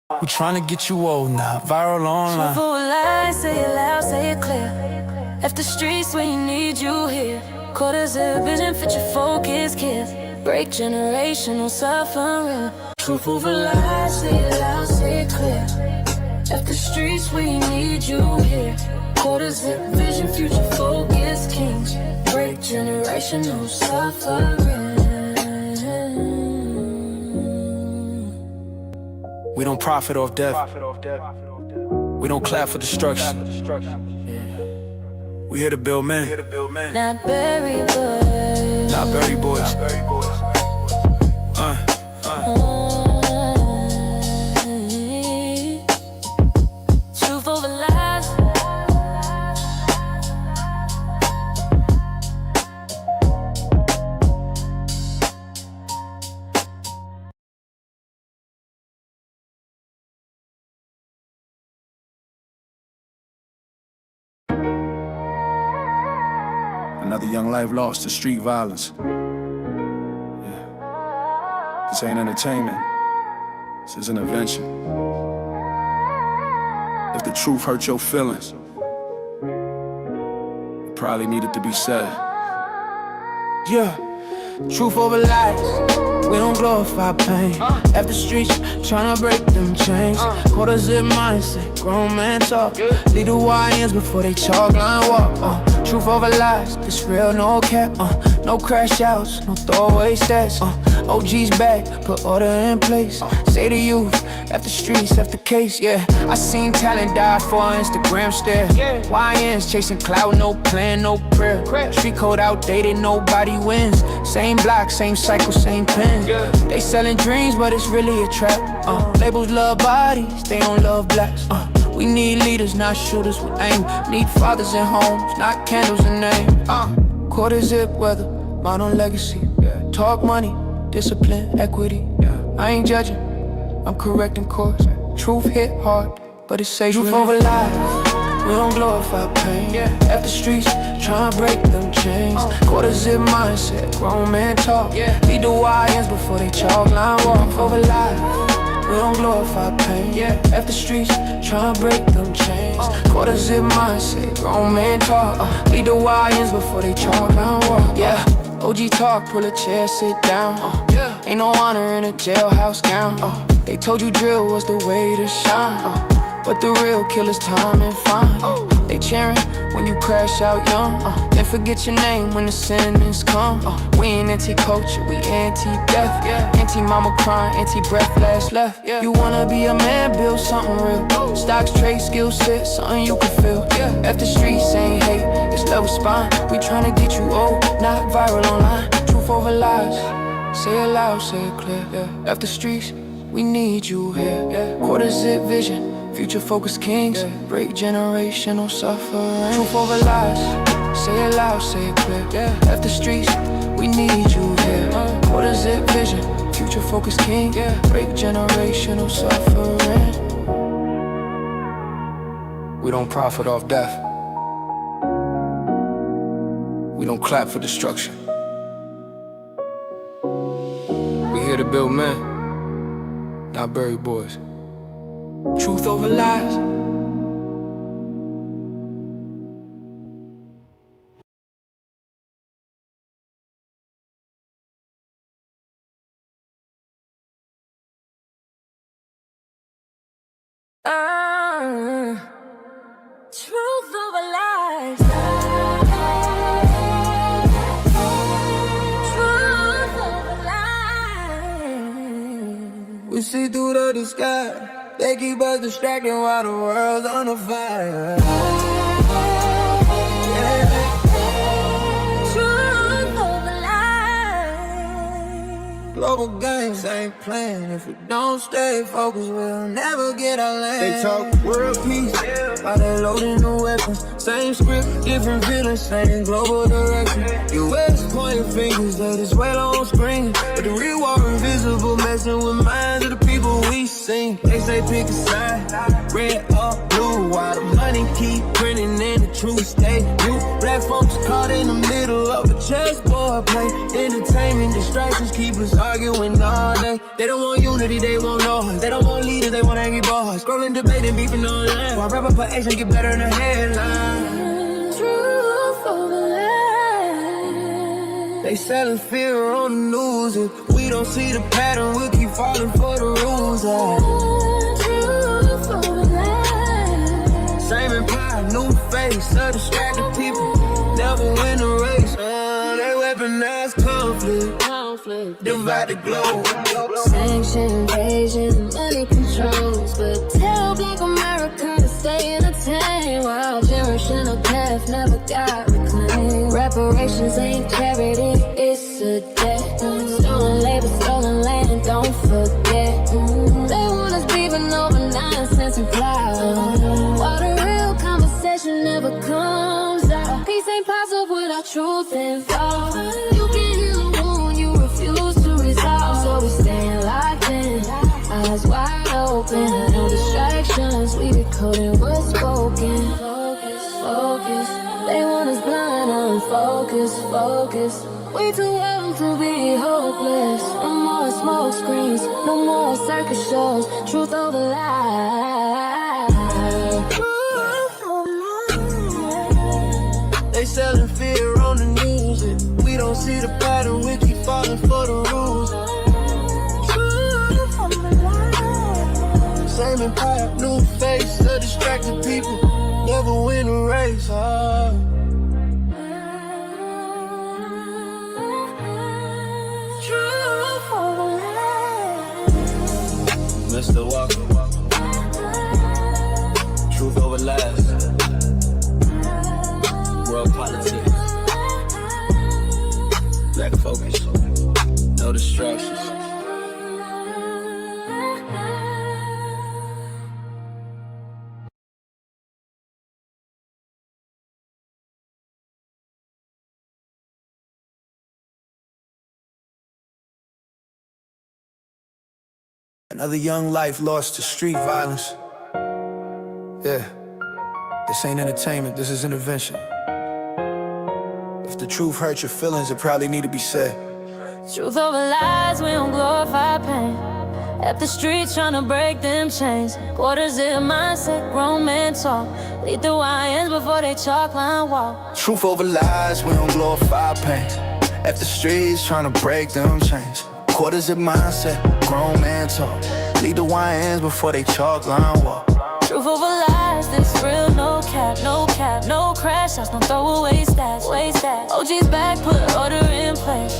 We tryna get you old now, viral online. Truthful lies, say it loud, say it clear. Left the streets when you need you here. Quarters of vision, fit your focus, kids. Break generational suffering. Truthful lies, say it loud, say it clear. Left the streets when you need you here. Quarters of vision, future focus, kings. Break generational suffering. We don't profit off death. We don't clap for destruction. We here to build men, Not bury boys. not bury boys. Truth over lies. Another young life lost to street violence. This ain't entertainment. This is an invention. If the truth hurt your feelings, it probably needed to be said. Yeah, truth over lies. We don't glorify pain. After streets, tryna break them chains. Quarter zip mindset, grown man talk. Lead the YNs before they chalk line walk. Truth over lies, this real, no cap. No crash outs, no throwaway stats. OG's back, put order in place. Say to you, after streets, after case, yeah. I seen talent die for Instagram stare. YNs chasing cloud, no plan, no prayer. Street code outdated, nobody wins. Same block, same cycle, same pen. They selling dreams, but it's really a trap. Labels love bodies, they don't love blacks. We need leaders, not shooters with aim. Need fathers in homes, not candles and names. Quarter zip weather, modern legacy. Talk money, discipline, equity. I ain't judging, I'm correcting course. Truth hit hard, but it's safe. Truth over lies, we don't glorify pain. After streets, tryna break them chains. Quarter zip mindset, grown man talk. Lead the YNs before they chalk line walk. Over lies, we don't glorify pain. After streets, tryna break them chains. Quarter zip mindset, grown man talk. Lead the YNs before they chalk line walk. OG talk, pull a chair, sit down. Ain't no honor in a jailhouse gown. They told you drill was the way to shine. But the real killer's time and fine. They cheering when you crash out young. Then forget your name when the sentence come. We ain't anti-culture, we anti-death. Anti-mama crying, anti-breath, last left. You wanna be a man, build something real. Stocks, trade, skill set, something you can feel. After streets ain't hate, it's level spine. We tryna get you old, not viral online. Truth over lies, say it loud, say it clear. After streets, we need you here. Quarter zip vision, future focused kings. Break generational suffering. Truth over lies, say it loud, say it clear. After streets, we need you here. Quarter zip vision, future focused king. Break generational suffering. We don't profit off death. We don't clap for destruction. We here to build men, not bury boys. Truth over lies. Truth over lies. Truth over lies. We see through the disguise. They keep us distracted while the world's on a fire. Truth over lies. Global gangs ain't playing. If we don't stay focused, we'll never get our land. They talk world peace while they loading the weapons. Same script, different villains, same global direction. US pointing fingers that is well on screen, but the real war invisible, messing with minds of the people we seen. They say pick a side, red or blue, while the money keep printing and the truth stay new. Black folks caught in the middle of a chessboard play, entertainment distraction. distractions keep us arguing all day. They don't want unity, they want noise. They don't want leaders, they want angry boys. Scrolling, debating, beefing online. While rapper put action get better than a headline. Truth over lies. They selling fear on the news. If we don't see the pattern, we'll keep falling for the rules. Truth over lies. Same empire, new face, distracted people. Never win the race. They weaponize conflict. Divide the globe. Sanction, invasion, money controls. But tell Black America to stay entertained while generational path never got reclaimed. Reparations ain't charity, it's a debt. Stolen labor, stolen land, don't forget. They want us beefing over nonsense and cloud. While the real conversation never comes out. Peace ain't possible without truth involved. You can heal a wound you refuse to resolve. So we staying locked in, eyes wide open. No distractions, we decoding what's spoken. Focus, they want us blind, unfocused, focus. We too young to be hopeless. No more smoke screens, no more circus shows. Truth over lies. They selling fear on the news. If we don't see the pattern, we keep falling for the rules. Same empire, new face, distracted people. Never win a race. Mr. Walker, truth over lies. World politics. Lack of focus. No distractions. Another young life lost to street violence. Yeah, this ain't entertainment, this is intervention. If the truth hurts your feelings, it probably need to be said. Truth over lies, we don't glorify pain. At the streets trying to break them chains. Quarter zip mindset, grown men talk. Lead the YNs before they chalk line walk. Truth over lies, we don't glorify pain. At the streets trying to break them chains. Quarter zip mindset, grown man talk. Lead the YNs before they chalk line walk. Truth over lies, this real, no cap, no cap, no crash outs, no throwaway stats, waste that. OG's back, put order in place.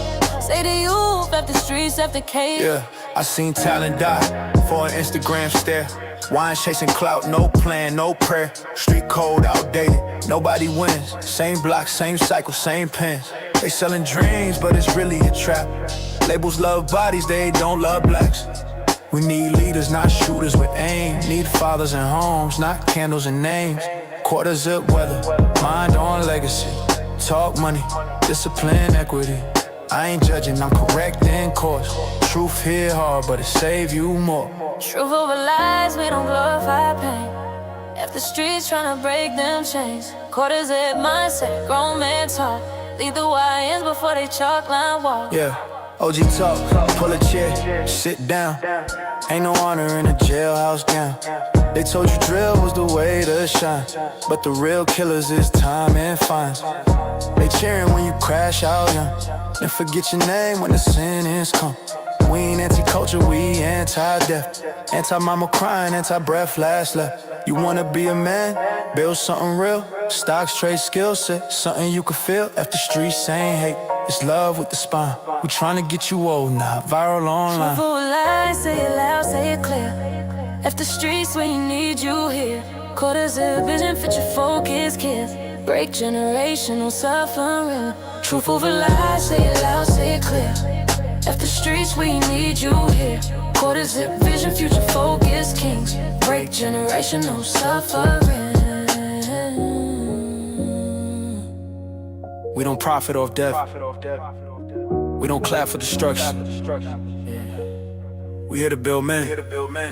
Say to you, left the streets, left the cage. Yeah, I seen talent die for an Instagram stare. Wine chasing clout, no plan, no prayer. Street code outdated, nobody wins. Same block, same cycle, same pens. They selling dreams, but it's really a trap. Labels love bodies, they don't love blacks. We need leaders, not shooters with aim. Need fathers and homes, not candles and names. Quarter zip weather, mind on legacy. Talk money, discipline, equity. I ain't judging, I'm correcting course. Truth hit hard, but it save you more. Truth over lies, we don't glorify pain. If the streets trying to break them chains. Quarter zip mindset, grown man talk. Lead the YNs before they chalk line walk. Yeah, OG talk, pull a chair, sit down. Ain't no honor in a jailhouse gown. They told you drill was the way to shine, but the real killers is time and fines. They cheering when you crash out young, then forget your name when the sentence come. We ain't anti-culture, we anti-death. Anti-mama crying, anti-breath, last left. You wanna be a man, build something real. Stocks, trade, skill set, something you can feel. If the streets ain't hate, it's love with the spine. We tryna get you old now, viral online. Truth over lies, say it loud, say it clear. If the streets when you need you here. Quarter zip vision, fit your focus, kids. Break generational suffering. Truth over lies, say it loud, say it clear. If the streets we need you here. Quarter zip vision, future focus kings. Break generational suffering. We don't profit off death. We don't clap for destruction. We here to build men,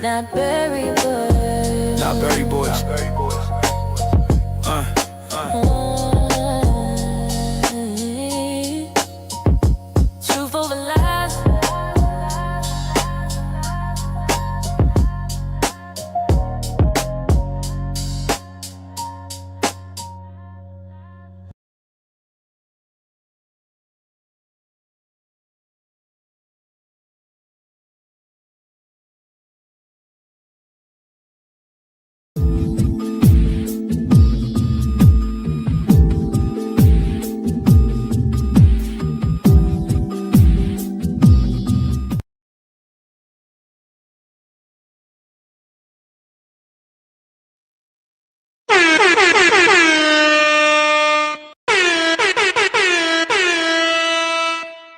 Not bury boys. not bury boys. Truth over lies.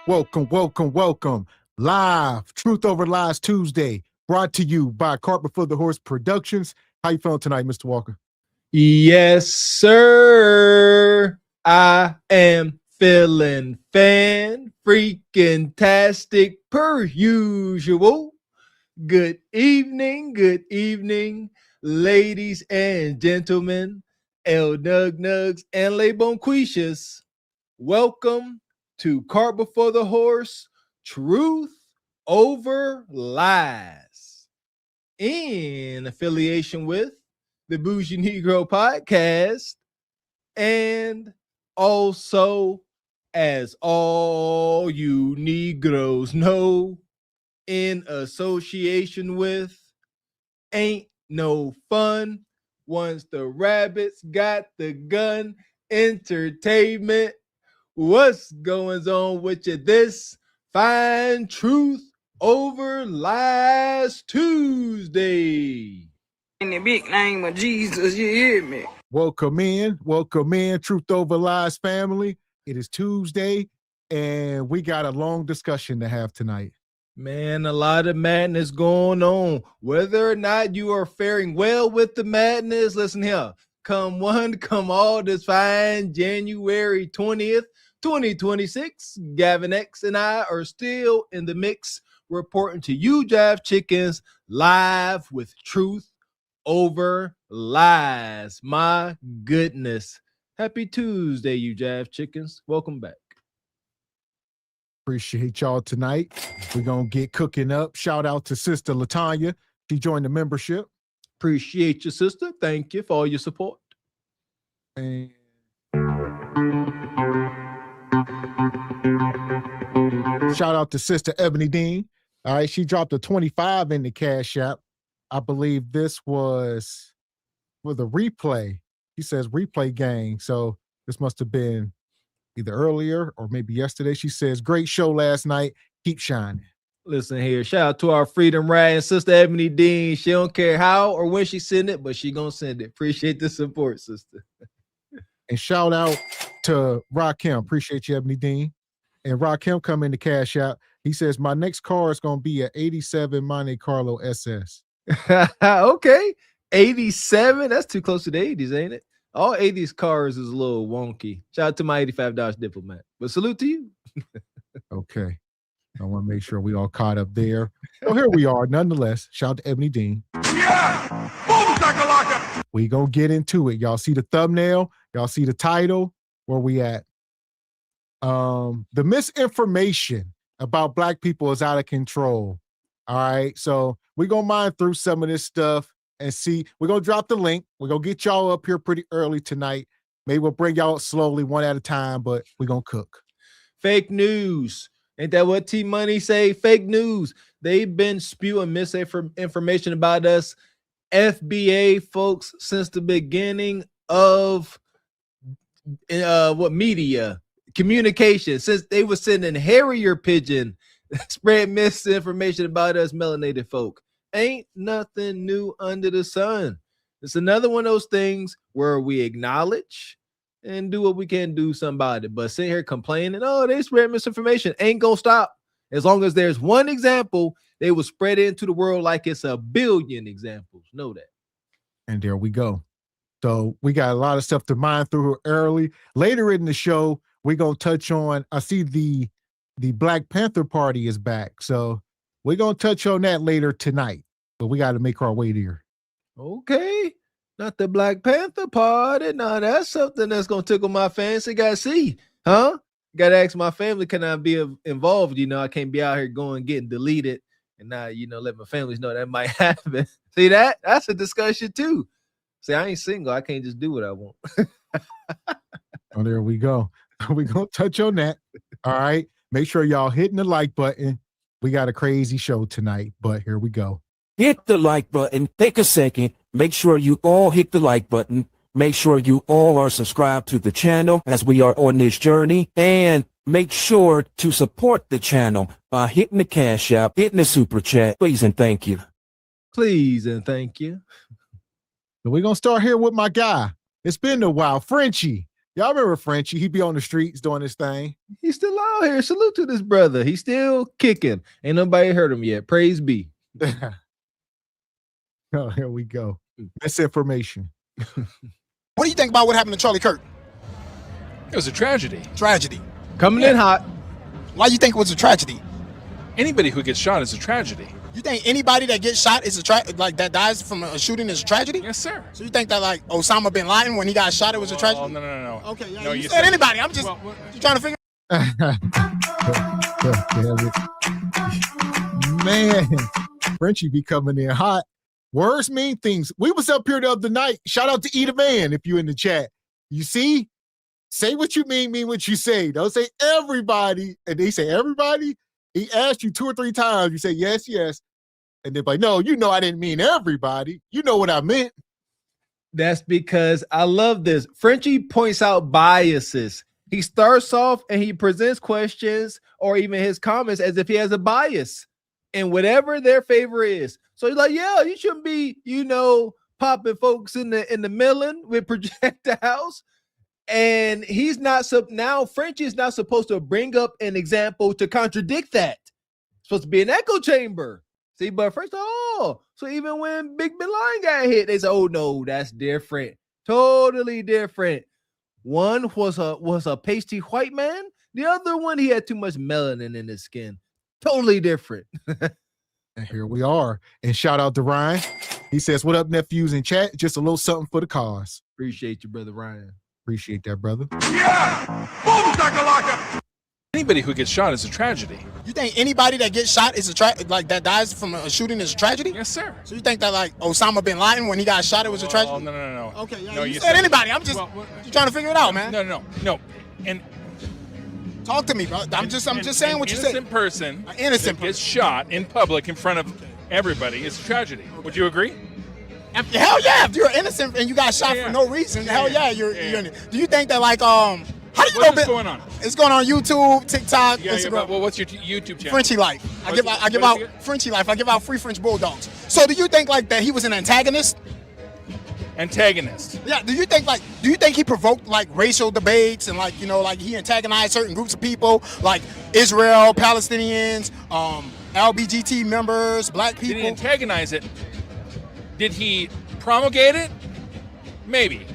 Welcome. Live, Truth Over Lies Tuesday, brought to you by Cart Before the Horse Productions. How you feeling tonight, Mr. Walker? Yes, sir. I am feeling freaking-tastic per usual. Good evening, ladies and gentlemen, El Nug Nugs and Le Bonquishas. Welcome to Cart Before the Horse, Truth Over Lies, in affiliation with the Bougie Negro Podcast, and also, as all you Negroes know, in association with Ain't No Fun Once the Rabbits Got the Gun Entertainment. What's going on with you this fine Truth Over Lies Tuesday? In the big name of Jesus, you hear me? Welcome in, Truth Over Lies family. It is Tuesday, and we got a long discussion to have tonight. Man, a lot of madness going on. Whether or not you are faring well with the madness, listen here. Come one, come all, this fine January 20th, 2026, Gavin X and I are still in the mix, reporting to you Jive Chickens live with Truth Over Lies. My goodness. Happy Tuesday, you Jive Chickens. Welcome back. Appreciate y'all tonight. We're going to get cooking up. Shout out to Sister Latanya. She joined the membership. Appreciate you, sister. Thank you for all your support. And shout out to Sister Ebony Dean. All right, she dropped a 25 in the Cash App. I believe this was for the replay. He says replay gang. So this must have been either earlier or maybe yesterday. She says, great show last night. Keep shining. Listen here. Shout out to our Freedom Riding Sister Ebony Dean. She don't care how or when she send it, but she gonna send it. Appreciate the support, sister. And shout out to Rakim. Appreciate you, Ebony Dean. And Rakim come in the Cash App. He says, my next car is going to be an 87 Monte Carlo SS. Okay. 87? That's too close to the 80s, ain't it? All 80s cars is a little wonky. Shout out to my $85 Diplomat. But salute to you. Okay. I want to make sure we all caught up there. So here we are. Nonetheless, shout out to Ebony Dean. Yeah! Boom, shakalaka! We going to get into it. Y'all see the thumbnail? Y'all see the title? Where we at? The misinformation about Black people is out of control. All right. So we're going to mine through some of this stuff and see. We're going to drop the link. We're going to get y'all up here pretty early tonight. Maybe we'll bring y'all slowly one at a time, but we're going to cook. Fake news. Ain't that what T-Money say? Fake news. They've been spewing misinformation about us, FBA folks, since the beginning of media communication, since they were sending Harrier pigeon spread misinformation about us melanated folk. Ain't nothing new under the sun. It's another one of those things where we acknowledge and do what we can do something about it. But sitting here complaining, oh, they spread misinformation, ain't gonna stop. As long as there's one example, they will spread it into the world like it's a billion examples. Know that. And there we go. So we got a lot of stuff to mine through early. Later in the show, we're going to touch on, I see the Black Panther Party is back. So we're going to touch on that later tonight. But we got to make our way there. Okay. Not the Black Panther Party. No, that's something that's going to tickle my fancy. Got to see. Huh? Got to ask my family, can I be involved? You know, I can't be out here going, getting deleted and not, let my families know that might happen. See that? That's a discussion too. See, I ain't single. I can't just do what I want. Oh, there we go. We're going to touch on that. All right. Make sure y'all hitting the like button. We got a crazy show tonight, but here we go. Hit the like button. Take a second. Make sure you all hit the like button. Make sure you all are subscribed to the channel as we are on this journey. And make sure to support the channel by hitting the Cash App, hitting the Super Chat. Please and thank you. Please and thank you. So we're going to start here with my guy. It's been a while. Frenchie. Y'all remember Frenchie? He'd be on the streets doing his thing. He's still out here. Salute to this brother. He's still kicking. Ain't nobody heard him yet. Praise be. Oh, here we go. Misinformation. What do you think about what happened to Charlie Kirk? It was a tragedy. Tragedy. Coming in hot. Why you think it was a tragedy? Anybody who gets shot is a tragedy. You think anybody that gets shot is that dies from a shooting is a tragedy? Yes, sir. So you think that like Osama bin Laden when he got shot it was a tragedy? Oh, no. Okay, yeah, No, you you said said anybody. I'm just trying to figure. Man, Frenchie be coming in hot. Words mean things. We was up here the other night. Shout out to Eat a Man if you in the chat. You see? Say what you mean what you say. Don't say everybody. And they say everybody. He asked you 2 or 3 times. You say yes. And they're like, no, I didn't mean everybody. You know what I meant. That's because I love this. Frenchie points out biases. He starts off and he presents questions or even his comments as if he has a bias in whatever their favor is. So he's like, yeah, you shouldn't be, popping folks in the melon with projectiles. And he's not now Frenchie is not supposed to bring up an example to contradict that. It's supposed to be an echo chamber. See, but first, so even when Big Ben Lion got hit, they said, oh no, that's different. Totally different. One was a pasty white man. The other one, he had too much melanin in his skin. Totally different. And here we are. And shout out to Ryan. He says, what up, nephews in chat? Just a little something for the cause. Appreciate you, brother Ryan. Appreciate that, brother. Yeah! Boom shakalaka! Anybody who gets shot is a tragedy. You think anybody that gets shot is that dies from a shooting is a tragedy? Yes, sir. So you think that like Osama bin Laden when he got shot it was a tragedy? Oh, no. Okay, yeah, No, you said anybody. I'm just trying to figure it out, man. No. And talk to me, bro. I'm just saying what you said. An innocent person innocent that gets shot in public in front of everybody is a tragedy. Would you agree? Hell yeah! If you're innocent and you got shot for no reason, hell yeah, you're. Do you think that like how do you know? What's going on? It's going on YouTube, TikTok, Instagram. Well, what's your YouTube channel? Frenchie Life. I give out Frenchie Life. I give out free French bulldogs. So do you think like that he was an antagonist? Antagonist. Yeah. Do you think he provoked like racial debates and like like he antagonized certain groups of people like Israel, Palestinians, LGBT members, black people? Did he antagonize it? Did he promulgate it? Maybe.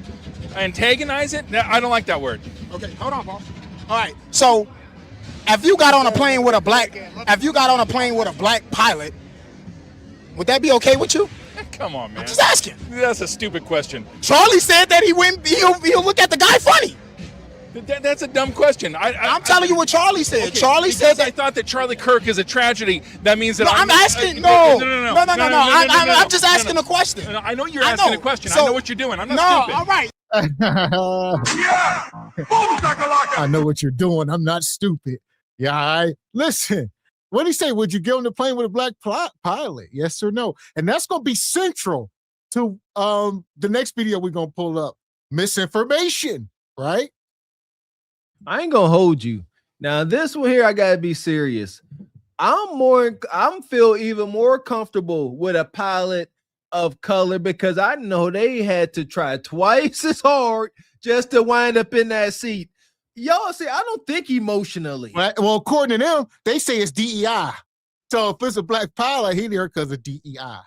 Antagonize it? I don't like that word. Okay, hold on, Paul. All right. So, if you got on a plane with a black pilot, would that be okay with you? Come on, man. I'm just asking. That's a stupid question. Charlie said that he'll look at the guy funny. That's a dumb question. I'm telling you what Charlie said. Okay, Charlie said that. I thought that Charlie Kirk is a tragedy. That means that I'm asking. No. I'm just asking a question. No, I know you're asking a question. I know what you're doing. I'm not stupid. All right. Yeah! Boom shakalaka! I know what you're doing. I'm not stupid. Yeah, listen. What did he say? Would you get on the plane with a black pilot? Yes or no? And that's going to be central to the next video we're going to pull up. Misinformation, right? I ain't gonna hold you. Now, this one here, I gotta be serious. I'm feel even more comfortable with a pilot of color because I know they had to try twice as hard just to wind up in that seat. Y'all see, I don't think emotionally. Well, according to them, they say it's DEI. So if it's a black pilot, he there because of DEI.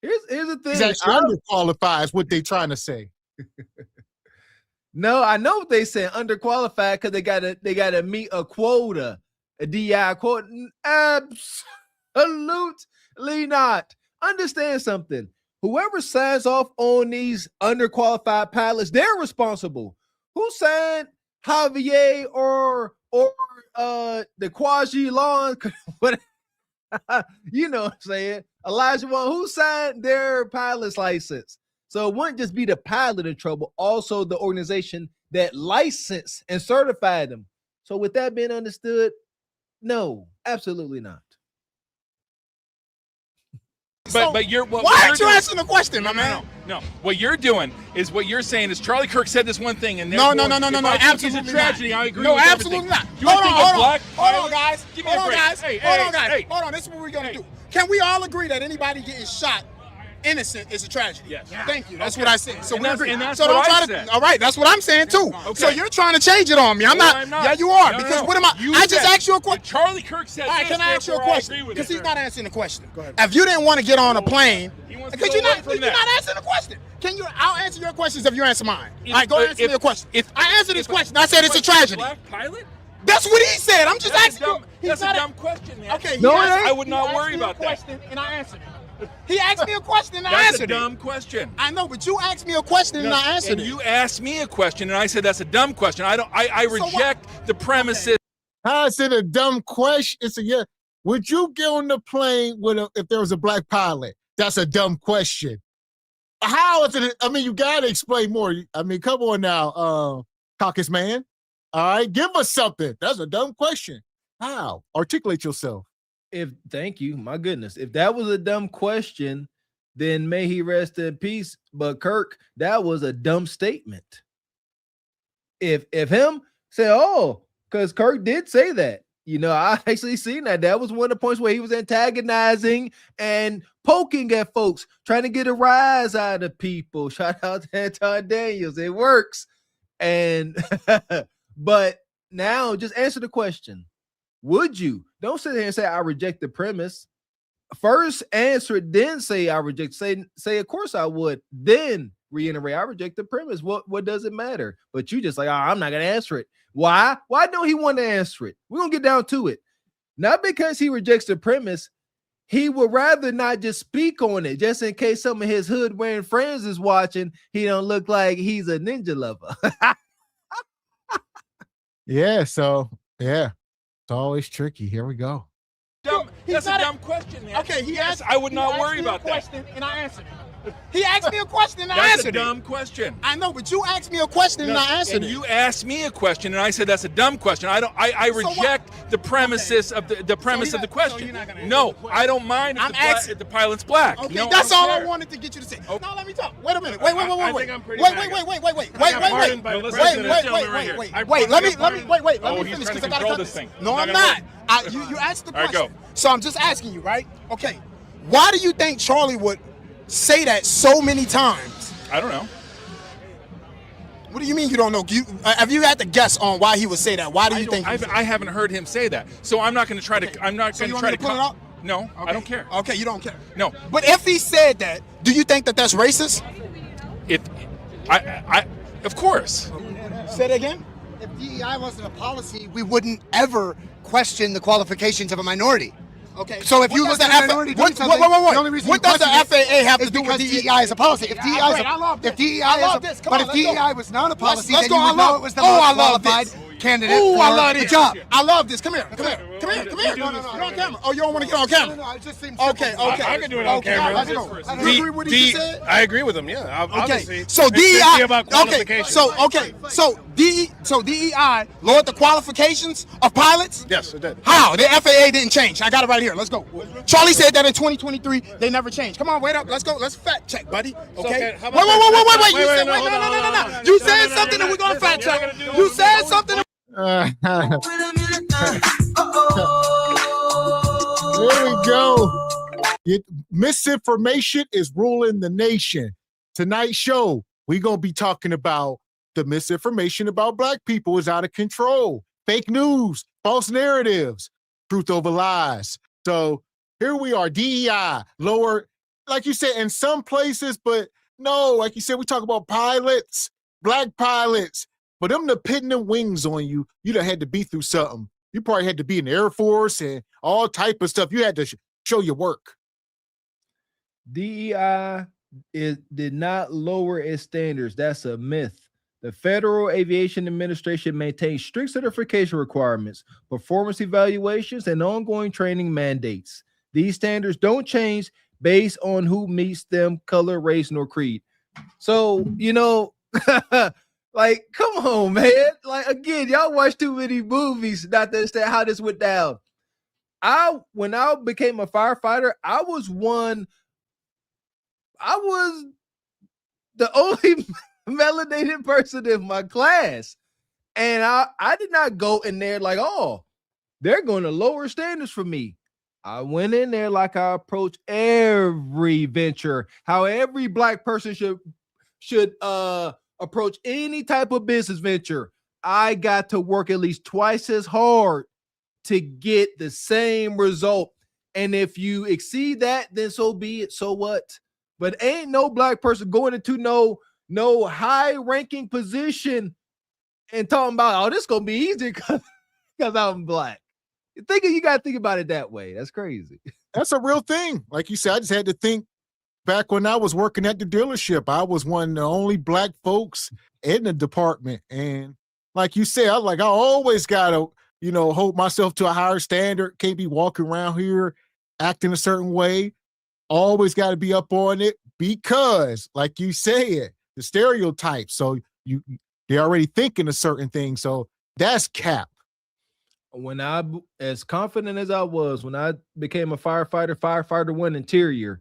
Here's the thing. He's actually underqualified is what they trying to say. No, I know what they say underqualified because they gotta meet a quota, a DI quota. Absolutely not. Understand something. Whoever signs off on these underqualified pilots, they're responsible. Who signed Javier or the Quasi Lawn? What you know what I'm saying? Elijah One, who signed their pilot's license? So it wouldn't just be the pilot in trouble, also the organization that licensed and certified them. So with that being understood, no, absolutely not. But you're why aren't you asking the question, my man? No. What you're doing is what you're saying is Charlie Kirk said this one thing, and no, absolutely it's a tragedy. Not. I agree. No, with absolutely not. Hold on, guys. Hold on, guys. Hold on, this is what we're gonna do. Can we all agree that anybody getting shot innocent is a tragedy. Yes. Thank you. That's what I said. So And we that's- agree. and that's So what don't I try said. to. All right, that's what I'm saying too. Okay. So you're trying to change it on me. I'm No, not. I'm not. Yeah, you are. No, Because no. what am I? You I just said- asked you a question. Charlie Kirk said. All right, this, can I ask you a therefore question? agree with Because it. he's not answering the question. If you didn't want to get on a plane, He wants to because go you're away not, from you're that. not answering the question. Can you? I'll answer your questions if you answer mine. If- All right, go if- answer me a question. if- I answered this question. I said it's a tragedy. Black pilot? That's what he said. I'm just That's asking a you. dumb, He's that's a not dumb question, man. Okay, No, it asked- ain't. I would he not asked worry me a about that. question and I answered it. He asked me a question and I That's a answered dumb it. question. I know, but you asked me a question and I answered And it. you asked me a question, and I said that's a dumb question. I So what? reject the premises. How is it a dumb question? It's a yeah. Would you get on the plane if there was a black pilot? That's a dumb question. How is it? I mean, you got to explain more. I mean, come on now, caucus man. All right, give us something. That's a dumb question. How? Articulate yourself. Thank you, my goodness. If that was a dumb question, then may he rest in peace. But Kirk, that was a dumb statement. If him say, oh, because Kirk did say that. You know, I actually seen that. That was one of the points where he was antagonizing and poking at folks, trying to get a rise out of people. Shout out to Anton Daniels. It works. And but now just answer the question. Would you? Don't sit there and say I reject the premise. First answer it, then say I reject. Say of course I would. Then reiterate I reject the premise. What does it matter? But you just like, oh, I'm not gonna answer it. Why? Why don't he want to answer it? We're gonna get down to it. Not because he rejects the premise. He would rather not just speak on it, just in case some of his hood wearing friends is watching. He don't look like he's a ninja lover. Yeah. So yeah, it's always tricky. Here we go. That's a dumb question, man. Okay, he asked. I would he not asked worry me about a that. question and I answered it. He asked me a question and I That's a answered dumb it. question. I know, but you asked me a question and I answered And it. you asked me a question, and I said that's a dumb question. I So what? reject the premises of the premise So of the so question. you're not gonna answer No, the question. I don't mind if I'm the, asking- if the pilot's black. Okay, No, that's I don't all I care. wanted to get you to say. Okay. Now let me talk. Wait a minute. Wait. I think I'm pretty Wait. mad. Wait. by the president. Let me Oh, he's finish trying to because I gotta control cut this thing. No, It's I'm not not. gonna You asked the All right, question. go. So I'm just asking you, right? Okay. Why do you think Charlie would say that so many times? I don't know. What do you mean you don't know? Have you had to guess on why he would say that? Why do you think? I haven't heard him say that, so I'm not going to try to. I'm not So going you to want try me to to. pull it up? No, I don't care. Okay, you don't care. No, But if he said that, do you think that that's racist? of course. Say that again. If DEI wasn't a policy, we wouldn't ever question the qualifications of a minority. Okay. So if What you does look at the a minority doing Wait. something, the only reason What you does the question it FAA have is to do with because DEI? DEI is a policy. If DEI is I love this. if DEI I is love a, this. Come but on, if let's go. DEI was not a policy, Let's then go. you would know it was the I most love qualified this. candidate Oh, for I love the this. job. I love this. Come here. No. You're on camera. Oh, you don't want to get on camera? No, it just seems Okay. I can do it on camera. Let's go. Do you agree with what he just said? I agree with him. Yeah. Okay, Obviously, so it's DEI. about Okay, so DEI lowered the qualifications of pilots. Yes, it did. How? The FAA didn't change. I got it right here. Let's go. Charlie said that in 2023 they never changed. Come on, wait up. Let's go. Let's fact check, buddy. Okay. okay, how about Wait. You Wait, said no, no. You said something that we're gonna fact check. You said something. Here we go. Misinformation is ruling the nation. Tonight's show, we're going to be talking about the misinformation about black people is out of control. Fake news, false narratives, truth over lies. So here we are, DEI, lower, like you said, in some places, but no, like you said, we talk about pilots, black pilots. For them to pin them wings on you, you done had to be through something. You probably had to be in the Air Force and all type of stuff. You had to show your work. DEI did not lower its standards. That's a myth. The Federal Aviation Administration maintains strict certification requirements, performance evaluations, and ongoing training mandates. These standards don't change based on who meets them, color, race, nor creed. So, you know, like, come on, man. Like, again, y'all watch too many movies not to understand how this went down. When I became a firefighter, I was the only melanated person in my class. And I did not go in there like, oh, they're going to lower standards for me. I went in there like I approach every venture, how every black person should approach any type of business venture. I got to work at least twice as hard to get the same result. And if you exceed that, then so be it. So what? But ain't no black person going into no high ranking position and talking about, oh, this gonna be easy because I'm black. You gotta think about it that way. That's crazy. That's a real thing. Like you said, I just had to think back when I was working at the dealership. I was one of the only black folks in the department. And like you said, I always gotta, hold myself to a higher standard. Can't be walking around here acting a certain way. Always got to be up on it because, like you said, the stereotypes. So they're already thinking a certain thing. So that's cap. When as confident as I was, when I became a firefighter 1 interior,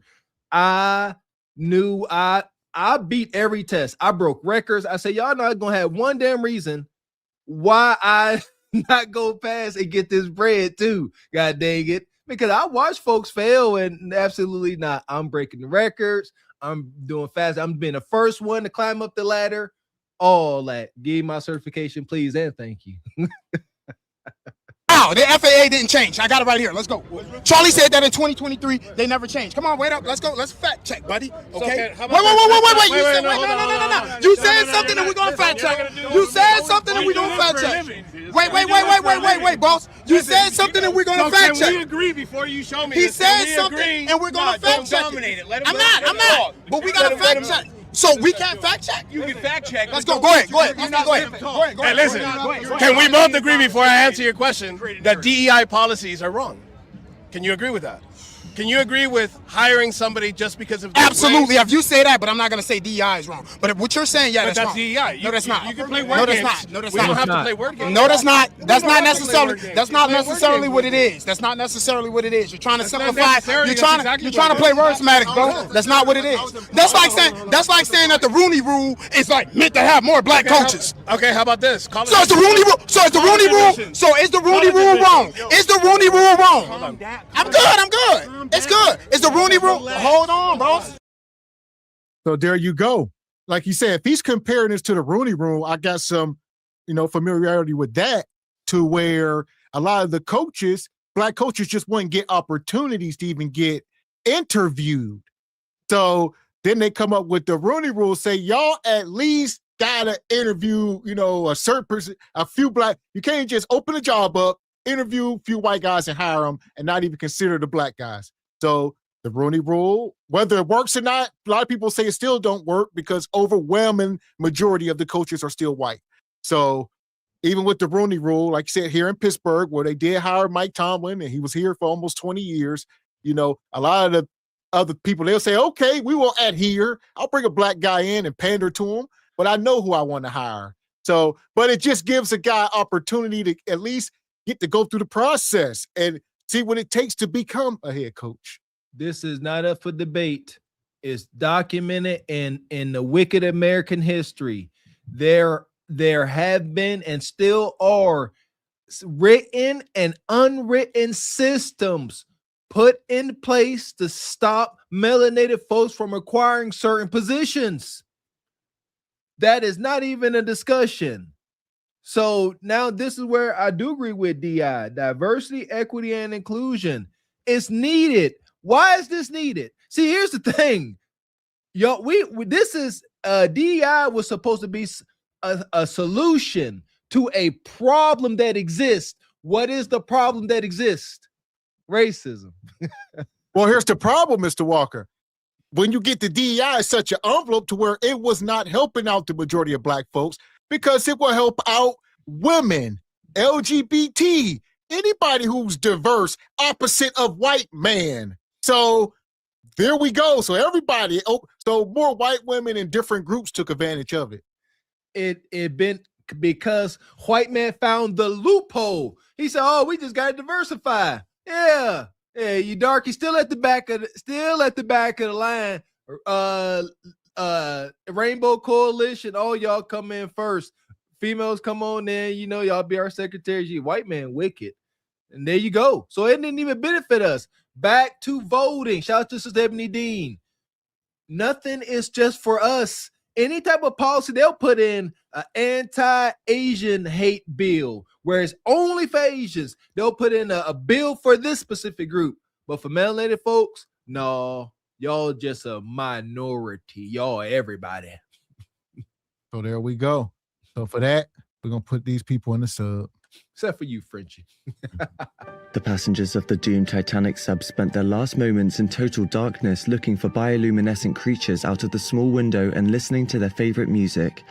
I knew I beat every test. I broke records. I said, y'all not gonna have one damn reason why I not go past and get this bread too. God dang it. Because I watch folks fail and absolutely not. I'm breaking the records. I'm doing fast. I'm being the first one to climb up the ladder. All that. Give my certification, please, and thank you. Wow, the FAA didn't change. I got it right here. Let's go. Charlie said that in 2023 they never changed. Come on, wait up. Let's go. Let's fact check, buddy. Okay. Wait. No. You said something and we're gonna fact check. You said something and we're gonna fact check. Wait, boss. You said something and we're gonna fact check. Can we agree before you show me? He said something and we're gonna fact check. I'm not. But we gotta fact check. So we can't fact check? You can fact check. Let's go. Go ahead. Hey, listen. Can we both agree before I answer your question that DEI policies are wrong? Can you agree with that? Can you agree with hiring somebody just because of absolutely? If you say that, but I'm not going to say DEI is wrong. But what you're saying, yeah, but that's wrong. DEI. No, that's not. You can play word games. No, that's we not. don't have to play word games. No, that's not. That's not necessarily. That's not necessarily what it is. That's not necessarily what it is. You're trying to simplify. You're trying to play word semantics, bro. That's not what it is. That's like saying that the Rooney Rule is like meant to have more black coaches. Okay, how about this? So it's the Rooney Rule. So is the Rooney Rule wrong? Is the Rooney Rule wrong? I'm good. It's good. Is the Rooney Rule? Hold on, boss. So there you go. Like you said, if he's comparing this to the Rooney Rule, I got some, familiarity with that, to where a lot of the coaches, black coaches, just wouldn't get opportunities to even get interviewed. So then they come up with the Rooney Rule, say y'all at least gotta interview, a certain person, a few black. You can't just open a job up, interview a few white guys and hire them, and not even consider the black guys. So the Rooney Rule, whether it works or not, a lot of people say it still don't work because overwhelming majority of the coaches are still white. So even with the Rooney Rule, like you said, here in Pittsburgh, where they did hire Mike Tomlin, and he was here for almost 20 years, a lot of the other people, they'll say, okay, we will adhere. I'll bring a black guy in and pander to him, but I know who I want to hire. So, but it just gives a guy opportunity to at least get to go through the process and see what it takes to become a head coach. This is not up for debate. It's documented in the wicked American history. There have been and still are written and unwritten systems put in place to stop melanated folks from acquiring certain positions. That is not even a discussion. So now this is where I do agree with DI. Diversity, equity, and inclusion. It's needed. Why is this needed? See, here's the thing. This is DEI was supposed to be a solution to a problem that exists. What is the problem that exists? Racism. Well, here's the problem, Mr. Walker. When you get the DEI, it's such an envelope to where it was not helping out the majority of black folks because it will help out women, LGBT, anybody who's diverse, opposite of white man. So there we go. So everybody, so more white women in different groups took advantage of it. It been because white man found the loophole. He said, "Oh, we just got to diversify." Yeah, you darky still at the back of the line. Rainbow Coalition, all y'all come in first. Females come on in, y'all be our secretaries. You white man wicked. And there you go. So it didn't even benefit us. Back to voting. Shout out to Sister Ebony Dean. Nothing is just for us. Any type of policy, they'll put in an anti-Asian hate bill, where it's only for Asians. They'll put in a bill for this specific group. But for melanated folks, no, y'all just a minority. Y'all everybody. So there we go. So for that, we're going to put these people in the sub. Except for you, Frenchie. The passengers of the doomed Titanic sub spent their last moments in total darkness looking for bioluminescent creatures out of the small window and listening to their favorite music.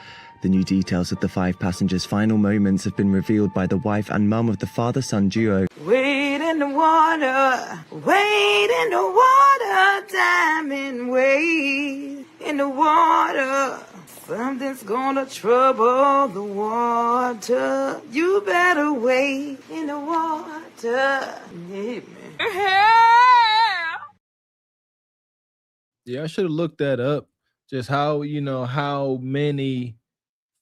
The new details of the 5 passengers' final moments have been revealed by the wife and mum of the father-son duo. Wade in the water, wade in the water, diamond wade in the water. Something's gonna trouble the water. You better wade in the water. Yeah, I should have looked that up. Just how, how many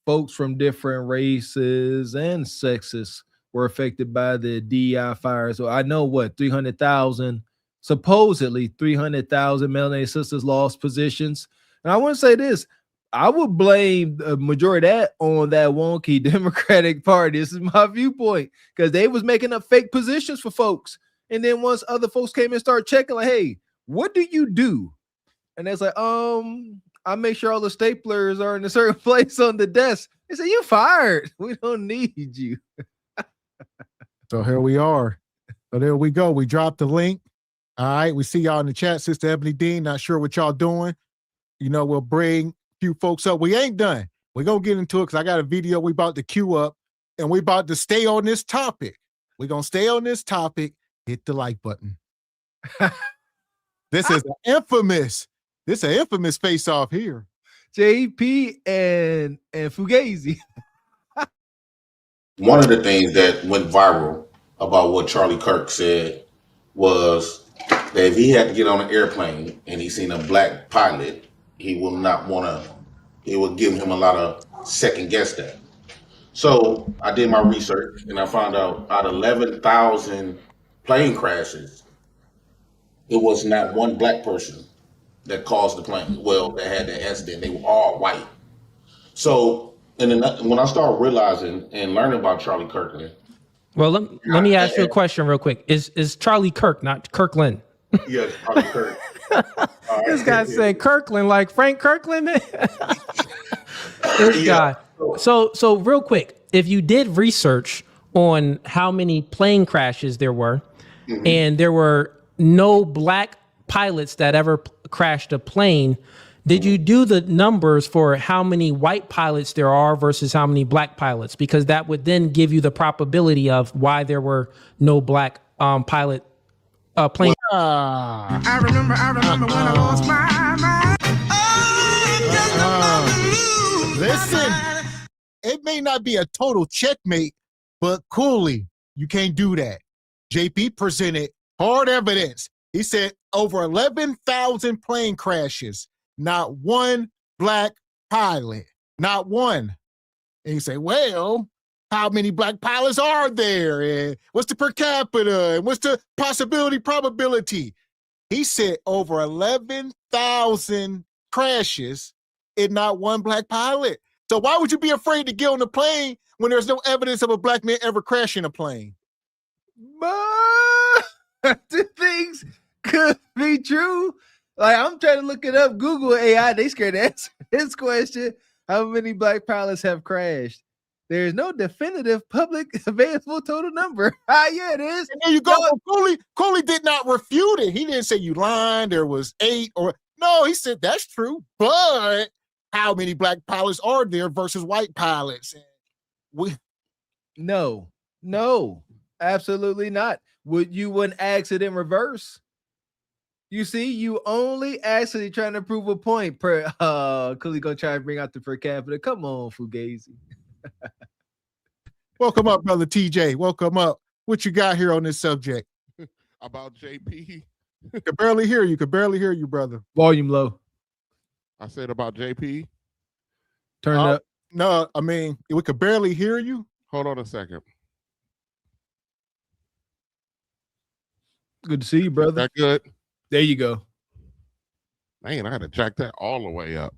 folks from different races and sexes were affected by the DEI fires. So I know 300,000, supposedly 300,000 melanated sisters lost positions. And I want to say this, I would blame the majority of that on that wonky Democratic Party. This is my viewpoint, because they was making up fake positions for folks. And then once other folks came and started checking, like, hey, what do you do? And it's like, I make sure all the staplers are in a certain place on the desk. They say, you fired. We don't need you. So here we are. So there we go. We dropped the link. All right. We see y'all in the chat. Sister Ebony Dean, not sure what y'all doing. We'll bring few folks up. We ain't done. We're going to get into it because I got a video we about to queue up, and we about to stay on this topic. We're going to stay on this topic. Hit the like button. This is an infamous face-off here. JP and Fugazi. One of the things that went viral about what Charlie Kirk said was that if he had to get on an airplane and he seen a black pilot, he will not want to, it would give him a lot of second guess that. So I did my research and I found out of 11,000 plane crashes, it was not one black person that caused the plane, that had the accident. They were all white. So, and then when I started realizing and learning about Charlie Kirkland. Well, let me ask you a question real quick. Is Charlie Kirk, not Kirkland? Yes, Charlie Kirk. This guy said Kirkland, like Frank Kirkland, man. This guy. So real quick, if you did research on how many plane crashes there were, and there were no black pilots that ever crashed a plane, did you do the numbers for how many white pilots there are versus how many black pilots? Because that would then give you the probability of why there were no black pilot plane. I remember when I lost my mind. Listen, it may not be a total checkmate, but Cooley, you can't do that. JP presented hard evidence. He said over 11,000 plane crashes, not one black pilot, not one. And you say, well, how many black pilots are there? And what's the per capita? And what's the probability? He said over 11,000 crashes and not one black pilot. So why would you be afraid to get on the plane when there's no evidence of a black man ever crashing a plane? The things could be true. Like, I'm trying to look it up. Google AI, they scared to answer this question. How many black pilots have crashed? There's no definitive public available total number. Yeah, it is. And there you go. Cooley did not refute it. He didn't say you lying. There was 8 or no. He said that's true. But how many black pilots are there versus white pilots? No, absolutely not. You wouldn't ask it in reverse. You see, you only actually trying to prove a point per Cooley gonna try to bring out the per capita. Come on, Fugazi. Welcome up, brother TJ. Welcome up. What you got here on this subject? About JP. Could barely hear you. Brother. Volume low. I said about JP. Turn up. No, I mean, we could barely hear you. Hold on a second. Good to see you, brother. That good? There you go. Man, I had to jack that all the way up.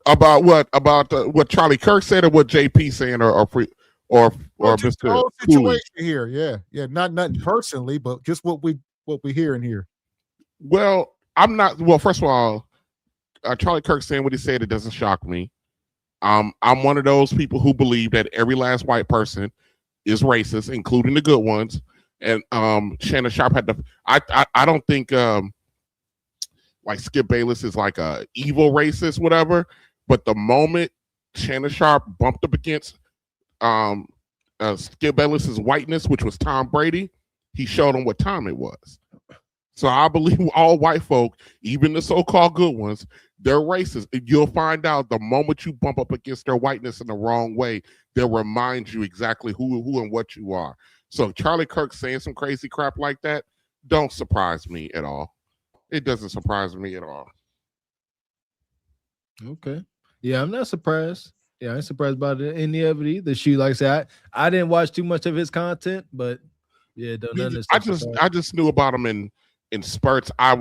About what? About what Charlie Kirk said, or what JP saying, or just the Mr. whole Cooley? situation here. Yeah. Nothing personally, but just what we hearing here. Well, I'm not. Well, first of all, Charlie Kirk saying what he said, it doesn't shock me. I'm one of those people who believe that every last white person is racist, including the good ones. And Shannon Sharp had to. I don't think like Skip Bayless is like a evil racist, whatever. But the moment Shannon Sharp bumped up against Skip Bayless's whiteness, which was Tom Brady, he showed him what time it was. So I believe all white folk, even the so-called good ones, they're racist. You'll find out the moment you bump up against their whiteness in the wrong way, they'll remind you exactly who and what you are. So Charlie Kirk saying some crazy crap like that don't surprise me at all. It doesn't surprise me at all. Okay. Yeah, I'm not surprised. Yeah, I ain't surprised about any of it either. Shoot, like I said, I didn't watch too much of his content, but yeah, I just knew about him in spurts. I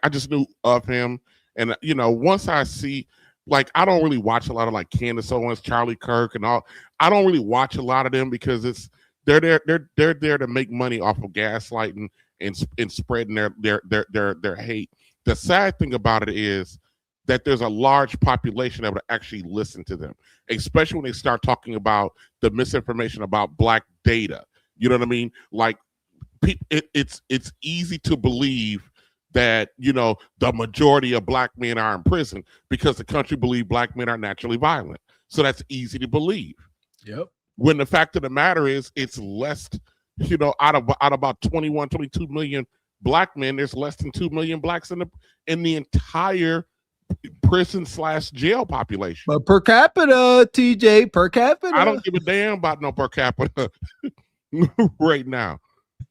just knew of him. And once I see, like, I don't really watch a lot of like Candace Owens, Charlie Kirk, and all. I don't really watch a lot of them because they're there to make money off of gaslighting and spreading their hate. The sad thing about it is that there's a large population that would actually listen to them, especially when they start talking about the misinformation about black data. You know what I mean? Like, it's easy to believe that the majority of black men are in prison because the country believes black men are naturally violent. So that's easy to believe. Yep. When the fact of the matter is, it's less. Out of about 21, 22 million black men, there's less than 2 million blacks in the entire prison/jail population. But per capita, TJ, per capita, I don't give a damn about no per capita right now.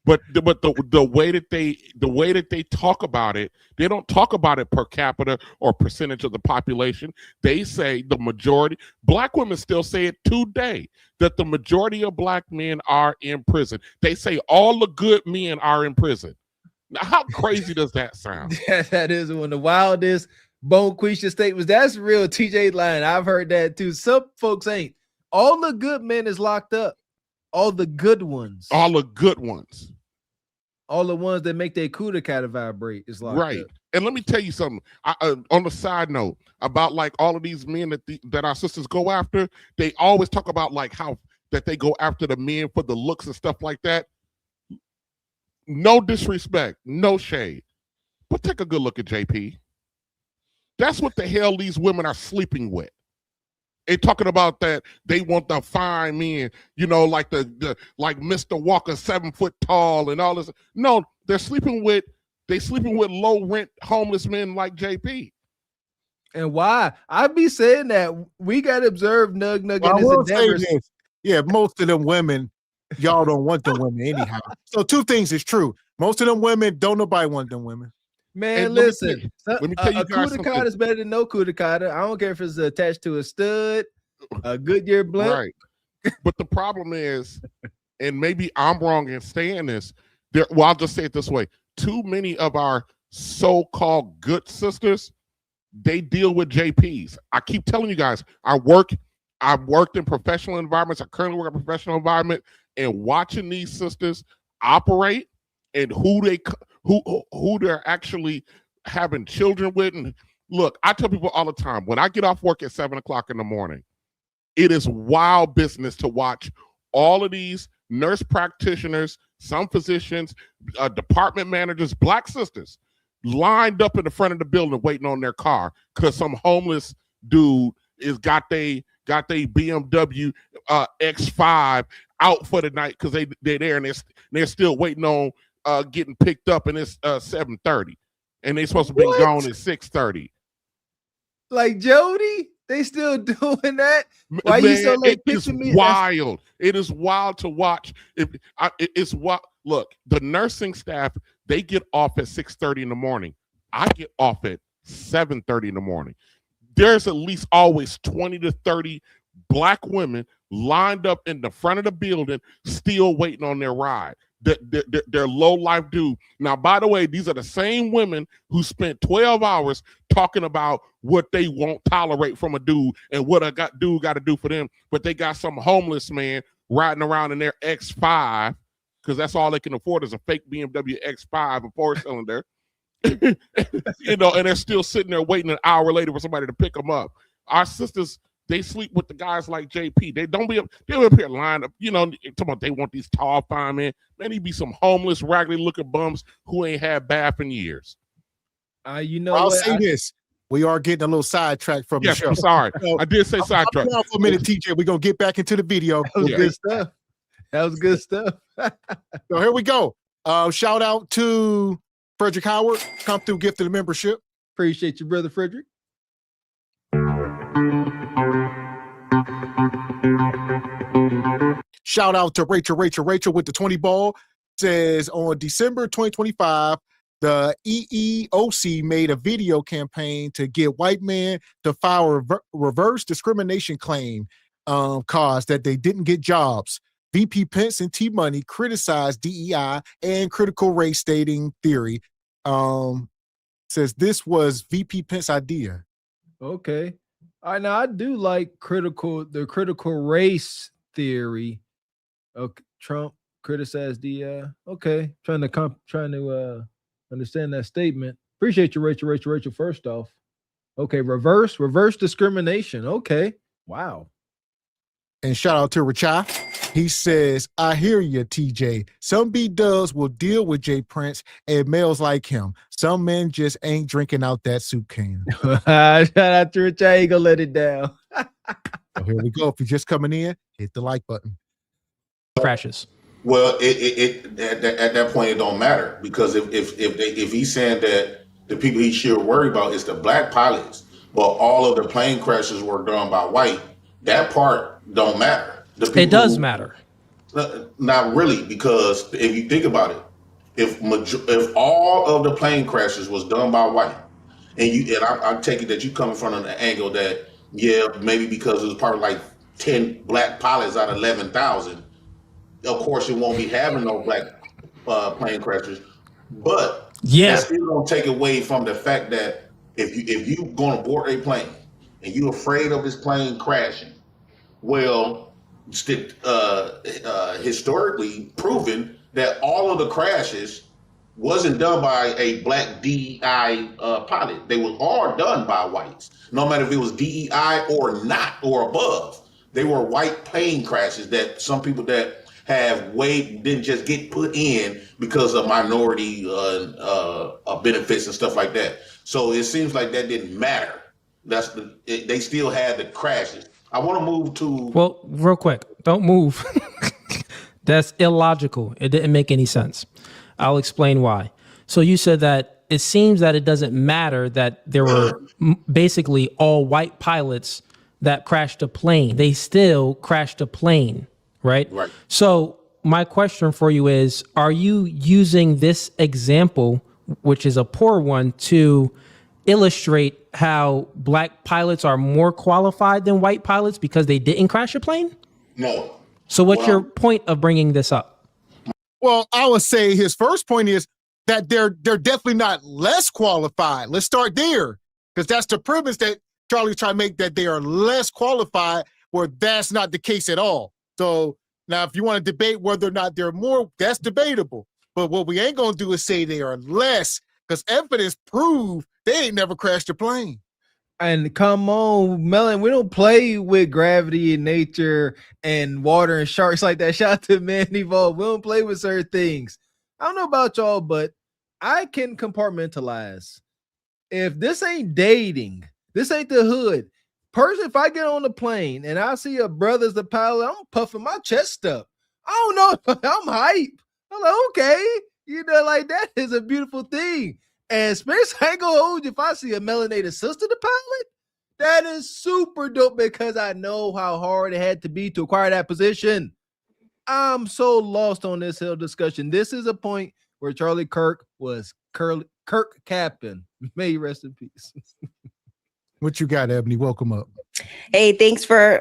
But the way that they talk about it, they don't talk about it per capita or percentage of the population. They say the majority. Black women still say it today that the majority of black men are in prison. They say all the good men are in prison. Now, how crazy does that sound? That is one of the wildest bonquisha statements. That's real TJ line. I've heard that too. Some folks ain't. All the good men is locked up. All the good ones. All the good ones. All the ones that make their cooter vibrate is locked right. up. And let me tell you something. On the side note about like all of these men that our sisters go after, they always talk about like how that they go after the men for the looks and stuff like that. No disrespect, no shade, but take a good look at JP. That's what the hell these women are sleeping with. They talking about that they want the fine men, like like Mr. Walker, 7 foot tall and all this. No, they're sleeping with low rent homeless men like JP. And why? I be saying that we got to observe Nug in his endeavors. Yeah, most of them women, y'all don't want them women anyhow. So two things is true. Most of them women, don't nobody want them women. Man, listen. Let me tell you guys something. A is better than no kudakata. I don't care if it's attached to a stud, a Goodyear blunt. Right. But the problem is, and maybe I'm wrong in saying this, I'll just say it this way. Too many of our so-called good sisters, they deal with JPs. I keep telling you guys, I've worked in professional environments. I currently work in a professional environment, and watching these sisters operate and who they're actually having children with. And look, I tell people all the time, when I get off work at 7 o'clock in the morning, it is wild business to watch all of these nurse practitioners, some physicians, department managers, black sisters lined up in the front of the building waiting on their car because some homeless dude got they BMW X5 out for the night because they're there and they're still waiting on getting picked up, and it's 7:30, and they're supposed to be gone at 6:30. Like Jody, they still doing that? Why you so late? It's wild. It is wild to watch. It's wild. Look, the nursing staff, they get off at 6:30 in the morning. I get off at 7:30 in the morning. There's at least always 20 to 30 black women lined up in the front of the building, still waiting on their ride. They're low life dude. Now, by the way, these are the same women who spent 12 hours talking about what they won't tolerate from a dude and what a dude got to do for them. But they got some homeless man riding around in their X5 because that's all they can afford is a fake BMW X5, a 4-cylinder. You know, and they're still sitting there waiting an hour later for somebody to pick them up. Our sisters, they sleep with the guys like JP. They don't be up here lined up, you know, talking about they want these tall fine men. Man, he be some homeless, raggedy looking bums who ain't had bath in years. You know, I'll say this. We are getting a little sidetracked from the show. I'm sorry. So, I did say sidetrack. For a minute, TJ. We're gonna get back into the video. That was good stuff. That was good stuff. So here we go. Shout out to Frederick Howard. Come through, gift of the membership. Appreciate you, brother Frederick. Shout out to Rachel with the 20 ball. Says on December 2025, the EEOC made a video campaign to get white men to file a reverse discrimination claim cause that they didn't get jobs. VP Pence and T Money criticized DEI and critical race stating theory. Says this was VP Pence's idea. Okay. Now I do like the critical race theory. Okay, Trump criticized DEI. Okay, trying to understand that statement. Appreciate you, Rachel. First off, okay, reverse discrimination. Okay, wow. And shout out to Richard. He says, I hear you, TJ. Some B-dubs will deal with Jay Prince and males like him. Some men just ain't drinking out that soup can. Shout out to Richard. He gonna let it down. So here we go. If you're just coming in, hit the like button. Crashes. Well, it at that point it don't matter, because if he's saying that the people he should worry about is the black pilots, but all of the plane crashes were done by white, that part don't matter. It does matter. Not really, because if you think about it, if all of the plane crashes was done by white, and I take it that you coming from an angle that maybe because it was probably like 10 black pilots out of 11,000. Of course, it won't be having no black plane crashers, but that still don't take away from the fact that if you going to board a plane and you're afraid of this plane crashing, well, historically proven that all of the crashes wasn't done by a black DEI pilot. They were all done by whites, no matter if it was DEI or not or above. They were white plane crashes that some people that have didn't just get put in because of minority benefits and stuff like that. So it seems like that didn't matter. They still had the crashes. I want to move to. Well, real quick, don't move. That's illogical. It didn't make any sense. I'll explain why. So you said that it seems that it doesn't matter that there were basically all white pilots that crashed a plane. They still crashed a plane, right? Right. So my question for you is, are you using this example, which is a poor one, to illustrate how black pilots are more qualified than white pilots because they didn't crash a plane? No. So what's your point of bringing this up? Well, I would say his first point is that they're definitely not less qualified. Let's start there, because that's the premise that Charlie's trying to make, that they are less qualified, where that's not the case at all. So now if you want to debate whether or not they're more, that's debatable. But what we ain't going to do is say they are less, because evidence prove they ain't never crashed a plane. And come on, Melon, we don't play with gravity and nature and water and sharks like that. Shout out to Manny Vault. We don't play with certain things. I don't know about y'all, but I can compartmentalize. If this ain't dating, this ain't the hood. Person, if I get on the plane and I see a brother's the pilot, I'm puffing my chest up. I don't know. I'm hype. I'm like, okay. You know, like, that is a beautiful thing. And especially, I ain't gonna hold you, if I see a melanated sister, the pilot, that is super dope, because I know how hard it had to be to acquire that position. I'm so lost on this whole discussion. This is a point where Charlie Kirk was Kirk Captain. May he rest in peace. What you got, Ebony? Welcome up. Hey, thanks for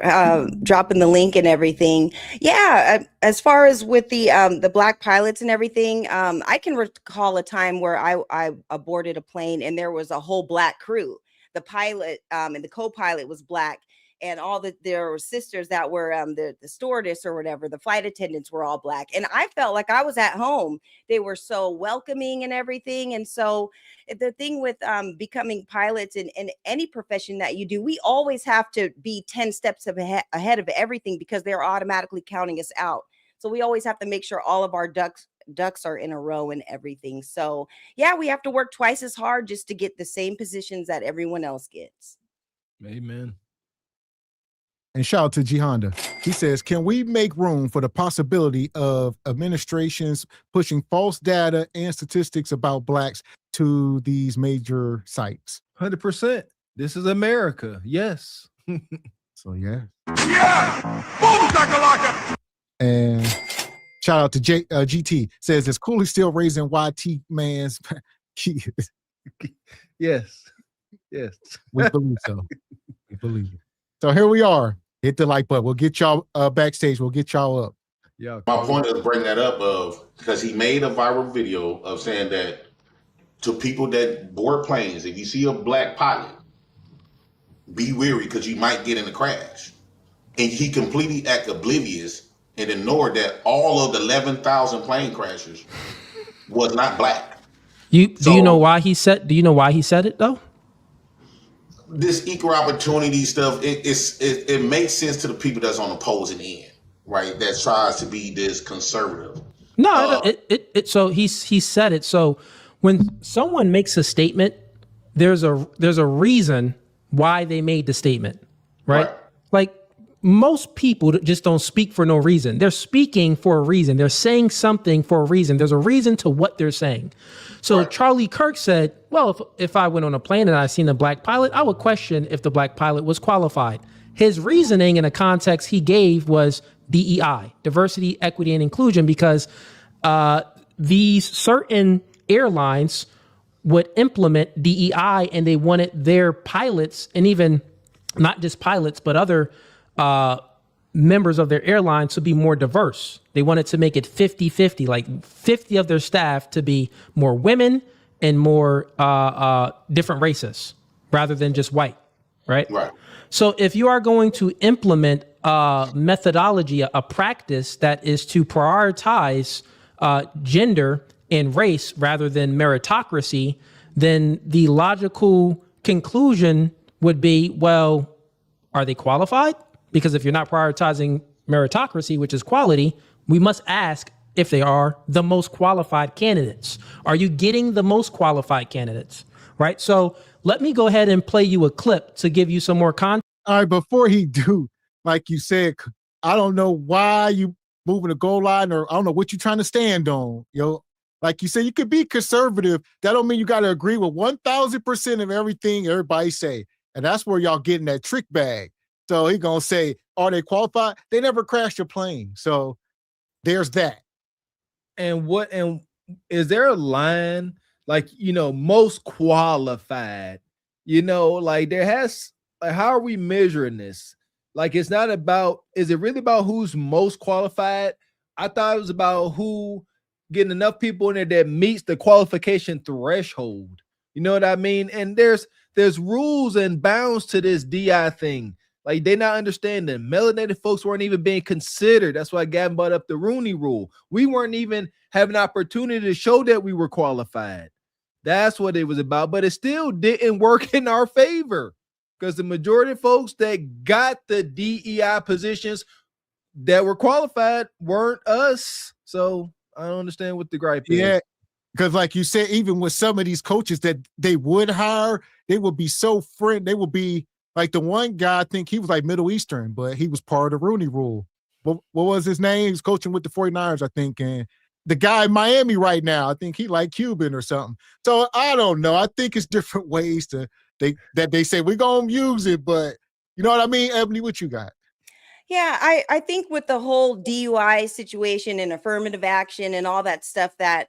dropping the link and everything. Yeah, as far as with the black pilots and everything, I can recall a time where I boarded a plane and there was a whole black crew. The pilot and the co-pilot was black, and there were sisters that were the stewardess or whatever. The flight attendants were all black, and I felt like I was at home. They were so welcoming and everything, and so the thing with becoming pilots in any profession that you do, we always have to be 10 steps ahead of everything because they're automatically counting us out. So we always have to make sure all of our ducks are in a row and everything. So yeah, we have to work twice as hard just to get the same positions that everyone else gets. Amen. And shout out to G Honda. He says, can we make room for the possibility of administrations pushing false data and statistics about blacks to these major sites? 100%. This is America. Yes. So yeah. Yeah! Boom shakalaka! And shout out to GT. Says, is Cooley still raising YT man's kids? Yes. Yes. We believe so. We believe it. So here we are. Hit the like button. We'll get y'all backstage. We'll get y'all up. Yeah. My point is bring that up because he made a viral video of saying that to people that board planes, if you see a black pilot, be wary because you might get in a crash. And he completely act oblivious and ignored that all of the 11,000 plane crashers was not black. Do you know why he said it though? This equal opportunity stuff, it makes sense to the people that's on the opposing end, right? That tries to be this conservative. No, so he said it. So when someone makes a statement, there's a reason why they made the statement, right? Like most people just don't speak for no reason. They're speaking for a reason. They're saying something for a reason. There's a reason to what they're saying. So Charlie Kirk said, well, if I went on a plane and I seen a black pilot, I would question if the black pilot was qualified. His reasoning in the context he gave was DEI, diversity, equity, and inclusion, because these certain airlines would implement DEI and they wanted their pilots, and even not just pilots, but other members of their airline to be more diverse. They wanted to make it 50-50, like 50 of their staff to be more women and more different races rather than just white, right? Right. So if you are going to implement a methodology, a practice that is to prioritize gender and race rather than meritocracy, then the logical conclusion would be, well, are they qualified? Because if you're not prioritizing meritocracy, which is quality, we must ask if they are the most qualified candidates. Are you getting the most qualified candidates? Right? So let me go ahead and play you a clip to give you some more context. All right, before he do, like you said, I don't know why you moving the goal line, or I don't know what you're trying to stand on. Like you said, you could be conservative. That don't mean you got to agree with 1,000% of everything everybody say. And that's where y'all get in that trick bag. So he gonna say, are they qualified? They never crashed your plane. So there's that. And is there a line like, most qualified, like there has, like, how are we measuring this? Like, it's not about, is it really about who's most qualified? I thought it was about who getting enough people in there that meets the qualification threshold. You know what I mean? And there's rules and bounds to this DI thing. Like, they not understanding. Melanated folks weren't even being considered. That's why Gavin brought up the Rooney Rule. We weren't even having an opportunity to show that we were qualified. That's what it was about. But it still didn't work in our favor because the majority of folks that got the DEI positions that were qualified weren't us. So I don't understand what the gripe is. Yeah, because like you said, even with some of these coaches that they would hire, they would be so they would be like the one guy, I think he was like Middle Eastern, but he was part of the Rooney Rule. What was his name? He was coaching with the 49ers, I think. And the guy in Miami right now, I think he like Cuban or something. So I don't know. I think it's different ways that they say we're going to use it, but you know what I mean? Ebony, what you got? Yeah, I think with the whole DUI situation and affirmative action and all that stuff that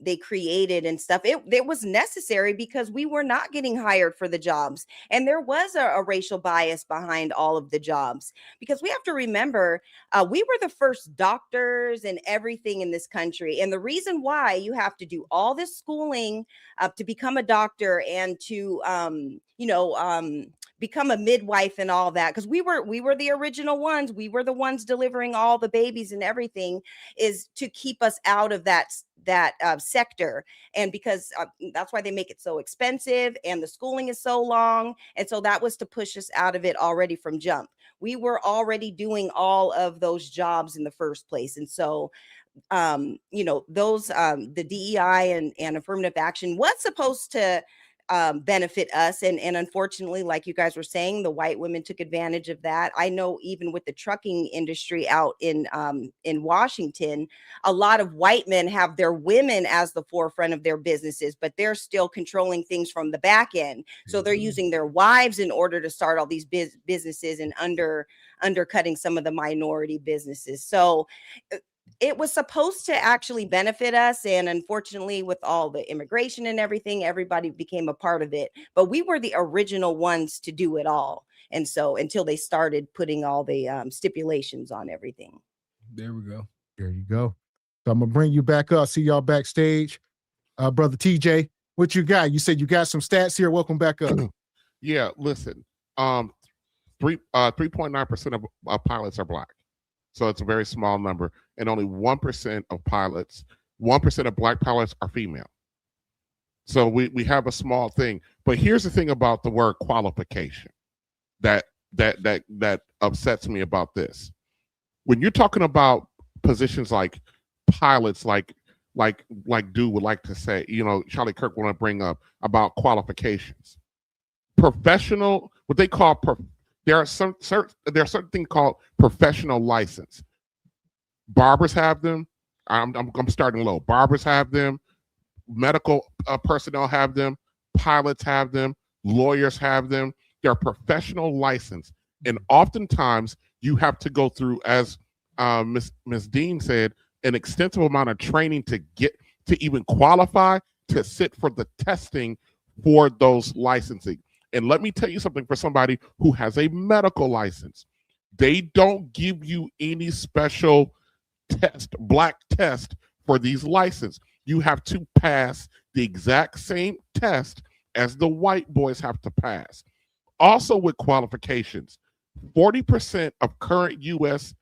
they created and stuff, it was necessary because we were not getting hired for the jobs. And there was a racial bias behind all of the jobs. Because we have to remember, we were the first doctors and everything in this country. And the reason why you have to do all this schooling to become a doctor and to, become a midwife and all that, because we were the original ones, we were the ones delivering all the babies and everything, is to keep us out of that sector. And because that's why they make it so expensive and the schooling is so long, and so that was to push us out of it already from jump. We were already doing all of those jobs in the first place. And so those the DEI and affirmative action was supposed to benefit us, and unfortunately, like you guys were saying, the white women took advantage of that. I know even with the trucking industry out in Washington, a lot of white men have their women as the forefront of their businesses, but they're still controlling things from the back end. So they're using their wives in order to start all these businesses and undercutting some of the minority businesses. So it was supposed to actually benefit us. And unfortunately, with all the immigration and everything, everybody became a part of it. But we were the original ones to do it all. And so until they started putting all the stipulations on everything. There we go. There you go. So I'm going to bring you back up. See y'all backstage. Brother TJ, what you got? You said you got some stats here. Welcome back up. Yeah, listen. 3.9% of pilots are black. So it's a very small number. And only 1% of pilots, 1% of black pilots are female. So we have a small thing. But here's the thing about the word qualification that upsets me about this. When you're talking about positions like pilots, like Dude would like to say, Charlie Kirk want to bring up about qualifications. Professional, what they call there are certain things called professional license. Barbers have them. I'm starting low. Barbers have them. Medical personnel have them. Pilots have them. Lawyers have them. They're professional license, and oftentimes you have to go through, as Ms. Dean said, an extensive amount of training to get to even qualify to sit for the testing for those licensing. And let me tell you something, for somebody who has a medical license, they don't give you any special black test for these licenses. You have to pass the exact same test as the white boys have to pass. Also with qualifications, 40% of current U.S.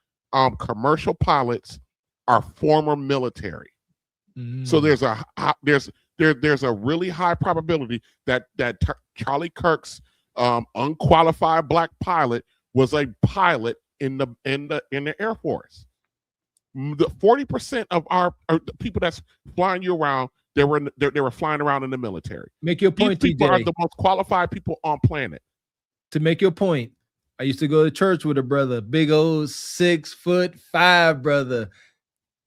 Commercial pilots are former military. So there's a really high probability that Charlie Kirk's unqualified black pilot was a pilot in the Air Force. The 40% of our people that's flying you around, they were flying around in the military. Make your point, These people TJ. are the most qualified people on planet. To make your point, I used to go to church with a brother, big old 6'5" brother,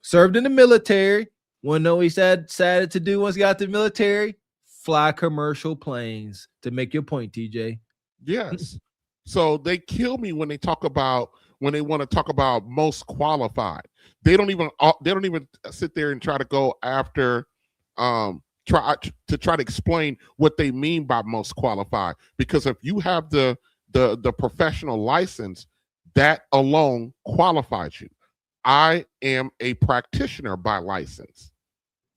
served in the military. Want to know what he decided to do once he got to the military? Fly commercial planes. To make your point, TJ. Yes. So they kill me when they want to talk about most qualified. They don't even sit there and try to go after try to explain what they mean by most qualified. Because if you have the professional license, that alone qualifies you. I am a practitioner by license.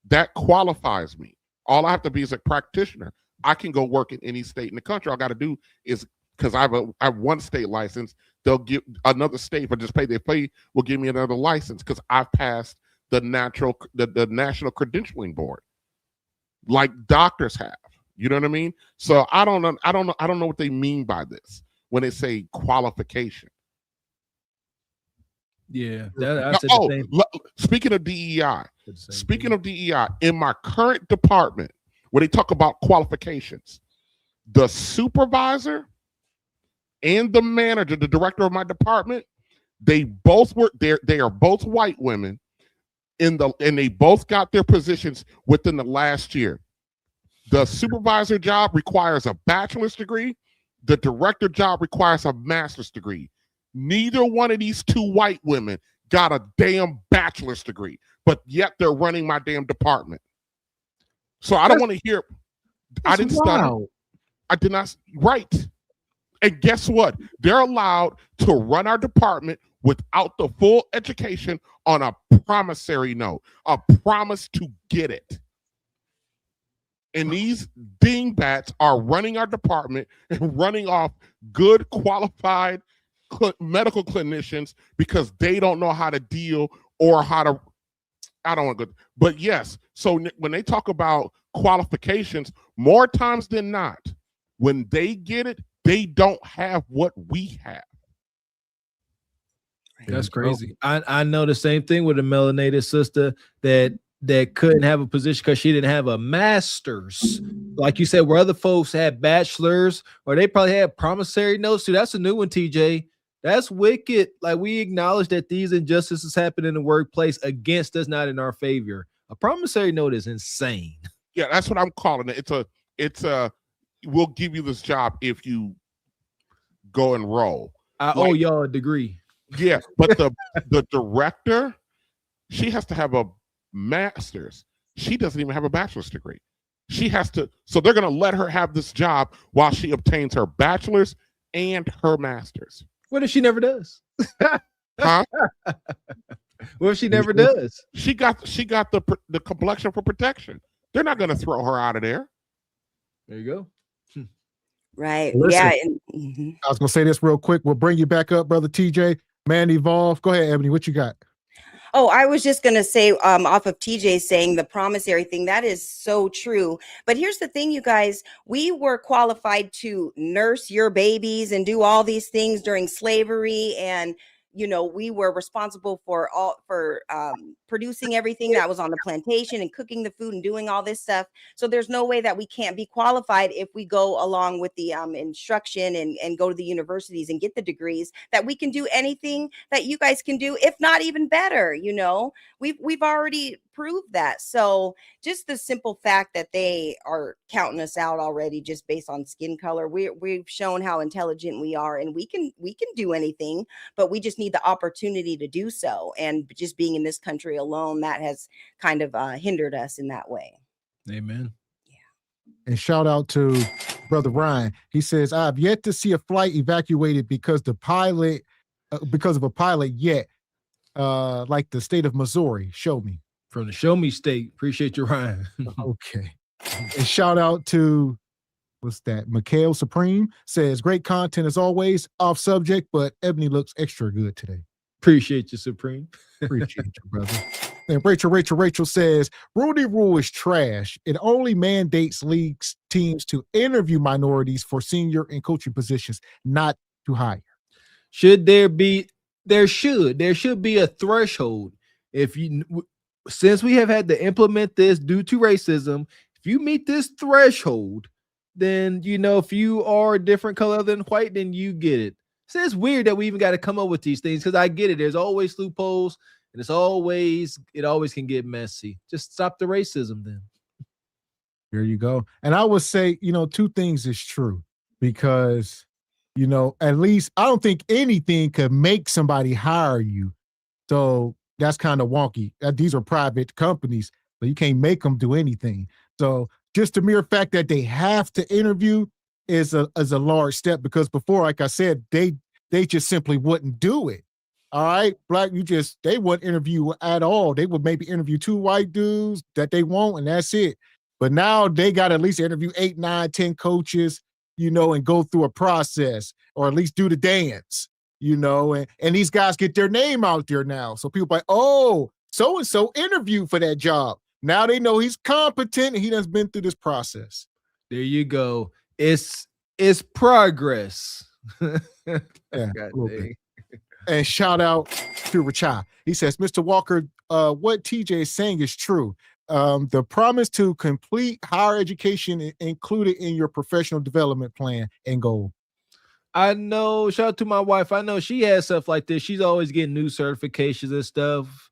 That qualifies me. All I have to be is a practitioner. I can go work in any state in the country. All I got to do is, because I have one state license, they'll give another state, if I just pay their fee, will give me another license because I've passed the national credentialing board, like doctors have. You know what I mean? So I don't know what they mean by this when they say qualification. Yeah. Speaking of DEI, in my current department, when they talk about qualifications, the supervisor and the manager, the director of my department, they both work there. They are both white women and they both got their positions within the last year. The supervisor job requires a bachelor's degree. The director job requires a master's degree. Neither one of these two white women got a damn bachelor's degree, but yet they're running my damn department. So I don't want to hear. I didn't study. I did not. Right. And guess what? They're allowed to run our department without the full education on a promissory note, a promise to get it. And these dingbats are running our department and running off good, qualified medical clinicians because they don't know how to deal or how to. I don't want to go, but yes. So when they talk about qualifications, more times than not, when they get it, they don't have what we have. That's crazy. I know the same thing with a melanated sister that couldn't have a position because she didn't have a master's. Like you said, where other folks had bachelors or they probably had promissory notes too. That's a new one, TJ. That's wicked. Like, we acknowledge that these injustices happen in the workplace against us, not in our favor. A promissory note is insane. Yeah, that's what I'm calling it. It's a we'll give you this job if you go enroll. I owe y'all a degree. Yeah, but the director, she has to have a master's. She doesn't even have a bachelor's degree. She has to, so they're going to let her have this job while she obtains her bachelor's and her master's. What if she never does? Huh? What if she never does? She got the complexion for protection. They're not going to throw her out of there. There you go. Right. Listen, Yeah. I was going to say this real quick. We'll bring you back up, Brother TJ. Man Evolve. Go ahead, Ebony. What you got? Oh, I was just going to say, off of TJ saying the promissory thing, that is so true. But here's the thing, you guys, we were qualified to nurse your babies and do all these things during slavery. And, you know, we were responsible for producing everything that was on the plantation and cooking the food and doing all this stuff. So there's no way that we can't be qualified if we go along with the instruction and go to the universities and get the degrees, that we can do anything that you guys can do, if not even better. You know, we've already proved that. So just the simple fact that they are counting us out already just based on skin color, we've shown how intelligent we are, and we can do anything, but we just need the opportunity to do so. And just being in this country alone, that has kind of hindered us in that way. Amen. And shout out to Brother Ryan. He says, I've yet to see a flight evacuated because of a pilot yet, like the state of Missouri. Show me. From the Show Me State. Appreciate you, Ryan. Okay. And shout out to, what's that? Mikhail Supreme says, great content as always, off subject, but Ebony looks extra good today. Appreciate you, Supreme. Appreciate you, brother. And Rachel says, Rudy Rule is trash. It only mandates leagues teams to interview minorities for senior and coaching positions, not to hire. There should be a threshold. Since we have had to implement this due to racism, if you meet this threshold, then, you know, if you are a different color than white, then you get it. So it's weird that we even got to come up with these things, because I get it. There's always loopholes, and it always can get messy. Just stop the racism then. There you go. And I would say, you know, two things is true, because, you know, at least I don't think anything could make somebody hire you. So that's kind of wonky. These are private companies, but you can't make them do anything. So just the mere fact that they have to interview is a large step, because before, like I said, they just simply wouldn't do it. All right, they wouldn't interview at all. They would maybe interview 2 white dudes that they want, and that's it. But now they got to at least interview 8, 9, 10 coaches, you know, and go through a process, or at least do the dance, you know, and these guys get their name out there now. So people are like, oh, so-and-so interviewed for that job. Now they know he's competent and he has been through this process. There you go. It's progress. Yeah, and shout out to Rachai. He says, Mr. Walker, what TJ is saying is true. The promise to complete higher education included in your professional development plan and goal. I know. Shout out to my wife. I know she has stuff like this. She's always getting new certifications and stuff.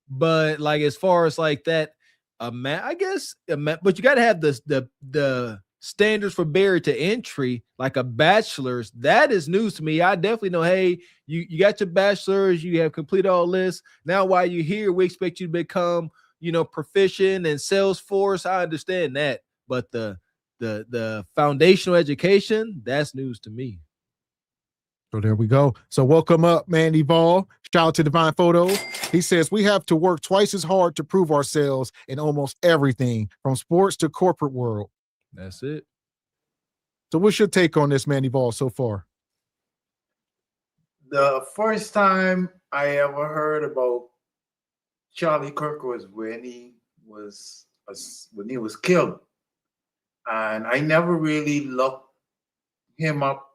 But like, as far as like that, but you got to have the standards for barrier to entry, like a bachelor's, that is news to me. I definitely know, hey, you got your bachelor's, you have completed all this. Now, while you're here, we expect you to become, proficient in Salesforce. I understand that, but the foundational education, that's news to me. So there we go. So welcome up, Mandy Ball. Shout out to Divine Photos. He says, we have to work twice as hard to prove ourselves in almost everything, from sports to corporate world. That's it. So what's your take on this, Mandy Ball, so far? The first time I ever heard about Charlie Kirk was when he was killed. And I never really looked him up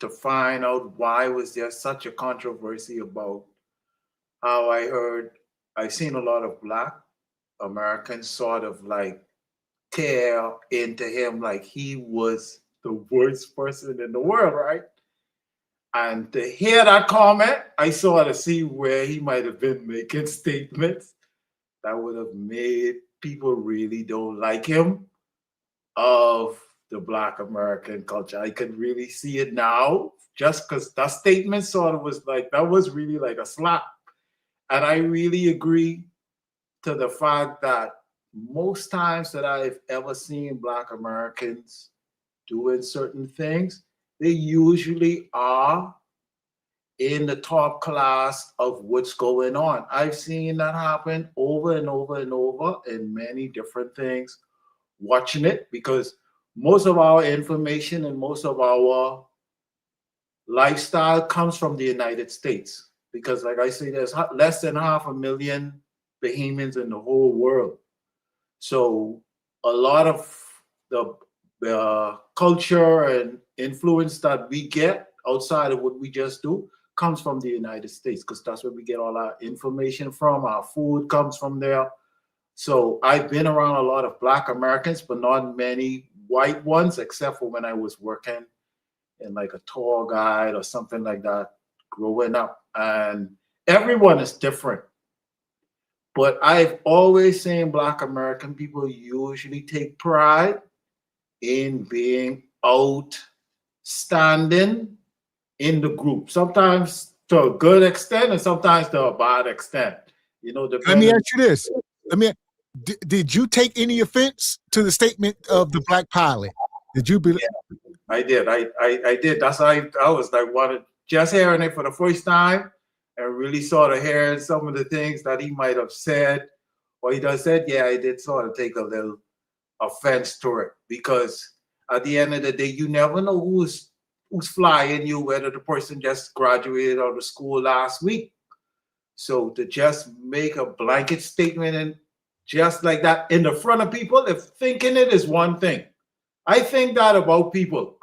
to find out why was there such a controversy about how I've seen a lot of Black Americans sort of like tear into him like he was the worst person in the world, right? And to hear that comment, I sort of see where he might have been making statements that would have made people really don't like him of the Black American culture. I can really see it now, just because that statement sort of was like, that was really like a slap. And I really agree to the fact that most times that I've ever seen Black Americans doing certain things, they usually are in the top class of what's going on. I've seen that happen over and over and over in many different things, watching it, because most of our information and most of our lifestyle comes from the United States. Because like I say, there's less than 500,000 Bahamians in the whole world. So a lot of the culture and influence that we get outside of what we just do comes from the United States, because that's where we get all our information from. Our food comes from there. So I've been around a lot of Black Americans, but not many white ones, except for when I was working in like a tour guide or something like that growing up. And everyone is different. But I've always seen Black American people usually take pride in being outstanding in the group, sometimes to a good extent and sometimes to a bad extent. Let me ask you this. Did you take any offense to the statement of the Black pilot? Did you believe? Yeah, I did. I did. That's why I was like, just hearing it for the first time and really sort of hearing some of the things that he might have said or he does said. Yeah, I did sort of take a little offense to it, because at the end of the day, you never know who's flying you, whether the person just graduated out of school last week. So to just make a blanket statement and just like that in the front of people, if thinking it is one thing. I think that about people.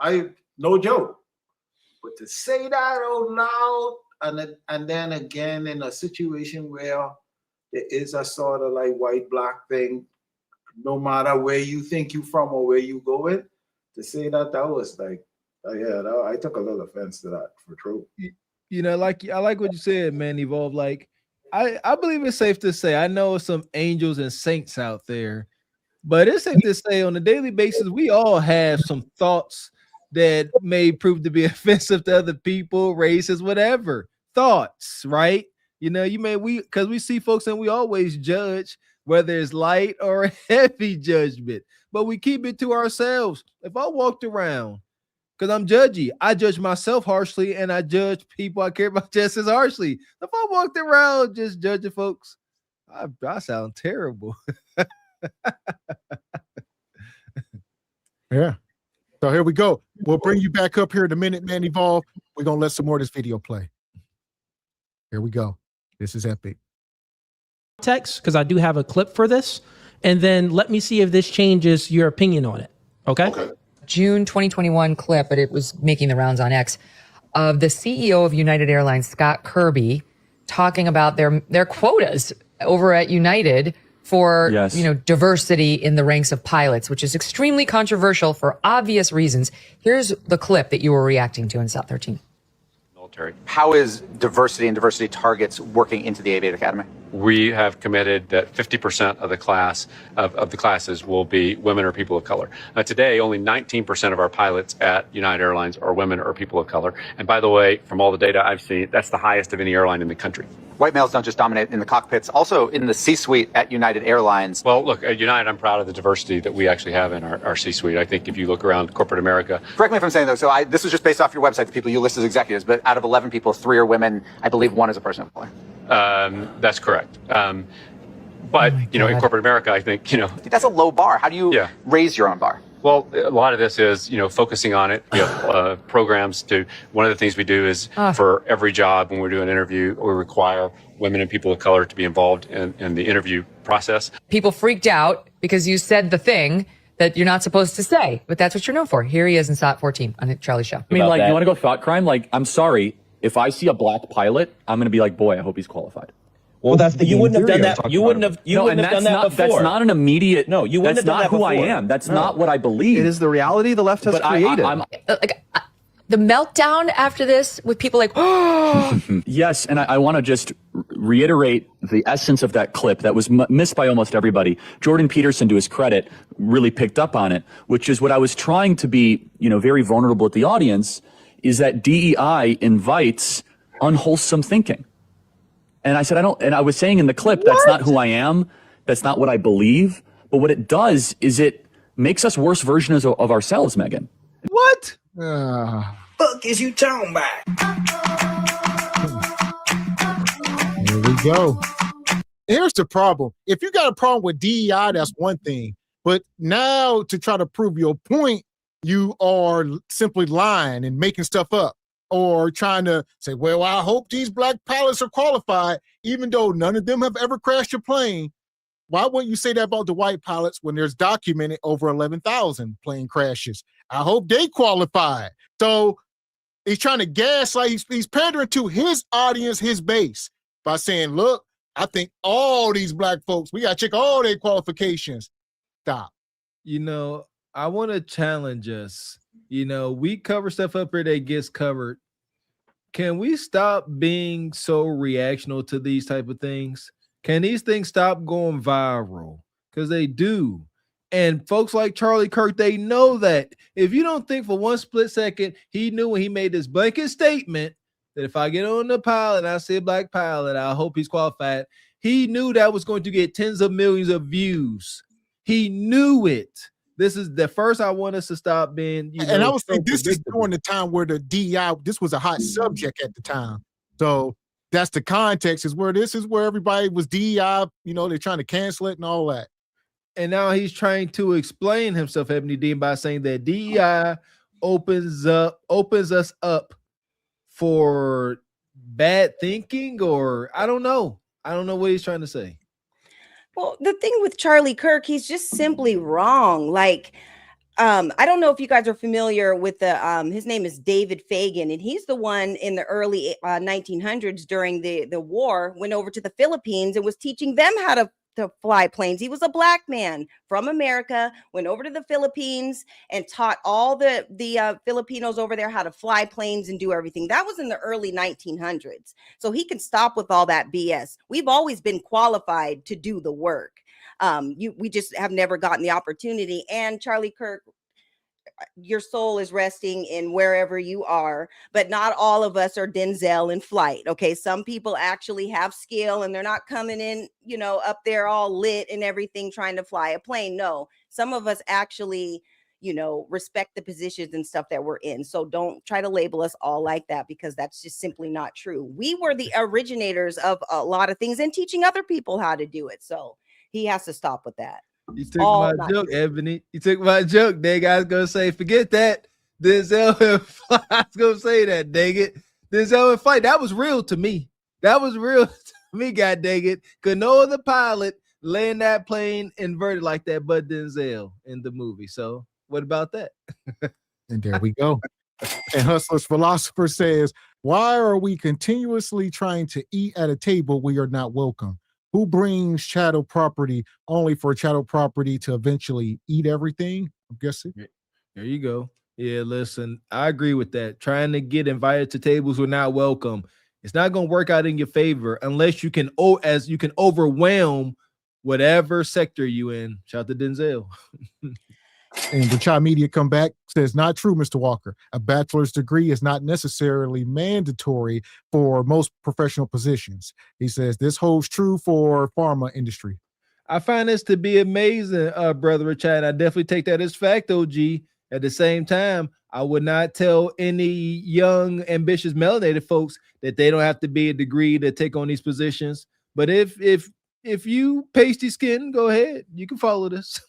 No joke. But to say that out loud and then again in a situation where there is a sort of like white-Black thing, no matter where you think you from or where you going, to say that was like, I took a little offense to that, for true. I like what you said, man, Evolve. Like, I believe it's safe to say, I know some angels and saints out there, but it's safe to say on a daily basis, we all have some thoughts that may prove to be offensive to other people, races, whatever. Thoughts, right? Because we see folks and we always judge, whether it's light or heavy judgment, but we keep it to ourselves. If I walked around, because I'm judgy, I judge myself harshly and I judge people I care about just as harshly. If I walked around just judging folks, I sound terrible. Yeah. So here we go. We'll bring you back up here in a minute, man. Evolve. We're going to let some more of this video play. Here we go. This is epic. Text, because I do have a clip for this. And then let me see if this changes your opinion on it. Okay? June 2021 clip, but it was making the rounds on X, of the CEO of United Airlines, Scott Kirby, talking about their quotas over at United for diversity in the ranks of pilots, which is extremely controversial for obvious reasons. Here's the clip that you were reacting to in South 13. military. How is diversity and diversity targets working into the Aviate Academy? We have committed that 50% of the class of the classes will be women or people of color. Today, only 19% of our pilots at United Airlines are women or people of color. And by the way, from all the data I've seen, that's the highest of any airline in the country. White males don't just dominate in the cockpits, also in the C-suite at United Airlines. Well, look, at United, I'm proud of the diversity that we actually have in our C-suite. I think if you look around corporate America. Correct me if I'm saying though, so this is just based off your website, the people you list as executives, but out of 11 people, 3 are women. I believe 1 is a person of color. That's correct. But, in corporate America, I think, That's a low bar. How do you raise your own bar? Well, a lot of this is, focusing on it. We have programs one of the things we do is for every job when we do an interview, we require women and people of color to be involved in the interview process. People freaked out because you said the thing that you're not supposed to say, but that's what you're known for. Here he is in SOT 14 on Charlie's show. I mean, you want to go thought crime? I'm sorry. If I see a black pilot, I'm going to be like, boy, I hope he's qualified. Well, that's the you wouldn't have done that. You wouldn't have done that before. That's not an immediate. No, you wouldn't have done that before. That's not who I am. That's not what I believe. It is the reality the left has created. The meltdown after this with people like, Yes, and I want to just reiterate the essence of that clip that was missed by almost everybody. Jordan Peterson, to his credit, really picked up on it, which is what I was trying to be, very vulnerable at the audience, is that DEI invites unwholesome thinking. And I said, and I was saying in the clip, that's not who I am. That's not what I believe. But what it does is it makes us worse versions of ourselves, Megan. What? Fuck is you talking about? Here we go. Here's the problem. If you got a problem with DEI, that's one thing. But now to try to prove your point, you are simply lying and making stuff up, or trying to say, well, I hope these black pilots are qualified, even though none of them have ever crashed a plane. Why wouldn't you say that about the white pilots when there's documented over 11,000 plane crashes? I hope they qualify. So he's trying to gaslight. He's pandering to his audience, his base, by saying, look, I think all these black folks, we got to check all their qualifications. Stop. I want to challenge us. We cover stuff up here that gets covered. Can we stop being so reactional to these type of things? Can these things stop going viral? Because they do. And folks like Charlie Kirk, they know that. If you don't think for one split second, he knew when he made this blanket statement that if I get on the pilot and I see a black pilot, I hope he's qualified. He knew that was going to get tens of millions of views. He knew it. This is the first I want us to stop being, and I would say this is during the time where the DEI, this was a hot subject at the time. So that's the context, is where this is where everybody was DEI, they're trying to cancel it and all that. And now he's trying to explain himself, Ebony Dean, by saying that DEI opens us up for bad thinking, or I don't know. I don't know what he's trying to say. Well, the thing with Charlie Kirk, he's just simply wrong. I don't know if you guys are familiar with his name is David Fagan, and he's the one in the early 1900s during the war, went over to the Philippines and was teaching them how to fly planes. He was a black man from America, went over to the Philippines and taught all the Filipinos over there how to fly planes and do everything. That was in the early 1900s. So he can stop with all that BS. We've always been qualified to do the work. We just have never gotten the opportunity. And Charlie Kirk, your soul is resting in wherever you are, but not all of us are Denzel in flight. Okay. Some people actually have skill and they're not coming in, up there all lit and everything trying to fly a plane. No, some of us actually, respect the positions and stuff that we're in. So don't try to label us all like that, because that's just simply not true. We were the originators of a lot of things and teaching other people how to do it. So he has to stop with that. You took my joke, Ebony. You took my joke. Dang, I was gonna say, forget that. Denzel and flight. I was gonna say that. Dang it, Denzel and flight. That was real to me. That was real to me. God dang it, cause no other pilot land that plane inverted like that, but Denzel in the movie. So what about that? And there we go. And Hustler's Philosopher says, "Why are we continuously trying to eat at a table we are not welcome? Who brings chattel property only for chattel property to eventually eat everything?" I'm guessing. There you go. Yeah, listen, I agree with that. Trying to get invited to tables who are not welcome. It's not going to work out in your favor unless you can overwhelm whatever sector you in. Shout out to Denzel. And Rachai Media come back, says, not true, Mr. Walker. A bachelor's degree is not necessarily mandatory for most professional positions. He says this holds true for pharma industry. I find this to be amazing, Brother Rachai. I definitely take that as fact, OG. At the same time, I would not tell any young, ambitious, melanated folks that they don't have to be a degree to take on these positions. But if you pasty skin, go ahead. You can follow this.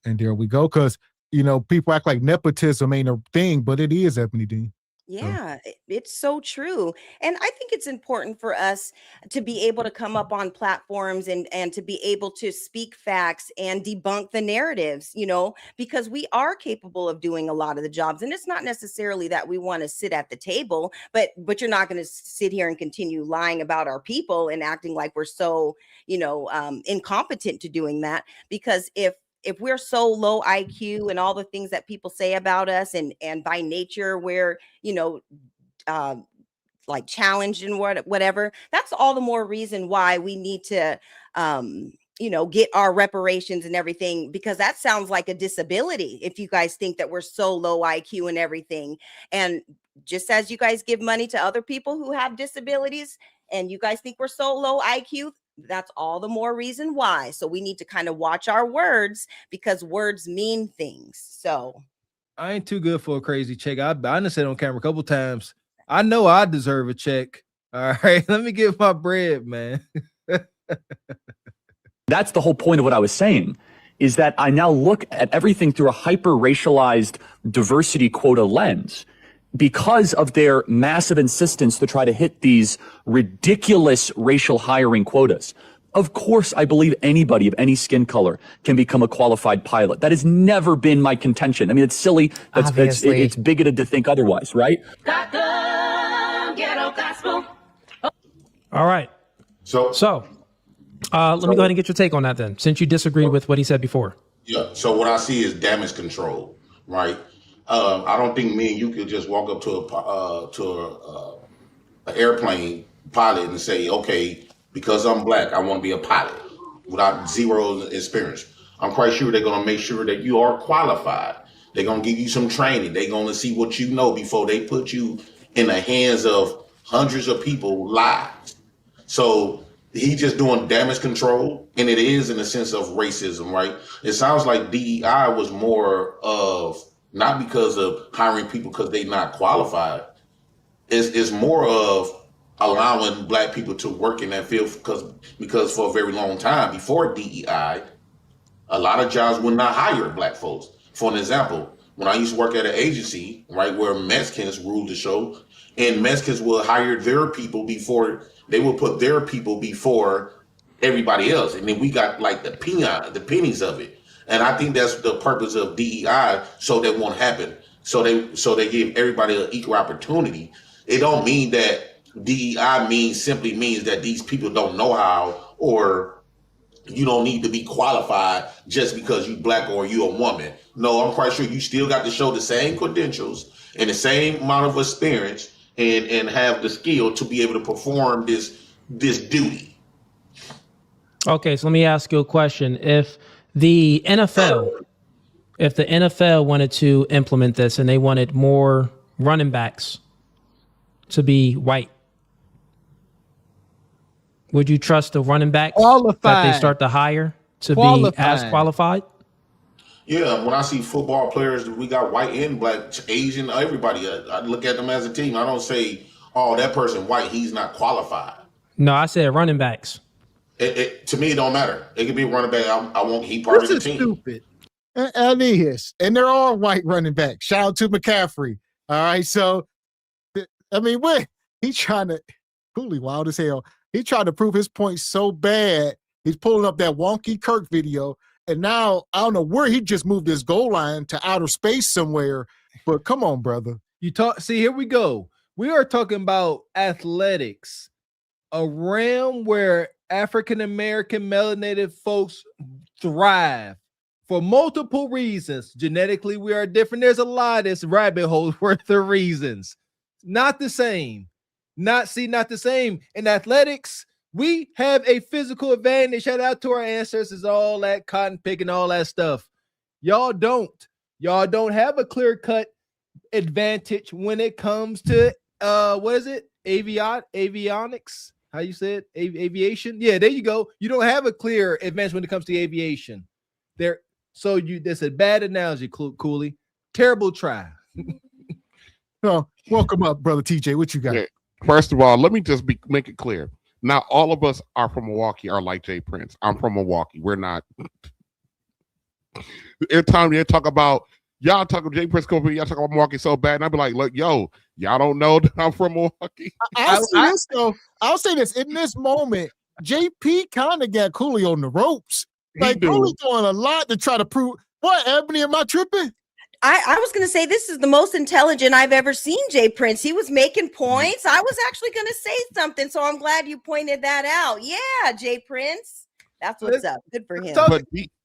And there we go. Because, people act like nepotism ain't a thing, but it is, Ebony Dean. Yeah, it's so true. And I think it's important for us to be able to come up on platforms and to be able to speak facts and debunk the narratives, because we are capable of doing a lot of the jobs. And it's not necessarily that we want to sit at the table, but you're not going to sit here and continue lying about our people and acting like we're so, incompetent to doing that. Because if we're so low IQ and all the things that people say about us, and by nature we're, like challenged and whatever, that's all the more reason why we need to, get our reparations and everything, because that sounds like a disability. If you guys think that we're so low IQ and everything, and just as you guys give money to other people who have disabilities and you guys think we're so low IQ, that's all the more reason why. So we need to kind of watch our words, because words mean things. So I ain't too good for a crazy check. I done said on camera a couple times, I know I deserve a check. All right, let me get my bread, man. That's the whole point of what I was saying, is that I now look at everything through a hyper-racialized diversity quota lens because of their massive insistence to try to hit these ridiculous racial hiring quotas. Of course, I believe anybody of any skin color can become a qualified pilot. That has never been my contention. I mean, it's silly. It's bigoted to think otherwise, right? All right. So let me go ahead and get your take on that then, since you disagreed with what he said before. Yeah. So what I see is damage control, right? I don't think me and you could just walk up to an airplane pilot and say, okay, because I'm black, I want to be a pilot without zero experience. I'm quite sure they're going to make sure that you are qualified. They're going to give you some training. They're going to see what you know before they put you in the hands of hundreds of people live. So he's just doing damage control, and it is in the sense of racism, right? It sounds like DEI was more of not because of hiring people because they're not qualified. It's more of allowing black people to work in that field because for a very long time before DEI, a lot of jobs would not hire black folks. For an example, when I used to work at an agency, right, where Mexicans ruled the show, and Mexicans will hire their people before they will put their people before everybody else, and then we got like the pennies of it. And I think that's the purpose of DEI, so that won't happen. So they give everybody an equal opportunity. It don't mean that DEI simply means that these people don't know how, or you don't need to be qualified just because you black or you a woman. No, I'm quite sure you still got to show the same credentials and the same amount of experience and have the skill to be able to perform this duty. Okay, so let me ask you a question. If the NFL wanted to implement this and they wanted more running backs to be white, would you trust the running backs that they start to hire to be as qualified? Yeah, when I see football players, we got white and black, Asian, everybody. I look at them as a team. I don't say, oh, that person white, he's not qualified. No, I said running backs. To me, it don't matter. It could be a running back. I won't. He part of the team. Stupid. And they're all white running backs. Shout out to McCaffrey. All right, so I mean, he's trying to, Cooley wild as hell. He tried to prove his point so bad. He's pulling up that wonky Kirk video, and now I don't know where he just moved his goal line to outer space somewhere. But come on, brother. See, here we go. We are talking about athletics, a realm where African American melanated folks thrive. for multiple reasons. Genetically, we are different. There's a lot of this rabbit hole worth of reasons. Not the same. Not the same. In athletics, we have a physical advantage. Shout out to our ancestors, all that cotton picking, all that stuff. Y'all don't. Y'all don't have a clear-cut advantage when it comes to what is it? Avionics? How you said aviation? Yeah, there you go. You don't have a clear advantage when it comes to aviation. That's a bad analogy, Cooley. Terrible try. So, welcome up, brother TJ. What you got? Yeah. First of all, let me just make it clear. Not all of us are from Milwaukee are like Jay Prince. I'm from Milwaukee. We're not. Every time they talk about y'all talk about Jay Prince company, y'all talk about Milwaukee so bad, and I'll be like, look, yo, y'all don't know that I'm from Milwaukee. I'll say this. In this moment, JP kind of got Cooley on the ropes. Like Cooley doing a lot to try to prove. What, Ebony, am I tripping? I was going to say this is the most intelligent I've ever seen Jay Prince. He was making points. I was actually going to say something, so I'm glad you pointed that out. Yeah, Jay Prince. That's what's up. Good for him.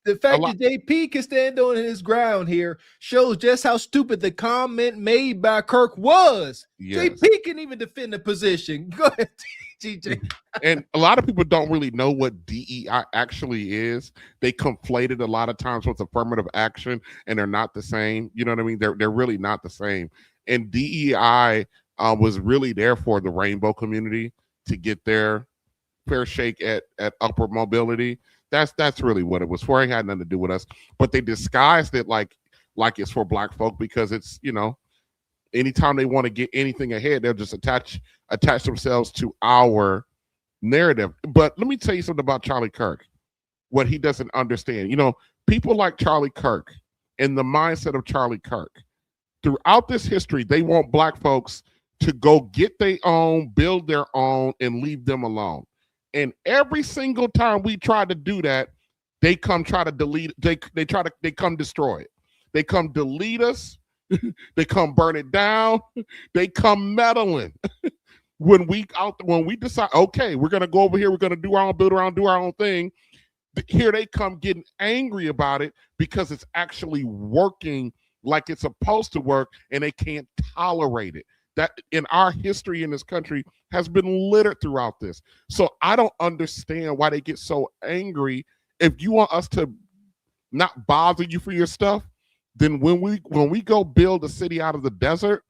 The fact that JP can stand on his ground here shows just how stupid the comment made by Kirk was. Yes. JP can even defend the position. Go ahead, TJ. And a lot of people don't really know what DEI actually is. They conflate it a lot of times with affirmative action, and they're not the same. You know what I mean? They're really not the same. And DEI was really there for the rainbow community to get their fair shake at upward mobility. That's really what it was for. It had nothing to do with us, but they disguised it like it's for Black folk because it's, you know, anytime they want to get anything ahead, they'll just attach themselves to our narrative. But let me tell you something about Charlie Kirk, what he doesn't understand. You know, people like Charlie Kirk and the mindset of Charlie Kirk throughout this history, they want Black folks to go get their own, build their own, and leave them alone. And every single time we try to do that, they come try to delete. They come destroy it. They come delete us. They come burn it down. They come meddling. when we decide, okay, we're gonna go over here. We're gonna do our own, build around, do our own thing. Here they come getting angry about it because it's actually working like it's supposed to work, and they can't tolerate it. That in our history in this country has been littered throughout this. So I don't understand why they get so angry. If you want us to not bother you for your stuff, then when we go build a city out of the desert,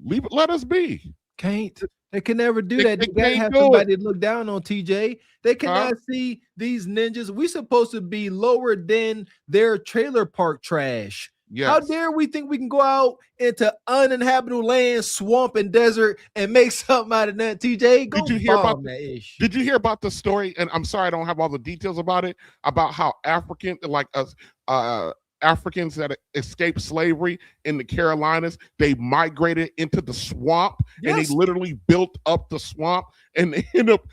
let us be. They can never do that. They gotta have somebody to look down on, TJ. They cannot see these ninjas. We supposed to be lower than their trailer park trash. Yes. How dare we think we can go out into uninhabitable land, swamp, and desert and make something out of that, TJ? Did you hear about the story? And I'm sorry I don't have all the details about it, about how Africans that escaped slavery in the Carolinas, they migrated into the swamp. Yes. And they literally built up the swamp and they end up.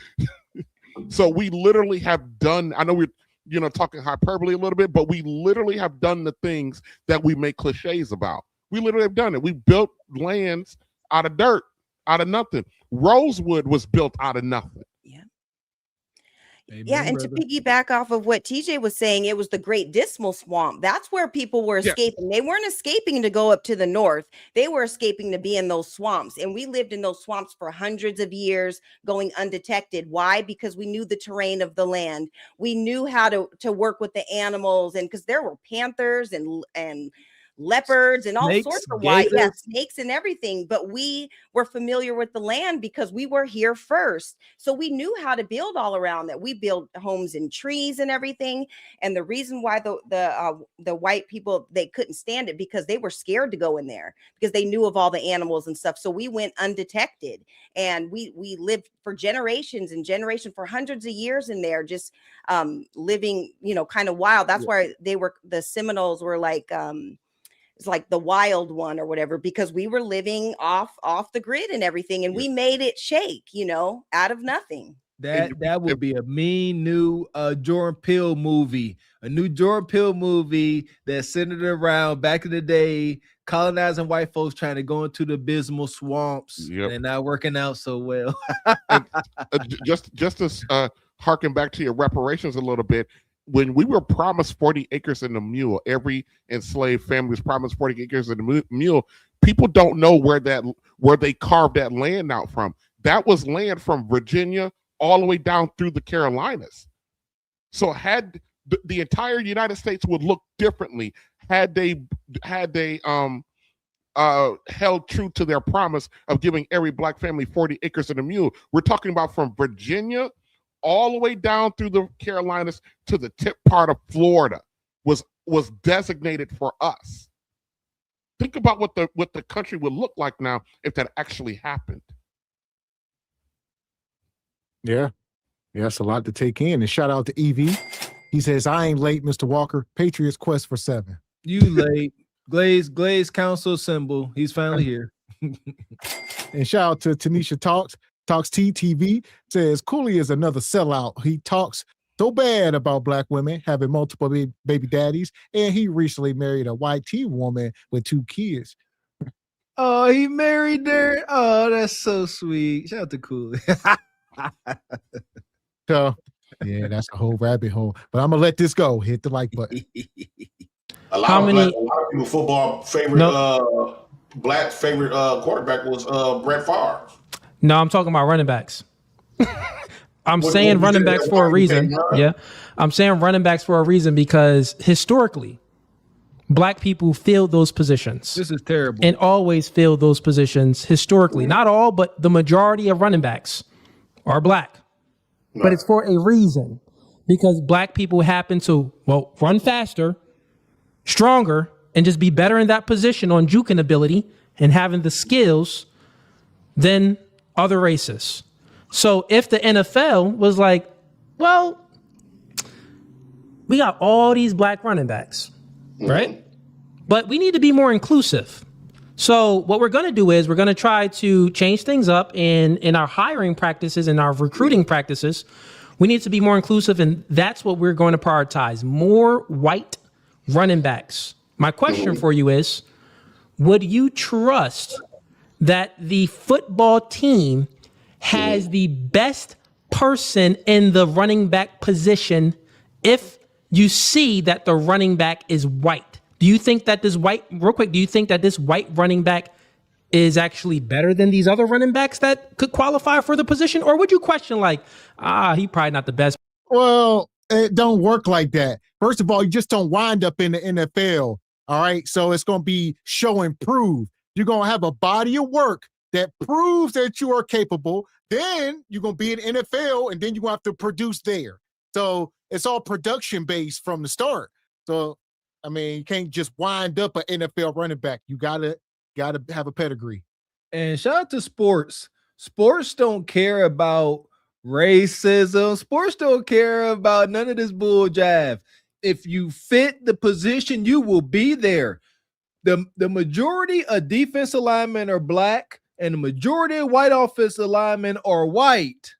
So we literally have done, I know we're talking hyperbole a little bit, but we literally have done the things that we make cliches about. We literally have done it. We built lands out of dirt, out of nothing. Rosewood was built out of nothing. Yeah. Amen, and brother. To piggyback off of what TJ was saying, it was the Great Dismal Swamp. That's where people were escaping. Yes. They weren't escaping to go up to the north. They were escaping to be in those swamps. And we lived in those swamps for hundreds of years, going undetected. Why? Because we knew the terrain of the land. We knew how to work with the animals, and because there were panthers and leopards and all sorts of snakes and everything, but we were familiar with the land because we were here first, so we knew how to build all around that. We built homes in trees and everything, and the reason why the white people, they couldn't stand it because they were scared to go in there because they knew of all the animals and stuff. So we went undetected, and we lived for generations and generations, for hundreds of years in there, just living, kind of wild. That's why the Seminoles were like it's like the wild one or whatever, because we were living off the grid and everything, and we made it shake, out of nothing. That would be a mean new Jordan Peele movie, a new Jordan Peele movie that's centered around back in the day, colonizing white folks trying to go into the abysmal swamps and not working out so well. Just to harken back to your reparations a little bit, when we were promised 40 acres and a mule, every enslaved family was promised 40 acres and a mule. People don't know where they carved that land out from. That was land from Virginia all the way down through the Carolinas. So had the entire United States would look differently had they held true to their promise of giving every black family 40 acres and a mule. We're talking about from Virginia all the way down through the Carolinas to the tip part of Florida was designated for us. Think about what the country would look like now if that actually happened. Yeah. Yeah, it's a lot to take in. And shout out to EV. He says, I ain't late, Mr. Walker. Patriots quest for 7. You late. Glaze council symbol. He's finally here. And shout out to Tanisha Talks TTV, says Cooley is another sellout. He talks so bad about black women having multiple baby daddies, and he recently married a white teen woman with 2 kids. Oh, he married her. Oh, that's so sweet. Shout out to Cooley. So, yeah, that's a whole rabbit hole. But I'm gonna let this go. Hit the like button. A lot of people football favorite black favorite quarterback was Brett Favre. No, I'm talking about running backs. I'm saying running backs for a reason. Yeah. I'm saying running backs for a reason because historically, black people filled those positions. This is terrible. And always filled those positions historically. Not all, but the majority of running backs are black. No. But it's for a reason. Because black people happen to, run faster, stronger, and just be better in that position on juking ability and having the skills than other races. So if the NFL was like, well, we got all these black running backs, right? But we need to be more inclusive. So what we're going to do is we're going to try to change things up in our hiring practices and our recruiting practices. We need to be more inclusive, and that's what we're going to prioritize. More white running backs. My question for you is, would you trust that the football team has the best person in the running back position if you see that the running back is white? Do you think that this white running back is actually better than these other running backs that could qualify for the position? Or would you question he probably not the best? Well, it don't work like that. First of all, you just don't wind up in the NFL. All right. So it's going to be show and prove. You're going to have a body of work that proves that you are capable. Then you're going to be in the NFL, and then you're going to have to produce there. So it's all production based from the start. So, I mean, you can't just wind up an NFL running back. You gotta have a pedigree. And shout out to sports. Sports don't care about racism. Sports don't care about none of this bull jive. If you fit the position, you will be there. The majority of defensive linemen are black, and the majority of white offensive linemen are white.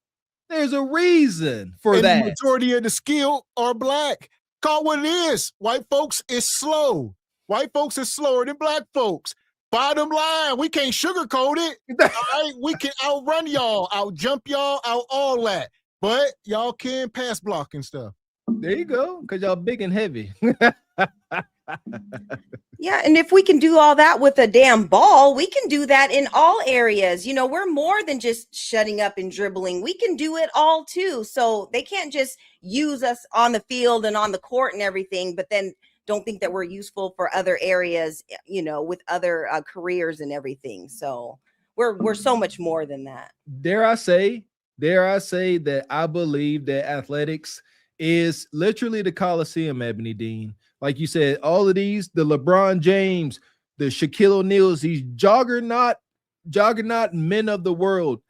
There's a reason for that. The majority of the skill are black. Call what it is. White folks is slow. White folks is slower than black folks. Bottom line, we can't sugarcoat it. All right, we can outrun y'all, outjump y'all, out all that. But y'all can pass block and stuff. There you go, because y'all big and heavy. Yeah, and if we can do all that with a damn ball, we can do that in all areas. You know, we're more than just shutting up and dribbling. We can do it all too. So they can't just use us on the field and on the court and everything, but then don't think that we're useful for other areas, you know, with other careers and everything. So we're so much more than that. Dare I say that I believe that athletics is literally the Coliseum, Ebony Dean. Like you said, all of these, the LeBron James, the Shaquille O'Neals, these juggernaut men of the world,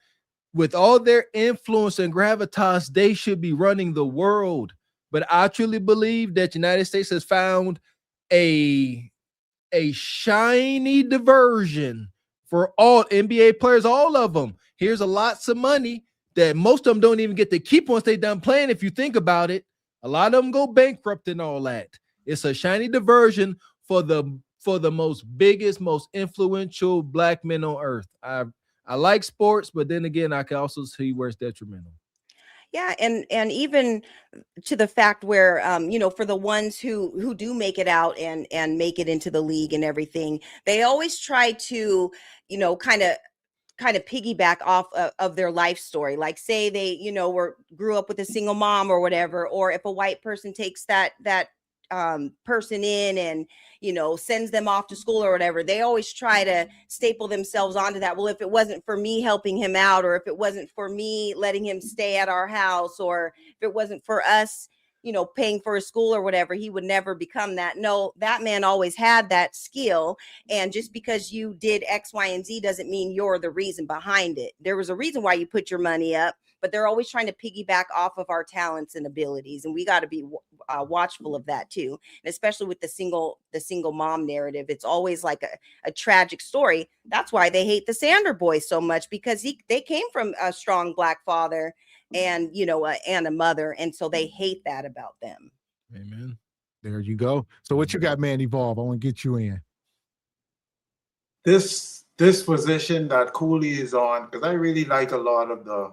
with all their influence and gravitas, they should be running the world. But I truly believe that the United States has found a shiny diversion for all NBA players, all of them. Here's a lots of money that most of them don't even get to keep once they done playing. If you think about it, a lot of them go bankrupt and all that. It's a shiny diversion for the most biggest, most influential black men on earth. I like sports, but then again, I can also see where it's detrimental. Yeah, and even to the fact where for the ones who do make it out and make it into the league and everything, they always try to, kind of piggyback off of their life story. Like, say they, grew up with a single mom or whatever, or if a white person takes that person in and sends them off to school or whatever, they always try to staple themselves onto that. Well, if it wasn't for me helping him out, or if it wasn't for me letting him stay at our house, or if it wasn't for us paying for his school or whatever, he would never become that. No, that man always had that skill. And just because you did X, Y, and Z doesn't mean you're the reason behind it. There was a reason why you put your money up, but they're always trying to piggyback off of our talents and abilities. And we got to be watchful of that too. And especially with the single mom narrative, it's always like a tragic story. That's why they hate the Sander boys so much, because they came from a strong Black father and and a mother, and so they hate that about them. Amen. There you go. So what you got, man? Evolve. I want to get you in this position that Cooley is on, because I really like a lot of the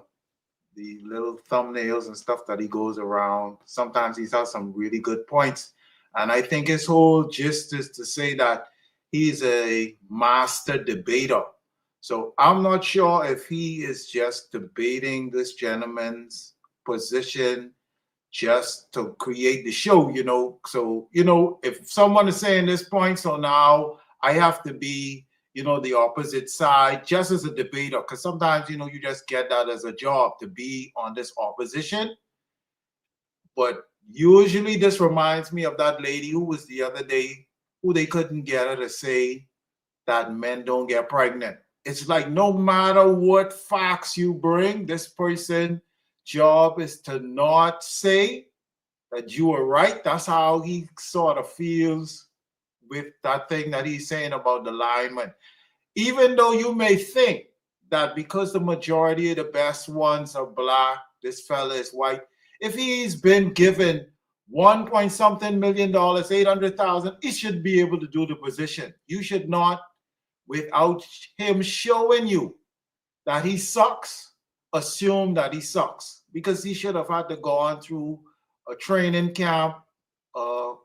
little thumbnails and stuff that he goes around. Sometimes he's has some really good points, and I think his whole gist is to say that he's a master debater. So I'm not sure if he is just debating this gentleman's position just to create the show, So, if someone is saying this point, so now I have to be, the opposite side just as a debater, because sometimes, you just get that as a job to be on this opposition. But usually this reminds me of that lady who was the other day, who they couldn't get her to say that men don't get pregnant. It's like, no matter what facts you bring, this person's job is to not say that you are right. That's how he sort of feels with that thing that he's saying about the lineman. Even though you may think that because the majority of the best ones are Black, this fella is white. If he's been given $1 million, 800,000, he should be able to do the position. You should not, without him showing you that he sucks, assume that he sucks, because he should have had to go on through a training camp,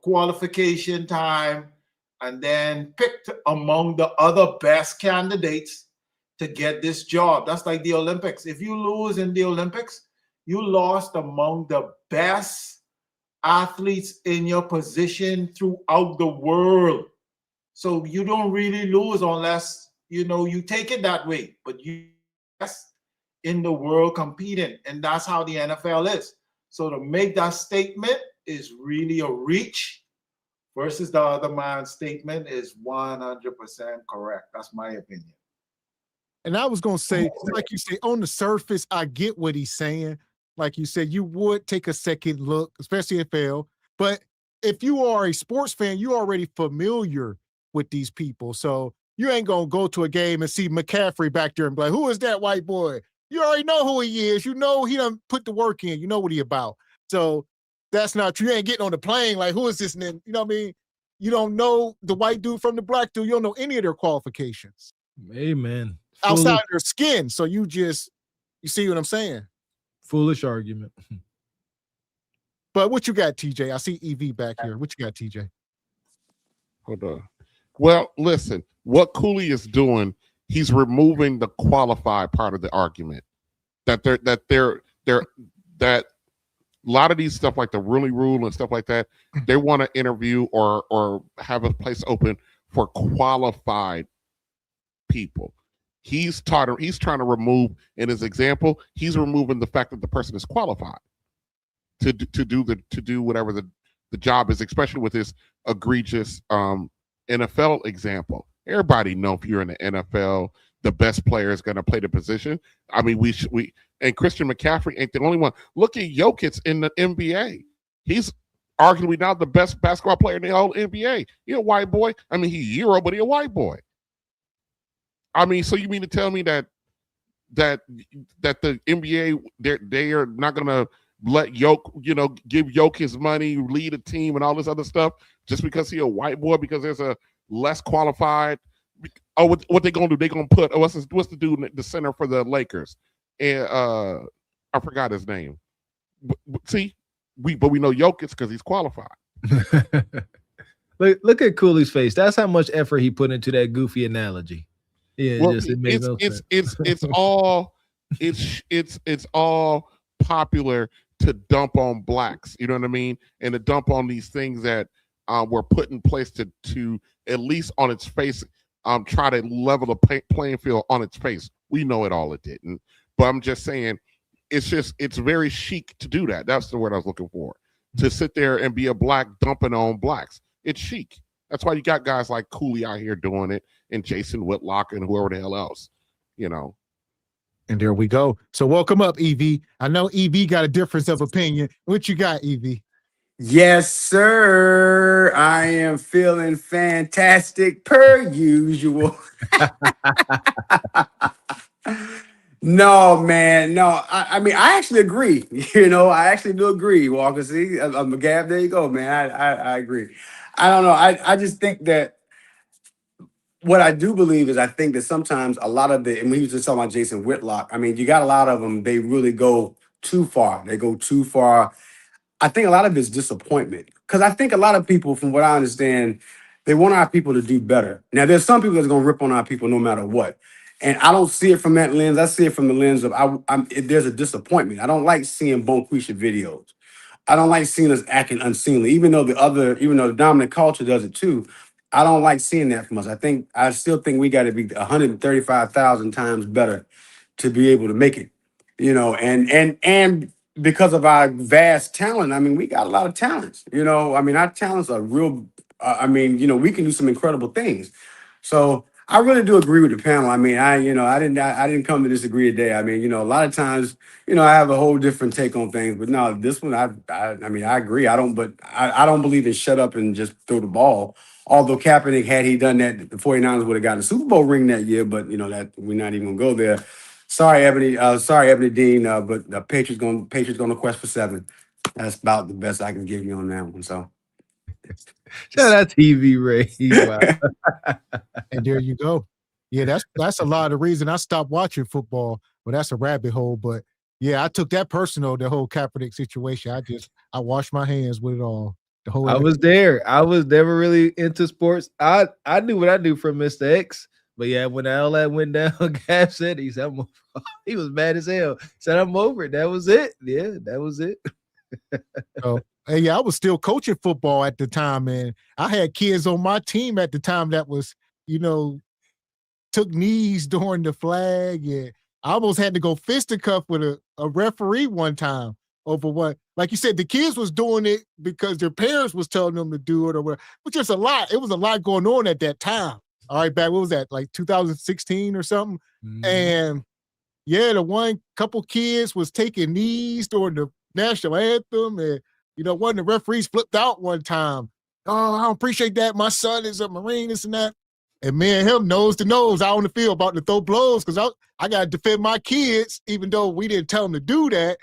qualification time, and then picked among the other best candidates to get this job. That's like the Olympics. If you lose in the Olympics, you lost among the best athletes in your position throughout the world. So you don't really lose unless, you take it that way. But you best in the world competing. And that's how the NFL is. So to make that statement is really a reach, versus the other man's statement is 100% correct. That's my opinion. And I was going to say, like you say, on the surface, I get what he's saying. Like you said, you would take a second look, especially NFL. But if you are a sports fan, you're already familiar with these people. So you ain't going to go to a game and see McCaffrey back there and be like, who is that white boy? You already know who he is. You know he done put the work in. You know what he about. So that's not true. You ain't getting on the plane like, who is this? You know what I mean? You don't know the white dude from the Black dude. You don't know any of their qualifications. Amen. Outside of their skin. So you see what I'm saying? Foolish argument. But what you got, TJ? I see EV back here. What you got, TJ? Hold on. Well, listen, what Cooley is doing, he's removing the qualified part of the argument. That a lot of these stuff like the ruling rule and stuff like that, they want to interview or have a place open for qualified people. He's trying to remove, in his example, he's removing the fact that the person is qualified to do whatever the job is, especially with this egregious NFL example. Everybody know if you're in the NFL, the best player is going to play the position. I mean, we and Christian McCaffrey ain't the only one. Look at Jokic in the NBA. He's arguably now the best basketball player in the whole NBA. He's a white boy. I mean, he's Euro, but he's a white boy. I mean, so you mean to tell me that the NBA they are not going to let give Jokic his money, lead a team, and all this other stuff just because he's a white boy, because there's a less qualified? Oh, what they gonna do? They gonna put what's the dude, the center for the Lakers? And I forgot his name. See, we know Jokic because he's qualified. Look at Cooley's face. That's how much effort he put into that goofy analogy. Yeah, Well, it made no sense. It's all popular to dump on blacks. You know what I mean? And to dump on these things that were put in place to at least on its face try to level the playing field on its face. We know it didn't. But I'm just saying, it's very chic to do that. That's the word I was looking for. To sit there and be a black dumping on blacks. It's chic. That's why you got guys like Cooley out here doing it, and Jason Whitlock and whoever the hell else, you know. And there we go. So welcome up, EV. I know EV got a difference of opinion. What you got, EV? Yes, sir. I am feeling fantastic per usual. No, man. No, I mean, I actually agree. You know, I actually do agree, Walker. See, I'm a Gab. There you go, man. I agree. I don't know. I just think that what I do believe is I think that sometimes a lot of and we was just talking about Jason Whitlock. I mean, you got a lot of them, they really go too far. They go too far. I think a lot of it's disappointment. Because I think a lot of people, from what I understand, they want our people to do better. Now, there's some people that's going to rip on our people no matter what. And I don't see it from that lens. I see it from the lens of there's a disappointment. I don't like seeing Bonquisha videos. I don't like seeing us acting unseemly, even though the dominant culture does it too. I don't like seeing that from us. I still think we got to be 135,000 times better to be able to make it, you know, and because of our vast talent. I mean, we got a lot of talents, you know. I mean, our talents are real. I mean, you know, we can do some incredible things. So I really do agree with the panel. I mean, I didn't come to disagree today. I mean, you know, a lot of times, you know, I have a whole different take on things, but no, this one, I mean, I agree. I don't believe in shut up and just throw the ball. Although Kaepernick, had he done that, the 49ers would have gotten a Super Bowl ring that year, but you know, that we're not even gonna go there. Sorry, Ebony Dean, but the Patriots gonna quest for 7. That's about the best I can give you on that one. So shout out TV Ray. Wow. And there you go. Yeah, that's a lot of the reason I stopped watching football. Well, that's a rabbit hole. But yeah, I took that personal, the whole Kaepernick situation. I washed my hands with it all. I was there. I was never really into sports. I knew what I do from Mr. X. But yeah, when all that went down, Gav said he was mad as hell. He said, I'm over it. That was it. Yeah, that was it. Oh, and yeah, I was still coaching football at the time, and I had kids on my team at the time that was, you know, took knees during the flag, and I almost had to go fisticuff with a referee one time over what, like you said, the kids was doing it because their parents was telling them to do it or whatever, which is a lot. It was a lot going on at that time. All right, back, what was that, like 2016 or something? Mm-hmm. And yeah, the one couple kids was taking knees during the national anthem, and you know, one of the referees flipped out one time. Oh, I don't appreciate that. My son is a Marine, this and that. And me and him nose to nose out on the field about to throw blows because I got to defend my kids, even though we didn't tell them to do that.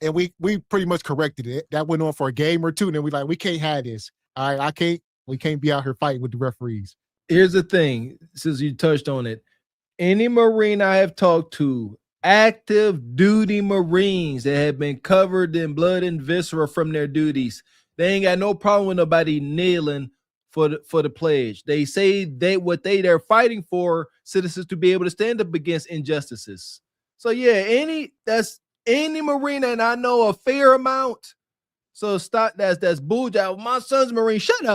And we pretty much corrected it. That went on for a game or two, and then we can't have this. All right, we can't be out here fighting with the referees. Here's the thing, since you touched on it. Any Marine I have talked to, active duty Marines that have been covered in blood and viscera from their duties, they ain't got no problem with nobody kneeling for the pledge. They say they're fighting for citizens to be able to stand up against injustices. So yeah, any Marine, and I know a fair amount. So stop. That's bullshit. My son's Marine. Shut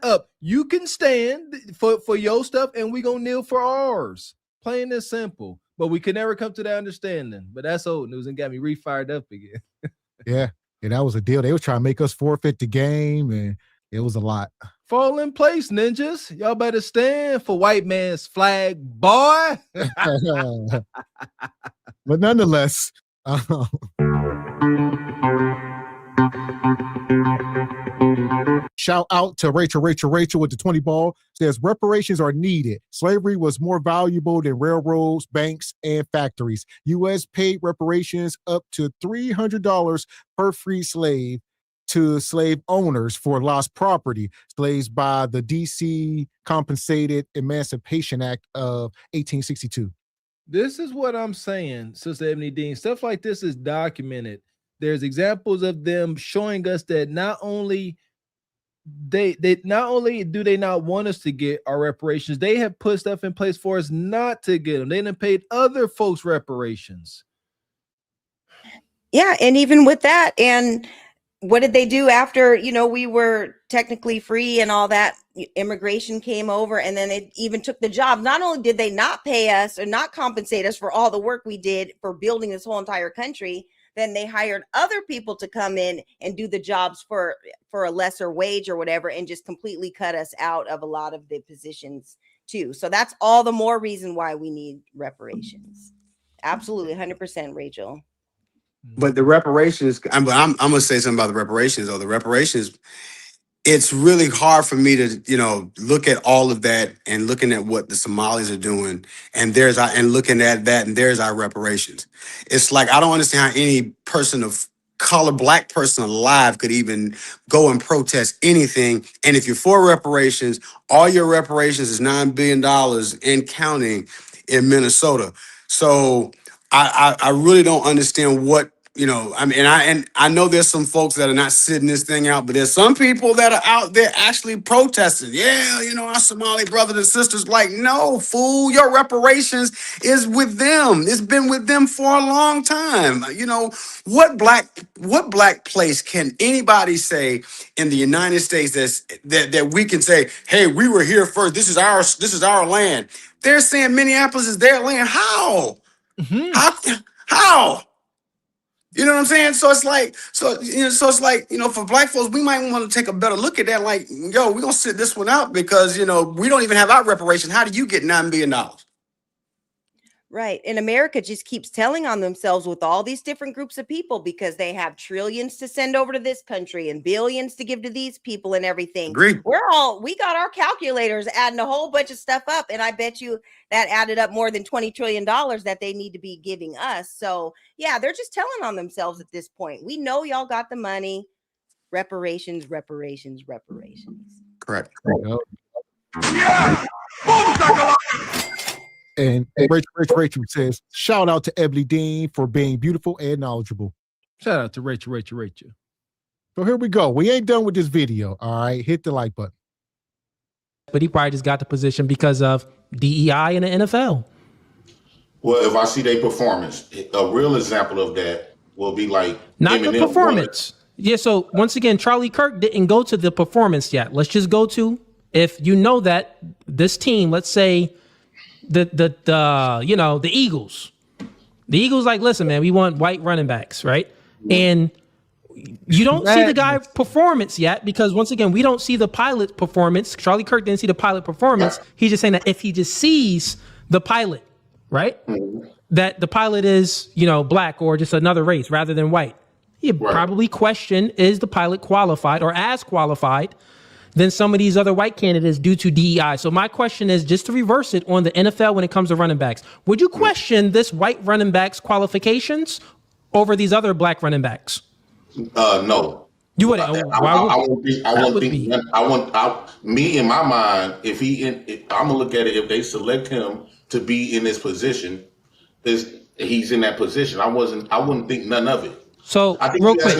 up. You can stand for your stuff, and we gonna kneel for ours. Plain and simple. But we could never come to that understanding. But that's old news and got me re-fired up again. Yeah, that was a deal. They were trying to make us forfeit the game, and it was a lot. Fall in place, ninjas. Y'all better stand for white man's flag, boy. But nonetheless, shout out to Rachel with the 20 ball. Says reparations are needed. Slavery was more valuable than railroads, banks, and factories. U.S. paid reparations up to $300 per free slave to slave owners for lost property. Slaves by the D.C. Compensated Emancipation Act of 1862. This is what I'm saying, Sister Ebony Dean. Stuff like this is documented. There's examples of them showing us that not only do they not want us to get our reparations, they have put stuff in place for us not to get them. They done paid other folks reparations. Yeah, and even with that, and what did they do after, you know, we were technically free and all that? Immigration came over, and then they even took the job. Not only did they not pay us or not compensate us for all the work we did for building this whole entire country, then they hired other people to come in and do the jobs for a lesser wage or whatever, and just completely cut us out of a lot of the positions too. So that's all the more reason why we need reparations. Absolutely, 100%, Rachel. But the reparations, I'm gonna say something about the reparations, though. The reparations, it's really hard for me to, you know, look at all of that and looking at what the Somalis are doing, and looking at that, and there's our reparations. It's like, I don't understand how any person of color, black person alive, could even go and protest anything. And if you're for reparations, all your reparations is $9 billion and counting in Minnesota. So I really don't understand what, you know, I mean, and I know there's some folks that are not sitting this thing out, but there's some people that are out there actually protesting. Yeah, you know, our Somali brothers and sisters, like, no, fool, your reparations is with them. It's been with them for a long time. You know, what black place can anybody say in the United States that we can say, hey, we were here first. This is our land. They're saying Minneapolis is their land. How? How? You know what I'm saying? So it's like, you know, for black folks, we might want to take a better look at that. Like, yo, we're gonna sit this one out because, you know, we don't even have our reparation. How do you get $9 billion? Right. And America just keeps telling on themselves with all these different groups of people, because they have trillions to send over to this country and billions to give to these people and everything. Agreed. We got our calculators adding a whole bunch of stuff up. And I bet you that added up more than $20 trillion that they need to be giving us. So yeah, they're just telling on themselves at this point. We know y'all got the money. Reparations. Correct. Yeah! Boom, shakalaka! And Rachel says, shout out to Ebony Dean for being beautiful and knowledgeable. Shout out to Rachel. So here we go. We ain't done with this video. All right. Hit the like button. But he probably just got the position because of DEI in the NFL. Well, if I see their performance, a real example of that will be like not the performance. Yeah. So once again, Charlie Kirk didn't go to the performance yet. Let's just go to, if you know that this team, let's say the you know, the Eagles. The Eagles like, listen, man, we want white running backs, right? And you don't see the guy performance yet, because once again, we don't see the pilot performance. Charlie Kirk didn't see the pilot performance. He's just saying that if he just sees the pilot, right, that the pilot is, you know, black or just another race rather than white, he'd probably question, is the pilot qualified or as qualified than some of these other white candidates due to DEI? So my question is, just to reverse it on the NFL when it comes to running backs, would you question this white running back's qualifications over these other black running backs? No. You wouldn't. Me in my mind, I'm gonna look at it, if they select him to be in this position, he's in that position. I wouldn't think none of it. So real quick,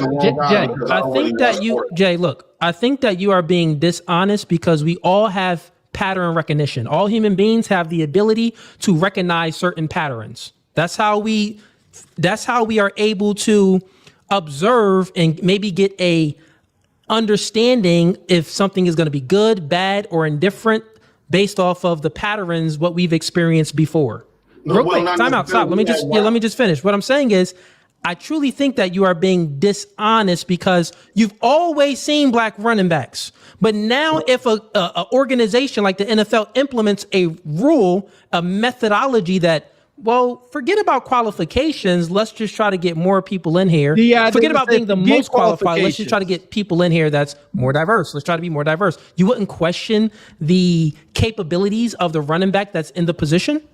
Jay, look, I think that you are being dishonest, because we all have pattern recognition. All human beings have the ability to recognize certain patterns. That's how we are able to observe and maybe get a understanding if something is going to be good, bad, or indifferent based off of the patterns, what we've experienced before. Real quick, time out, stop. Let me just finish. What I'm saying is, I truly think that you are being dishonest, because you've always seen black running backs. But now if a organization like the NFL implements a rule, a methodology that, well, forget about qualifications, let's just try to get more people in here. Forget about being the most qualified. Let's just try to get people in here that's more diverse. Let's try to be more diverse. You wouldn't question the capabilities of the running back that's in the position?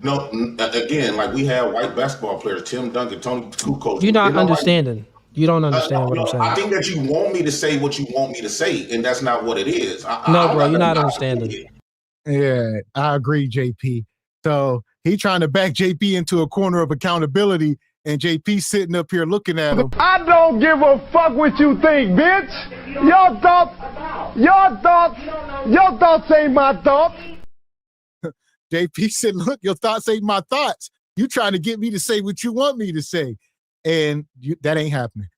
No, again, like we have white basketball players, Tim Duncan, Tony Kukoc. You're not understanding. You don't understand what I'm saying. I think that you want me to say what you want me to say, and that's not what it is. No, bro, you're not understanding. Yeah, I agree, JP. So He trying to back JP into a corner of accountability, and JP sitting up here looking at him. I don't give a fuck what you think, bitch. Your thoughts ain't my thoughts. JP said, look, your thoughts ain't my thoughts. You trying to get me to say what you want me to say. And that ain't happening.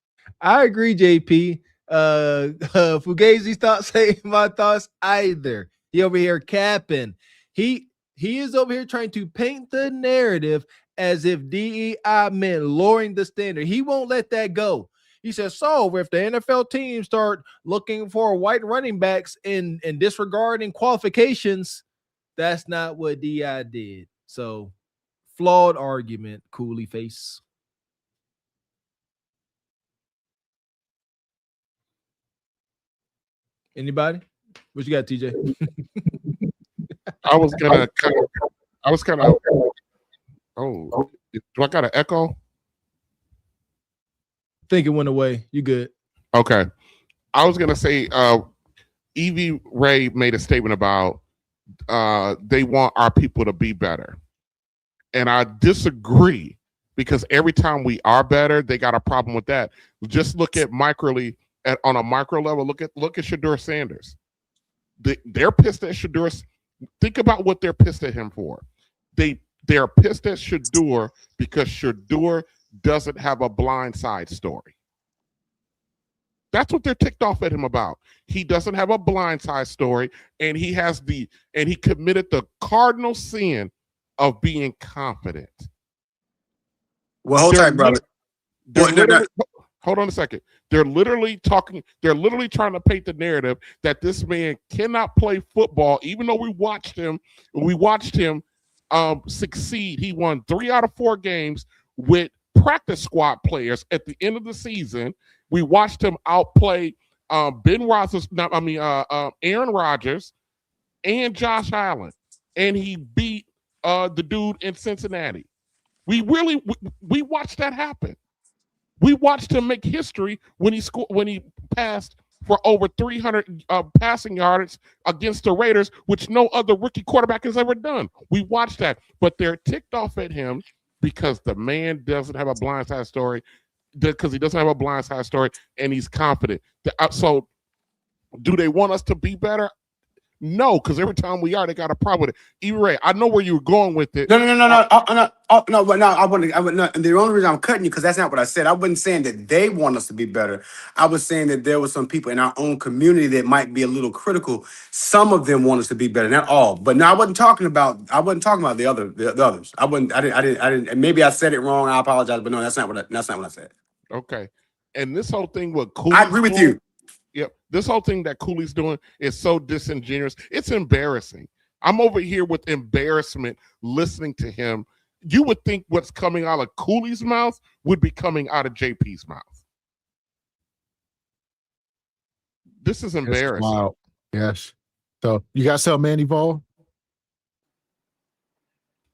I agree, JP. Fugazi's thoughts ain't my thoughts either. He over here capping. He is over here trying to paint the narrative as if DEI meant lowering the standard. He won't let that go. He says, so if the NFL teams start looking for white running backs and disregarding qualifications, that's not what DEI did. So flawed argument, Cooley face. Anybody? What you got, TJ? I was kind of. Oh, do I got an echo? I think it went away. You good? Okay. I was gonna say, Evie Ray made a statement about they want our people to be better, and I disagree because every time we are better, they got a problem with that. Just look at on a micro level. Look at Shadur Sanders. They're pissed at Shadur. Think about what they're pissed at him for. They're pissed at Shadur because Shadur doesn't have a blind side story. That's what they're ticked off at him about. He doesn't have a blind side story, and he committed the cardinal sin of being confident. Well, hold tight, brother. Hold on a second. They're literally trying to paint the narrative that this man cannot play football, even though we watched him succeed. He won 3 out of 4 games with practice squad players at the end of the season. We watched him outplay Aaron Rodgers and Josh Allen, and he beat the dude in Cincinnati. We watched that happen. We watched him make history when he passed for over 300 passing yards against the Raiders, which no other rookie quarterback has ever done. We watched that, but they're ticked off at him because the man doesn't have a blindside story, and he's confident. So, do they want us to be better? No, because every time we are, they got a problem with it. E-Ray, I know where you were going with it. No. But no, I wouldn't. And the only reason I'm cutting you because that's not what I said. I wasn't saying that they want us to be better. I was saying that there were some people in our own community that might be a little critical. Some of them want us to be better, not all. But no, I wasn't talking about the others. I didn't. And maybe I said it wrong. I apologize. But no, that's not what I said. Okay. And this whole thing with Cooley, I agree with you. Yep. This whole thing that Cooley's doing is so disingenuous. It's embarrassing. I'm over here with embarrassment listening to him. You would think what's coming out of Cooley's mouth would be coming out of JP's mouth. This is embarrassing. Wow. Yes. So you got something, Manny Vol?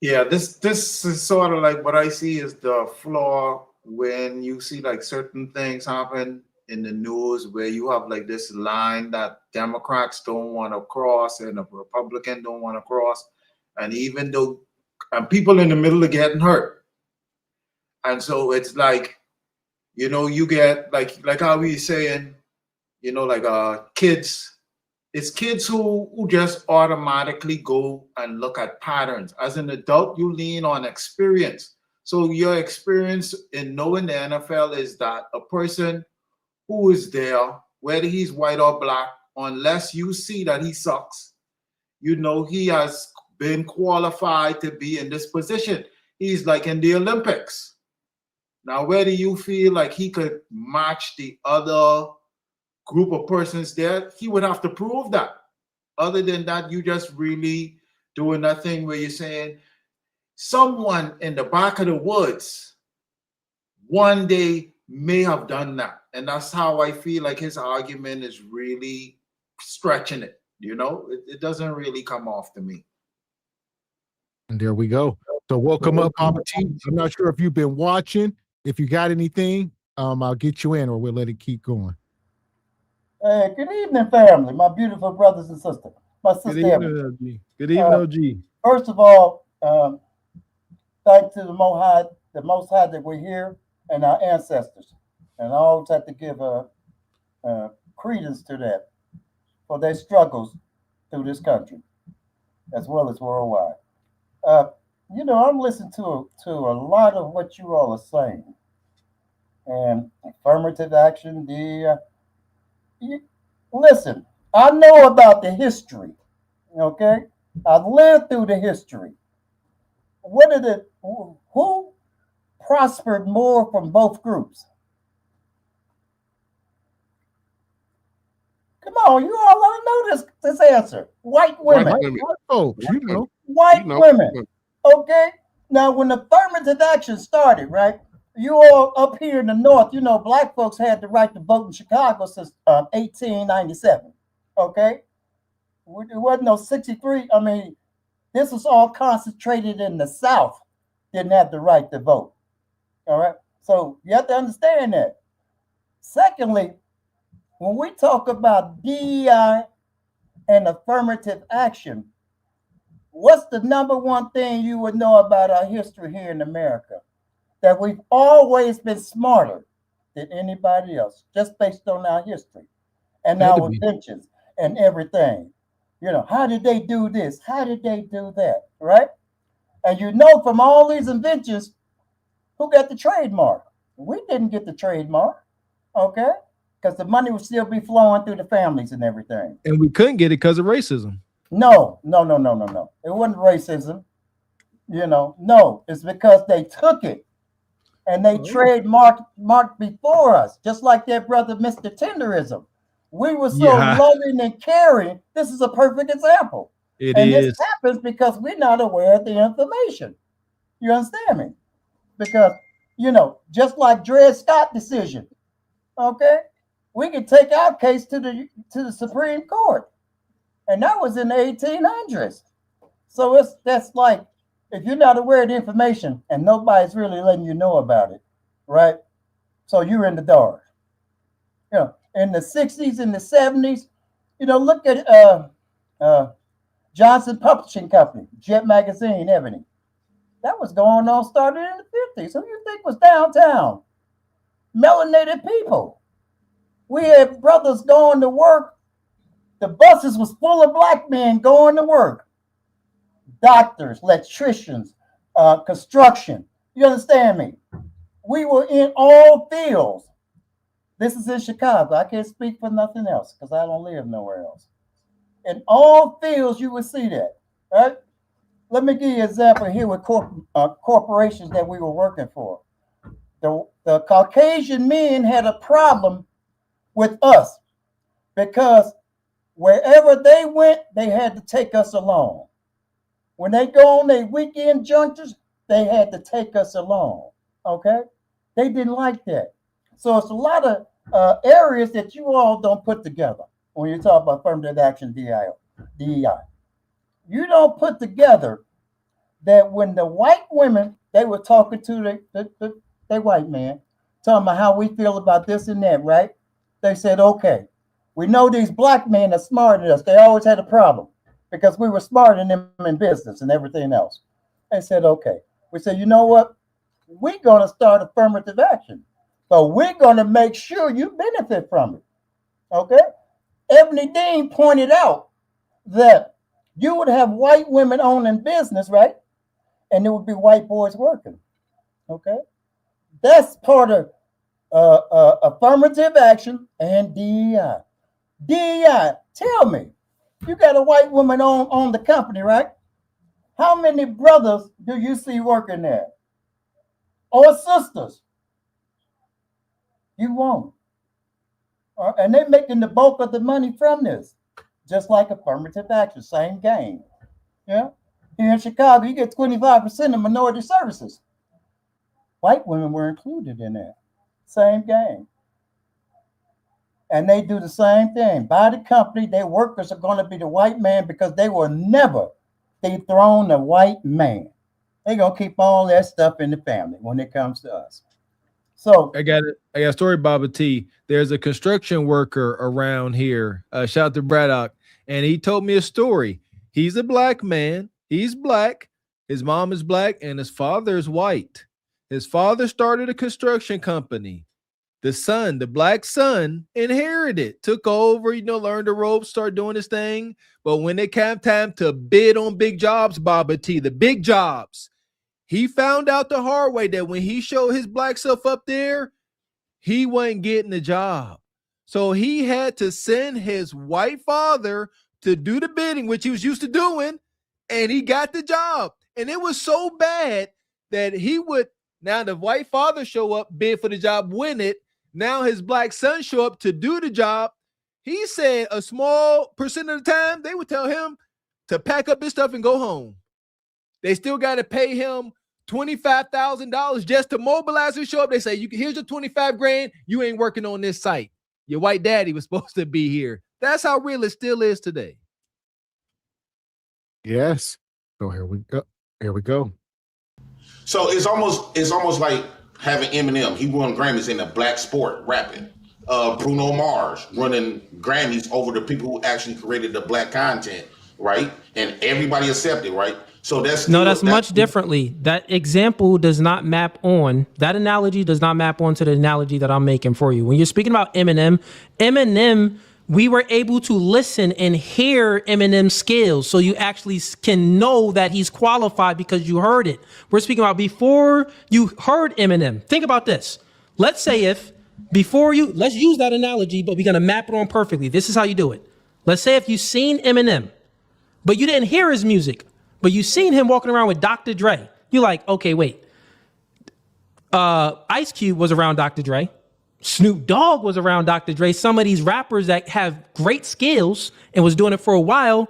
Yeah, this is sort of like what I see is the flaw when you see like certain things happen in the news where you have like this line that Democrats don't want to cross and a Republican don't want to cross, and even though people in the middle are getting hurt, and so it's like, you get like how we saying, kids. It's kids who just automatically go and look at patterns. As an adult, you lean on experience. So your experience in knowing the NFL is that a person who is there, whether he's white or black, unless you see that he sucks, he has been qualified to be in this position. He's like in the Olympics. Now, whether you feel like he could match the other group of persons there, he would have to prove that. Other than that, you just really doing that thing where you're saying someone in the back of the woods one day may have done that. And that's how I feel like his argument is really stretching it. It doesn't really come off to me. And there we go. So welcome up, Opportunity. I'm not sure if you've been watching. If you got anything, I'll get you in or we'll let it keep going. Hey, good evening, family, my beautiful brothers and sisters. My sister. Good evening, OG. First of all, thanks to the Most High that we're here and our ancestors. And I always have to give credence to that for their struggles through this country as well as worldwide. I'm listening to a lot of what you all are saying, and affirmative action. Listen, I know about the history. Okay, I've lived through the history. Who prospered more from both groups? Come on, you all know this answer. White women. White folks, White women. Okay. Now, when affirmative action started, right? You all up here in the North, black folks had the right to vote in Chicago since 1897. Okay. It wasn't no 63. I mean, this was all concentrated in the South, didn't have the right to vote. All right. So you have to understand that. Secondly, when we talk about DEI and affirmative action, what's the number one thing you would know about our history here in America? That we've always been smarter than anybody else, just based on our history and our inventions and everything. How did they do this? How did they do that? Right? And from all these inventions, who got the trademark? We didn't get the trademark. Okay? Because the money would still be flowing through the families and everything. And we couldn't get it because of racism. No. It wasn't racism. No, it's because they took it and they trademarked before us, just like their brother, Mr. Tenderism. We were so loving and caring. This is a perfect example. This happens because we're not aware of the information. You understand me? Because, just like Dred Scott decision, okay, we could take our case to the Supreme Court. And that was in the 1800s. So that's like, if you're not aware of the information and nobody's really letting you know about it, right? So you're in the dark. In the 60s and the 70s, look at Johnson Publishing Company, Jet Magazine, Ebony. That was going on, started in the 50s. Who you think was downtown? Melanated people. We had brothers going to work. The buses was full of black men going to work. Doctors, electricians, construction. You understand me? We were in all fields. This is in Chicago. I can't speak for nothing else because I don't live nowhere else. In all fields, you would see that. Right? Let me give you an example here with corporations that we were working for. The Caucasian men had a problem with us because wherever they went, they had to take us along. When they go on their weekend junctures, they had to take us along. Okay? They didn't like that. So it's a lot of areas that you all don't put together when you talk about affirmative action DEI. You don't put together that when the white women, they were talking to the white man, talking about how we feel about this and that, right? They said, okay, we know these black men are smarter than us. They always had a problem because we were smarter than them in business and everything else. They said, okay. We said, you know what? We're going to start affirmative action. But we're going to make sure you benefit from it. Okay? Ebony Dean pointed out that you would have white women owning business, right? And there would be white boys working. Okay? That's part of affirmative action and DEI. DEI, tell me, you got a white woman on the company, right? How many brothers do you see working there? Or sisters? You won't. And they're making the bulk of the money from this. Just like affirmative action, same game. Yeah. Here in Chicago, you get 25% of minority services. White women were included in that. Same game. And they do the same thing. By the company, their workers are going to be the white man because they will never dethrone the white man. They're going to keep all that stuff in the family when it comes to us. So I got a story, Baba T. There's a construction worker around here. Shout out to Braddock. And he told me a story. He's a black man. He's black. His mom is black and his father is white. His father started a construction company. The son, the black son, inherited, took over, learned the ropes, started doing his thing. But when it came time to bid on big jobs, Baba T, the big jobs, he found out the hard way that when he showed his black self up there, he wasn't getting the job. So he had to send his white father to do the bidding, which he was used to doing, and he got the job. And it was so bad that he would, now the white father show up, bid for the job, win it. Now his black son show up to do the job. He said a small percent of the time, they would tell him to pack up his stuff and go home. They still got to pay him $25,000 just to mobilize and show up. They say, here's your 25 grand. You ain't working on this site. Your white daddy was supposed to be here. That's how real it still is today. Yes. So here we go. Here we go. So it's almost like having Eminem. He won Grammys in the black sport rapping. Bruno Mars running Grammys over the people who actually created the black content, right? And everybody accepted, right? So that's much differently. That example does not map on, that analogy does not map onto the analogy that I'm making for you. When you're speaking about Eminem, we were able to listen and hear Eminem's skills. So you actually can know that he's qualified because you heard it. We're speaking about before you heard Eminem. Think about this. Let's say let's use that analogy, but we're going to map it on perfectly. This is how you do it. Let's say if you've seen Eminem, but you didn't hear his music, but you seen him walking around with Dr. Dre. You're like, okay, wait. Ice Cube was around Dr. Dre. Snoop Dogg was around Dr. Dre. Some of these rappers that have great skills and was doing it for a while.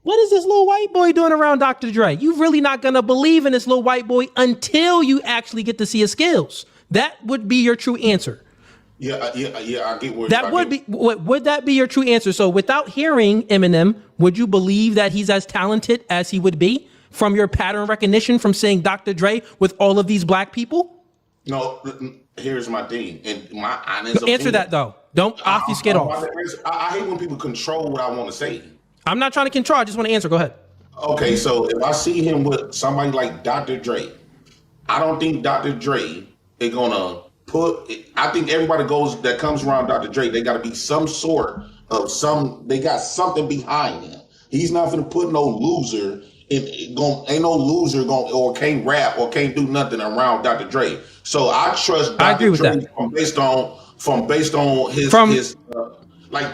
What is this little white boy doing around Dr. Dre? You're really not going to believe in this little white boy until you actually get to see his skills. That would be your true answer. Yeah, I get where that would be. Would that be your true answer? So without hearing Eminem, would you believe that he's as talented as he would be from your pattern recognition from seeing Dr. Dre with all of these black people? No, here's my thing. And my honest answer opinion, that though. Don't obfuscate off. I hate when people control what I want to say. I'm not trying to control. I just want to answer. Go ahead. Okay, so if I see him with somebody like Dr. Dre, I don't think Dr. Dre is gonna I think everybody that comes around Dr. Dre, they got to be some sort of they got something behind him. He's not gonna put no loser ain't no loser or can't rap or can't do nothing around Dr. Dre. So I trust Dr. Dre based on his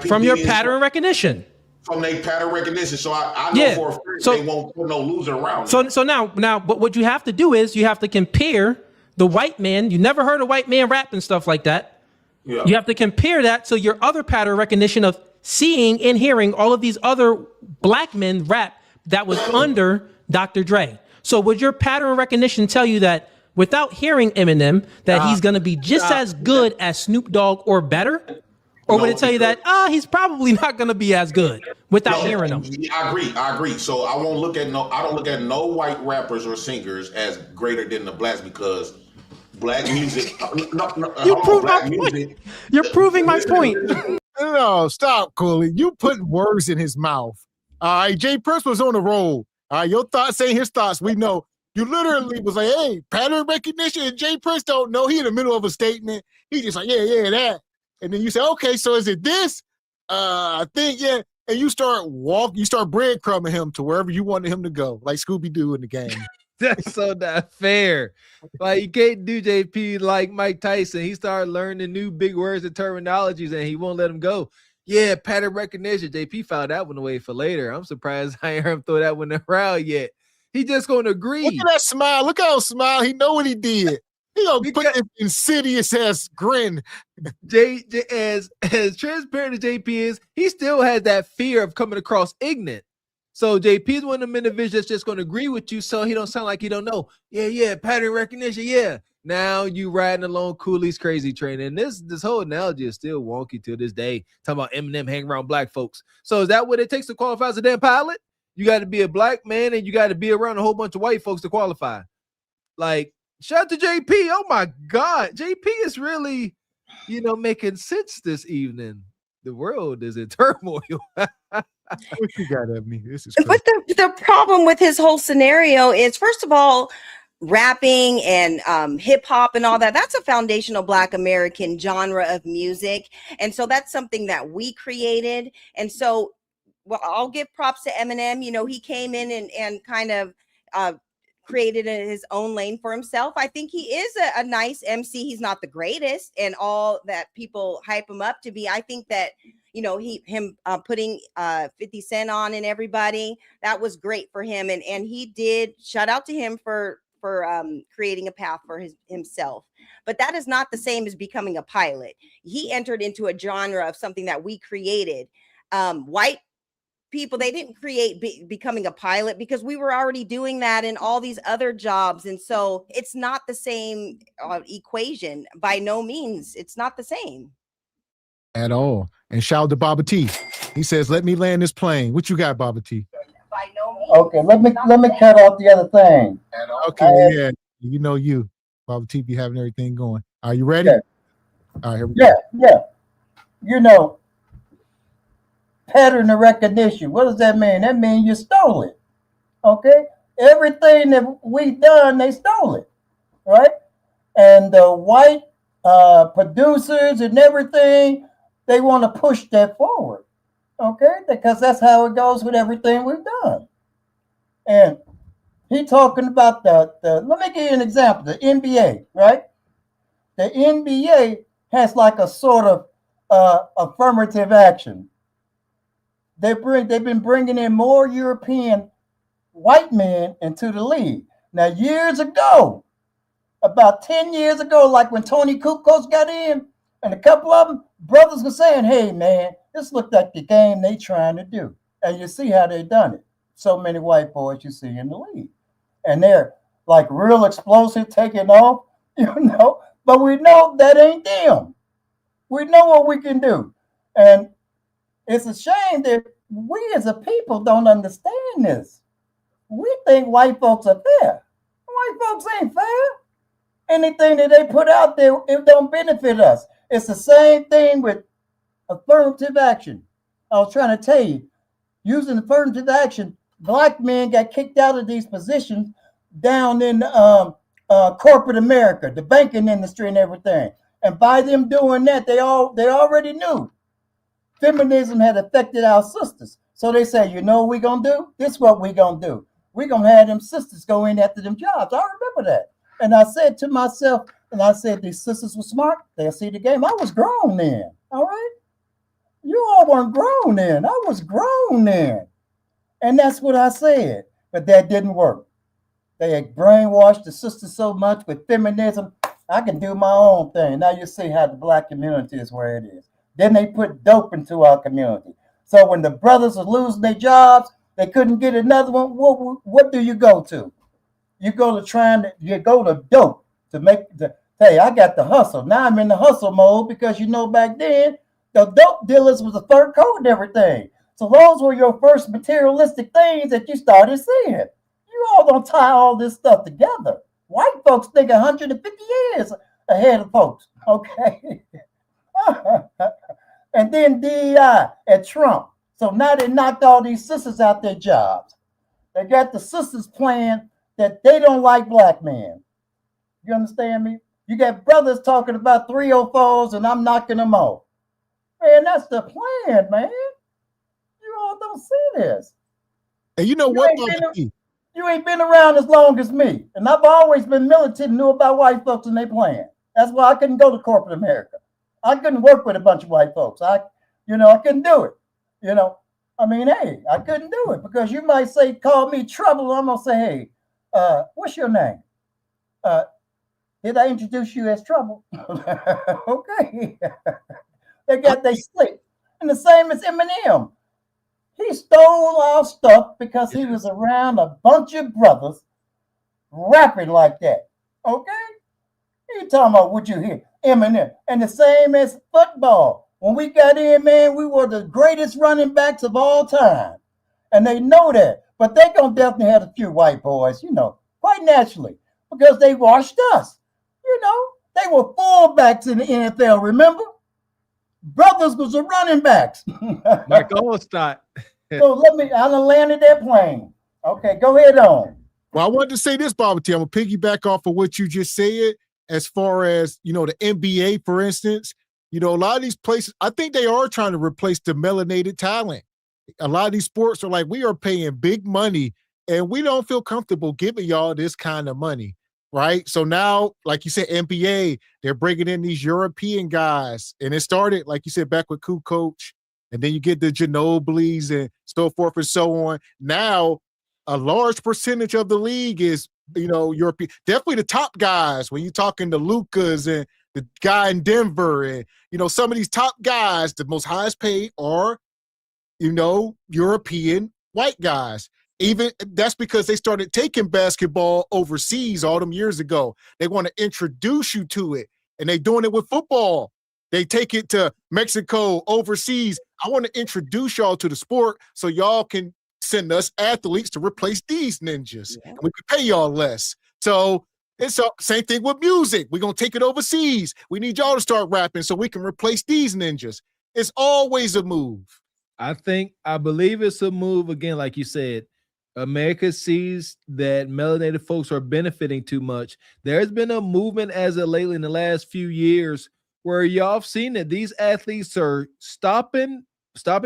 from your pattern recognition. From their pattern recognition. So I know for a fact they won't put no loser around. So now but what you have to do is you have to compare the white man. You never heard a white man rap and stuff like that. Yeah. You have to compare that to your other pattern recognition of seeing and hearing all of these other black men rap that was under Dr. Dre. So would your pattern recognition tell you that without hearing Eminem, that he's going to be just as good as Snoop Dogg or better? Or would it tell you that he's probably not going to be as good without hearing him? I agree. So I don't look at no white rappers or singers as greater than the blacks because black music. You're proving my point. No, stop, Cooley. You putting words in his mouth. All right, Jay Prince was on the roll. All right, your thoughts ain't his thoughts. We know. You literally was like, hey, pattern recognition, and Jay Prince don't know. He in the middle of a statement. He just like, yeah, that. And then you say, okay, so is it this? I think, yeah. And you start breadcrumbing him to wherever you wanted him to go, like Scooby-Doo in the game. That's so not fair. Like, you can't do JP like Mike Tyson. He started learning new big words and terminologies, and he won't let him go. Yeah, pattern recognition. JP found that one away for later. I'm surprised I ain't heard him throw that one around yet. He just going to agree. Look at that smile. Look how smile. He know what he did. He gonna put this insidious ass grin. As transparent as JP is, he still has that fear of coming across ignorant. So JP is one of them individuals that's just going to agree with you, so he don't sound like he don't know. Yeah, pattern recognition. Yeah. Now you riding along Cooley's crazy train, and this whole analogy is still wonky to this day. Talking about Eminem hanging around black folks. So is that what it takes to qualify as a damn pilot? You got to be a black man, and you got to be around a whole bunch of white folks to qualify. Like, shout out to JP. Oh my God, JP is really, making sense this evening. The world is in turmoil. What you got, Ebony? This is crazy. But the problem with his whole scenario is, first of all, rapping and hip hop and all that, that's a foundational Black American genre of music. And so that's something that we created. And so, well, I'll give props to Eminem. You know, he came in and kind of created his own lane for himself. I think he is a nice MC. He's not the greatest and all that people hype him up to be. I think that, you know, him putting 50 Cent on and everybody, that was great for him. And he did, shout out to him for creating a path for himself. But that is not the same as becoming a pilot. He entered into a genre of something that we created. White people, they didn't create becoming a pilot because we were already doing that in all these other jobs. And so it's not the same equation. By no means. It's not the same. At all. And shout out to Baba T. He says, let me land this plane. What you got, Baba T? By no means. Okay, let me cut off the other thing. Okay, yeah. You know you. Baba T be having everything going. Are you ready? Yeah. All right, here we go. Yeah. You know, pattern of recognition. What does that mean? That means you stole it. Okay? Everything that we done, they stole it. Right? And the white producers and everything, they want to push that forward. Okay? Because that's how it goes with everything we've done. And he talking about the let me give you an example, the NBA, right? The NBA has like a sort of affirmative action. They've been bringing in more European white men into the league. Now, years ago, about 10 years ago, like when Tony Kukoc got in, and a couple of them, brothers were saying, hey, man, this looked like the game they trying to do. And you see how they done it. So many white boys you see in the league. And they're like real explosive, taking off, you know. But we know that ain't them. We know what we can do. And it's a shame that we as a people don't understand this. We think white folks are fair. White folks ain't fair. Anything that they put out there, it don't benefit us. It's the same thing with affirmative action. I was trying to tell you, using affirmative action, Black men got kicked out of these positions down in corporate America, the banking industry and everything. And by them doing that, they already knew feminism had affected our sisters. So they say, you know what we gonna do? This is what we gonna do. We gonna have them sisters go in after them jobs. I remember that. And I said to myself, and I said, these sisters were smart. They'll see the game. I was grown then. All right. You all weren't grown then. I was grown then. And that's what I said. But that didn't work. They had brainwashed the sisters so much with feminism. I can do my own thing. Now you see how the Black community is where it is. Then they put dope into our community. So when the brothers are losing their jobs, they couldn't get another one. What do you go to? You go to dope to make hey, I got the hustle. Now I'm in the hustle mode because you know back then the dope dealers was the third code and everything. So those were your first materialistic things that you started seeing. You all don't tie all this stuff together. White folks think 150 years ahead of folks. Okay. And then DEI and Trump. So now they knocked all these sisters out their jobs. They got the sisters playing that they don't like Black men. You understand me? You got brothers talking about 304s and I'm knocking them off. Man, that's the plan, man. You all don't see this. And you know what? You ain't been around as long as me. And I've always been militant and knew about white folks and their plan. That's why I couldn't go to corporate America. I couldn't work with a bunch of white folks. I couldn't do it. I couldn't do it because you might say, call me trouble. I'm going to say, hey, what's your name? Did I introduce you as trouble? Okay. They slick. And the same as Eminem. He stole our stuff because he was around a bunch of brothers rapping like that. Okay? You talking about what you hear? Eminem. And the same as football. When we got in, man, we were the greatest running backs of all time. And they know that. But they gonna definitely have a few white boys, quite naturally. Because they washed us. They were fullbacks in the NFL, remember? Brothers was the running backs. Mike Allstott. So I done landed that plane. Okay, go ahead on. Well, I wanted to say this, Bobby T. I'm gonna piggyback off of what you just said. As far as the NBA, for instance, a lot of these places, I think they are trying to replace the melanated talent. A lot of these sports are like, we are paying big money, and we don't feel comfortable giving y'all this kind of money, right? So now, like you said, NBA, they're bringing in these European guys, and it started, like you said, back with Kukoc, and then you get the Ginobili's and so forth and so on. Now, a large percentage of the league is, European. Definitely the top guys when you're talking to Lucas and the guy in Denver and, some of these top guys, the most highest paid are, European white guys. Even that's because they started taking basketball overseas all them years ago. They want to introduce you to it, and they're doing it with football. They take it to Mexico, overseas. I want to introduce y'all to the sport so y'all can send us athletes to replace these ninjas, and we could pay y'all less. So it's same thing with music. We're going to take it overseas. We need y'all to start rapping so we can replace these ninjas. It's always a move. I believe it's a move, again, like you said. America sees that melanated folks are benefiting too much. There's been a movement as of lately in the last few years where y'all have seen that these athletes are stopping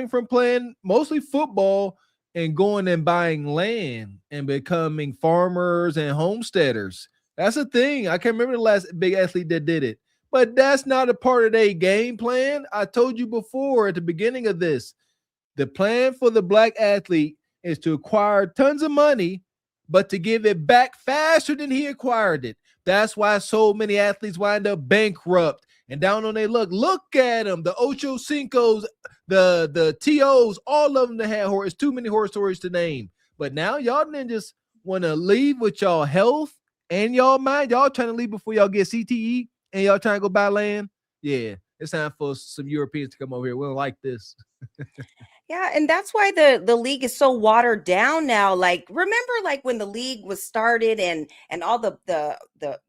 from playing mostly football and going and buying land and becoming farmers and homesteaders. That's a thing. I can't remember the last big athlete that did it, but that's not a part of their game plan. I told you before at the beginning of this, the plan for the black athlete is to acquire tons of money, but to give it back faster than he acquired it. That's why so many athletes wind up bankrupt and down on their luck. Look at them, the Ocho Cincos, the TOs, all of them that had horror. It's too many horror stories to name. But now y'all ninjas want to leave with y'all health and y'all mind. Y'all trying to leave before y'all get CTE and y'all trying to go buy land. Yeah, it's time for some Europeans to come over here. We don't like this. Yeah, and that's why the league is so watered down now. Like, remember, like when the league was started and all the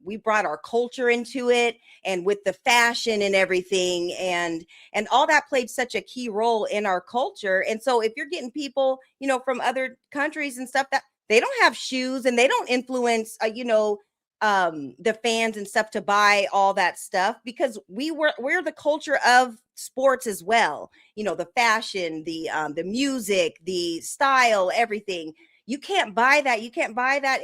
we brought our culture into it, and with the fashion and everything, and all that played such a key role in our culture. And so if you're getting people, from other countries and stuff that they don't have shoes and they don't influence, the fans and stuff to buy all that stuff, because we're the culture of sports as well. The fashion, the music, the style, everything. You can't buy that. You can't buy that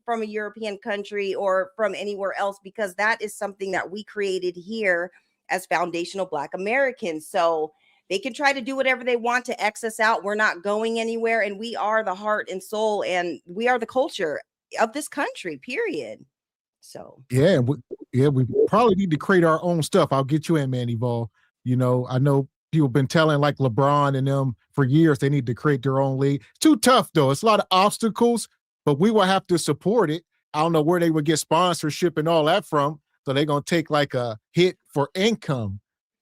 from a European country or from anywhere else, because that is something that we created here as foundational Black Americans. So they can try to do whatever they want to X us out. We're not going anywhere, and we are the heart and soul, and we are the culture of this country, period. So we probably need to create our own stuff. I'll get you in, man, Evolve. I know people have been telling like LeBron and them for years they need to create their own league. It's too tough though. It's a lot of obstacles, but we will have to support it. I don't know where they would get sponsorship and all that from. So they're gonna take like a hit for income.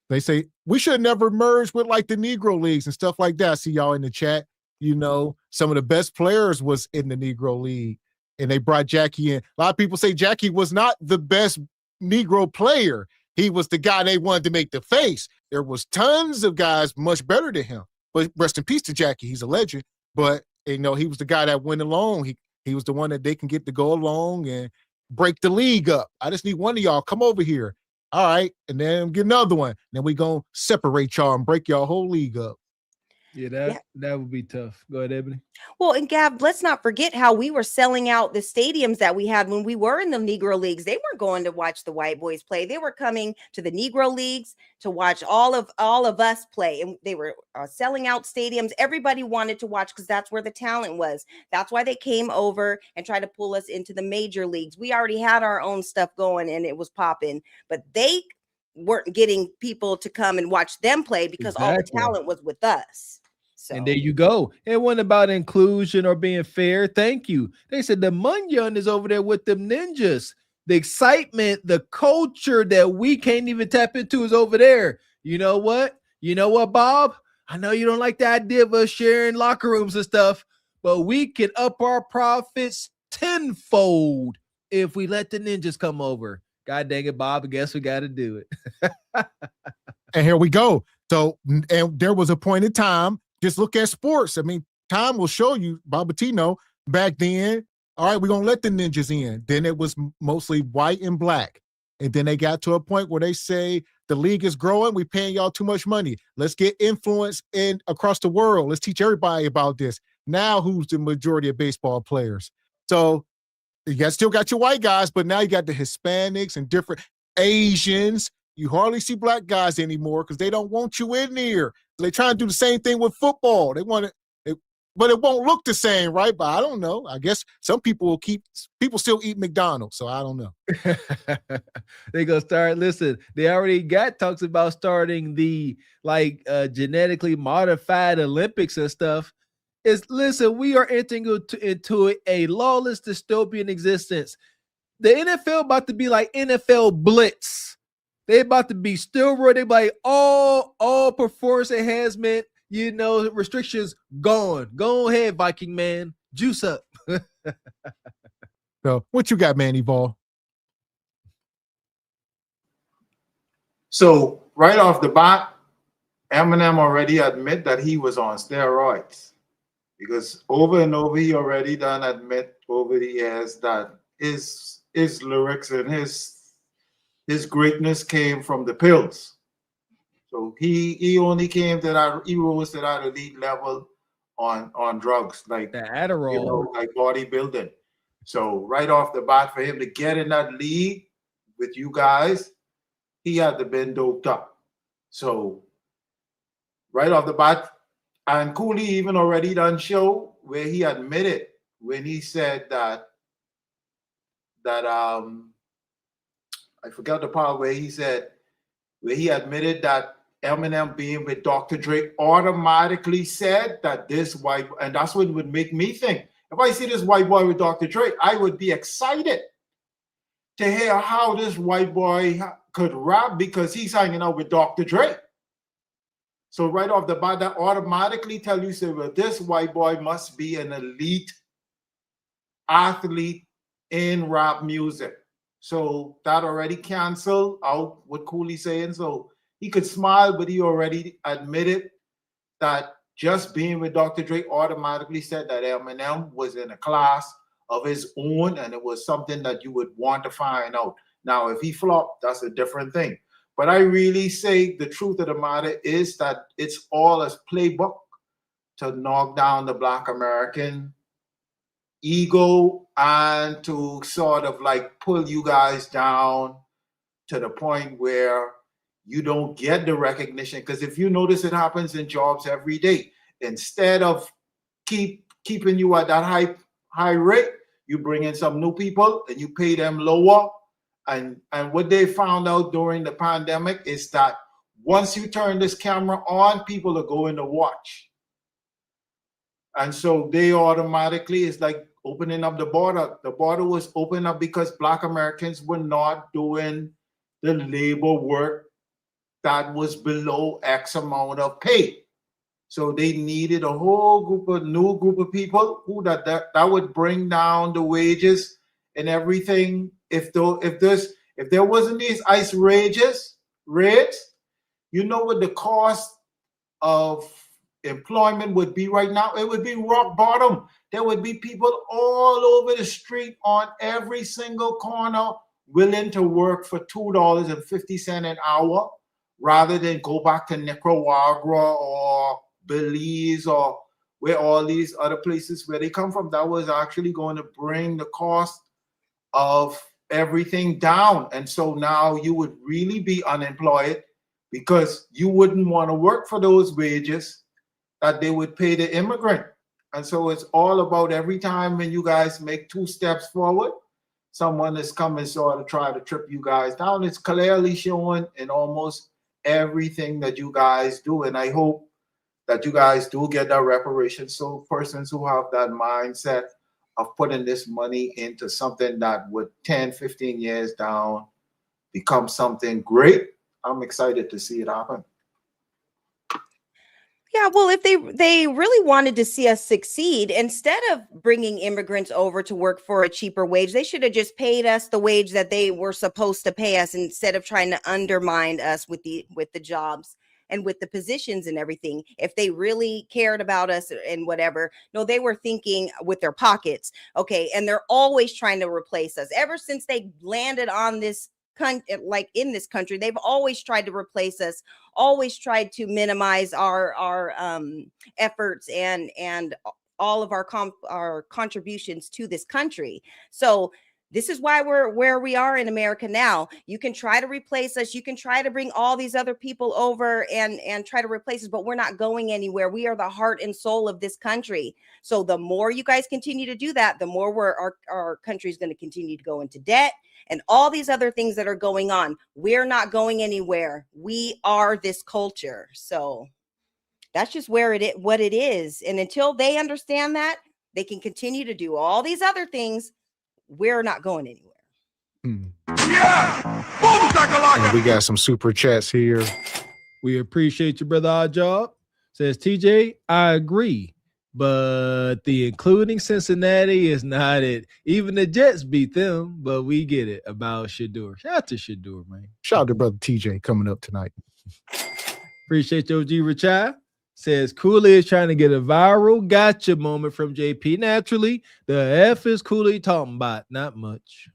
They say we should never merge with like the Negro leagues and stuff like that. I see y'all in the chat. Some of the best players was in the Negro League. And they brought Jackie in. A lot of people say Jackie was not the best Negro player. He was the guy they wanted to make the face. There was tons of guys much better than him. But rest in peace to Jackie. He's a legend. But, he was the guy that went along. He was the one that they can get to go along and break the league up. I just need one of y'all. Come over here. All right. And then get another one. Then we going to separate y'all and break y'all whole league up. Yeah, that would be tough. Go ahead, Ebony. Well, and Gav, let's not forget how we were selling out the stadiums that we had when we were in the Negro leagues. They weren't going to watch the white boys play. They were coming to the Negro leagues to watch all of us play, and they were selling out stadiums. Everybody wanted to watch because that's where the talent was. That's why they came over and tried to pull us into the major leagues. We already had our own stuff going, and it was popping, but they weren't getting people to come and watch them play because all the talent was with us. So. And there you go. It wasn't about inclusion or being fair. Thank you. They said the Munyon is over there with them ninjas. The excitement, the culture that we can't even tap into is over there. You know what? Bob? I know you don't like the idea of us sharing locker rooms and stuff, but we can up our profits tenfold if we let the ninjas come over. God dang it, Bob. I guess we got to do it. And here we go. So, and there was a point in time Just look at sports. I mean, time will show you, Babatino, back then, all right, we're going to let the ninjas in. Then it was mostly white and black. And then they got to a point where they say the league is growing. We're paying y'all too much money. Let's get influence in across the world. Let's teach everybody about this. Now who's the majority of baseball players? So you still got your white guys, but now you got the Hispanics and different Asians. You hardly see black guys anymore because they don't want you in there. They try to do the same thing with football. They want it, but it won't look the same, right? But I don't know. I guess some people still eat McDonald's, so I don't know. They gonna start. Listen, they already got talks about starting the genetically modified Olympics and stuff. Listen, we are entering into a lawless dystopian existence. The NFL about to be like NFL Blitz. They about to be steroid. They like all performance enhancement, restrictions gone. Go ahead, Viking man. Juice up. So what you got, man, Evolve? So right off the bat, Eminem already admit that he was on steroids, because over and over he already done admit over the years that his lyrics and his greatness came from the pills. So he only came to that, he rose to that elite level on drugs, like the Adderall, like bodybuilding. So right off the bat, for him to get in that league with you guys, he had to been doped up. So right off the bat, and Cooley even already done show where he admitted when he said that I forgot the part where he admitted that Eminem being with Dr. Dre automatically said that this white, and that's what would make me think, if I see this white boy with Dr. Dre, I would be excited to hear how this white boy could rap because he's hanging out with Dr. Dre. So right off the bat, that automatically tell you, say, well, this white boy must be an elite athlete in rap music. So that already canceled out what Cooley saying. So he could smile, but he already admitted that just being with Dr. Dre automatically said that Eminem was in a class of his own, and it was something that you would want to find out. Now, if he flopped, that's a different thing. But I really say the truth of the matter is that it's all a playbook to knock down the Black American ego and to sort of like pull you guys down to the point where you don't get the recognition. Because if you notice, it happens in jobs every day. Instead of keeping you at that high rate, you bring in some new people and you pay them lower. And what they found out during the pandemic is that once you turn this camera on, people are going to watch. And so they automatically, it's like opening up the border. The border was opened up because Black Americans were not doing the labor work that was below X amount of pay. So they needed a whole new group of people who that would bring down the wages and everything. If there wasn't these ICE rates, you know what the cost of employment would be right now? It would be rock bottom. There would be people all over the street on every single corner willing to work for $2.50 an hour rather than go back to Nicaragua or Belize or where all these other places where they come from. That was actually going to bring the cost of everything down. And so now you would really be unemployed because you wouldn't want to work for those wages that they would pay the immigrant. And so it's all about every time when you guys make 2 steps forward, someone is coming sort of try to trip you guys down. It's clearly showing in almost everything that you guys do. And I hope that you guys do get that reparation. So persons who have that mindset of putting this money into something that would 10, 15 years down become something great, I'm excited to see it happen. Yeah, well, if they really wanted to see us succeed, instead of bringing immigrants over to work for a cheaper wage, they should have just paid us the wage that they were supposed to pay us instead of trying to undermine us with the jobs. and with the positions and everything. If they really cared about us and whatever, no, they were thinking with their pockets. Okay. And they're always trying to replace us. Ever since they landed on this like in this country, they've always tried to replace us, always tried to minimize our efforts and all of our contributions to this country. So this is why we're where we are in America now. You can try to replace us. You can try to bring all these other people over and try to replace us, but we're not going anywhere. We are the heart and soul of this country. So the more you guys continue to do that, the more our country is going to continue to go into debt and all these other things that are going on. We're not going anywhere. We are this culture. So that's just what it is. And until they understand that, they can continue to do all these other things. We're not going anywhere. And we got some super chats here. We appreciate you, brother Odd Job. Says TJ, I agree, but the including Cincinnati is not it. Even the Jets beat them, but we get it about Shador. Shout out to Shador, man. Shout out to brother TJ coming up tonight. Appreciate your G Richai. Says Cooley is trying to get a viral gotcha moment from JP. Naturally, the F is Cooley talking about, not much.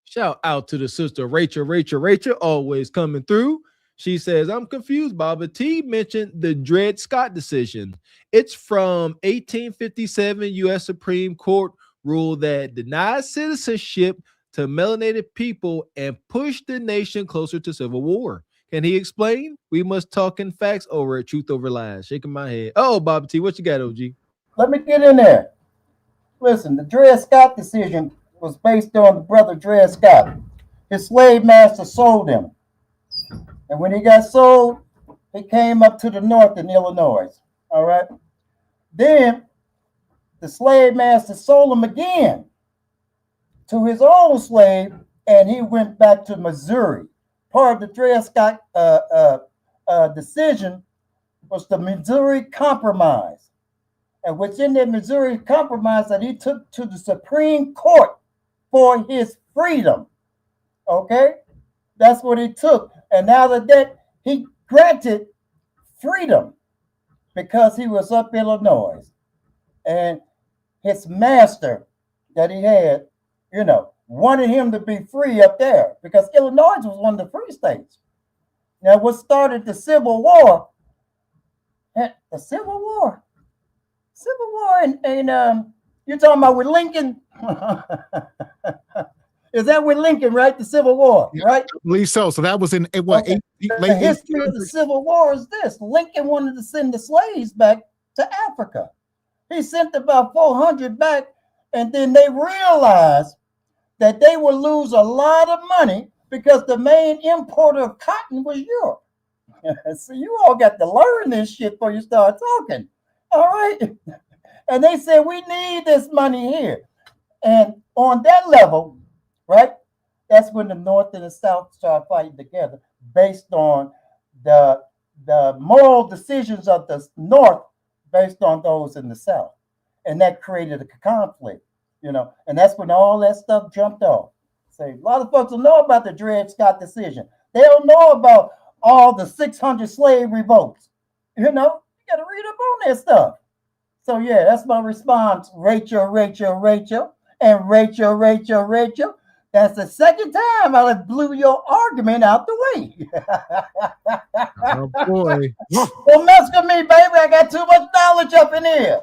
Shout out to the sister Rachel, always coming through. She says, I'm confused, Baba. T mentioned the Dred Scott decision. It's from 1857 U.S. Supreme Court rule that denied citizenship to melanated people and push the nation closer to civil war. Can he explain? We must talk in facts over Truth Over Lies. Shaking my head. Oh, Bobby T, what you got, OG? Let me get in there. Listen, the Dred Scott decision was based on the brother Dred Scott. His slave master sold him. And when he got sold, he came up to the north in Illinois. All right. Then the slave master sold him again to his own slave, and he went back to Missouri. Part of the Dred Scott decision was the Missouri Compromise, and within the Missouri Compromise that he took to the Supreme Court for his freedom. Okay, that's what he took, and now that he granted freedom because he was up Illinois, and his master that he had, wanted him to be free up there because Illinois was one of the free states. Now, what started the Civil War? And you're talking about with Lincoln? Is that with Lincoln, right? The Civil War, right? I believe so. So that was in what? Okay. The history of the Civil War is this: Lincoln wanted to send the slaves back to Africa. He sent about 400 back, and then they realized that they would lose a lot of money because the main importer of cotton was Europe. So you all got to learn this shit before you start talking. All right. And they said, we need this money here. And on that level, right, that's when the North and the South start fighting together based on the moral decisions of the North based on those in the South. And that created a conflict, and that's when all that stuff jumped off. So a lot of folks don't know about the Dred Scott decision. They don't know about all the 600 slave revolts. You got to read up on that stuff. So yeah, that's my response. Rachel. And Rachel. That's the second time I blew your argument out the way. Oh boy. Don't mess with me, baby. I got too much knowledge up in here.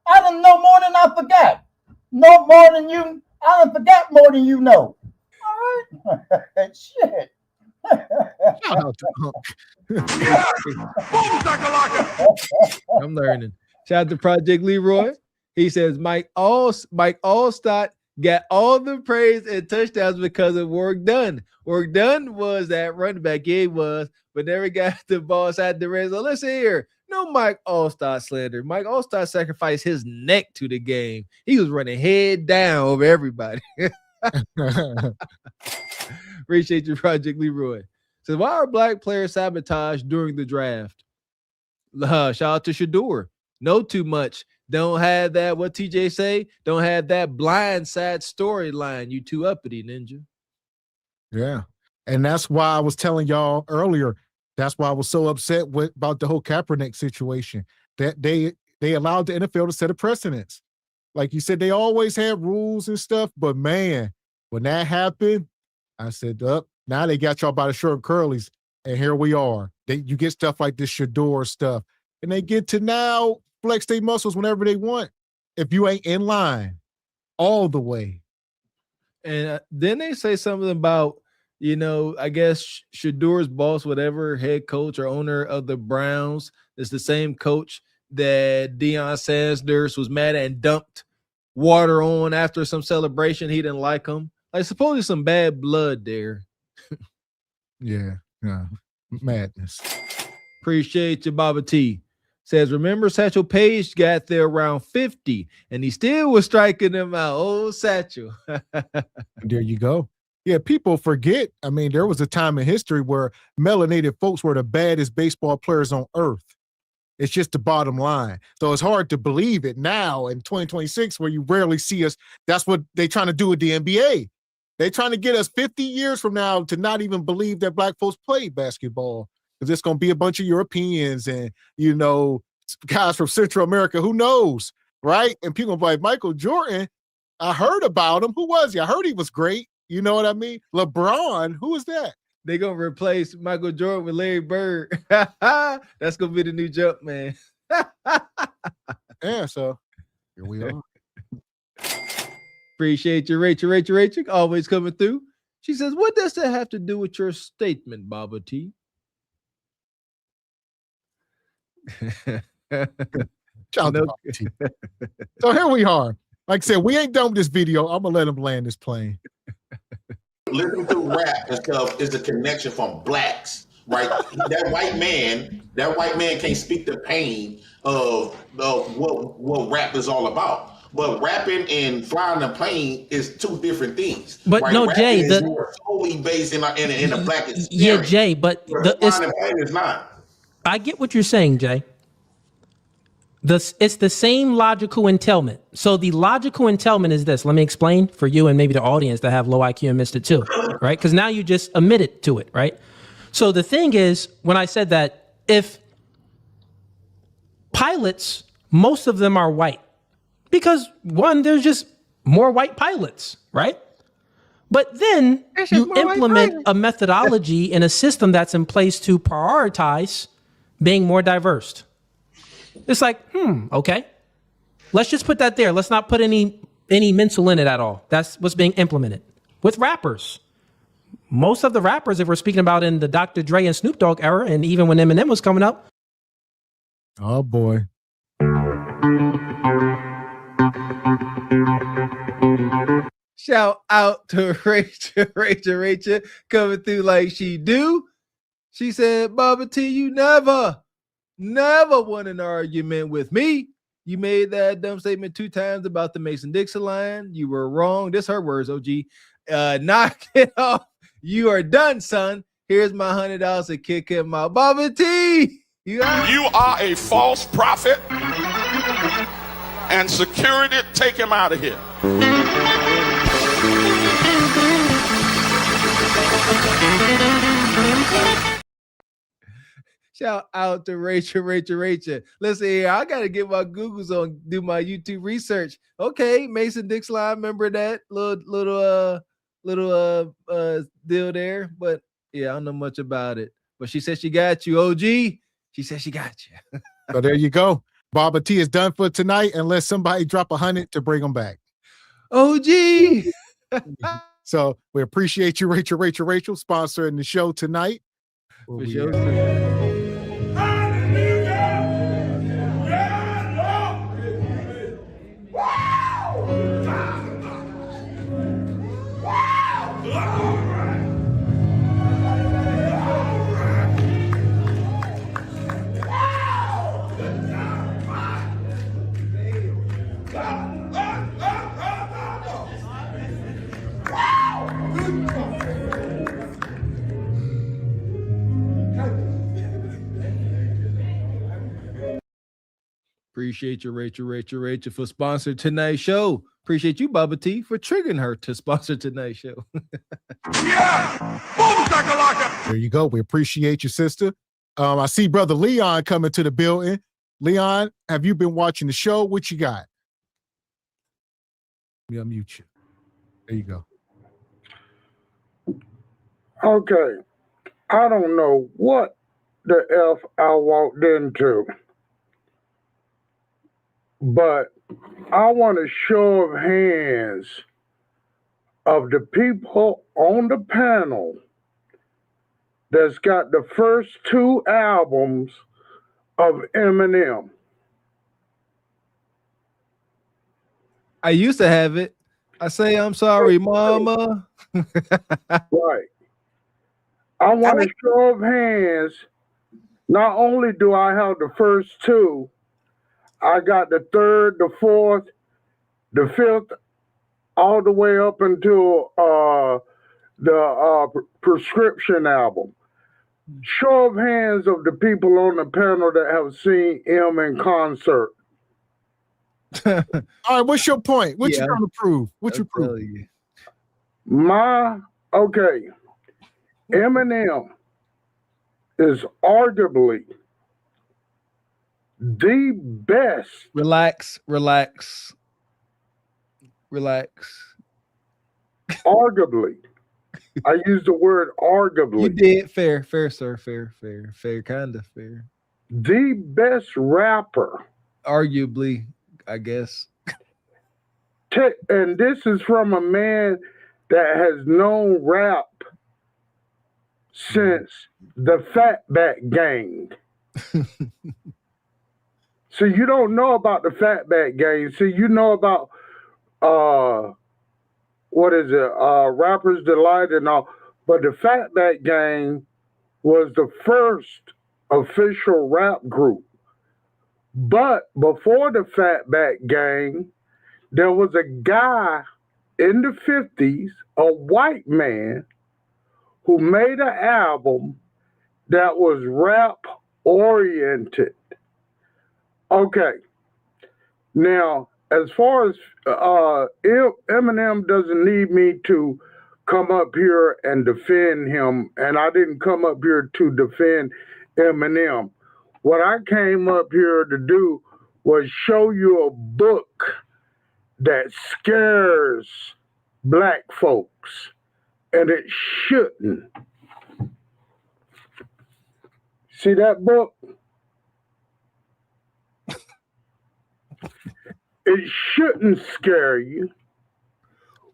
I done know more than I forgot. Know more than you. I done forgot more than you know. All right. Shit. I'm learning. Shout out to Project Leroy. He says Mike Allstott got all the praise and touchdowns because of work done. Work done was that running back. Yeah, it was, but never got the ball inside the red zone. Listen here. No Mike Allstott slander. Mike Allstott sacrificed his neck to the game. He was running head down over everybody. Appreciate you, Project Leroy. So why are black players sabotaged during the draft? Shout out to Shador. Know too much. Don't have that, what TJ say? Don't have that blind side storyline. You too uppity, Ninja. Yeah. And that's why I was telling y'all earlier, that's why I was so upset about the whole Kaepernick situation. That they allowed the NFL to set a precedence. Like you said, they always had rules and stuff, but man, when that happened, I said, now they got y'all by the short curlies, and here we are. You get stuff like this Shador stuff, and they get to now flex their muscles whenever they want if you ain't in line all the way. And then they say something about, I guess Shador's boss, whatever, head coach or owner of the Browns, is the same coach that Deion Sanders was mad at and dumped water on after some celebration. He didn't like him. Like, supposedly some bad blood there. Yeah, madness. Appreciate you, Baba T. Says, remember Satchel Paige got there around 50 and he still was striking them out. Oh, Satchel. There you go. Yeah, people forget. I mean, there was a time in history where melanated folks were the baddest baseball players on earth. It's just the bottom line. So it's hard to believe it now in 2026 where you rarely see us. That's what they're trying to do with the NBA. They're trying to get us 50 years from now to not even believe that black folks play basketball. Because it's going to be a bunch of Europeans and, guys from Central America. Who knows, right? And people be like, Michael Jordan, I heard about him. Who was he? I heard he was great. You know what I mean? LeBron, who is that? They're going to replace Michael Jordan with Larry Bird. That's going to be the new jump, man. Yeah, so here we are. Appreciate you, Rachel. Always coming through. She says, what does that have to do with your statement, Baba T? So here we are. Like I said, we ain't done with this video. I'm going to let him land this plane. Listening to rap and stuff is a connection from blacks, right? that white man can't speak the pain of what rap is all about. But rapping and flying a plane is two different things. But right? no, rapping Jay, is more solely based in a black experience. Yeah, Jay, but flying a plane is not. I get what you're saying, Jay. It's the same logical entailment. So the logical entailment is this. Let me explain for you and maybe the audience that have low IQ and missed it too, right? Because now you just admitted to it, right? So the thing is, when I said that, if pilots, most of them are white, because one, there's just more white pilots, right? But then you implement a methodology and a system that's in place to prioritize being more diverse. It's like, okay. Let's just put that there. Let's not put any mental in it at all. That's what's being implemented. With rappers, most of the rappers, if we're speaking about in the Dr. Dre and Snoop Dogg era, and even when Eminem was coming up. Oh, boy. Shout out to Rachel coming through like she do. She said, Baba T, you never won an argument with me. You made that dumb statement 2 times about the Mason-Dixon line. You were wrong. This her words, OG. Knock it off. You are done, son. Here's my $100 to kick him out. Baba T, you are a false prophet, and security, take him out of here. Shout out to Rachel. Listen here, I gotta get my Googles on, do my YouTube research. Okay, Mason-Dixon line, remember that little deal there, but yeah, I don't know much about it. But she said she got you, OG. She said she got you. So there you go. Baba T is done for tonight, unless somebody drop 100 to bring them back. OG. So we appreciate you, Rachel, sponsoring the show tonight. For sure. Appreciate you, Rachel, for sponsoring tonight's show. Appreciate you, Bubba T, for triggering her to sponsor tonight's show. There you go. We appreciate you, sister. I see brother Leon coming to the building. Leon, have you been watching the show? What you got? Let me unmute you. There you go. Okay. I don't know what the F I walked into, but I want a show of hands of the people on the panel that's got the first 2 albums of Eminem. I used to have it. I say I'm sorry, mama. Right. I want a show of hands. Not only do I have the first 2, I got the 3rd, the 4th, the 5th, all the way up until the Prescription album. Show of hands of the people on the panel that have seen M in concert. All right, what's your point? What you trying to prove? What you prove? Okay. Eminem is arguably the best. Relax. Arguably. I use the word arguably. You did. Fair, sir. Fair, kind of fair. The best rapper. Arguably, I guess. And this is from a man that has known rap since the Fatback Gang. So you don't know about the Fatback Gang. So you know about Rapper's Delight and all. But the Fatback Gang was the first official rap group. But before the Fatback Gang, there was a guy in the 50s, a white man, who made an album that was rap oriented. Okay. Now, as far as Eminem doesn't need me to come up here and defend him, and I didn't come up here to defend Eminem. What I came up here to do was show you a book that scares Black folks, and it shouldn't. See that book? It shouldn't scare you.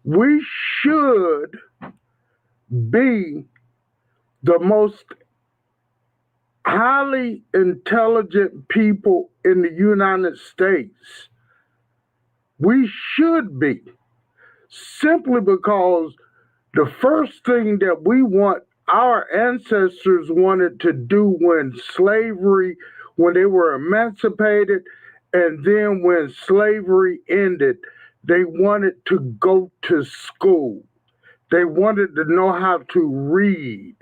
We should be the most highly intelligent people in the United States. We should be, simply because the first thing that we want, our ancestors wanted to do when they were emancipated, and then when slavery ended, they wanted to go to school. They wanted to know how to read.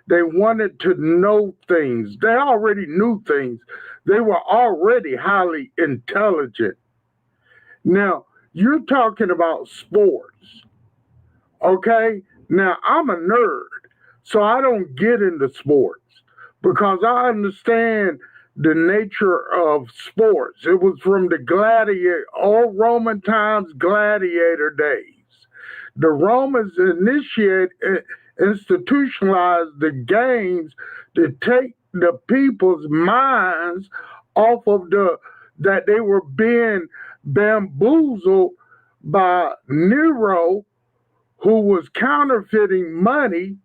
They wanted to know things. They already knew things. They were already highly intelligent. Now, you're talking about sports, okay? Now, I'm a nerd, so I don't get into sports because I understand the nature of sports. It was from the old Roman times, gladiator days. The Romans institutionalized the games to take the people's minds off of that they were being bamboozled by Nero, who was counterfeiting money,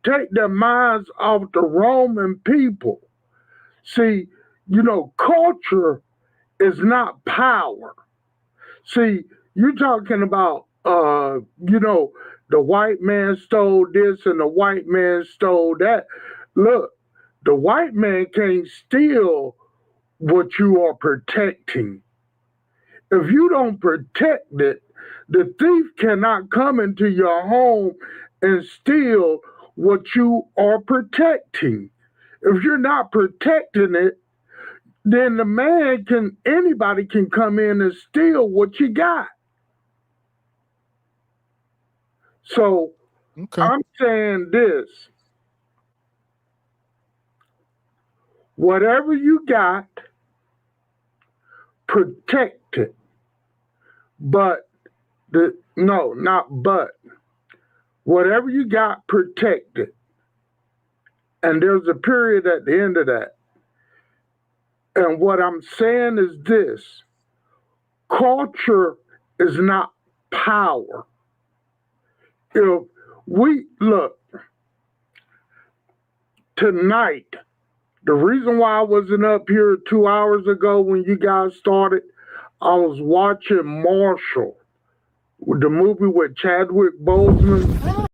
take their minds off the Roman people. See, culture is not power. See, you're talking about, the white man stole this and the white man stole that. Look, the white man can't steal what you are protecting. If you don't protect it, the thief cannot come into your home and steal what you are protecting. If you're not protecting it, then anybody can come in and steal what you got. So I'm saying this. Whatever you got, protect it. Whatever you got, protect it. And there's a period at the end of that. And what I'm saying is this: culture is not power. If we look tonight, the reason why I wasn't up here 2 hours ago when you guys started, I was watching Marshall, the movie with Chadwick Boseman.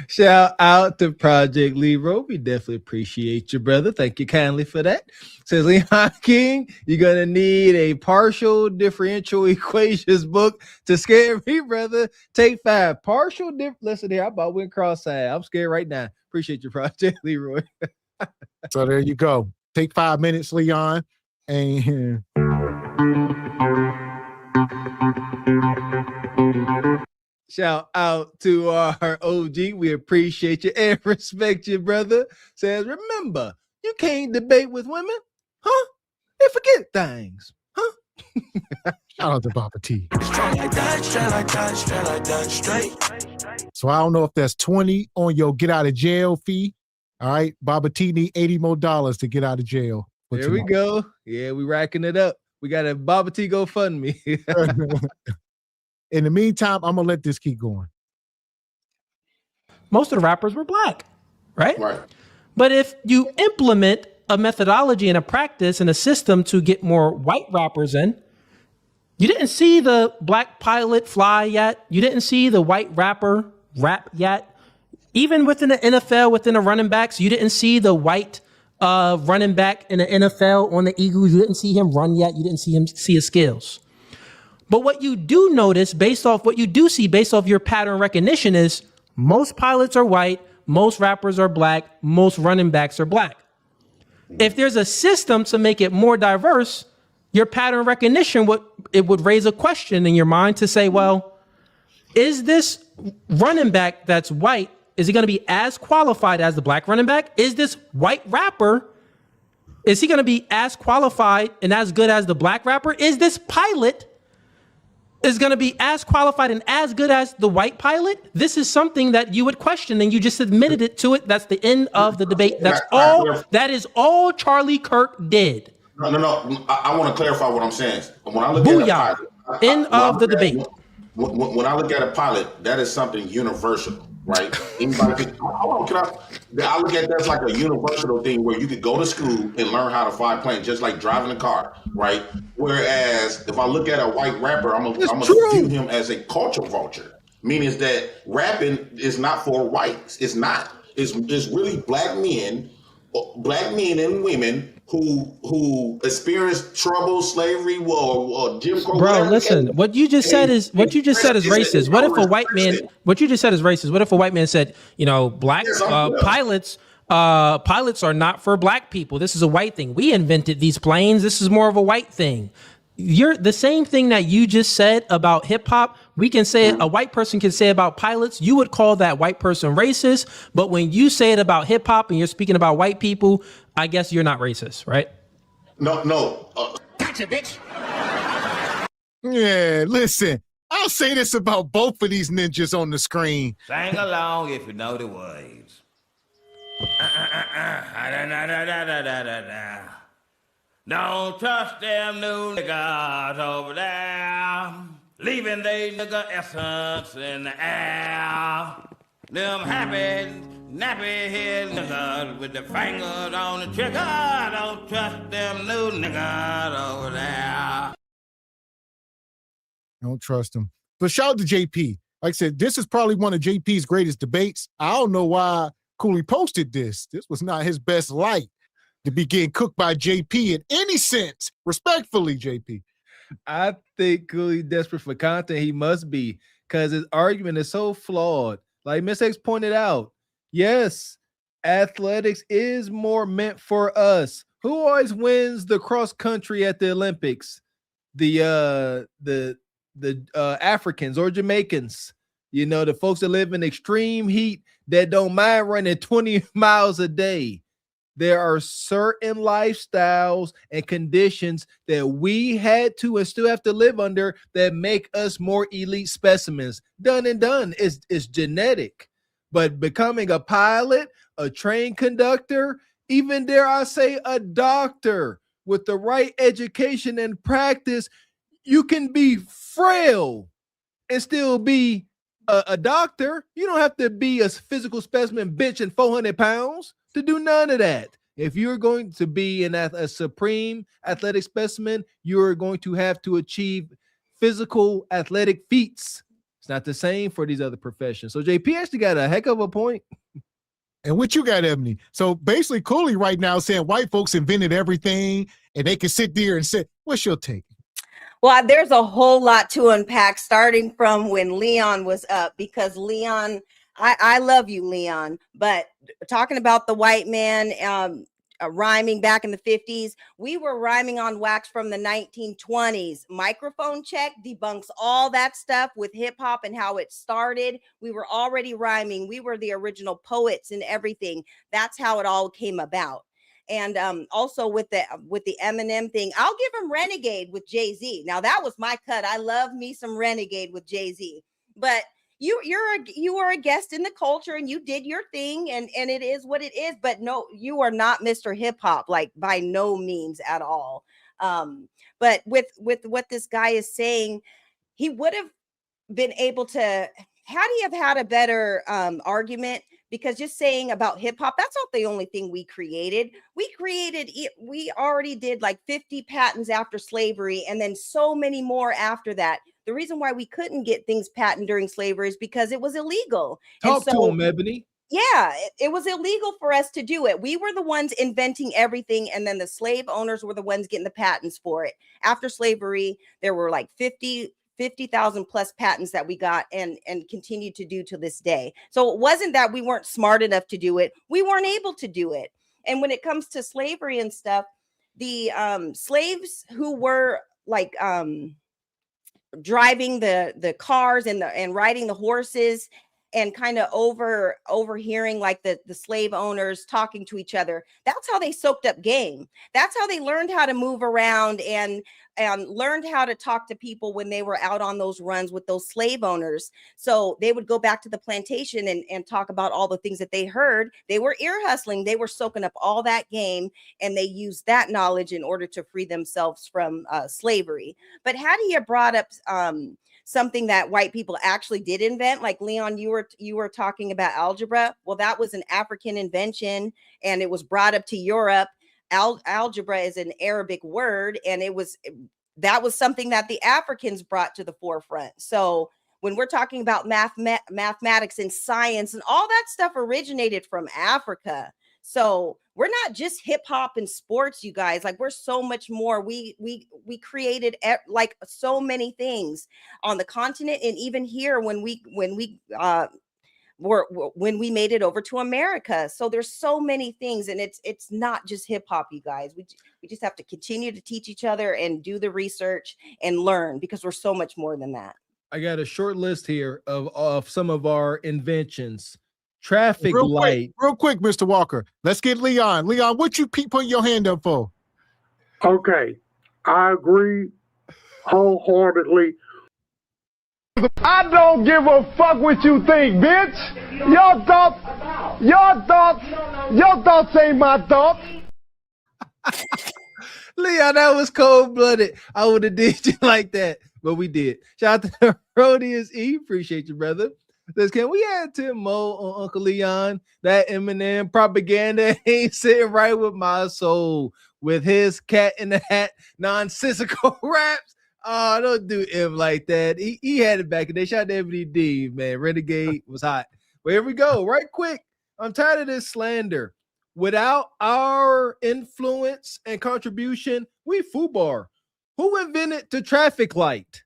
Shout out to Project Leroy. We definitely appreciate you, brother. Thank you kindly for that. Says Leon King, you're going to need a partial differential equations book to scare me, brother. Take 5. Listen here, I about went cross-eyed. I'm scared right now. Appreciate you, Project Leroy. So there you go. Take 5 minutes, Leon. And shout out to our OG. We appreciate you and respect you, brother. Says, remember, you can't debate with women, huh? They forget things, huh? Shout out to Baba T. So I don't know if that's 20 on your get out of jail fee. All right, Baba T need $80 more to get out of jail. There we go. Yeah, we racking it up. We got a Baba T GoFundMe. In the meantime, I'm gonna let this keep going. Most of the rappers were black, right? Right. But if you implement a methodology and a practice and a system to get more white rappers in, you didn't see the black pilot fly yet. You didn't see the white rapper rap yet. Even within the NFL, within the running backs, you didn't see the white running back in the NFL on the Eagles. You didn't see him run yet. You didn't see his skills. But what you do notice based off your pattern recognition is most pilots are white, most rappers are black, most running backs are black. If there's a system to make it more diverse, your pattern recognition would raise a question in your mind to say, well, is this running back that's white, is he going to be as qualified as the black running back? Is this white rapper, is he going to be as qualified and as good as the black rapper? Is this pilot is going to be as qualified and as good as the white pilot? This is something that you would question, and you just admitted it to it. That's the end of the debate. That is all Charlie Kirk did. No. I want to clarify what I'm saying. When I look at a pilot, end of the debate. When I look at a pilot, that is something universal, right? Anybody can, I look at that as like a universal thing where you could go to school and learn how to fly planes, just like driving a car, right? Whereas if I look at a white rapper, I'm gonna view him as a culture vulture, meaning that rapping is not for whites. It's not. It's really black men and women who experienced trouble, slavery, or Jim Crow. Bro, listen. What you just said is racist. What if a white man? What you just said is racist. What if a white man said, black pilots are not for black people. This is a white thing. We invented these planes. This is more of a white thing. You're the same thing that you just said about hip hop. We can say a white person can say about pilots. You would call that white person racist. But when you say it about hip hop and you're speaking about white people, I guess you're not racist, right? No. Gotcha, bitch. Yeah, listen. I'll say this about both of these ninjas on the screen. Sing along if you know the words. Don't trust them new niggas over there, leaving they nigga essence in the air. Them happy, nappy head niggas with the fingers on the trigger. Don't trust them new niggas over there. Don't trust them. But shout out to JP. Like I said, this is probably one of JP's greatest debates. I don't know why Cooley posted this. This was not his best light. to be getting cooked by JP in any sense. Respectfully, JP. I think Cooley desperate for content. He must be, because his argument is so flawed. Like Miss X pointed out, yes, athletics is more meant for us. Who always wins the cross country at the Olympics? The Africans or Jamaicans. You know, the folks that live in extreme heat that don't mind running 20 miles a day. There are certain lifestyles and conditions that we had to and still have to live under that make us more elite specimens. Done and done. It's genetic. But becoming a pilot, a train conductor, even dare I say a doctor with the right education and practice, you can be frail and still be a doctor. You don't have to be a physical specimen bitch and 400 pounds to do none of that. If you're going to be a supreme athletic specimen, you're going to have to achieve physical athletic feats. It's not the same for these other professions. So JP actually got a heck of a point. And what you got, Ebony? So basically, Cooley right now saying white folks invented everything and they can sit there and say, what's your take? Well, there's a whole lot to unpack, starting from when Leon was up, because Leon, I love you, Leon, but talking about the white man rhyming back in the 50s, we were rhyming on wax from the 1920s. Microphone Check debunks all that stuff with hip hop and how it started. We were already rhyming. We were the original poets and everything. That's how it all came about. And also with the Eminem thing, I'll give him Renegade with Jay-Z. Now that was my cut. I love me some Renegade with Jay-Z. But you are a guest in the culture and you did your thing, and it is what it is. But no, you are not Mr. Hip Hop, like by no means at all. But with what this guy is saying, he would have been able to, had he have had a better argument, because just saying about hip hop, that's not the only thing we created. We already did like 50 patents after slavery and then so many more after that. The reason why we couldn't get things patented during slavery is because it was illegal. Talk to him, Ebony. Yeah, it was illegal for us to do it. We were the ones inventing everything, and then the slave owners were the ones getting the patents for it. After slavery, there were like 50,000 plus patents that we got and continue to do to this day. So it wasn't that we weren't smart enough to do it. We weren't able to do it. And when it comes to slavery and stuff, the slaves who were like driving the cars and riding the horses and kind of overhearing like the slave owners talking to each other, that's how they soaked up game. That's how they learned how to move around and learned how to talk to people when they were out on those runs with those slave owners. So they would go back to the plantation and talk about all the things that they heard. They were ear hustling. They were soaking up all that game, and they used that knowledge in order to free themselves from slavery. But had he brought up something that white people actually did invent, like Leon, you were talking about algebra. Well, that was an African invention, and it was brought up to Europe. Algebra is an Arabic word, and that was something that the Africans brought to the forefront. So when we're talking about mathematics and science and all that stuff originated from Africa. So we're not just hip hop and sports, you guys. Like, we're so much more. We created like so many things on the continent, and even here when we made it over to America. So there's so many things, and it's not just hip hop, you guys. We just have to continue to teach each other and do the research and learn, because we're so much more than that. I got a short list here of some of our inventions. Traffic real light. Real quick, Mr. Walker. Let's get Leon. Leon, what you put your hand up for? Okay, I agree wholeheartedly. I don't give a fuck what you think, bitch. Your thoughts ain't my thoughts. Leon, that was cold-blooded. I would have did you like that, but we did. Shout out to Rodius E. Appreciate you, brother. Can we add Tim Mo on Uncle Leon? That Eminem propaganda ain't sitting right with my soul. With his cat in the hat nonsensical raps. Oh, don't do him like that. He had it back in the day. Shout out to Ebony D, man. Renegade was hot. But here we go. Right quick. I'm tired of this slander. Without our influence and contribution, we FUBAR. Who invented the traffic light?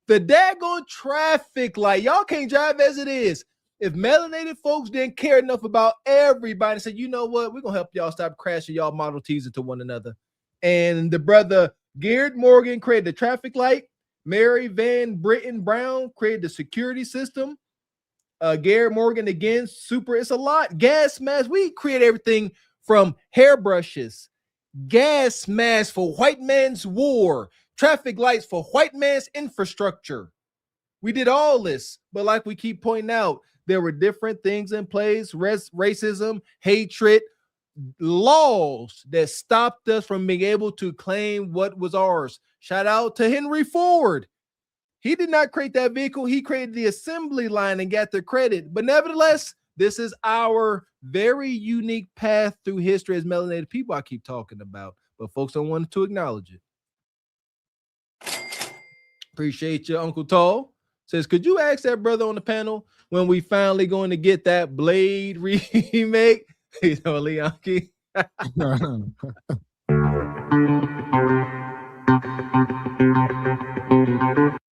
The daggone traffic light. Y'all can't drive as it is. If melanated folks didn't care enough about everybody and said, you know what, we're going to help y'all stop crashing y'all Model Ts into one another. And the brother Garrett Morgan created the traffic light. Mary Van Britton Brown created the security system. Garrett Morgan again, super. It's a lot. Gas masks. We create everything from hairbrushes, gas masks for white man's war, traffic lights for white man's infrastructure. We did all this, but like we keep pointing out, there were different things in place: racism, hatred, laws that stopped us from being able to claim what was ours. Shout out to Henry Ford. He did not create that vehicle. He created the assembly line and got the credit. But nevertheless, this is our very unique path through history as melanated people I keep talking about. But folks don't want to acknowledge it. Appreciate you, Uncle Tall. Says, could you ask that brother on the panel when we finally going to get that Blade remake? You know, Leonki.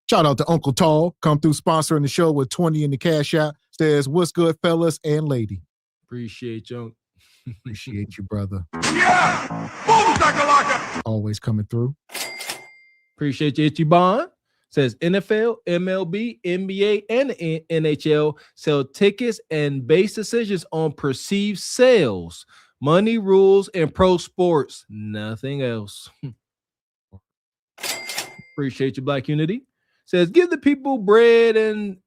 Shout out to Uncle Tall. Come through sponsoring the show with 20 in the cash app. Says, what's good, fellas and lady? Appreciate you. Appreciate you, brother. Yeah! Boom, shakalaka! Always coming through. Appreciate you, Itchy Bond. Says NFL, MLB, NBA, and NHL sell tickets and base decisions on perceived sales, money rules, and pro sports. Nothing else. Appreciate you, Black Unity. Says, give the people bread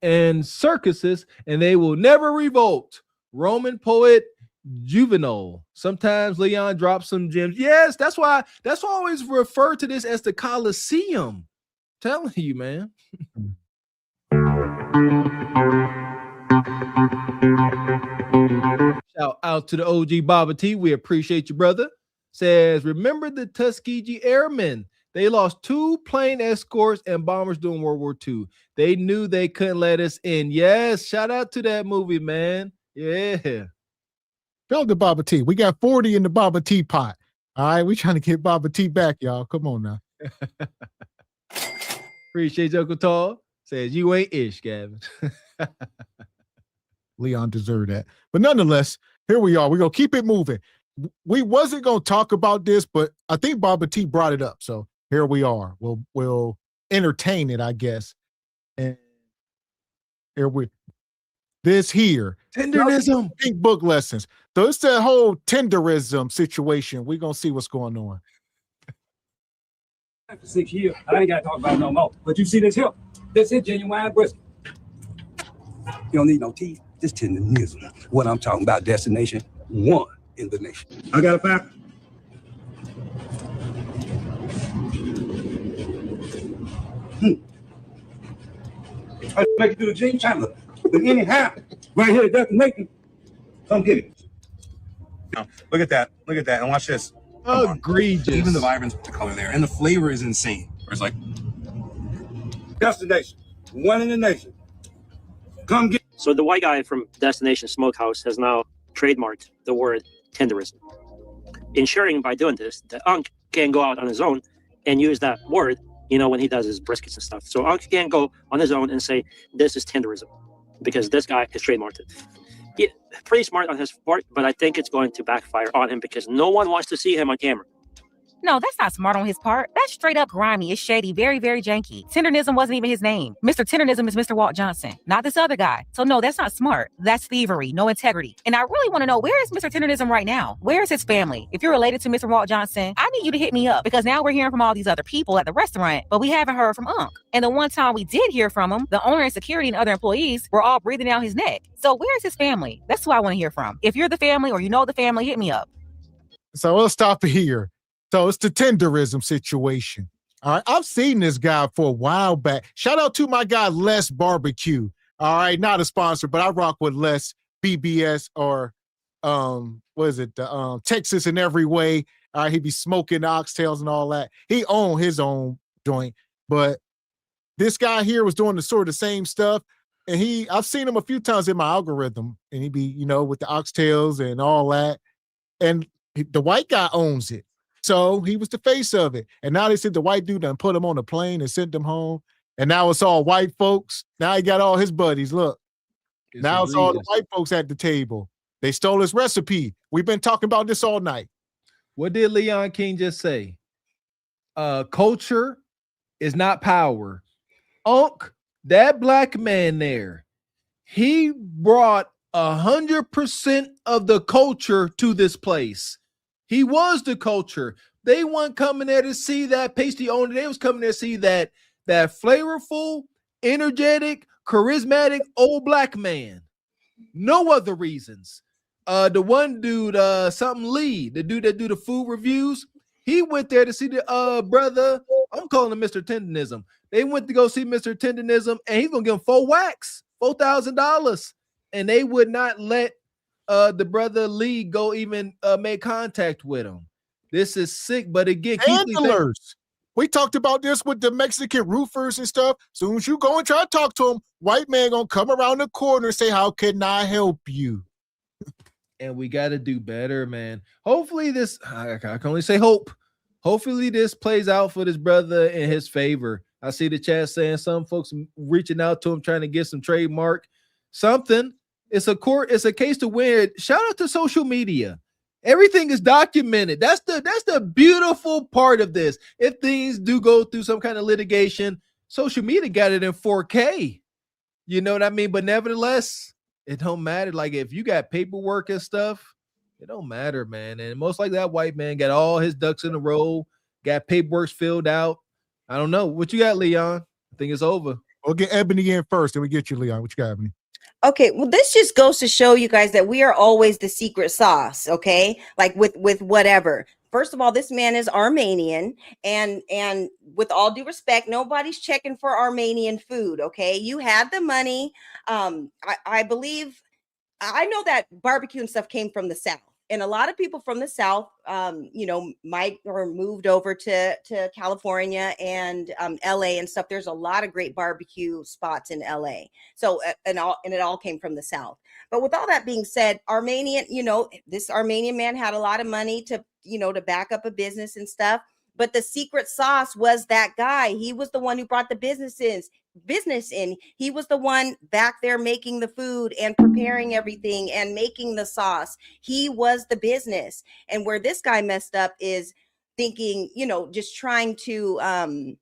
and circuses, and they will never revolt. Roman poet Juvenal. Sometimes Leon drops some gems. Yes, that's why I always refer to this as the Colosseum. Telling you, man. Shout out to the OG Baba T. We appreciate you, brother. Says, remember the Tuskegee Airmen? They lost 2 plane escorts and bombers during World War II. They knew they couldn't let us in. Yes, shout out to that movie, man. Yeah. Fill the Baba T. We got 40 in the Baba T pot. All right, we trying to get Baba T back, y'all. Come on now. Appreciate you, Uncle Tall. Says, you ain't ish, Gavin. Leon deserved that. But nonetheless, here we are. We're going to keep it moving. We wasn't going to talk about this, but I think Baba T brought it up. So here we are. We'll entertain it, I guess. And here this here. Tenderism. Pink book lessons. So it's that whole tenderism situation. We're going to see what's going on. For 6 years, I ain't got to talk about it no more. But you see this here? This is genuine brisket. You don't need no teeth, just tenderism. What I'm talking about, destination 1 in the nation. I got a fact. I make it to the Gene Chandler. But anyhow, right here at destination, come get it. Look at that. Look at that. And watch this. Egregious. Even the vibrance of the color there. And the flavor is insane. Where it's like destination, 1 in the nation. Come get. So the white guy from Destination Smokehouse has now trademarked the word tenderism, ensuring by doing this that Unc can go out on his own and use that word, you know, when he does his briskets and stuff. So Unc can't go on his own and say, this is tenderism, because this guy has trademarked it. Yeah, pretty smart on his part, but I think it's going to backfire on him because no one wants to see him on camera. No, that's not smart on his part. That's straight up grimy. It's shady, very, very janky. Tenderism wasn't even his name. Mr. Tenderism is Mr. Walt Johnson, not this other guy. So no, that's not smart. That's thievery, no integrity. And I really want to know, where is Mr. Tenderism right now? Where is his family? If you're related to Mr. Walt Johnson, I need you to hit me up, because now we're hearing from all these other people at the restaurant, but we haven't heard from Unc. And the one time we did hear from him, the owner and security and other employees were all breathing down his neck. So where is his family? That's who I want to hear from. If you're the family or you know the family, hit me up. So we'll stop here. So it's the tenderism situation. All right. I've seen this guy for a while back. Shout out to my guy, Les Barbecue. All right. Not a sponsor, but I rock with Les BBS or what is it? Texas in every way. All right. He be smoking oxtails and all that. He owned his own joint, but this guy here was doing the sort of same stuff. And I've seen him a few times in my algorithm, and he be, you know, with the oxtails and all that. and the white guy owns it. So he was the face of it. And now they said the white dude done put him on a plane and sent him home. And now it's all white folks. Now he got all his buddies. Look, now it's all the white folks at the table. They stole his recipe. We've been talking about this all night. What did Leon King just say? Culture is not power. Unc, that black man there, he brought 100% of the culture to this place. He was the culture. They weren't coming there to see that pasty owner. They was coming there to see that flavorful, energetic, charismatic old black man. No other reasons. The one dude, something Lee, the dude that do the food reviews, he went there to see the brother. I'm calling him Mr. Tendenism. They went to go see Mr. Tendenism, and he's gonna give him $4,000, and they would not let the brother Lee go even make contact with him. This is sick, but again, handlers. We talked about this with the Mexican roofers and stuff. Soon as you go and try to talk to them, white man gonna come around the corner and say, "How can I help you?" And we got to do better, man. Hopefully this, I can only say hope. Hopefully this plays out for this brother in his favor. I see the chat saying some folks reaching out to him, trying to get some trademark, something. It's a case to win. Shout out to social media. Everything is documented. That's the beautiful part of this. If things do go through some kind of litigation, social media got it in 4K. You know what I mean? But nevertheless, it don't matter. Like if you got paperwork and stuff, it don't matter, man. And most likely that white man got all his ducks in a row, got paperwork filled out. I don't know. What you got, Leon? I think it's over. We'll get Ebony in first, then we get you, Leon. What you got, Ebony? Okay, well, this just goes to show you guys that we are always the secret sauce, okay? Like with whatever. First of all, this man is Armenian, and with all due respect, nobody's checking for Armenian food, okay? You had the money. I believe, I know that barbecue and stuff came from the South. And a lot of people from the South, might or moved over to California and LA and stuff. There's a lot of great barbecue spots in LA. So, and it all came from the South. But with all that being said, this Armenian man had a lot of money to back up a business and stuff. But the secret sauce was that guy. He was the one who brought the business in. He was the one back there making the food and preparing everything and making the sauce. He was the business. And where this guy messed up is thinking, just trying to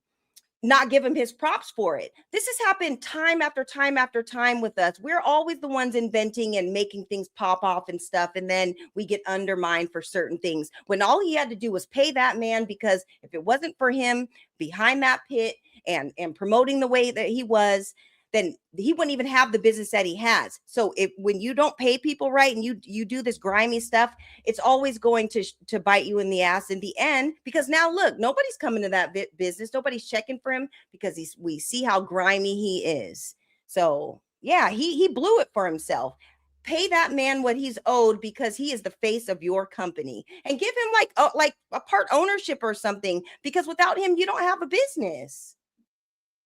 not give him his props for it. This has happened time after time after time with us. We're always the ones inventing and making things pop off and stuff. And then we get undermined for certain things when all he had to do was pay that man, because if it wasn't for him behind that pit and promoting the way that he was, then he wouldn't even have the business that he has. So when you don't pay people right and you do this grimy stuff, it's always going to bite you in the ass in the end, because now look, nobody's coming to that business. Nobody's checking for him because we see how grimy he is. So yeah, he blew it for himself. Pay that man what he's owed, because he is the face of your company, and give him like a part ownership or something, because without him, you don't have a business.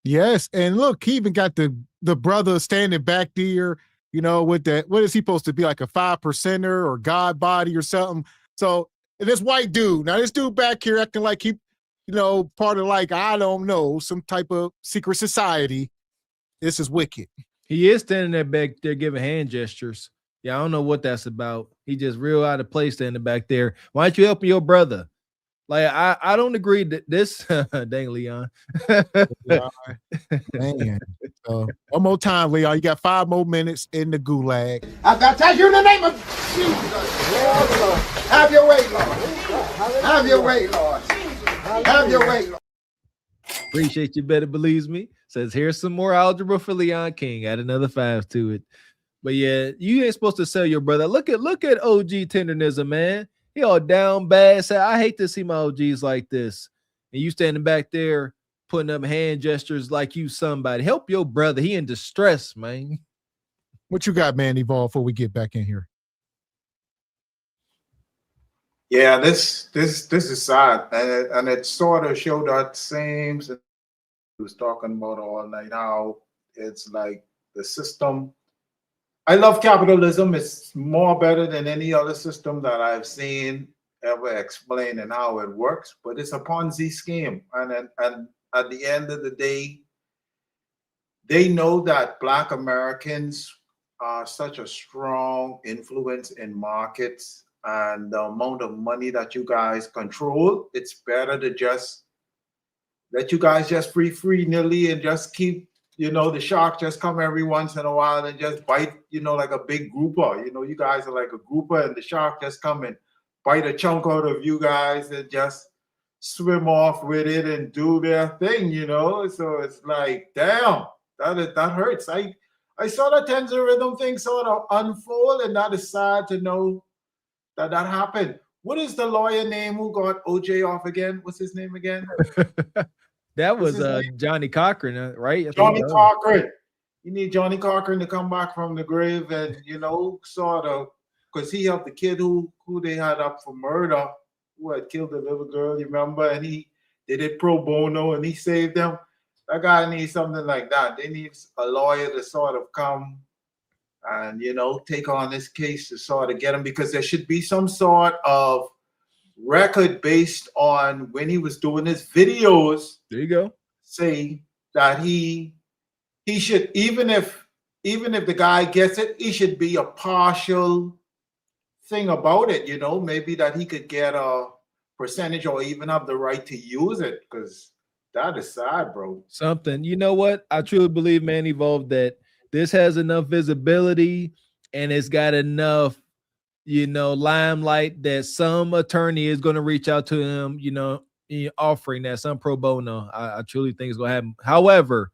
Yes, and look, he even got the brother standing back there, with that. What is he supposed to be, like a 5%er or God body or something? So this white dude, now this dude back here acting like he, part of I don't know, some type of secret society. This is wicked. He is standing there back there giving hand gestures. Yeah, I don't know what that's about. He just real out of place standing back there. Why aren't you helping your brother? Like, I don't agree that this dang Leon. Man. One more time, Leon. You got 5 more minutes in the gulag. I tell you in the name of Jesus. Have your way, Lord. Have your way, Lord. Have your way, Lord. Appreciate you, better believes me. Says here's some more algebra for Leon King. Add another 5 to it. But yeah, you ain't supposed to sell your brother. Look at OG tenderism, man. He all down bad. Say, I hate to see my OGs like this. And you standing back there putting up hand gestures like you somebody. Help your brother. He in distress, man. What you got, man, Evolve, before we get back in here? Yeah, this is sad. And it sort of showed that same he was talking about all night, how it's like the system. I love capitalism. It's more better than any other system that I've seen ever explain and how it works. But it's a Ponzi scheme, and at the end of the day, they know that Black Americans are such a strong influence in markets and the amount of money that you guys control. It's better to just let you guys just free nilly and just keep, the shark just come every once in a while and just bite, like a big grouper. You guys are like a grouper and the shark just come and bite a chunk out of you guys and just swim off with it and do their thing, So it's like, damn, that hurts. I saw the Tenza Rhythm thing sort of unfold, and that is sad to know that happened. What is the lawyer name who got OJ off again? What's his name again? That was Johnny Cochran, right? Johnny Cochran. You need Johnny Cochran to come back from the grave and, sort of, because he helped the kid who they had up for murder, who had killed the little girl, you remember? And they did pro bono and he saved them. That guy needs something like that. They need a lawyer to sort of come and, take on this case to sort of get him, because there should be some sort of record based on when he was doing his videos. There you go. Say that he should, even if the guy gets it, he should be a partial thing about it, maybe that he could get a percentage or even have the right to use it, because that is sad, bro. Something. You know what? I truly believe, man, Evolve, that this has enough visibility and it's got enough, limelight that some attorney is going to reach out to him, offering that, some pro bono. I truly think it's going to happen. However,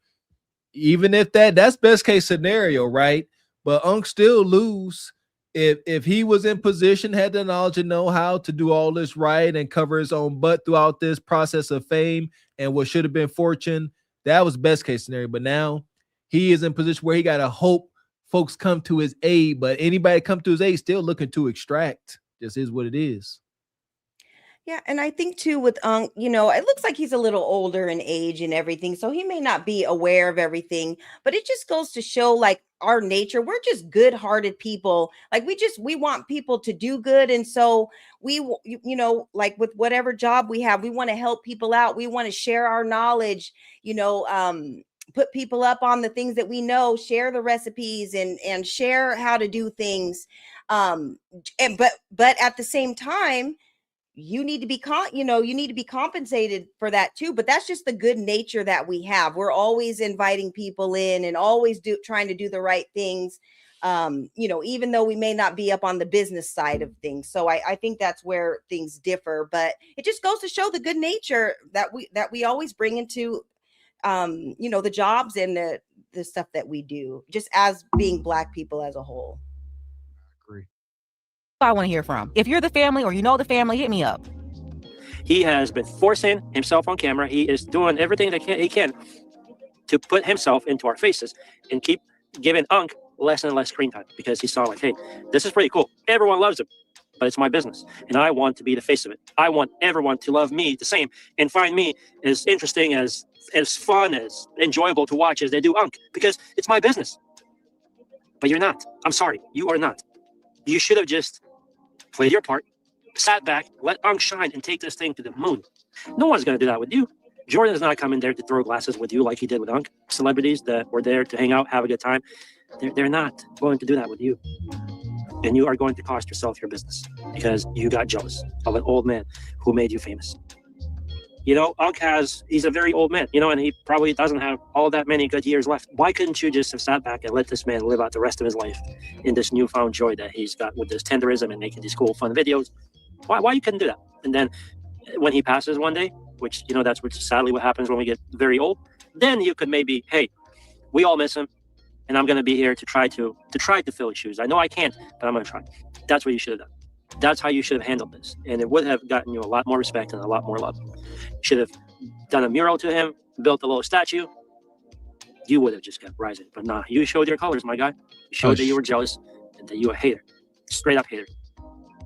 even if that's best case scenario, right? But Unc still lose if he was in position, had the knowledge and know-how to do all this right and cover his own butt throughout this process of fame and what should have been fortune. That was best case scenario. But now he is in position where he got to hope folks come to his aid. But anybody come to his aid still looking to extract. Just is what it is. Yeah, and I think too with Unc, it looks like he's a little older in age and everything, so he may not be aware of everything, but it just goes to show like our nature. We're just good-hearted people. Like we want people to do good, and so we, like with whatever job we have, we want to help people out. We want to share our knowledge, put people up on the things that we know, share the recipes and share how to do things. But at the same time, you need to be compensated for that too. But that's just the good nature that we have. We're always inviting people in and always trying to do the right things. Even though we may not be up on the business side of things. So I think that's where things differ, but it just goes to show the good nature that we always bring into, the jobs and the stuff that we do, just as being Black people as a whole. I want to hear from. If you're the family or the family, hit me up. He has been forcing himself on camera. He is doing everything that he can to put himself into our faces and keep giving Unc less and less screen time, because he saw like, hey, this is pretty cool. Everyone loves him, but it's my business, and I want to be the face of it. I want everyone to love me the same and find me as interesting, as fun, as enjoyable to watch as they do Unc, because it's my business. But you're not. I'm sorry, you are not. You should have just played your part, sat back, let Unc shine, and take this thing to the moon. No one's going to do that with you. Jordan is not coming there to throw glasses with you like he did with Unc. Celebrities that were there to hang out, have a good time, they're not going to do that with you. And you are going to cost yourself your business because you got jealous of an old man who made you famous. Unc he's a very old man, and he probably doesn't have all that many good years left. Why couldn't you just have sat back and let this man live out the rest of his life in this newfound joy that he's got with this tenderism and making these cool, fun videos? Why you couldn't do that? And then when he passes one day, which, that's sadly what happens when we get very old, then you could maybe, hey, we all miss him, and I'm going to be here to try to fill his shoes. I know I can't, but I'm going to try. That's what you should have done. That's how you should have handled this. And it would have gotten you a lot more respect and a lot more love. You should have done a mural to him, built a little statue. You would have just kept rising. But nah, you showed your colors, my guy. You showed that you were jealous and that you were a hater. Straight up hater.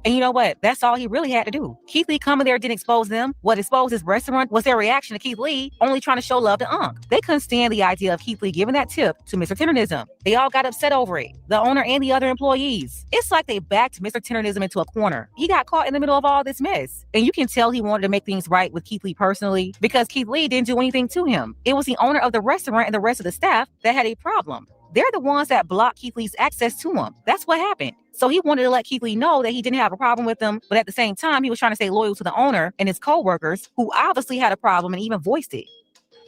And you know what? That's all he really had to do. Keith Lee coming there didn't expose them. What exposed his restaurant was their reaction to Keith Lee only trying to show love to Unc. They couldn't stand the idea of Keith Lee giving that tip to Mr. Tendernism. They all got upset over it, the owner and the other employees. It's like they backed Mr. Tendernism into a corner. He got caught in the middle of all this mess. And you can tell he wanted to make things right with Keith Lee personally because Keith Lee didn't do anything to him. It was the owner of the restaurant and the rest of the staff that had a problem. They're the ones that blocked Keith Lee's access to him. That's what happened. So he wanted to let Keith Lee know that he didn't have a problem with them, but at the same time, he was trying to stay loyal to the owner and his co-workers who obviously had a problem and even voiced it.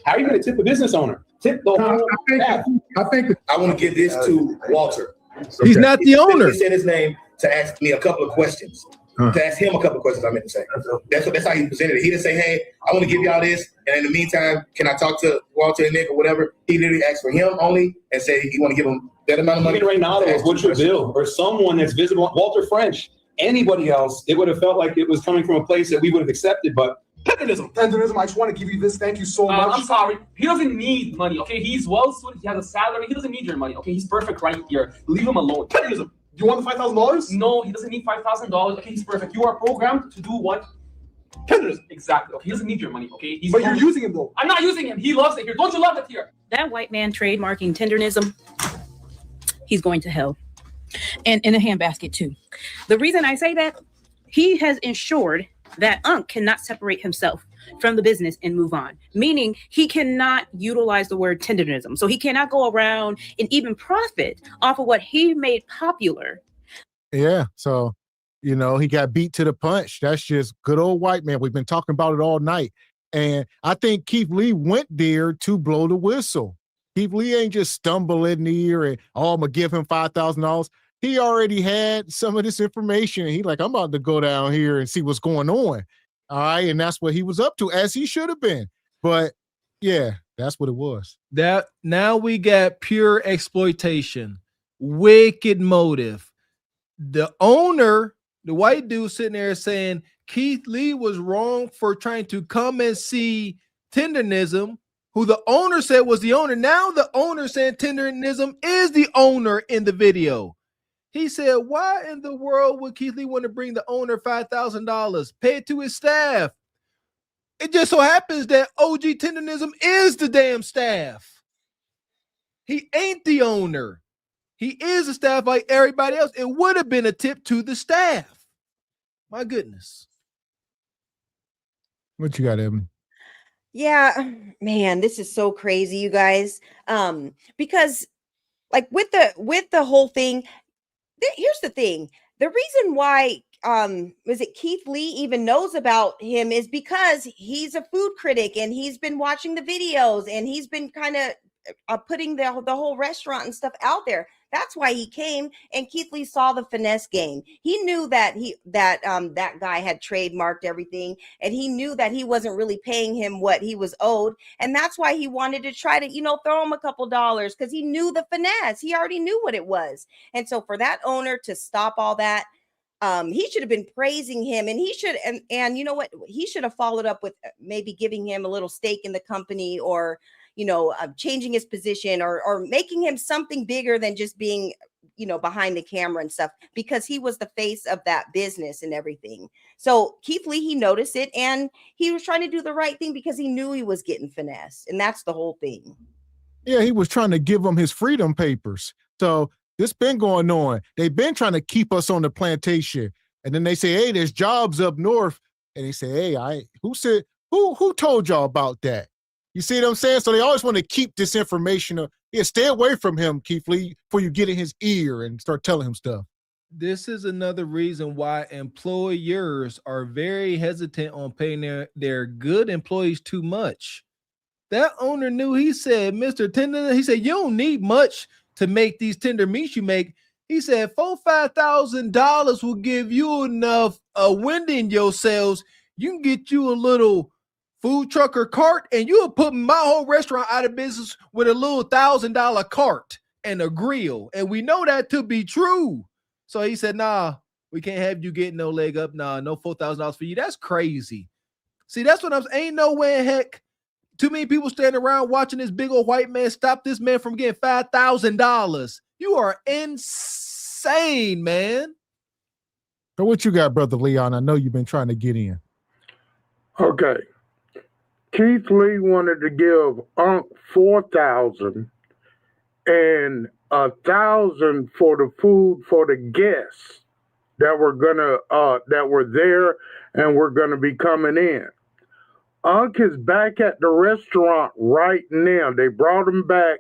How are you going to tip the business owner? Tip the whole staff. I want to give this to Walter. He's not the owner. He said his name to ask me a couple of questions. To ask him a couple of questions, I meant to say. That's how he presented it. He didn't say, hey, I want to give y'all this, and in the meantime, can I talk to Walter and Nick or whatever? He literally asked for him only and said he want to give him that amount of money. I mean, right now, what's your bill? Or someone that's visible, Walter French, anybody else, it would have felt like it was coming from a place that we would have accepted, but Tendernism, I just want to give you this. Thank you so much. I'm sorry. He doesn't need money, okay? He's well-suited. He has a salary. He doesn't need your money, okay? He's perfect right here. Leave him alone. Tendernism, you want the $5,000? No, he doesn't need $5,000. Okay, he's perfect. You are programmed to do what? Tendernism. Exactly. Okay, he doesn't need your money, okay? But you're using him, though. I'm not using him. He loves it here. Don't you love it here? That white man trademarking tendernism, he's going to hell. And in a handbasket, too. The reason I say that, he has ensured that Unc cannot separate himself from the business and move on, meaning he cannot utilize the word tendernism. So he cannot go around and even profit off of what he made popular. Yeah. So, you know, he got beat to the punch. That's just good old white man. We've been talking about it all night. And I think Keith Lee went there to blow the whistle. Keith Lee ain't just stumble in there and, oh, I'm going to give him $5,000. He already had some of this information. And he like, I'm about to go down here and see what's going on. All right. And that's what he was up to, as he should have been. But yeah, that's what it was. That now we got pure exploitation, wicked motive. The owner, the white dude sitting there saying Keith Lee was wrong for trying to come and see Tendernism, who the owner said was the owner. Now the owner saying Tendernism is the owner in the video. He said, why in the world would Keith Lee want to bring the owner $5,000, pay it to his staff? It just so happens that OG Tendernism is the damn staff. He ain't the owner. He is a staff like everybody else. It would have been a tip to the staff. My goodness. What you got, Evan? Yeah, man, this is so crazy, you guys. Because like with the whole thing, here's the thing. The reason why was it Keith Lee even knows about him is because he's a food critic and he's been watching the videos and he's been kind of putting the whole restaurant and stuff out there. That's why he came, and Keith Lee saw the finesse game. He knew that that guy had trademarked everything, and he knew that he wasn't really paying him what he was owed, and that's why he wanted to try to, throw him a couple dollars because he knew the finesse. He already knew what it was, and so for that owner to stop all that, he should have been praising him, and he should, and you know what, he should have followed up with maybe giving him a little stake in the company, or changing his position, or making him something bigger than just being, behind the camera and stuff, because he was the face of that business and everything. So Keith Lee, he noticed it, and he was trying to do the right thing because he knew he was getting finessed, and that's the whole thing. Yeah, he was trying to give him his freedom papers. So this been going on. They've been trying to keep us on the plantation, and then they say, "Hey, there's jobs up north," and they say, "Hey, who told y'all about that?" You see what I'm saying? So they always want to keep this information. Yeah, stay away from him, Keith Lee, before you get in his ear and start telling him stuff. This is another reason why employers are very hesitant on paying their good employees too much. That owner knew. He said, Mr. Tender, he said, you don't need much to make these tender meats you make. He said, $4,000-$5,000 will give you enough wind in your sails. You can get you a little food truck or cart, and you'll put my whole restaurant out of business with a little $1,000 cart and a grill. And we know that to be true. So he said, nah, we can't have you getting no leg up. Nah, no $4,000 for you. That's crazy. See, that's what I'm saying. Ain't no way in heck too many people standing around watching this big old white man stop this man from getting $5,000. You are insane, man. So what you got, Brother Leon? I know you've been trying to get in. Okay. Keith Lee wanted to give Unc 4,000 and 1,000 for the food for the guests that were there and were gonna be coming in. Unc is back at the restaurant right now. They brought him back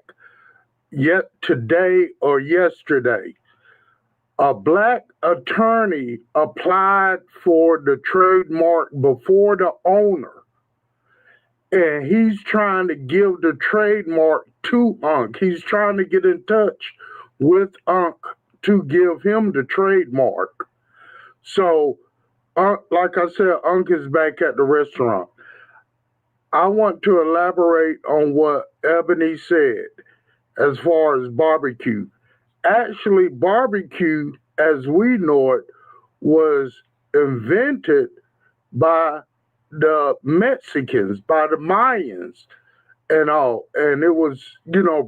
yet today or yesterday. A black attorney applied for the trademark before the owner, and he's trying to give the trademark to Unc. He's trying to get in touch with Unc to give him the trademark. So, like I said, Unc is back at the restaurant. I want to elaborate on what Ebony said as far as barbecue. Actually, barbecue, as we know it, was invented by the Mexicans, by the Mayans and all. And it was,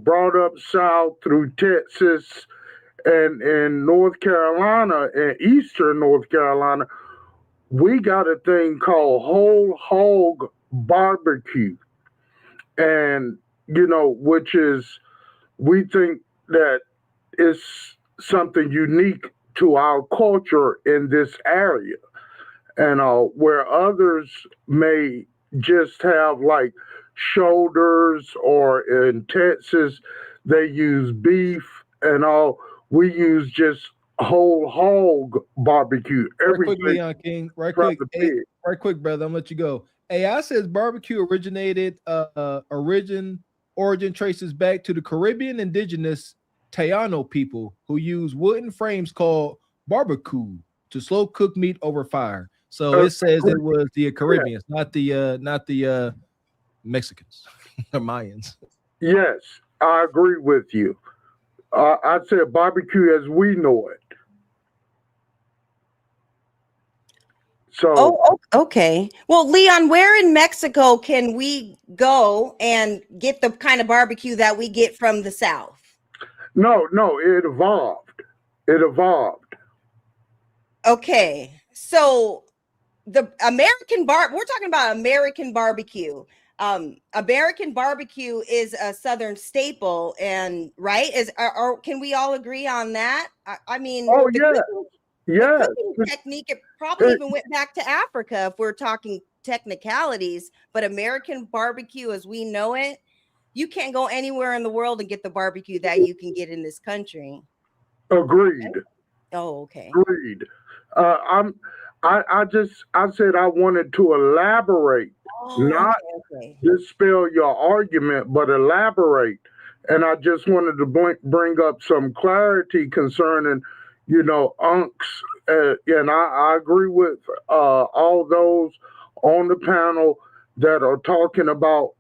brought up south through Texas and in North Carolina and eastern North Carolina. We got a thing called whole hog barbecue. And, which is, we think that is something unique to our culture in this area. And where others may just have like shoulders, or in Texas, they use beef and all. We use just whole hog barbecue. Right quick, Leon King. Right quick, brother. I'm gonna let you go. AI says barbecue originated, origin traces back to the Caribbean indigenous Taino people who use wooden frames called barbecue to slow cook meat over fire. So it says it was the Caribbeans, not the Mexicans or Mayans. Yes, I agree with you. I said barbecue as we know it. So, okay. Well, Leon, where in Mexico can we go and get the kind of barbecue that we get from the South? No, it evolved. Okay. So the American we're talking about American barbecue. American barbecue is a Southern staple, and right? Or can we all agree on that? I mean, the cooking technique, it probably even went back to Africa if we're talking technicalities, but American barbecue as we know it, you can't go anywhere in the world and get the barbecue that you can get in this country. Agreed. Okay. Oh, okay. Agreed. I said I wanted to elaborate, not dispel your argument, but elaborate. And I just wanted to bring up some clarity concerning, Unc's. And I agree with all those on the panel that are talking about,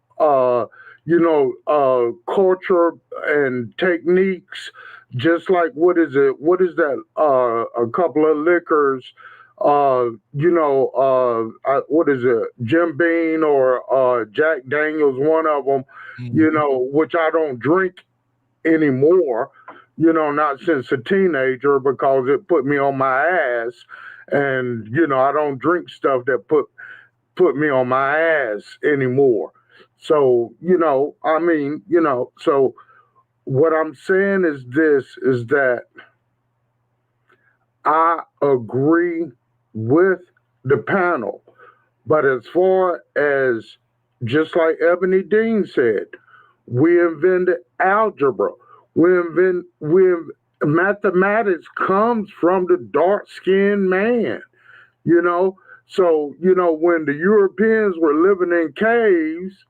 culture and techniques. Just like what is that? A couple of liquors, what is it? Jim Beam or Jack Daniels, one of them, which I don't drink anymore, not since a teenager because it put me on my ass. And, I don't drink stuff that put me on my ass anymore. So, so what I'm saying is that I agree with the panel, but as far as just like Ebony Dean said, we invented algebra. Mathematics comes from the dark-skinned man, So, when the Europeans were living in caves,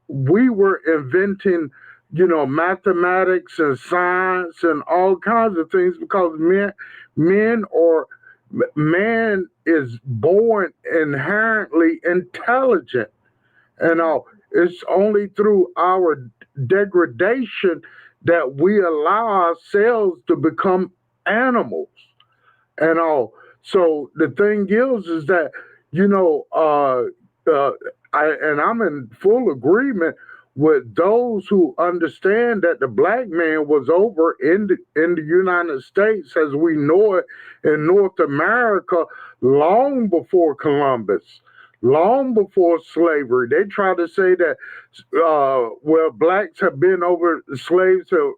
we were inventing, mathematics and science and all kinds of things because man is born inherently intelligent. And it's only through our degradation that we allow ourselves to become animals. And so the thing is that, I'm in full agreement with those who understand that the black man was over in the United States as we know it in North America long before Columbus, long before slavery. They try to say that, well, blacks have been over, slaves have,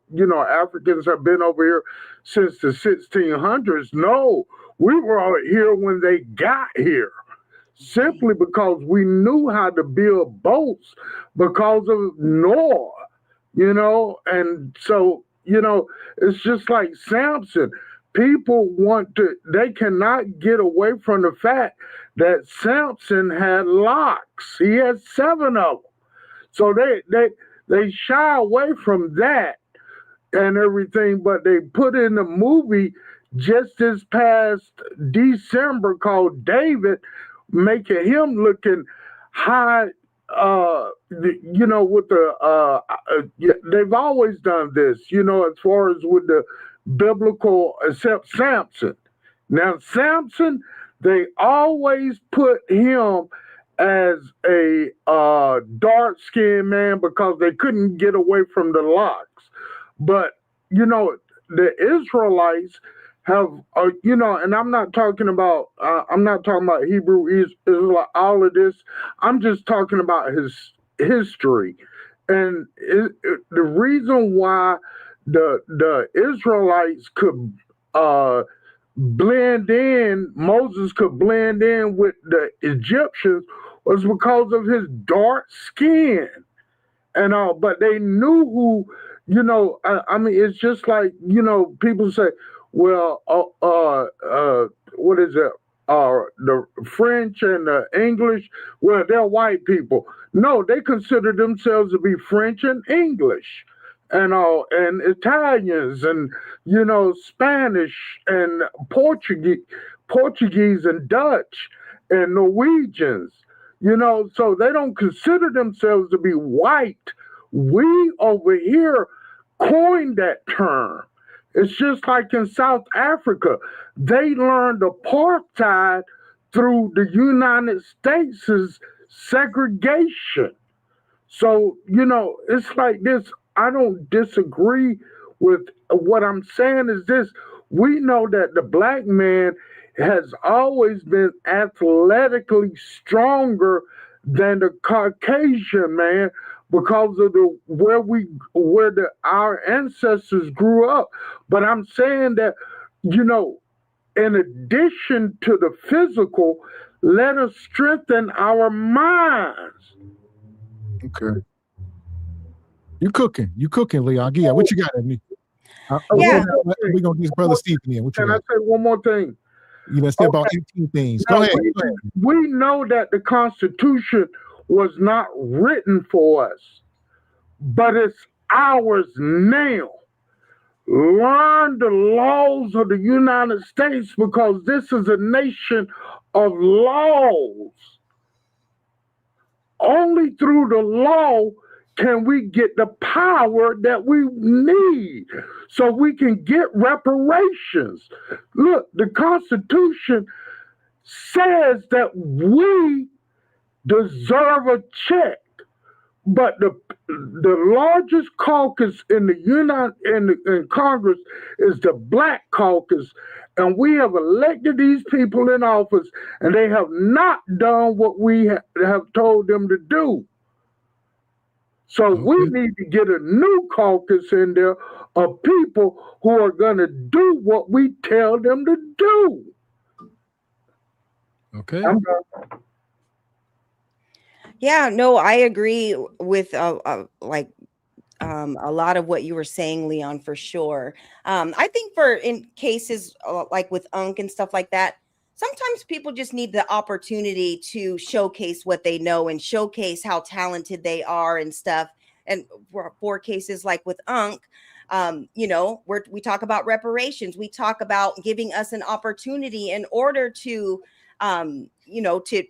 Africans have been over here since the 1600s. No, we were all here when they got here, simply because we knew how to build boats because of Noah, and so, it's just like Samson. People they cannot get away from the fact that Samson had locks. He had 7 of them. So they shy away from that and everything, but they put in a movie just this past December called David, making him looking high. With they've always done this, as far as with the biblical, except Samson. Now, Samson, they always put him as a dark-skinned man because they couldn't get away from the locks. But, the Israelites have, and I'm not talking about Hebrew Israel, all of this. I'm just talking about his history. And the reason why the Israelites could blend in, Moses could blend in with the Egyptians was because of his dark skin and all. But they knew who, it's just like, people say, well, what is it? The French and the English, well, they're white people. No, they consider themselves to be French and English and all, and Italians and, Spanish and Portuguese and Dutch and Norwegians, so they don't consider themselves to be white. We over here coined that term. It's just like in South Africa, they learned apartheid through the United States' segregation. So, it's like this. I don't disagree with what I'm saying is this. We know that the black man has always been athletically stronger than the Caucasian man because of our ancestors grew up. But I'm saying that, in addition to the physical, let us strengthen our minds. Okay. You cooking, Leon. Yeah, what you got at me? Yeah. We're going to get Brother Steve in. Can I say one more thing? Let's say about 18 things. Go ahead. We know that the Constitution was not written for us, but it's ours now. Learn the laws of the United States because this is a nation of laws. Only through the law can we get the power that we need so we can get reparations. Look, the Constitution says that we deserve a check, but the largest caucus in in Congress is the Black Caucus, and we have elected these people in office, and they have not done what we have told them to do. So we need to get a new caucus in there of people who are going to do what we tell them to do. Okay. Yeah, no, I agree with a lot of what you were saying, Leon, for sure. I think in cases like with Unc and stuff like that, sometimes people just need the opportunity to showcase what they know and showcase how talented they are and stuff. And for cases like with Unc, we talk about reparations. We talk about giving us an opportunity in order to you know, to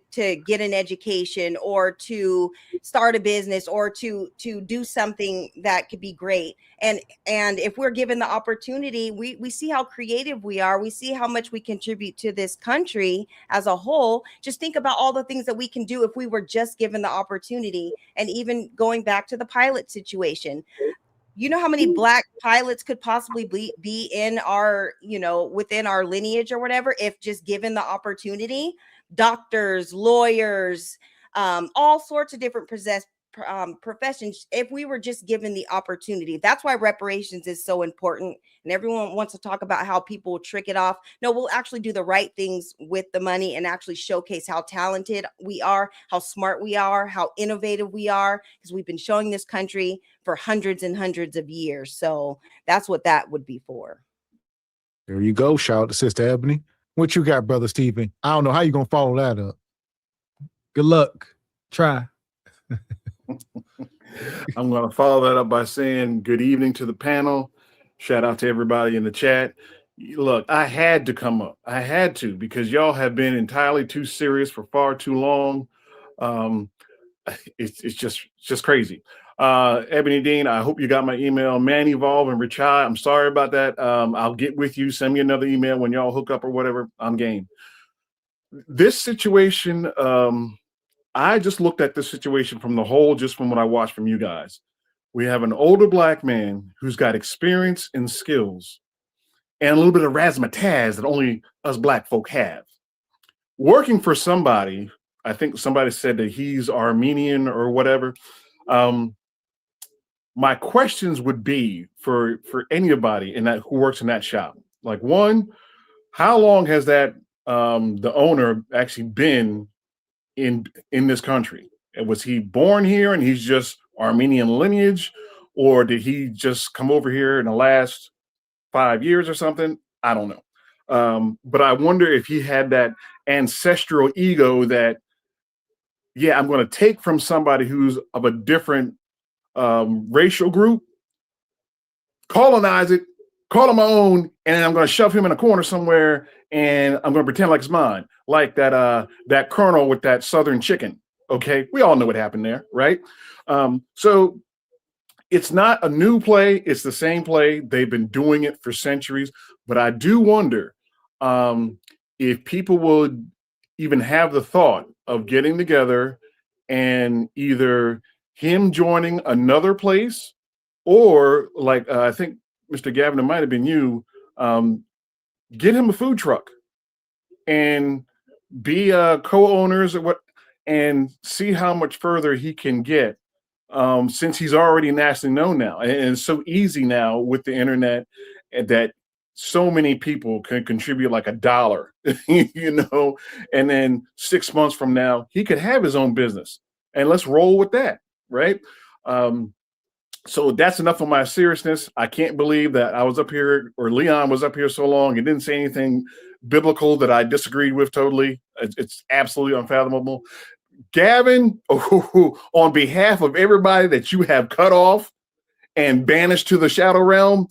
get an education or to start a business or to do something that could be great. And if we're given the opportunity, we see how creative we are. We see how much we contribute to this country as a whole. Just think about all the things that we can do if we were just given the opportunity. And even going back to the pilot situation, you know how many Black pilots could possibly be in our, you know, within our lineage or whatever, if just given the opportunity. Doctors, lawyers, all sorts of different professions, if we were just given the opportunity. That's why reparations is so important. And everyone wants to talk about how people will trick it off. No, we'll actually do the right things with the money and actually showcase how talented we are, how smart we are, how innovative we are, because we've been showing this country for hundreds and hundreds of years. So that's what that would be for. There you go. Shout out to Sister Ebony. What you got, Brother Stephen? I don't know how you gonna follow that up. Good luck. Try. I'm going to follow that up by saying good evening to the panel. Shout out to everybody in the chat. Look, I had to come up. I had to, because y'all have been entirely too serious for far too long. It's just crazy. Ebony Dean, I hope you got my email. Man Evolve and Richai, I'm sorry about that. I'll get with you. Send me another email when y'all hook up or whatever. I'm game. This situation, I just looked at this situation from the whole, just from what I watched from you guys. We have an older Black man who's got experience and skills and a little bit of razzmatazz that only us Black folk have. Working for somebody, I think somebody said that he's Armenian or whatever. My questions would be for anybody in that who works in that shop. Like, one, how long has that the owner actually been in this country? And was he born here and he's just Armenian lineage, or did he just come over here in the last 5 years or something? I don't know. But I wonder if he had that ancestral ego that, yeah, I'm going to take from somebody who's of a different racial group, colonize it, call him my own, and I'm going to shove him in a corner somewhere and I'm going to pretend like it's mine. Like that colonel with that Southern chicken. Okay, we all know what happened there, right? So it's not a new play. It's the same play. They've been doing it for centuries. But I do wonder if people would even have the thought of getting together and either him joining another place, or like I think Mr. Gavin, it might have been you, get him a food truck and be co-owners or what, and see how much further he can get, since he's already nationally known now. And it's so easy now with the internet that so many people can contribute like $1, you know, and then 6 months from now, he could have his own business, and let's roll with that, right? So that's enough of my seriousness. I can't believe that I was up here, or Leon was up here so long and didn't say anything biblical that I disagreed with totally. It's absolutely unfathomable. Gavin, on behalf of everybody that you have cut off and banished to the shadow realm,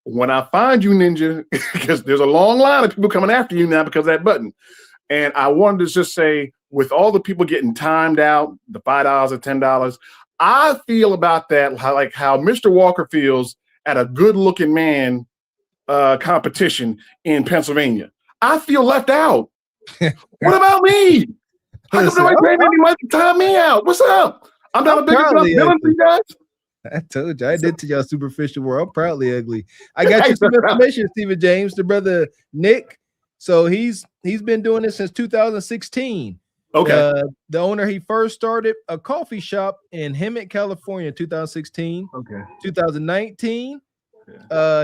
when I find you, Ninja, because there's a long line of people coming after you now because of that button. And I wanted to just say, with all the people getting timed out, the $5 or $10, I feel about that like how Mr. Walker feels at a good-looking man competition in Pennsylvania. I feel left out. What about me? How come nobody paid any money to time me out? What's up? I'm not a big enough villain for you guys. I told you, I did to y'all superficial world. I'm proudly ugly. I got you some information, Stephen James, the brother Nick. So he's been doing this since 2016. Okay. The owner, he first started a coffee shop in Hemet, California in 2016. Okay. 2019,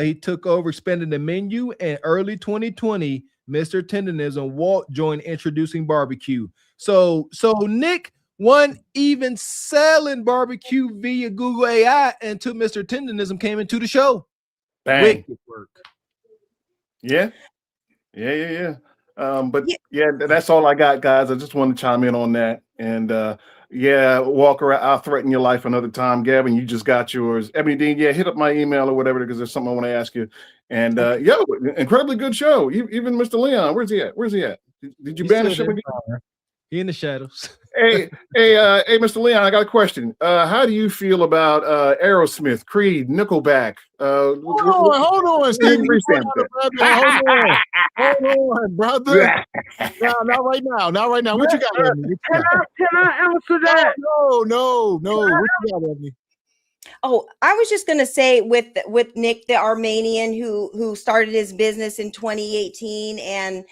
he took over, expanded the menu, and early 2020, Mr. Tenderness and Walt joined introducing barbecue. So Nick wasn't even selling barbecue via Google AI until Mr. Tendernism came into the show. Bang. Wicked work. Yeah. But yeah, that's all I got, guys. I just want to chime in on that. And yeah, Walker, I'll threaten your life another time. Gavin, you just got yours. Ebony Dean, yeah, hit up my email or whatever, because there's something I want to ask you. And incredibly good show. Even Mr. Leon, where's he at? Did you banish him again? He in the shadows. Hey, Mr. Leon, I got a question. How do you feel about Aerosmith, Creed, Nickelback? Hold on, Steve. Hold on, brother. Not right now. Not right now. What you got, Ebony? Can I answer that? No. What you got, Ebony? Oh, I was just gonna say with Nick, the Armenian who started his business in 2018, and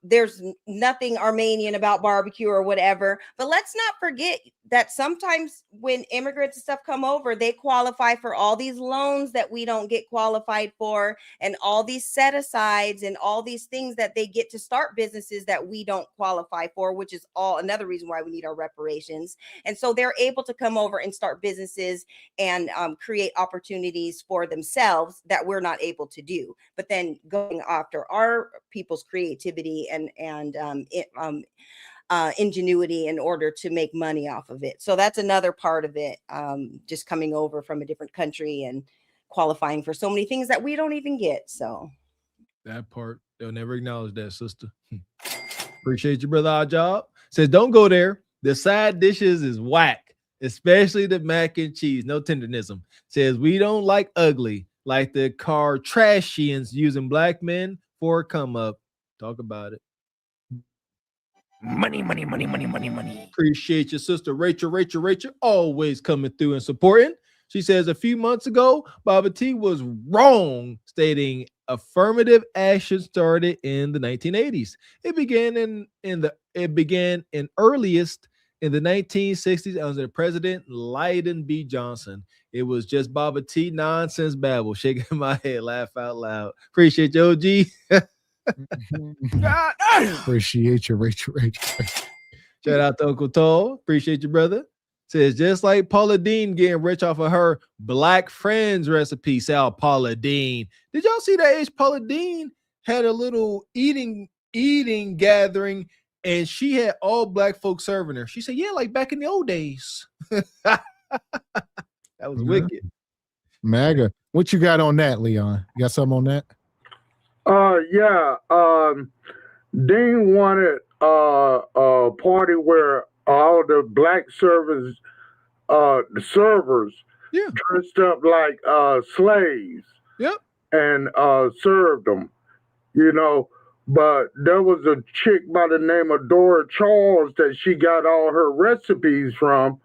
there's nothing Armenian about barbecue or whatever. But let's not forget that sometimes when immigrants and stuff come over, they qualify for all these loans that we don't get qualified for, and all these set asides and all these things that they get to start businesses that we don't qualify for, which is all another reason why we need our reparations. And so they're able to come over and start businesses and create opportunities for themselves that we're not able to do. But then going after our people's creativity and ingenuity in order to make money off of it. So that's another part of it, just coming over from a different country and qualifying for so many things that we don't even get. So that part, they'll never acknowledge that, sister. Appreciate you, brother. Our job says don't go there. The side dishes is whack, especially the mac and cheese. No tendernism. Says we don't like ugly, like the Kardashians using black men for a come up. Talk about it. Money. Appreciate your sister, Rachel, always coming through and supporting. She says a few months ago, Baba T was wrong, stating affirmative action started in the 1980s. It began earliest in the 1960s under President Lyndon B. Johnson. It was just Baba T nonsense babble. Shaking my head, laugh out loud. Appreciate you, OG. Appreciate you, Rachel. Shout out to Uncle Tall. Appreciate you, brother. Says just like Paula Deen getting rich off of her Black Friends recipe. Sal Paula Deen. Did y'all see that age? Paula Deen had a little eating gathering, and she had all black folks serving her. She said, "Yeah, like back in the old days." That was wicked. MAGA. What you got on that, Leon? You got something on that? Dean wanted a party where all the black servers dressed up like slaves. Yep. And served them, But there was a chick by the name of Dora Charles that she got all her recipes from,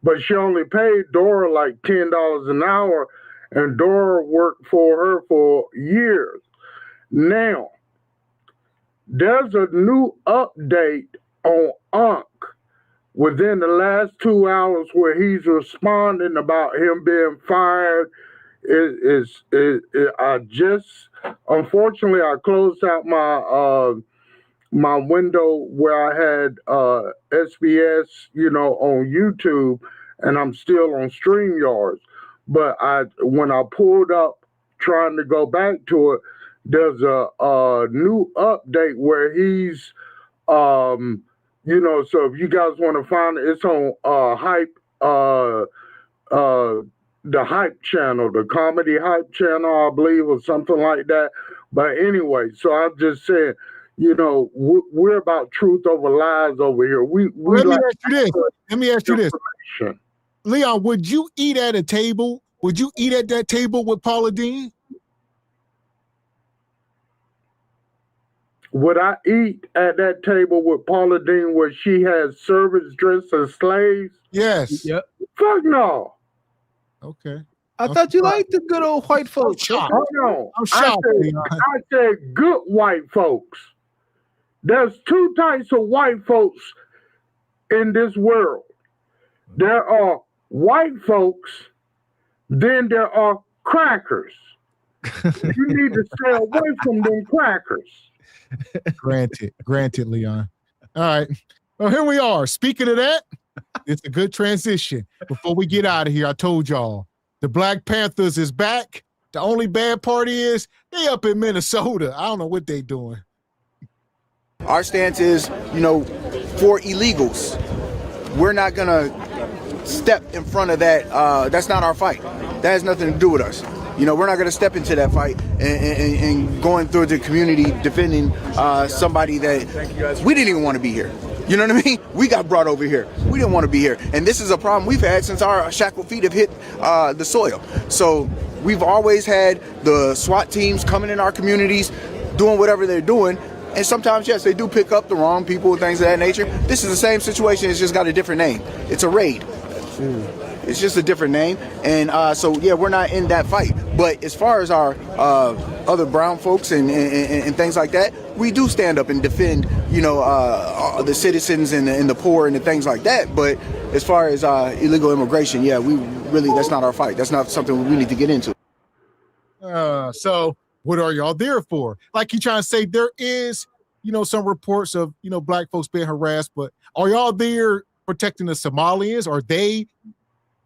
but she only paid Dora like $10 an hour, and Dora worked for her for years. Now, there's a new update on Unc within the last 2 hours where he's responding about him being fired. Unfortunately, I closed out my window where I had SBS, on YouTube, and I'm still on StreamYards. But when I pulled up trying to go back to it, there's a new update where he's, so if you guys want to find it, it's on the Hype channel, the comedy Hype channel, I believe, or something like that. But anyway, so I'm just saying, we're about truth over lies over here. Let me ask you this. Leon, would you eat at a table? Would you eat at that table with Paula Deen? Would I eat at that table with Paula Deen where she has servants dressed as slaves? Yes. Yep. Fuck no. Okay. I thought you liked the good old white folks. Hold on. I'm shocked. I said good white folks. There's two types of white folks in this world. There are white folks, then there are crackers. You need to stay away from them crackers. Granted, Leon. All right. Well, here we are. Speaking of that, it's a good transition. Before we get out of here, I told y'all the Black Panthers is back. The only bad part is they up in Minnesota. I don't know what they doing. Our stance is, for illegals. We're not gonna step in front of that. That's not our fight. That has nothing to do with us. We're not going to step into that fight and going through the community defending somebody that we didn't even want to be here. You know what I mean? We got brought over here. We didn't want to be here. And this is a problem we've had since our shackled feet have hit the soil. So we've always had the SWAT teams coming in our communities, doing whatever they're doing. And sometimes, yes, they do pick up the wrong people and things of that nature. This is the same situation. It's just got a different name. It's a raid. It's just a different name. And so, yeah, we're not in that fight. But as far as our other brown folks and things like that, we do stand up and defend, you know, the citizens and the poor and the things like that. But as far as illegal immigration, yeah, we really, that's not our fight. That's not something we need to get into. So what are y'all there for? Like you trying to say there is, you know, some reports of, you know, black folks being harassed, but are y'all there protecting the Somalians? Are they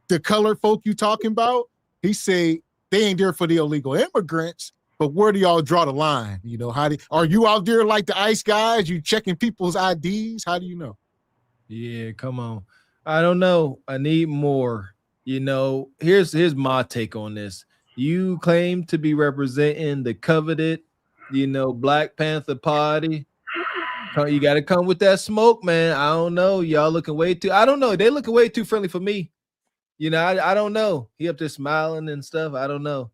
the colored folk you talking about? He say they ain't there for the illegal immigrants, but where do y'all draw the line? You know, are you out there like the ICE guys? You checking people's IDs? How do you know? Yeah, come on. I don't know. I need more. You know, here's my take on this. You claim to be representing the coveted, you know, Black Panther Party. You got to come with that smoke, man. I don't know. Y'all looking way too, I don't know. They looking way too friendly for me. You know, I don't know. He up there smiling and stuff. I don't know.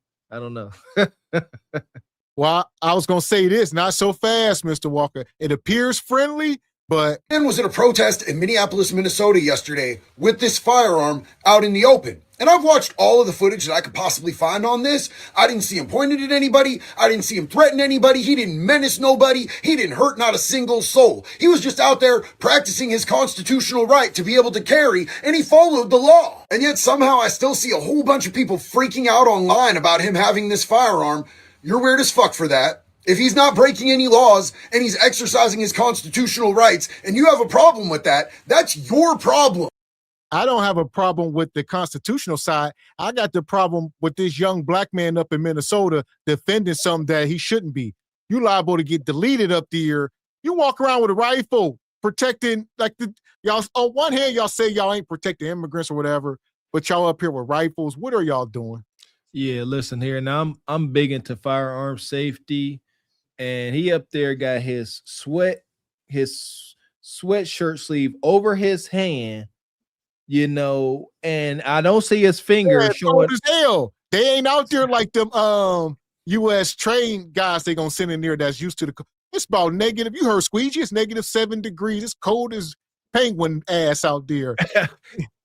Well, I was going to say this, not so fast, Mr. Walker. It appears friendly, but... Man was at a protest in Minneapolis, Minnesota yesterday with this firearm out in the open. And I've watched all of the footage that I could possibly find on this. I didn't see him pointed at anybody. I didn't see him threaten anybody. He didn't menace nobody. He didn't hurt not a single soul. He was just out there practicing his constitutional right to be able to carry, and he followed the law. And yet somehow I still see a whole bunch of people freaking out online about him having this firearm. You're weird as fuck for that. If he's not breaking any laws and he's exercising his constitutional rights and you have a problem with that, that's your problem. I don't have a problem with the constitutional side. I got the problem with this young black man up in Minnesota defending something that he shouldn't be. You liable to get deleted up there. You walk around with a rifle protecting, like y'all, on one hand, y'all say y'all ain't protecting immigrants or whatever, but y'all up here with rifles. What are y'all doing? Yeah, listen here. Now I'm big into firearm safety, and he up there got his sweatshirt sleeve over his hand, you know, and I don't see his finger showing. As hell. They ain't out there like them U.S. trained guys they gonna send in there that's used to the. It's about negative. You heard Squeegee. It's -7 degrees. It's cold as penguin ass out there.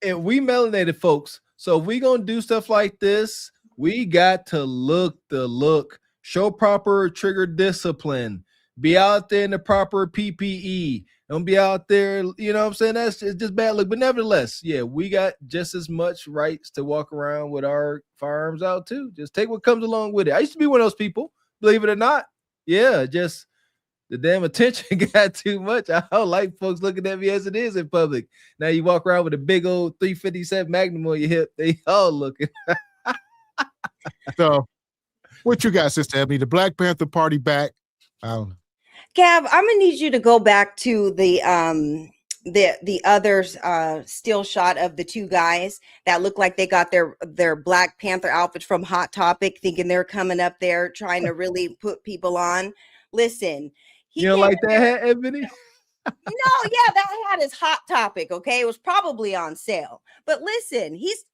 And we melanated folks, so if we gonna do stuff like this, we got to look the look, show proper trigger discipline, be out there in the proper PPE. Don't be out there, you know what I'm saying? It's just bad look. But nevertheless, yeah, we got just as much rights to walk around with our firearms out too. Just take what comes along with it. I used to be one of those people, believe it or not. Yeah, just the damn attention got too much. I don't like folks looking at me as it is in public. Now you walk around with a big old 357 Magnum on your hip. They all looking. So, what you got, Sister Ebony? The Black Panther Party back? I don't know. Gav, I'm gonna need you to go back to the other still shot of the two guys that look like they got their Black Panther outfits from Hot Topic, thinking they're coming up there trying to really put people on. Listen, you don't like that hat, Ebony? No, yeah, that hat is Hot Topic. Okay, it was probably on sale, but listen, he's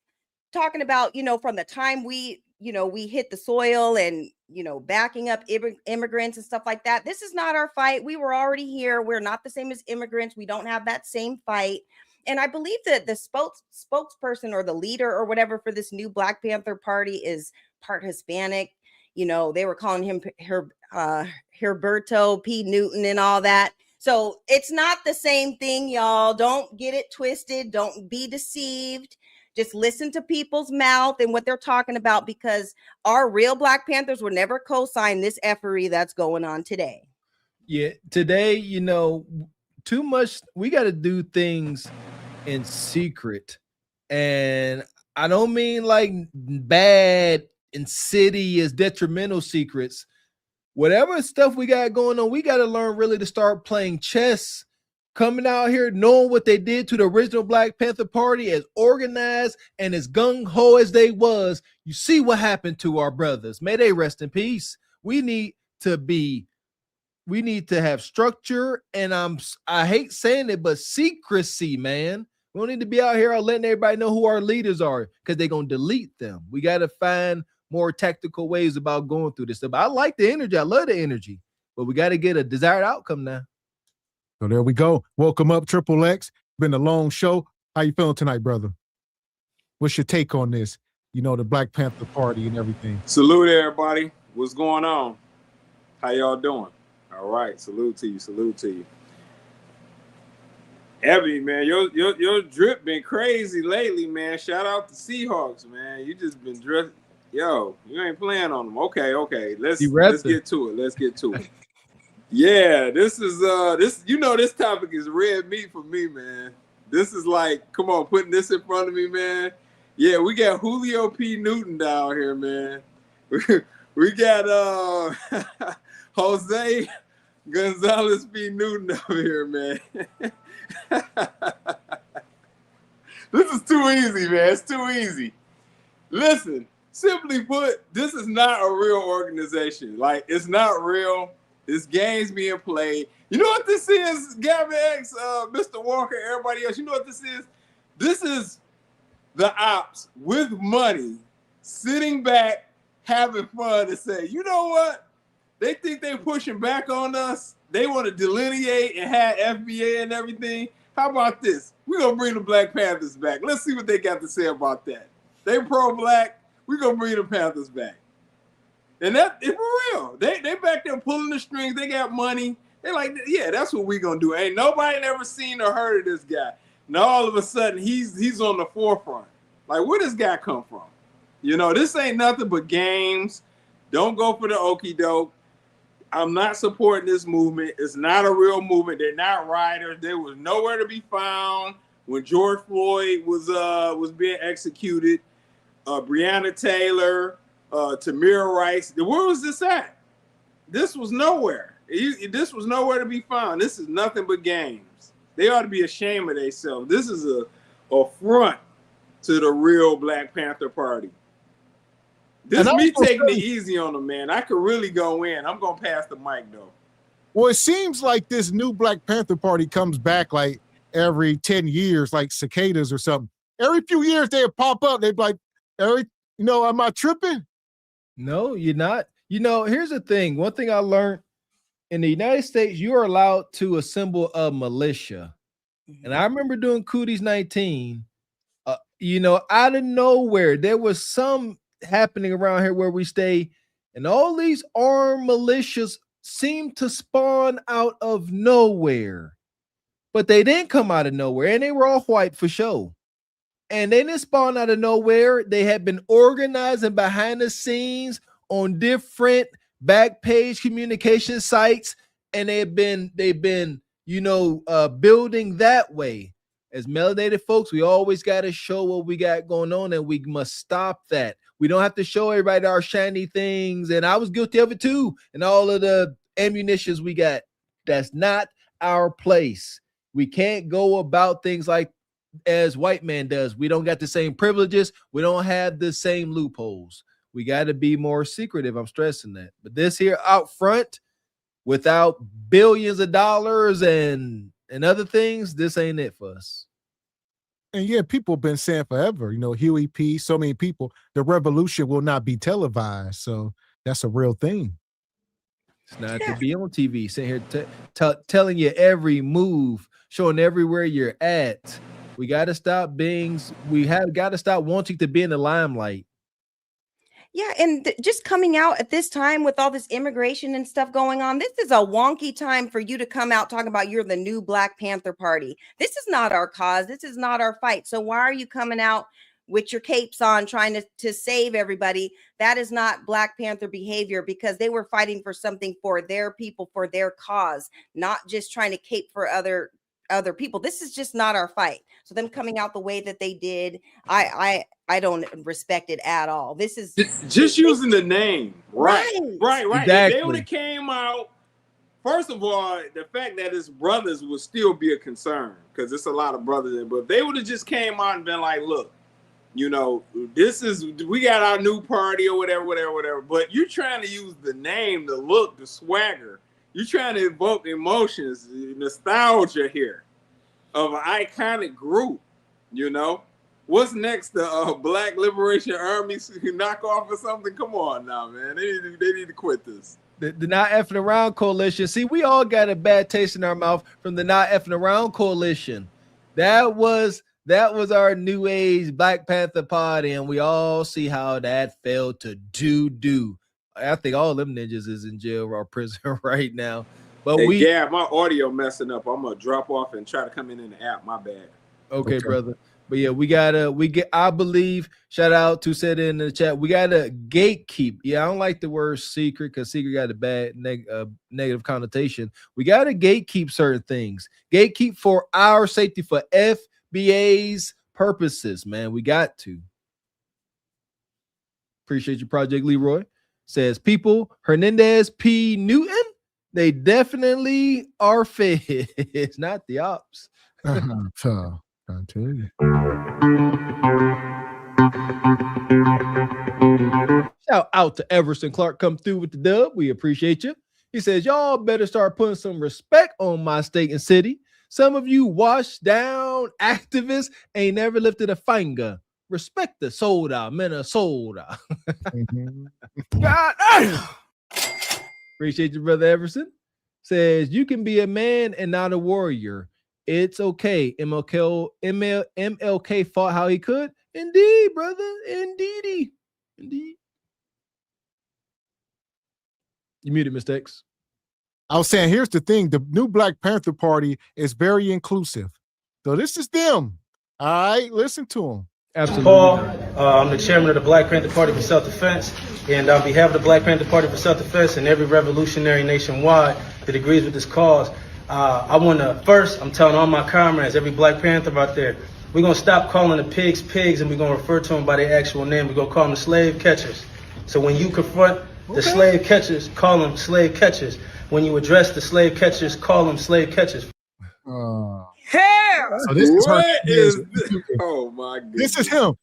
talking about, you know, from the time we hit the soil and, you know, backing up immigrants and stuff like that. This is not our fight. We were already here. We're not the same as immigrants. We don't have that same fight. And I believe that the spokesperson or the leader or whatever for this new Black Panther Party is part Hispanic. You know, they were calling him Herberto P. Newton and all that. So it's not the same thing, y'all. Don't get it twisted. Don't be deceived. Just listen to people's mouth and what they're talking about, because our real Black Panthers will never co-sign this effery that's going on today. Yeah, today, you know, too much. We got to do things in secret. And I don't mean like bad, insidious, detrimental secrets. Whatever stuff we got going on, we got to learn really to start playing chess. Coming out here knowing what they did to the original Black Panther Party, as organized and as gung-ho as they was. You see what happened to our brothers. May they rest in peace. We need to be we need to have structure, and I hate saying it, but secrecy, man. We don't need to be out here letting everybody know who our leaders are because they're gonna delete them. We got to find more tactical ways about going through this stuff. I like the energy, I love the energy, but we got to get a desired outcome now. So there we go. Welcome up, Triple X. Been a long show. How you feeling tonight, brother? What's your take on this? You know, the Black Panther Party and everything. Salute everybody. What's going on? How y'all doing? All right. Salute to you. Salute to you. Ebony, man, your drip been crazy lately, man. Shout out to Seahawks, man. You just been drip. Yo, you ain't playing on them. Okay. Let's get to it. Let's get to it. Yeah, this is this topic is red meat for me, man. This is like, come on, putting this in front of me, man. Yeah, we got Julio P. Newton down here, man. We got Jose Gonzalez P. Newton over here, man. This is too easy, man. It's too easy. Listen, simply put, this is not a real organization. Like, it's not real. This game's being played. You know what this is, Gavin X, Mr. Walker, everybody else? You know what this is? This is the ops with money sitting back, having fun to say, you know what? They think they're pushing back on us. They want to delineate and have FBA and everything. How about this? We're going to bring the Black Panthers back. Let's see what they got to say about that. They pro-black. We're going to bring the Panthers back. And that is for real. They back there pulling the strings. They got money. They like, yeah, that's what we're going to do. Ain't nobody never seen or heard of this guy. Now, all of a sudden, he's on the forefront. Like, where does this guy come from? You know, this ain't nothing but games. Don't go for the okie doke. I'm not supporting this movement. It's not a real movement. They're not rioters. They was nowhere to be found when George Floyd was being executed. Breonna Taylor, Tamir Rice. Where was this at? This was nowhere. This was nowhere to be found. This is nothing but games. They ought to be ashamed of themselves. This is a affront to the real Black Panther Party. This is me taking it easy on them, man. I could really go in. I'm going to pass the mic, though. Well, it seems like this new Black Panther Party comes back like every 10 years, like cicadas or something. Every few years, they'd pop up. They'd be like, am I tripping? No, you're not. You know, here's the thing. One thing I learned in the United States, you are allowed to assemble a militia. And I remember doing Cooties 19, out of nowhere, there was some happening around here where we stay, and all these armed militias seem to spawn out of nowhere. But they didn't come out of nowhere, and they were all white for sure. And they didn't spawn out of nowhere. They had been organizing behind the scenes on different back page communication sites, and they've been building that way. As melanated folks, we always got to show what we got going on, and we must stop that. We don't have to show everybody our shiny things, and I was guilty of it too, and all of the ammunitions we got. That's not our place. We can't go about things like as white man does. We don't got the same privileges. We don't have the same loopholes. We got to be more secretive. I'm stressing that. But this here out front, without billions of dollars and other things, this ain't it for us. And yeah, people have been saying forever, Huey P., so many people, the revolution will not be televised. So that's a real thing. It's not to be on TV, sitting here telling you every move, showing everywhere you're at. We got to stop got to stop wanting to be in the limelight. Yeah, and just coming out at this time with all this immigration and stuff going on, this is a wonky time for you to come out talking about you're the new Black Panther Party. This is not our cause. This is not our fight. So why are you coming out with your capes on trying to save everybody? That is not Black Panther behavior, because they were fighting for something for their people, for their cause, not just trying to cape for other people. This is just not our fight. So them coming out the way that they did, I don't respect it at all. This is just using the name. Right. Exactly. If they would have came out, first of all, the fact that it's brothers would still be a concern, because it's a lot of brothers in. But if they would have just came out and been like, look, we got our new party or whatever. But you're trying to use the name, the look, the swagger, You trying to evoke emotions, nostalgia here of an iconic group. You know, what's next? The Black Liberation Army knockoff or something? Come on now, man. They need to quit this. The Not Effing Around Coalition. See, we all got a bad taste in our mouth from the Not Effing Around Coalition. That was our new age Black Panther Party, and we all see how that failed to do. I think all them ninjas is in jail or prison right now. But Hey, Gab, my audio messing up. I'm gonna drop off and try to come in the app. My bad. Okay, brother. But yeah, I believe, shout out to said in the chat, we gotta gatekeep. Yeah, I don't like the word secret because secret got a bad negative connotation. We gotta gatekeep certain things. Gatekeep for our safety, for FBA's purposes, man. We got to. Appreciate your Project Leroy. Says people, Hernandez P. Newton, they definitely are feds, not the ops. I tell you. Shout out to Everson Clark, come through with the dub. We appreciate you. He says, y'all better start putting some respect on my state and city. Some of you washed down activists ain't never lifted a finger. Respect the soda, Minnesota. God, appreciate you, brother Everson. Says, you can be a man and not a warrior. It's okay. MLK fought how he could. Indeed, brother. Indeed. You muted, Mr. X. I was saying, here's the thing. The new Black Panther Party is very inclusive. So this is them. All right, listen to them. Absolutely. Paul, I'm the chairman of the Black Panther Party for Self-Defense. And on behalf of the Black Panther Party for Self-Defense and every revolutionary nationwide that agrees with this cause, I want to, first, I'm telling all my comrades, every Black Panther out there, we're going to stop calling the pigs pigs and we're going to refer to them by their actual name. We're going to call them the slave catchers. So when you confront the slave catchers, call them slave catchers. When you address the slave catchers, call them slave catchers. So this is oh my goodness. This is him.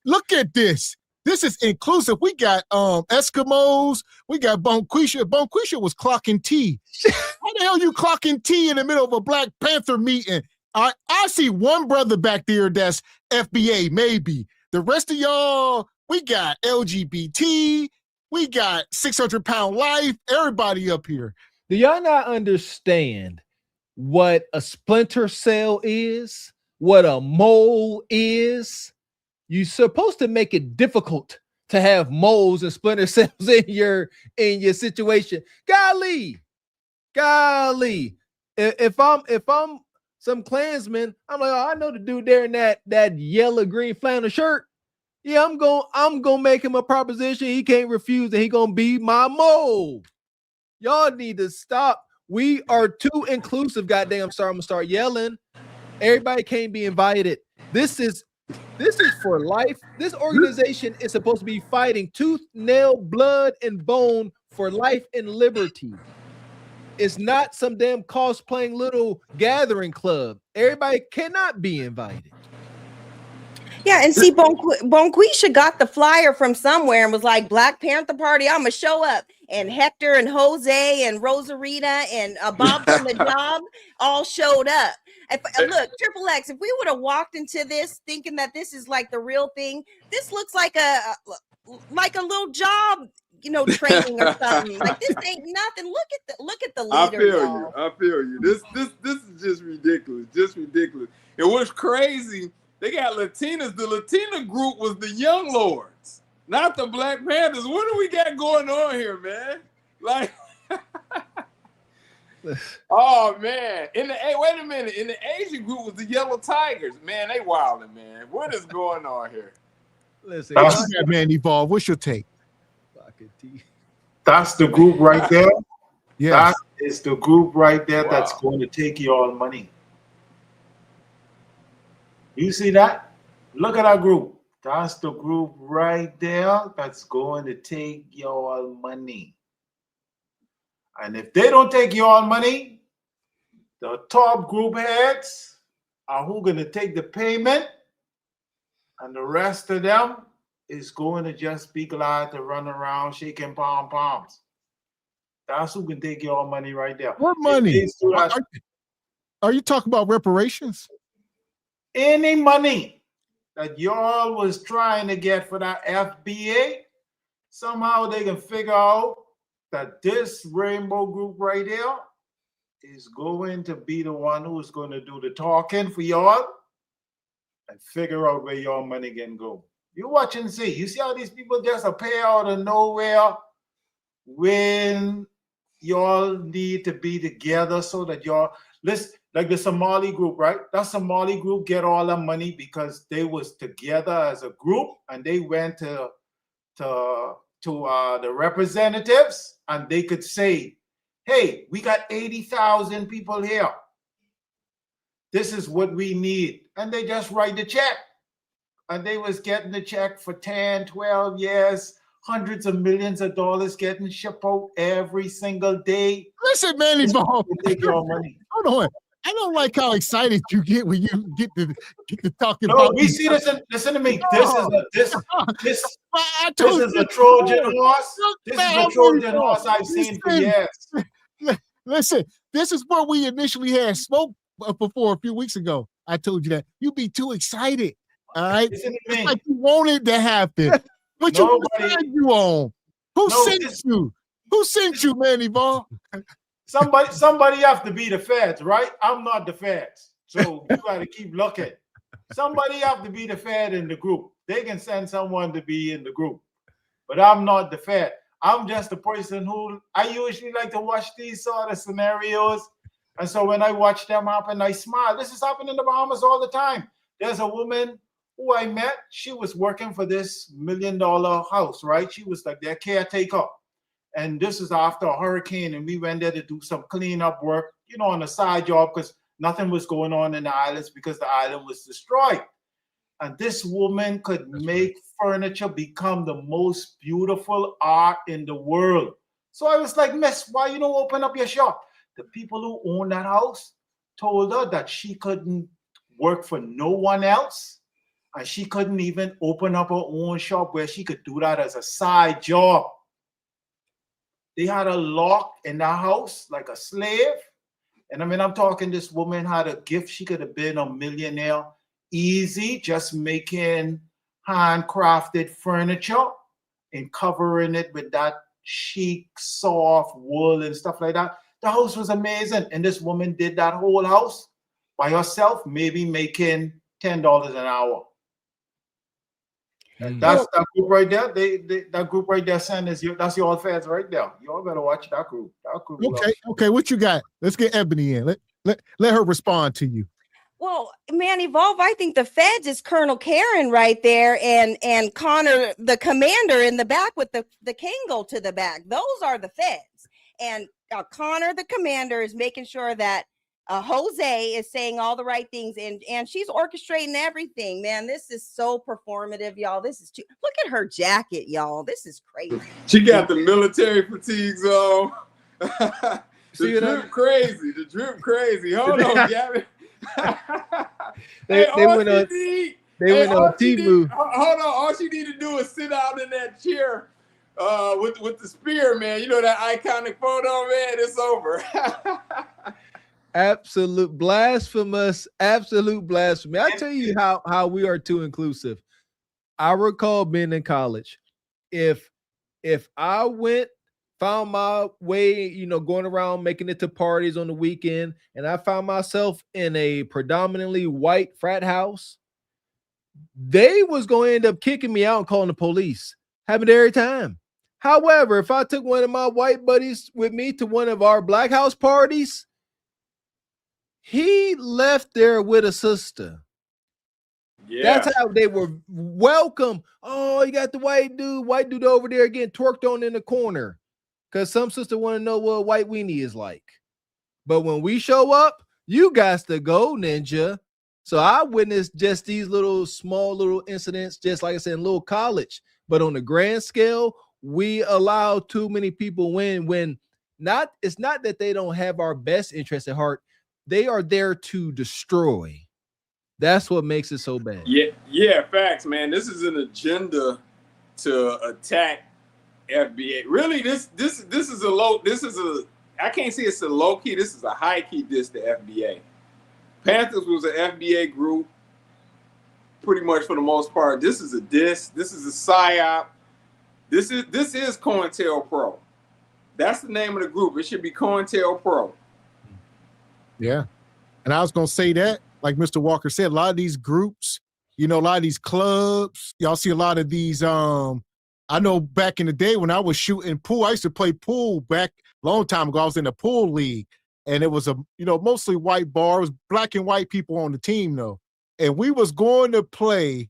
Look at this. This is inclusive. We got Eskimos. We got Bonquisha. Bonquisha was clocking tea. How the hell you clocking tea in the middle of a Black Panther meeting? I see one brother back there that's FBA, maybe. The rest of y'all, we got LGBT. We got 600-pound life. Everybody up here. Do y'all not understand what a splinter cell is? What a mole is? You're supposed to make it difficult to have moles and splinter cells in your situation. Golly. If I'm some Klansman, I'm like, oh, I know the dude there in that yellow green flannel shirt. Yeah, I'm gonna make him a proposition he can't refuse, and he gonna be my mole. Y'all need to stop. We are too inclusive. Goddamn, sorry, I'm gonna start yelling. Everybody can't be invited. This is for life. This organization is supposed to be fighting tooth, nail, blood, and bone for life and liberty. It's not some damn cosplaying little gathering club. Everybody cannot be invited. Yeah, and see, Bonquisha got the flyer from somewhere and was like, Black Panther Party, I'm going to show up. And Hector and Jose and Rosarita and Bob from the job all showed up. Look, Triple X, if we would have walked into this thinking that this is like the real thing, this looks like a little job, training or something. Like, this ain't nothing. Look at the leader. I feel you. This is just ridiculous. And what's crazy, they got Latinas. The Latina group was the Young Lords, not the Black Panthers. What do we got going on here, man? Like, oh man! Wait a minute. In the Asian group was the Yellow Tigers. Man, they wilding, man. What is going on here? Listen, man, Evolve. What's your take? That's the group right there. Yeah, that is the group right there that's going to take your money. You see that? Look at our group. That's the group right there that's going to take your money. And if they don't take your money, the top group heads are who going to take the payment, and the rest of them is going to just be glad to run around shaking palms. That's who can take your money right there. What money? That, are you talking about reparations? any money that y'all was trying to get for that FBA, somehow they can figure out that this rainbow group right here is going to be the one who is going to do the talking for y'all and figure out where your money can go. You watch and see. You see how these people just appear out of nowhere when y'all need to be together so that y'all, listen, like the Somali group, right? That Somali group get all the money because they was together as a group and they went to the representatives and they could say, hey, we got 80,000 people here. This is what we need. And they just write the check. And they was getting the check for 10, 12 years, hundreds of millions of dollars getting shipped out every single day. Listen, Manny Ball. Take your money. Hold on. I don't like how excited you get when you get to talking no, about. We see this. Listen to me. This is a Trojan horse. This is a Trojan horse I've seen for years. Listen, this is what we initially had spoke before a few weeks ago. I told you that you'd be too excited. All right, it's like you wanted to happen. What you on? Who sent you? Who sent you, Manny Ball? Somebody have to be the feds, right? I'm not the feds, so you got to keep looking. Somebody have to be the fed in the group. They can send someone to be in the group, but I'm not the fed. I'm just a person who I usually like to watch these sort of scenarios, and so when I watch them happen, I smile. This is happening in the Bahamas all the time. There's a woman who I met. She was working for this $1 million house, right? She was like their caretaker. And this is after a hurricane, and we went there to do some cleanup work, you know, on a side job because nothing was going on in the islands because the island was destroyed. And this woman could make furniture become the most beautiful art in the world. So I was like, miss, why you don't open up your shop? The people who own that house told her that she couldn't work for no one else. And she couldn't even open up her own shop where she could do that as a side job. They had her locked in the house like a slave. And I mean, I'm talking this woman had a gift. She could have been a millionaire easy, just making handcrafted furniture and covering it with that chic, soft wool and stuff like that. The house was amazing. And this woman did that whole house by herself, maybe making $10 an hour. That's that group right there. That group right there, that's your fans right there. You all better watch that group. Okay. What you got? Let's get Ebony in. Let her respond to you. Well, man, Evolve, I think the feds is Colonel Karen right there and Connor, the commander in the back with the Kango to the back. Those are the feds. And Connor, the commander, is making sure that Jose is saying all the right things and she's orchestrating everything, man. This is so performative, y'all. This is look at her jacket, y'all. This is crazy. She got the military fatigues on. The drip crazy. Hold on, Gavin. They went on T-Move. Hold on. All she need to do is sit out in that chair with the spear, man. You know that iconic photo, man. It's over. Absolute blasphemy. I tell you how we are too inclusive. I recall being in college. If I found my way, you know, going around making it to parties on the weekend, and I found myself in a predominantly white frat house, they was going to end up kicking me out and calling the police. Happened every time. However, if I took one of my white buddies with me to one of our black house parties, he left there with a sister. Yeah. That's how they were welcome. Oh, you got the white dude over there getting twerked on in the corner. Because some sister want to know what a white weenie is like. But when we show up, you guys to go, ninja. So I witnessed just these small little incidents, just like I said, in little college. But on the grand scale, we allow too many people when it's not that they don't have our best interest at heart. They are there to destroy. That's what makes it so bad. Yeah, facts, man. This is an agenda to attack FBA. Really, this is a low. This is a. I can't say it's a low key. This is a high key diss to FBA. Panthers was an FBA group, pretty much for the most part. This is a diss. This is a psyop. This is COINTELPRO. That's the name of the group. It should be COINTELPRO. Yeah. And I was going to say that, like Mr. Walker said, a lot of these groups, you know, a lot of these clubs, y'all see a lot of these, I know back in the day when I was shooting pool, I used to play pool back a long time ago. I was in a pool league, and it was mostly white bar. It was black and white people on the team though. And we was going to play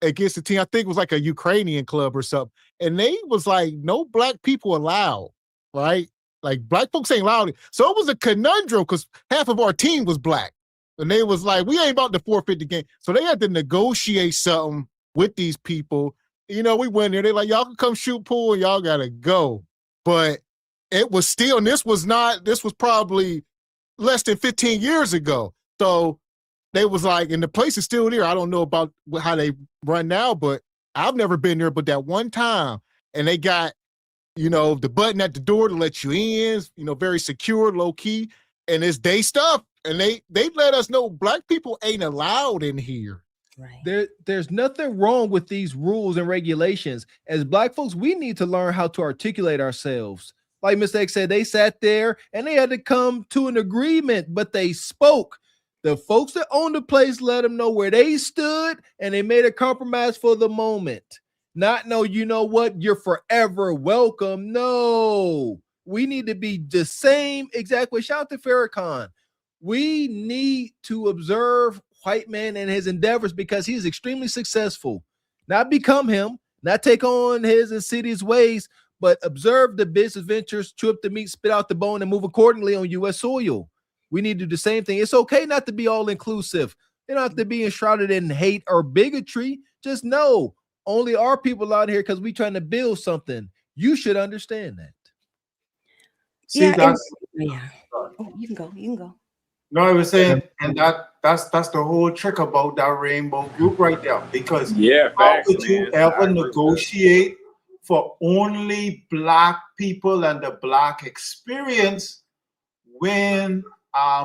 against the team. I think it was like a Ukrainian club or something. And they was like, no black people allowed, right? Like black folks ain't allowed. So it was a conundrum because half of our team was black. And they was like, we ain't about to forfeit the game. So they had to negotiate something with these people. You know, we went there. They like, y'all can come shoot pool and y'all got to go. But it was still, and this was probably less than 15 years ago. So they was like, and the place is still there. I don't know about how they run now, but I've never been there. But that one time, and they got, you know, the button at the door to let you in, you know, very secure, low key, and it's day stuff. And they let us know black people ain't allowed in here. Right. There's nothing wrong with these rules and regulations. As black folks, we need to learn how to articulate ourselves. Like Mr. X said, they sat there and they had to come to an agreement, but they spoke. The folks that own the place let them know where they stood, and they made a compromise for the moment. Not no, you know what, you're forever welcome. No, we need to be the same exact way. Shout out to Farrakhan. We need to observe white man and his endeavors because he's extremely successful. Not become him, not take on his insidious ways, but observe the business ventures, chew up the meat, spit out the bone, and move accordingly on U.S. soil. We need to do the same thing. It's okay not to be all inclusive. You don't have to be enshrouded in hate or bigotry. Just know only our people out here because we trying to build something. You should understand that. See, that's Oh, you can go. You can go. no, I was saying, and that's the whole trick about that rainbow group right there. Because how could you ever negotiate for only black people and the black experience when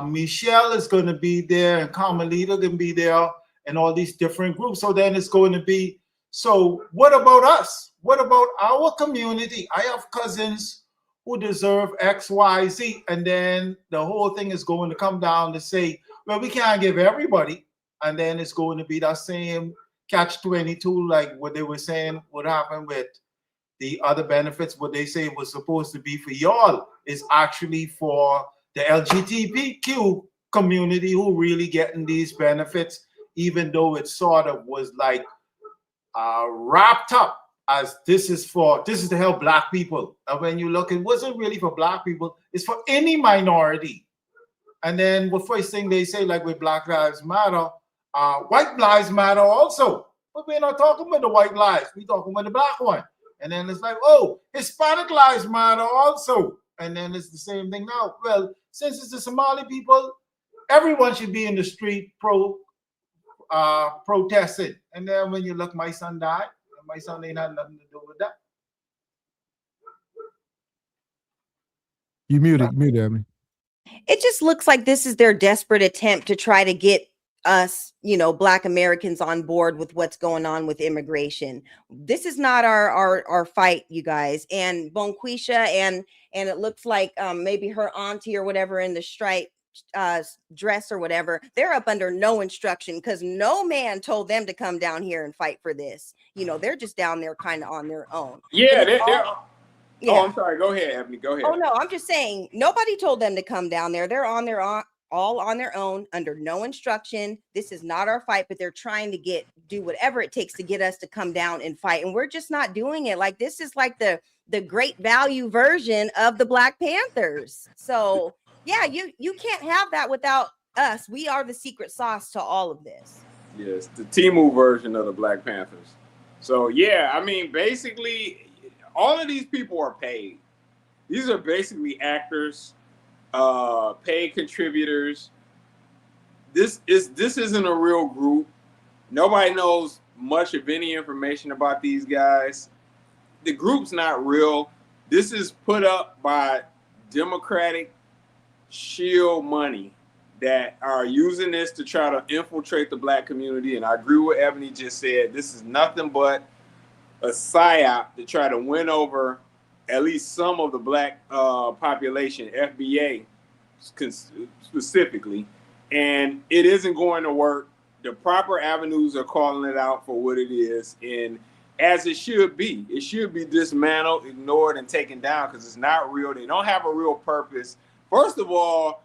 Michelle is going to be there and Carmelita going to be there and all these different groups? So then it's going to be, so what about us? What about our community? I have cousins who deserve X, Y, Z, and then the whole thing is going to come down to say, well, we can't give everybody, and then it's going to be that same catch-22, like what they were saying would happen with the other benefits. What they say was supposed to be for y'all is actually for the LGBTQ community who really getting these benefits, even though it sort of was like wrapped up as this is to help black people. And when you look, it wasn't really for black people, it's for any minority. And then the first thing they say, like with Black Lives Matter, white lives matter also. But we're not talking about the white lives, we're talking about the black one. And then it's like, oh, Hispanic lives matter also. And then it's the same thing now. Well, since it's the Somali people, everyone should be in the street protesting. And then when you look, my son died. My son ain't had nothing to do with that. You muted me. It just looks like this is their desperate attempt to try to get us, you know, Black Americans on board with what's going on with immigration. This is not our fight, you guys. And Bonquisha and it looks like maybe her auntie or whatever in the striped dress or whatever, they're up under no instruction because no man told them to come down here and fight for this. You know, they're just down there kind of on their own. Yeah, Yeah. Oh, I'm sorry. Go ahead, Ebony. Go ahead. Oh no, I'm just saying nobody told them to come down there. They're on their own, all on their own, under no instruction. This is not our fight, but they're trying to do whatever it takes to get us to come down and fight, and we're just not doing it. Like this is like the great value version of the Black Panthers. So yeah, you can't have that without us. We are the secret sauce to all of this. Yes, the Timu version of the Black Panthers. So yeah, I mean, basically, all of these people are paid. These are basically actors, paid contributors. This isn't a real group. Nobody knows much of any information about these guys. the group's not real. This is put up by Democratic shield money that are using this to try to infiltrate the black community. And I agree with what Ebony just said. This is nothing but a psyop to try to win over at least some of the black population, FBA specifically. And it isn't going to work. The proper avenues are calling it out for what it is. And as it should be dismantled, ignored, and taken down because it's not real. They don't have a real purpose. First of all,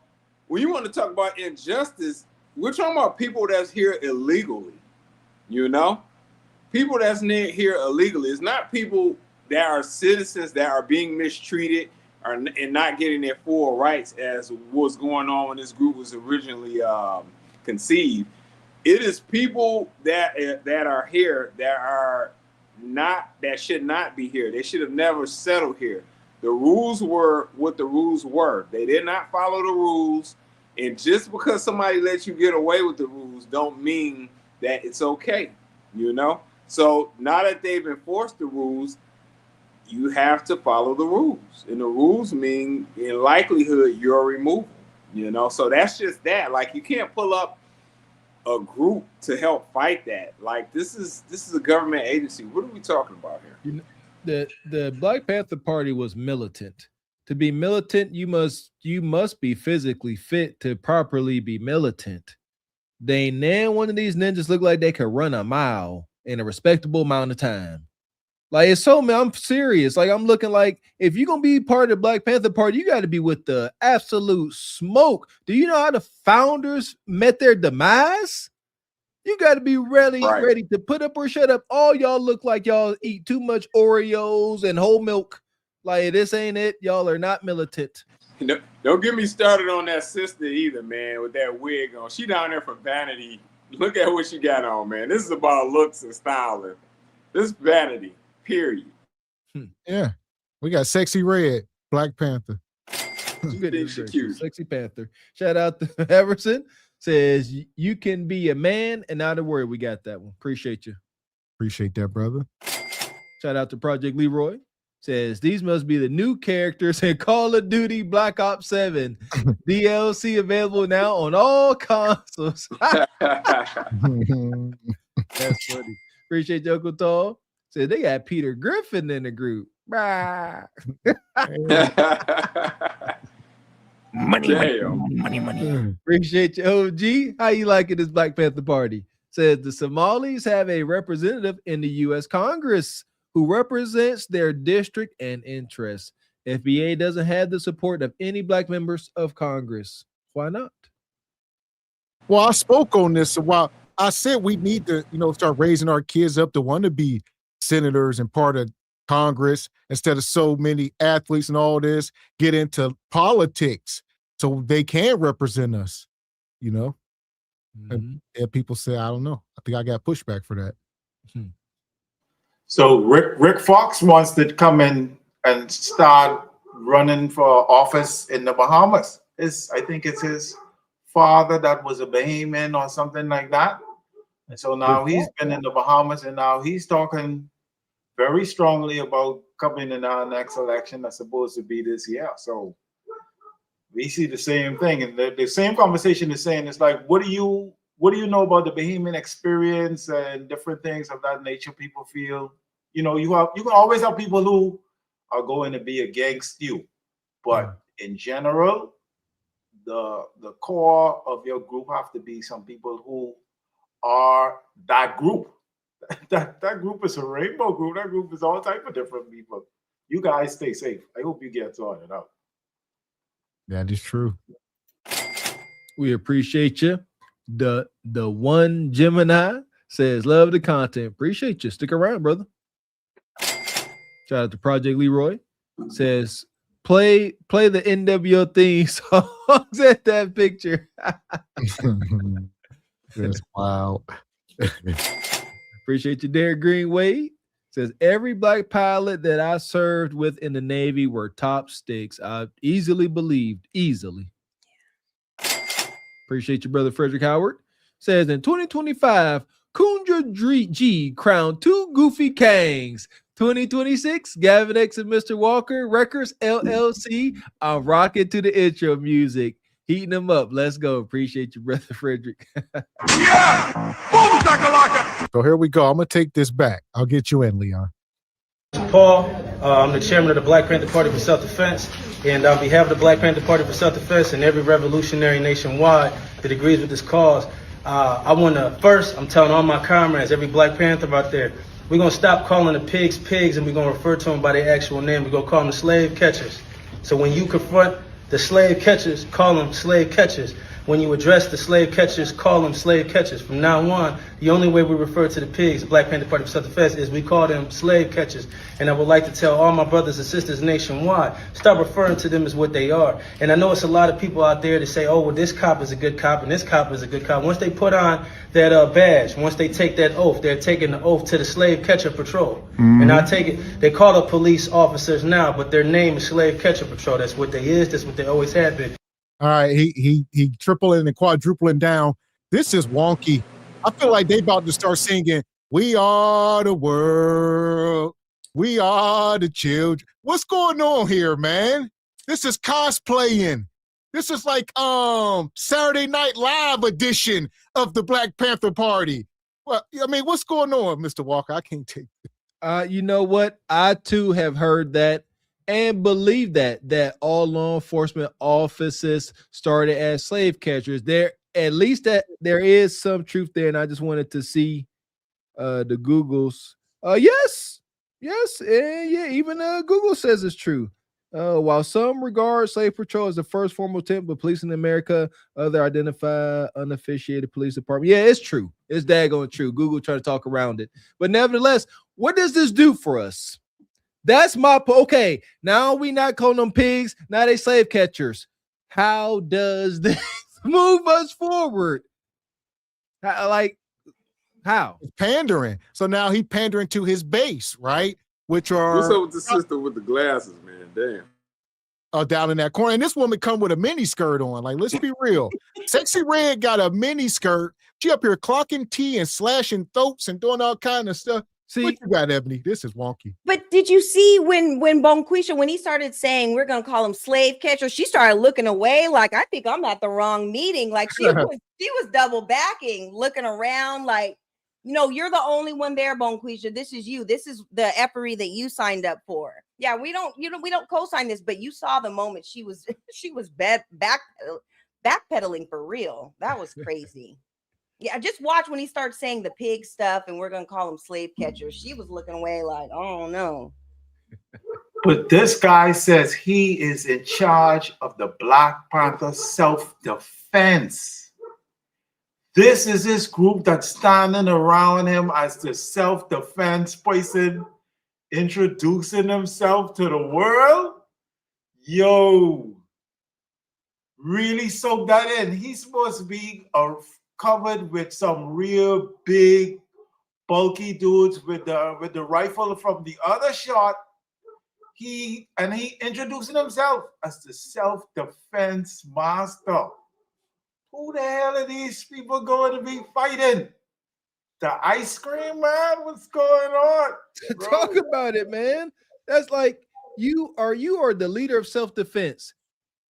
when you want to talk about injustice, we're talking about people that's here illegally, you know? People that's here illegally. It's not people that are citizens that are being mistreated and not getting their full rights as was going on when this group was originally conceived. It is people that are here that should not be here. They should have never settled here. The rules were what the rules were. They did not follow the rules. And just because somebody lets you get away with the rules don't mean that it's okay, you know? So now that they've enforced the rules, you have to follow the rules. And the rules mean, in likelihood, your removal, you know? So that's just that. Like, you can't pull up a group to help fight that. Like, this is a government agency. What are we talking about here? You know, the Black Panther Party was militant. To be militant, you must be physically fit to properly be militant. They ain't none one of these ninjas look like they could run a mile in a respectable amount of time. Like, it's so, man, I'm serious. Like, I'm looking like, if you're gonna be part of the Black Panther Party, you got to be with the absolute smoke. Do you know how the founders met their demise? You got to be ready to put up or shut up. All y'all look like y'all eat too much Oreos and whole milk. Like, this ain't it. Y'all are not militant. No, don't get me started on that sister either, man, with that wig on. She down there for vanity. Look at what she got on, man. This is about looks and styling. This is vanity, period. Yeah. We got Sexy Red, Black Panther. Sexy Panther. Shout out to Everson. Says you can be a man and not a word. We got that one. Appreciate you. Appreciate that, brother. Shout out to Project Leroy. Says these must be the new characters in Call of Duty Black Ops 7. DLC available now on all consoles. That's funny. Appreciate you, Uncle Tall. Said they got Peter Griffin in the group. Money. Appreciate you, OG. How you liking this Black Panther Party? Says the Somalis have a representative in the U.S. Congress who represents their district and interests. FBA doesn't have the support of any black members of Congress. Why not? Well, I spoke on this a while. I said we need to, start raising our kids up to want to be senators and part of Congress instead of so many athletes and all this, get into politics so they can represent us, And people say, I don't know. I think I got pushback for that. So Rick Fox wants to come in and start running for office in the Bahamas. I think it's his father that was a Bahamian or something like that. And so now he's been in the Bahamas and now he's talking very strongly about coming in our next election that's supposed to be this year. So we see the same thing. And the same conversation is saying, it's like, what do you know about the Bahamian experience and different things of that nature people feel? You can always have people who are going to be against you. But in general, the core of your group have to be some people who are that group. That group is a rainbow group. That group is all type of different people. You guys stay safe. I hope you get sorted out. That is true. We appreciate you. The one Gemini says, love the content. Appreciate you. Stick around, brother. Shout out to Project Leroy. Says, play the NWO theme songs at that picture. That's wild. Appreciate you, Derek Greenway. Says, every black pilot that I served with in the Navy were top sticks. I easily believed. Easily. Appreciate you, brother Frederick Howard. Says, in 2025, Kunja G crowned 2 goofy kangs. 2026, Gavin X and Mr. Walker Records LLC. I'm rocking to the intro music. Heating them up. Let's go. Appreciate you, Brother Frederick. So here we go. I'm going to take this back. I'll get you in, Leon. Paul, I'm the chairman of the Black Panther Party for Self-Defense, and on behalf of the Black Panther Party for Self-Defense and every revolutionary nationwide that agrees with this cause, I want to first, I'm telling all my comrades, every Black Panther out there, we're going to stop calling the pigs pigs and we're going to refer to them by their actual name. We're going to call them the slave catchers. So when you confront the slave catchers, call them slave catchers. When you address the slave catchers, call them slave catchers. From now on, the only way we refer to the pigs, the Black Panther Party for Self-Defense, is we call them slave catchers. And I would like to tell all my brothers and sisters nationwide, stop referring to them as what they are. And I know it's a lot of people out there that say, oh, well, this cop is a good cop and this cop is a good cop. Once they put on that badge, once they take that oath, they're taking the oath to the slave catcher patrol. Mm-hmm. And I take it, they call up police officers now, but their name is slave catcher patrol. That's what they is. That's what they always have been. All right, he tripling and quadrupling down. This is wonky. I feel like they about to start singing, "We are the world, we are the children." What's going on here, man? This is cosplaying. This is like Saturday Night Live edition of the Black Panther Party. Well, I mean, what's going on, Mr. Walker? I can't take it. You know what? I too have heard that. And believe that all law enforcement offices started as slave catchers. There, at least that there is some truth there, and I just wanted to see the Googles. Yes, and yeah, even Google says it's true. While some regard slave patrol as the first formal attempt of police in America, other identify unofficiated police department. Yeah, it's true. It's daggone true. Google trying to talk around it, but nevertheless, what does this do for us? That's my okay. Now we not calling them pigs. Now they slave catchers. How does this move us forward? How? It's pandering. So now he pandering to his base, right? Which are what's up with the sister with the glasses, man? Damn. Down in that corner. And this woman come with a mini skirt on. Like, let's be real. Sexy Red got a mini skirt. She up here clocking tea and slashing throats and doing all kind of stuff. See, what you got, Ebony? This is wonky. But did you see when Bonquisha, when he started saying we're gonna call him slave catcher, she started looking away like, I think I'm at the wrong meeting. Like she was double backing, looking around like, you know, you're the only one there, Bonquisha. This is you. This is the effery that you signed up for. Yeah, we don't co-sign this, but you saw the moment she was backpedaling for real. That was crazy. Yeah, just watch when he starts saying the pig stuff and we're going to call him slave catchers. She was looking away like, oh, no. But this guy says he is in charge of the Black Panther self-defense. This is his group that's standing around him as the self-defense person, introducing himself to the world. Yo, really soak that in. He's supposed to be covered with some real big, bulky dudes with the rifle from the other shot. He introducing himself as the self-defense master. Who the hell are these people going to be fighting? The ice cream man? What's going on? Talk about it, man. That's like you are the leader of self-defense.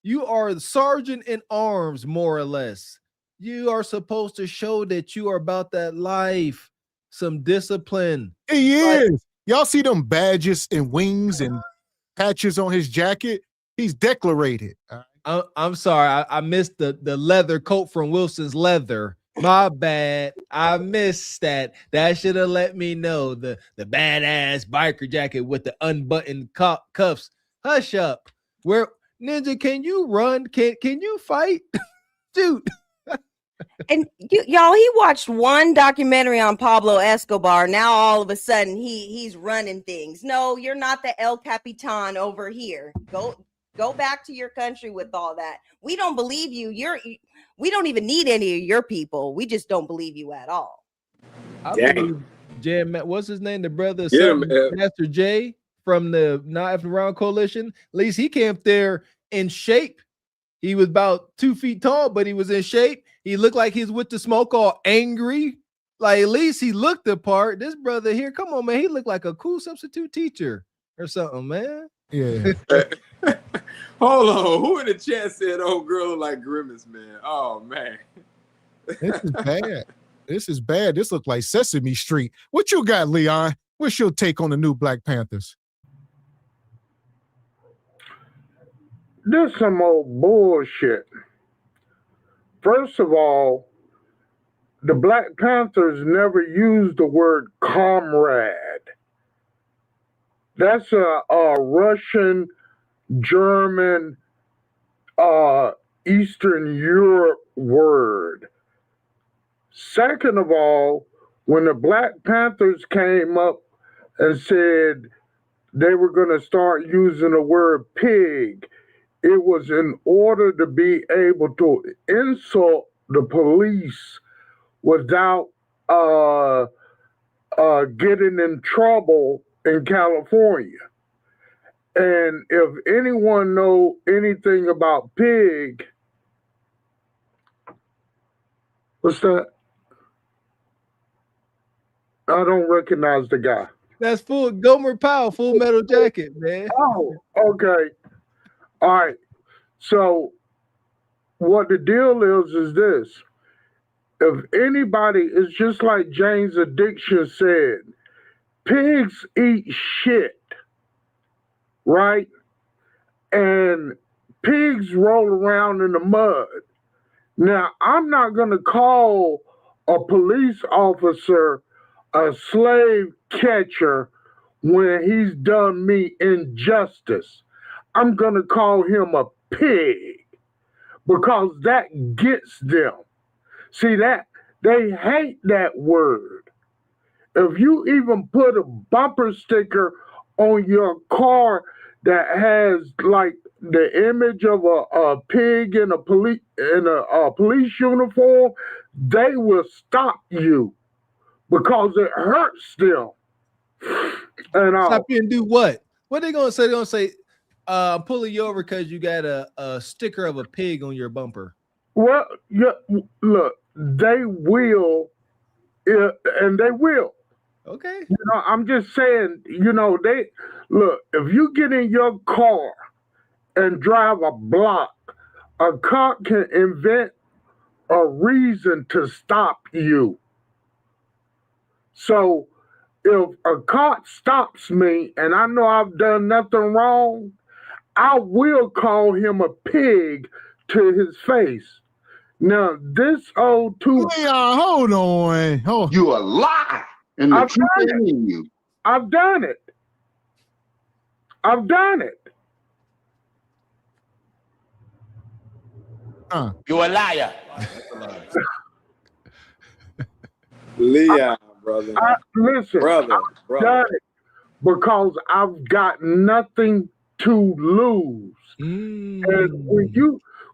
You are the sergeant in arms, more or less. You are supposed to show that you are about that life, some discipline. He is. Y'all see them badges and wings and patches on his jacket? He's declarated. I'm sorry. I missed the leather coat from Wilson's Leather. My bad. I missed that. That should have let me know. The badass biker jacket with the unbuttoned cuffs. Hush up. Where Ninja, can you run? Can you fight? Dude. And y'all, he watched one documentary on Pablo Escobar. Now all of a sudden he's running things. No, you're not the El Capitan over here. Go back to your country with all that. We don't believe you. We don't even need any of your people. We just don't believe you at all. I believe what's his name? The brother, Master J from the Not After Round Coalition. At least he came up there in shape. He was about 2 feet tall, but he was in shape. He looked like he's with the smoke, all angry. Like at least he looked the part. This brother here, come on, man, he looked like a cool substitute teacher or something, man. Yeah. Hold on, who in the chat said old girl look like Grimace, man? Oh man, This is bad. This is bad. This look like Sesame Street. What you got, Leon? What's your take on the new Black Panthers? This some old bullshit. First of all, the Black Panthers never used the word comrade. That's a Russian, German, Eastern Europe word. Second of all, when the Black Panthers came up and said they were going to start using the word pig, it was in order to be able to insult the police without getting in trouble in California. And if anyone know anything about pig, what's that? I don't recognize the guy. That's full Gomer Powell, Full Metal Jacket, man. Oh, okay. All right. So what the deal is this. If anybody, it's just like Jane's Addiction said, pigs eat shit, right? And pigs roll around in the mud. Now, I'm not going to call a police officer a slave catcher when he's done me injustice. I'm going to call him a pig because that gets them. See that? They hate that word. If you even put a bumper sticker on your car that has like the image of a pig in a police uniform, they will stop you because it hurts them. And stop you and do what? What are they gonna say? They're gonna say, I'm pulling you over because you got a sticker of a pig on your bumper. Well, yeah, look, they will, and they will. Okay. You know, I'm just saying, you know, they look, if you get in your car and drive a block, a cop can invent a reason to stop you. So if a cop stops me and I know I've done nothing wrong, I will call him a pig to his face. Now, this old two... Hold on. You a lie. And the truth ain't in you. I've done it. I've done it. You a liar. Leon, brother. Listen, brother. Done it because I've got nothing to lose. And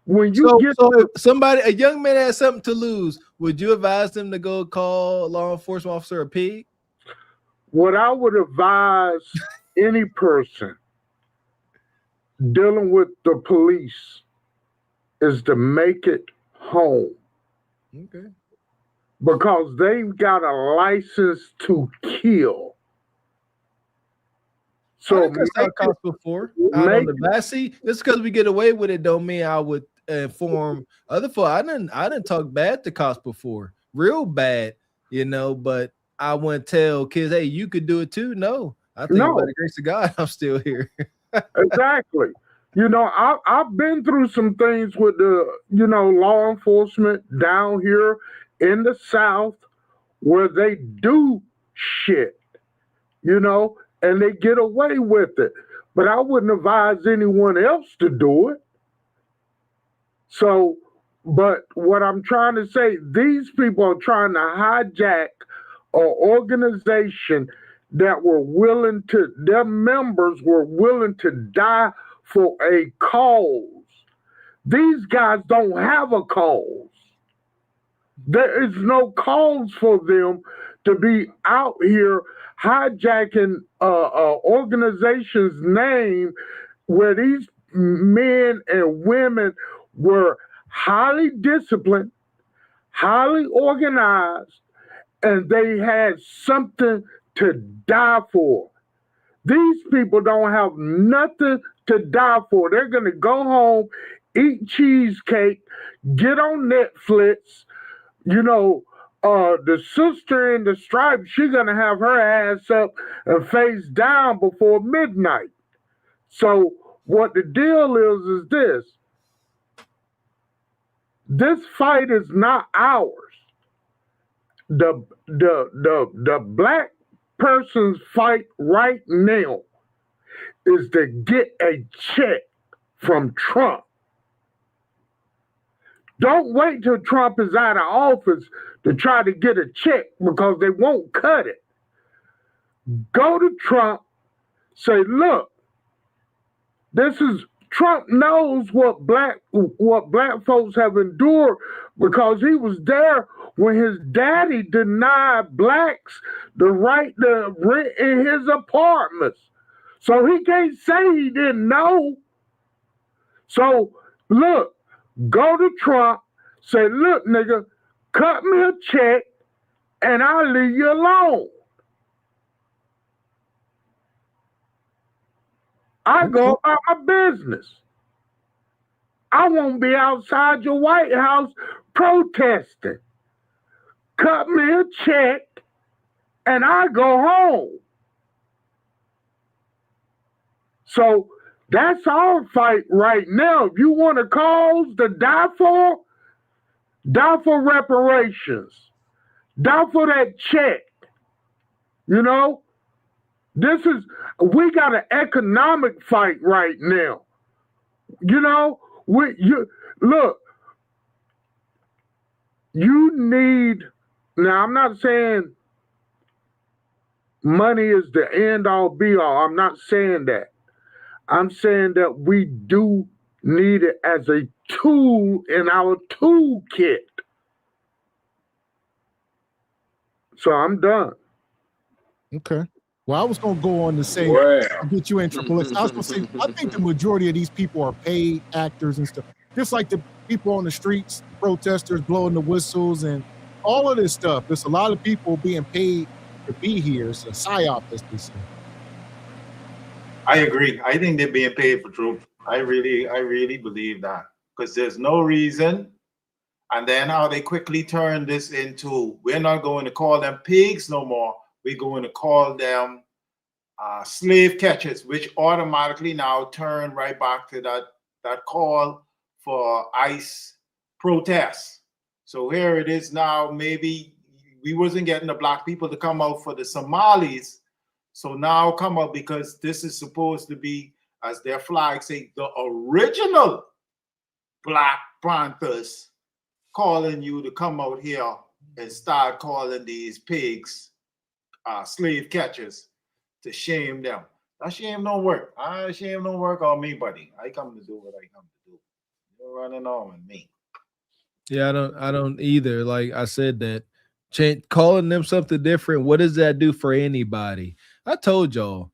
when you get if somebody, a young man has something to lose, would you advise them to go call a law enforcement officer a pig? What I would advise any person dealing with the police is to make it home. Okay. Because they've got a license to kill. So cops before out on the back seat. Just because we get away with it don't mean I would inform other folks. I didn't talk bad to cops before, real bad, you know. But I wouldn't tell kids, "Hey, you could do it too." No, I think by the grace of God, I'm still here. Exactly. You know, I've been through some things with the law enforcement down here in the South where they do shit, and they get away with it. But I wouldn't advise anyone else to do it. So, but what I'm trying to say, these people are trying to hijack an organization that their members were willing to die for a cause. These guys don't have a cause. There is no cause for them to be out here hijacking organization's name where these men and women were highly disciplined, highly organized, and they had something to die for. These people don't have nothing to die for. They're going to go home, eat cheesecake, get on Netflix. You know, the sister in the stripes, she's going to have her ass up and face down before midnight. So what the deal is this. This fight is not ours. The black person's fight right now is to get a check from Trump. Don't wait till Trump is out of office to try to get a check because they won't cut it. Go to Trump, say, look, Trump knows what black folks have endured because he was there when his daddy denied blacks the right to rent in his apartments. So he can't say he didn't know. So look, go to Trump, say, look, nigga, cut me a check and I'll leave you alone. I go about my business. I won't be outside your White House protesting. Cut me a check and I go home. So that's our fight right now. If you want a cause to die for reparations. Die for that check. You know? We got an economic fight right now. You know, look, you need, now I'm not saying money is the end all be all. I'm not saying that. I'm saying that we do need it as a tool in our toolkit. So I'm done. Okay. Well, I was going to go on to say, I'll get you in Triple X. I was going to say, I think the majority of these people are paid actors and stuff. Just like the people on the streets, protesters blowing the whistles and all of this stuff. There's a lot of people being paid to be here. It's a psyop, as they say. I agree. I think they're being paid for truth. I really believe that. Because there's no reason. And then how they quickly turn this into, we're not going to call them pigs no more. We're going to call them slave catchers, which automatically now turn right back to that call for ICE protests. So here it is now, maybe we wasn't getting the black people to come out for the Somalis. So now come out because this is supposed to be, as their flag say, the original Black Panthers calling you to come out here and start calling these pigs slave catchers to shame them. That shame don't work. Shame don't work on me, buddy. I come to do what I come to do. You're running on me. Yeah, I don't either. Like I said, that calling them something different, what does that do for anybody? I told y'all,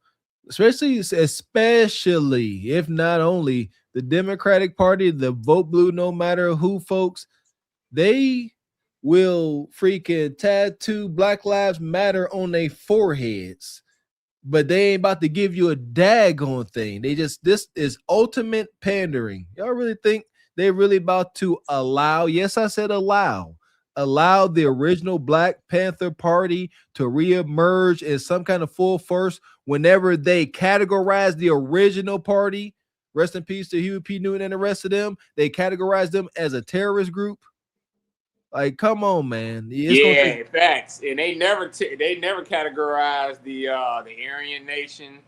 especially if not only the Democratic Party, the vote blue, no matter who, folks, they will freaking tattoo Black Lives Matter on their foreheads, but they ain't about to give you a daggone thing. This is ultimate pandering. Y'all really think they're really about to allow, yes, I said allow the original Black Panther Party to reemerge in some kind of full force whenever they categorize the original party? Rest in peace to Huey P. Newton and the rest of them. They categorize them as a terrorist group. Like, come on, man. Facts. And they never categorized the Aryan Nation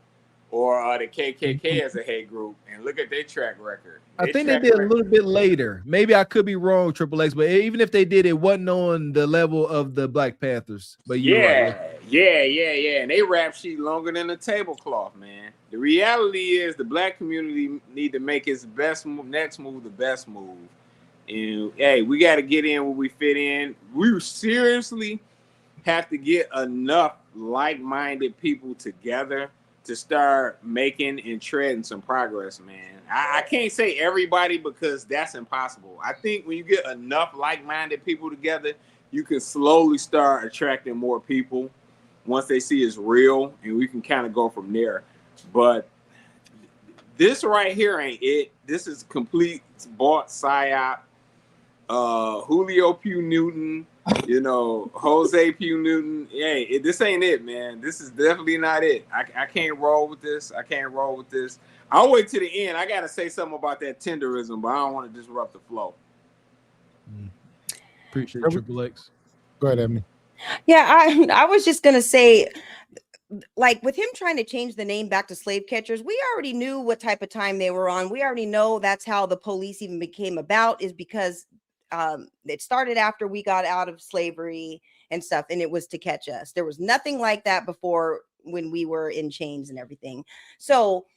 or the KKK as a hate group. And look at their track record. I think they did a little bit later. Maybe I could be wrong, Triple X, but even if they did, it wasn't on the level of the Black Panthers. But yeah. And they rap sheet longer than a tablecloth, man. The reality is the Black community need to make its next move the best move. And hey, we got to get in where we fit in. We seriously have to get enough like-minded people together to start making and treading some progress, man. I can't say everybody because that's impossible. I think when you get enough like-minded people together, you can slowly start attracting more people once they see it's real, and we can kind of go from there. But this right here ain't it. This is complete bought psyop. Julio Pugh Newton, Jose Pugh Newton. Hey, this ain't it, man. This is definitely not it. I can't roll with this. I'll wait to the end. I gotta say something about that tenderism, but I don't want to disrupt the flow. Appreciate Triple X. Go ahead, Ebony. Yeah, I was just gonna say, like, with him trying to change the name back to slave catchers, we already knew what type of time they were on. We already know that's how the police even became about, is because it started after we got out of slavery and stuff, and it was to catch us. There was nothing like that before when we were in chains and everything. So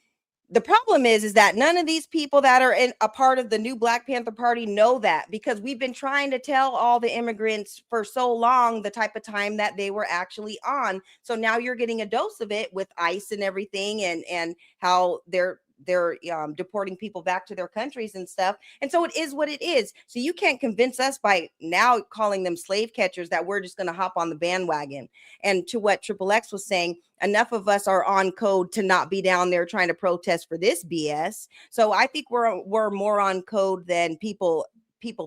the problem is that none of these people that are a part of the new Black Panther Party know that, because we've been trying to tell all the immigrants for so long the type of time that they were actually on. So now you're getting a dose of it with ICE and everything, and how they're deporting people back to their countries and stuff. And so it is what it is. So you can't convince us by now calling them slave catchers that we're just going to hop on the bandwagon. And to what Triple X was saying, enough of us are on code to not be down there trying to protest for this BS. So I think we're more on code than people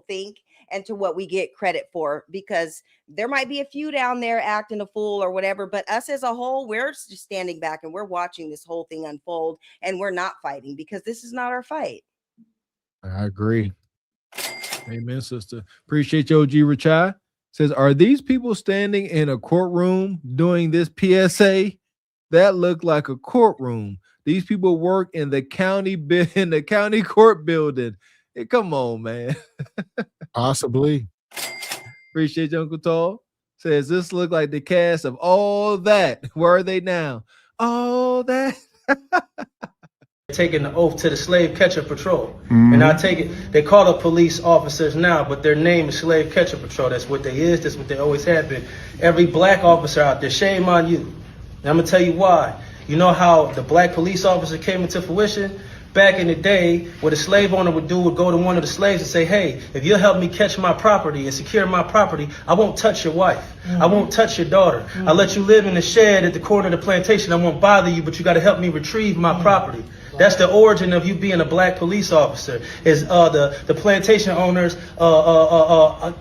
think, and to what we get credit for, because there might be a few down there acting a fool or whatever, but us as a whole, we're just standing back and we're watching this whole thing unfold, and we're not fighting, because this is not our fight. I agree. Amen, sister. Appreciate you, OG Richai. Says, are these people standing in a courtroom doing this PSA? That looked like a courtroom. These people work in the county court building. Hey, come on, man. Possibly. Appreciate you, Uncle Tall. Says, this look like the cast of All That. Where are they now? All That. Taking the oath to the slave catcher patrol. And I take it, they call the police officers now, but their name is slave catcher patrol. That's what they is. That's what they always have been. Every black officer out there, shame on you. And I'm gonna tell you why. You know how the black police officer came into fruition? Back in the day, what a slave owner would do would go to one of the slaves and say, hey, if you'll help me catch my property and secure my property, I won't touch your wife. I won't touch your daughter. I'll let you live in the shed at the corner of the plantation. I won't bother you, but you got to help me retrieve my property. That's the origin of you being a black police officer, is the plantation owners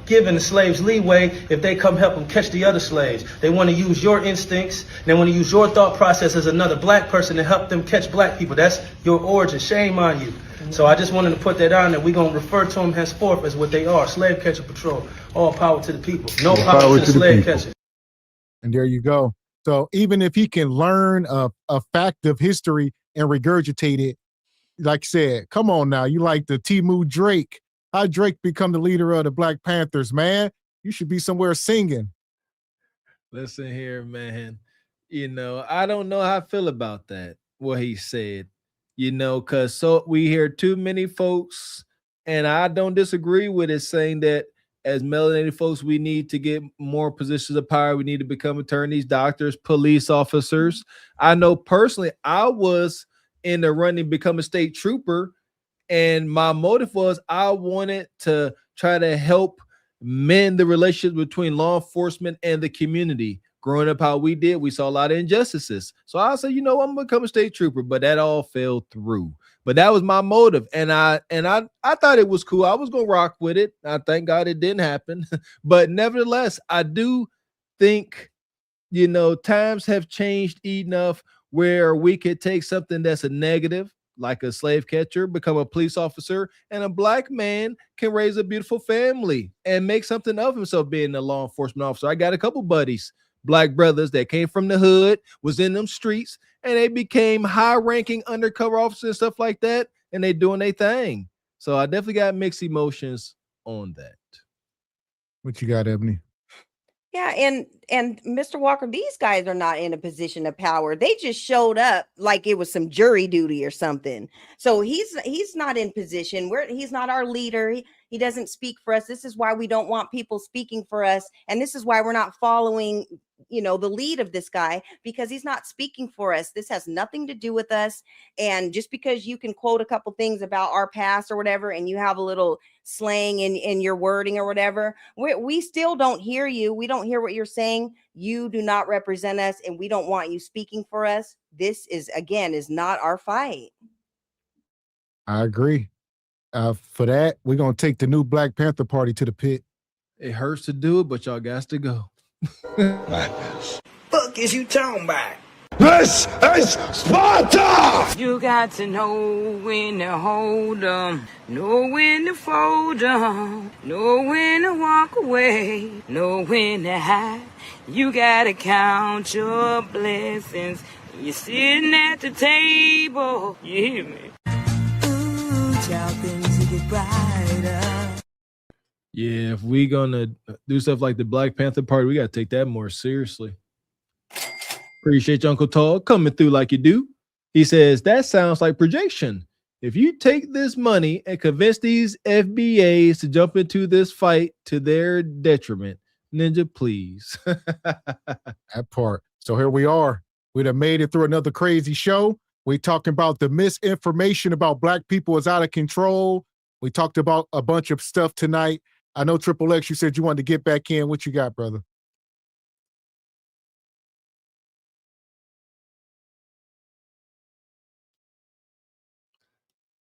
giving the slaves leeway if they come help them catch the other slaves. They want to use your instincts. They want to use your thought process as another black person to help them catch black people. That's your origin. Shame on you. So I just wanted to put that on that we're going to refer to them henceforth as what they are, slave catcher patrol. All power to the people. No power to the slave catcher. And there you go. So even if he can learn a fact of history and regurgitate it, like I said, come on now, you like the Timu Drake. How Drake become the leader of the Black Panthers, man? You should be somewhere singing. Listen here, man. I don't know how I feel about that, what he said, because we hear too many folks, and I don't disagree with it, saying that as melanated folks, we need to get more positions of power. We need to become attorneys, doctors, police officers. I know personally, I was in the running to become a state trooper, and my motive was I wanted to try to help mend the relationship between law enforcement and the community. Growing up how we did, we saw a lot of injustices. So I said, I'm gonna become a state trooper, but that all fell through. But that was my motive, and I thought it was cool. I was gonna rock with it. I thank God it didn't happen. But nevertheless, I do think, times have changed enough where we could take something that's a negative, like a slave catcher, become a police officer, and a black man can raise a beautiful family and make something of himself being a law enforcement officer. I got a couple buddies, black brothers that came from the hood, was in them streets, and they became high-ranking undercover officers and stuff like that, and they doing their thing. So I definitely got mixed emotions on that. What you got, Ebony? Yeah, and Mr. Walker, these guys are not in a position of power. They just showed up like it was some jury duty or something. So he's not in position. He's not our leader. He doesn't speak for us. This is why we don't want people speaking for us, and this is why we're not following the lead of this guy, because he's not speaking for us. This has nothing to do with us. And just because you can quote a couple things about our past or whatever, and you have a little slang in your wording or whatever, we still don't hear you. We don't hear what you're saying. You do not represent us, and we don't want you speaking for us. This is not our fight. I agree. For that, we're going to take the new Black Panther Party to the pit. It hurts to do it, but y'all got to go. Fuck is you talking about? This is Sparta! You got to know when to hold 'em, know when to fold 'em, know when to walk away, know when to hide. You gotta count your blessings. You're sitting at the table. You hear me? Ooh, child, things will get brighter. Yeah, if we gonna do stuff like the Black Panther Party, we gotta take that more seriously. Appreciate you, Uncle Tall, coming through like you do. He says, that sounds like projection. If you take this money and convince these FBAs to jump into this fight to their detriment, Ninja, please. That part. So here we are. We'd have made it through another crazy show. We talking about the misinformation about Black people is out of control. We talked about a bunch of stuff tonight. I know Triple X, you said you wanted to get back in. What you got, brother?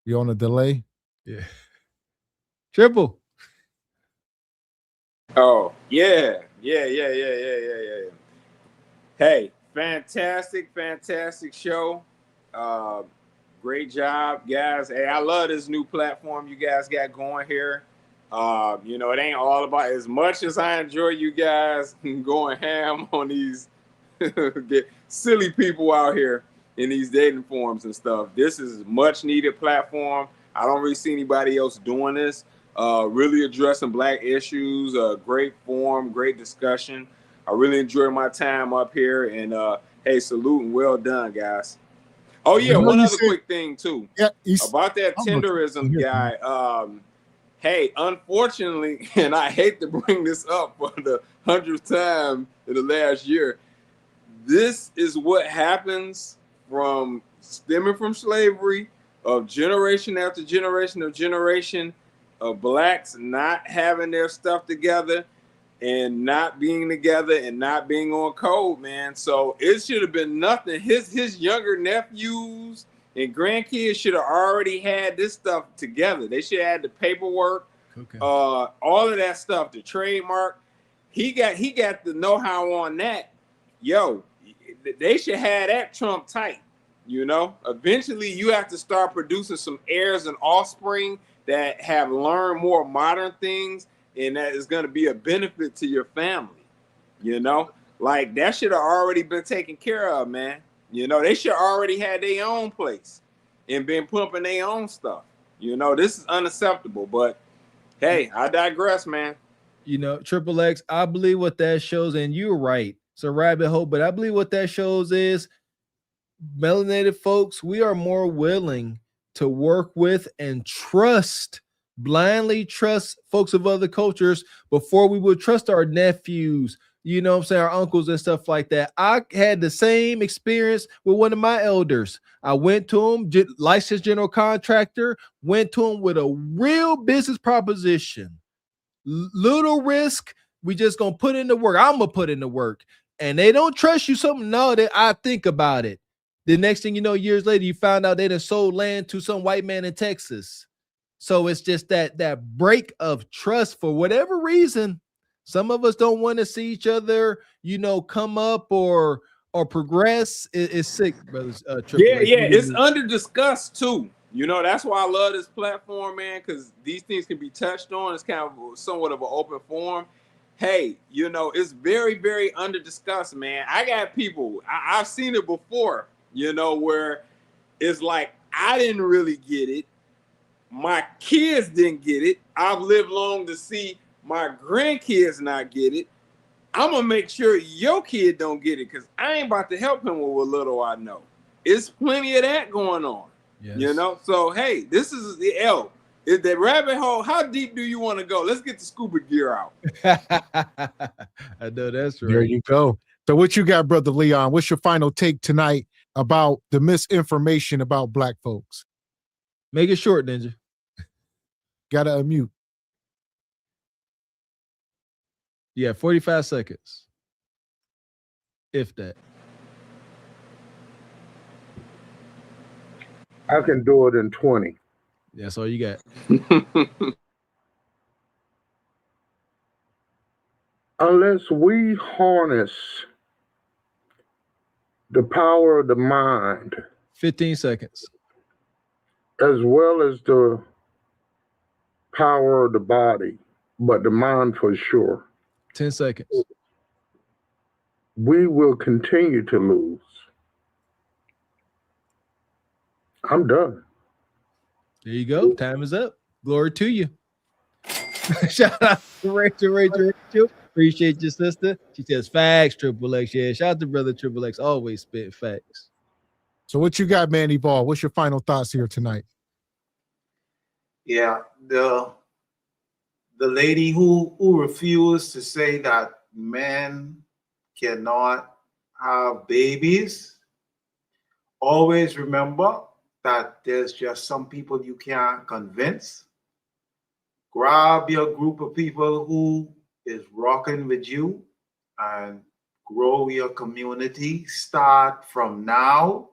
You on a delay? Yeah. Triple. Oh, yeah. Hey, fantastic show. Great job, guys. Hey, I love this new platform you guys got going here. It ain't all about, as much as I enjoy you guys going ham on these get silly people out here in these dating forums and stuff. This is a much needed platform. I don't really see anybody else doing this. Really addressing Black issues, great forum, great discussion. I really enjoyed my time up here, and hey, salute and well done, guys. Oh yeah, one other quick thing too. Yeah, about that tenderism guy. Hey, unfortunately, and I hate to bring this up for the 100th time in the last year, this is what happens from stemming from slavery, of generation after generation of Blacks not having their stuff together and not being together and not being on code, man. So it should have been nothing. His younger nephews and grandkids should have already had this stuff together. They should have had the paperwork, all of that stuff, the trademark. He got the know-how on that. Yo, they should have that trump tight. Eventually you have to start producing some heirs and offspring that have learned more modern things, and that is going to be a benefit to your family. Like that should have already been taken care of, man. They should already had their own place and been pumping their own stuff. This is unacceptable, but hey, I digress, man. Triple X, I believe what that shows, and you're right, it's a rabbit hole, but I believe what that shows is melanated folks, we are more willing to work with and blindly trust folks of other cultures before we would trust our nephews, our uncles and stuff like that. I had the same experience with one of my elders. I went to him, licensed general contractor, went to him with a real business proposition. Little risk, we just gonna put in the work. I'm gonna put in the work. And they don't trust you something. No, that I think about it. The next thing you know, years later, you found out they done sold land to some white man in Texas. So it's just that break of trust for whatever reason. Some of us don't want to see each other, come up or progress. It's sick, brothers. Yeah, it's under discussed too. That's why I love this platform, man, because these things can be touched on. It's kind of somewhat of an open forum. Hey, it's very, very under discussed, man. I got people, I've seen it before, where it's like, I didn't really get it. My kids didn't get it. I've lived long to see my grandkids not get it. I'm going to make sure your kid don't get it, because I ain't about to help him with what little I know. It's plenty of that going on, So, hey, this is the L. Is the rabbit hole, how deep do you want to go? Let's get the scuba gear out. I know that's right. There you go. So what you got, Brother Leon? What's your final take tonight about the misinformation about Black folks? Make it short, Ninja. Gotta unmute. Yeah, 45 seconds. If that. I can do it in 20. That's all you got. Unless we harness the power of the mind 15 seconds. as well as the power of the body, but the mind for sure, 10 seconds. we will continue to lose. I'm done. There you go. Time is up. Glory to you. Shout out to Rachel. Appreciate your sister. She says facts, Triple X. Yeah, shout out to Brother Triple X. Always spit facts. So what you got, Manny Ball? What's your final thoughts here tonight? Yeah, the lady who refused to say that men cannot have babies, always remember that there's just some people you can't convince. Grab your group of people who is rocking with you and grow your community. Start from now,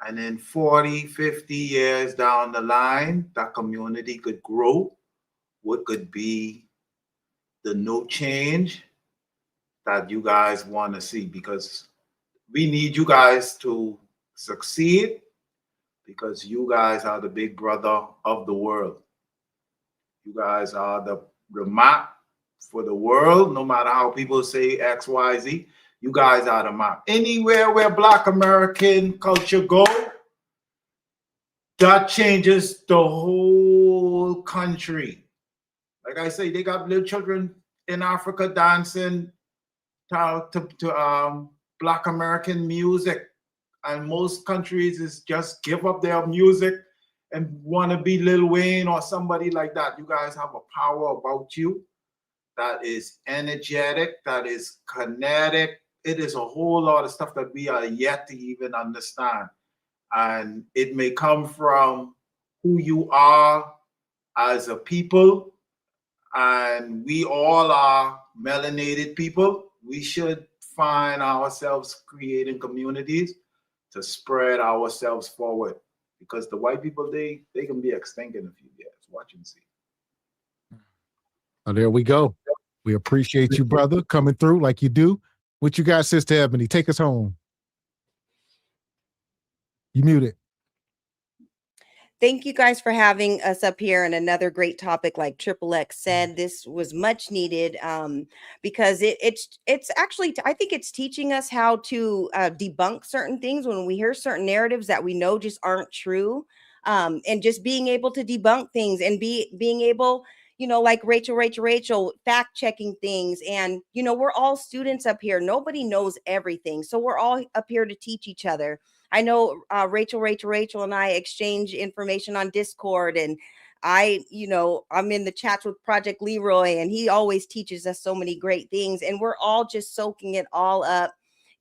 and in 40, 50 years down the line, that community could grow. What could be the no change that you guys want to see? Because we need you guys to succeed, because you guys are the big brother of the world. You guys are the map for the world. No matter how people say X, Y, Z, you guys are the map. Anywhere where Black American culture go, that changes the whole country. Like I say, they got little children in Africa dancing to Black American music, and most countries is just give up their music and want to be Lil Wayne or somebody like that. You guys have a power about you that is energetic, that is kinetic. It is a whole lot of stuff that we are yet to even understand. And it may come from who you are as a people. And we all are melanated people. We should find ourselves creating communities to spread ourselves forward. Because the white people, they can be extinct in a few years. Watch and see. Oh, there we go. We appreciate you, brother, coming through like you do. What you got, Sister Ebony? Take us home. You muted. Thank you guys for having us up here, and another great topic. Like Triple X said, this was much needed because it's actually, I think it's teaching us how to debunk certain things when we hear certain narratives that we know just aren't true, and just being able to debunk things and being able, you know, like Rachel, fact checking things. And, you know, we're all students up here. Nobody knows everything. So we're all up here to teach each other. I know Rachel and I exchange information on Discord, and I'm in the chats with Project Leroy, and he always teaches us so many great things, and we're all just soaking it all up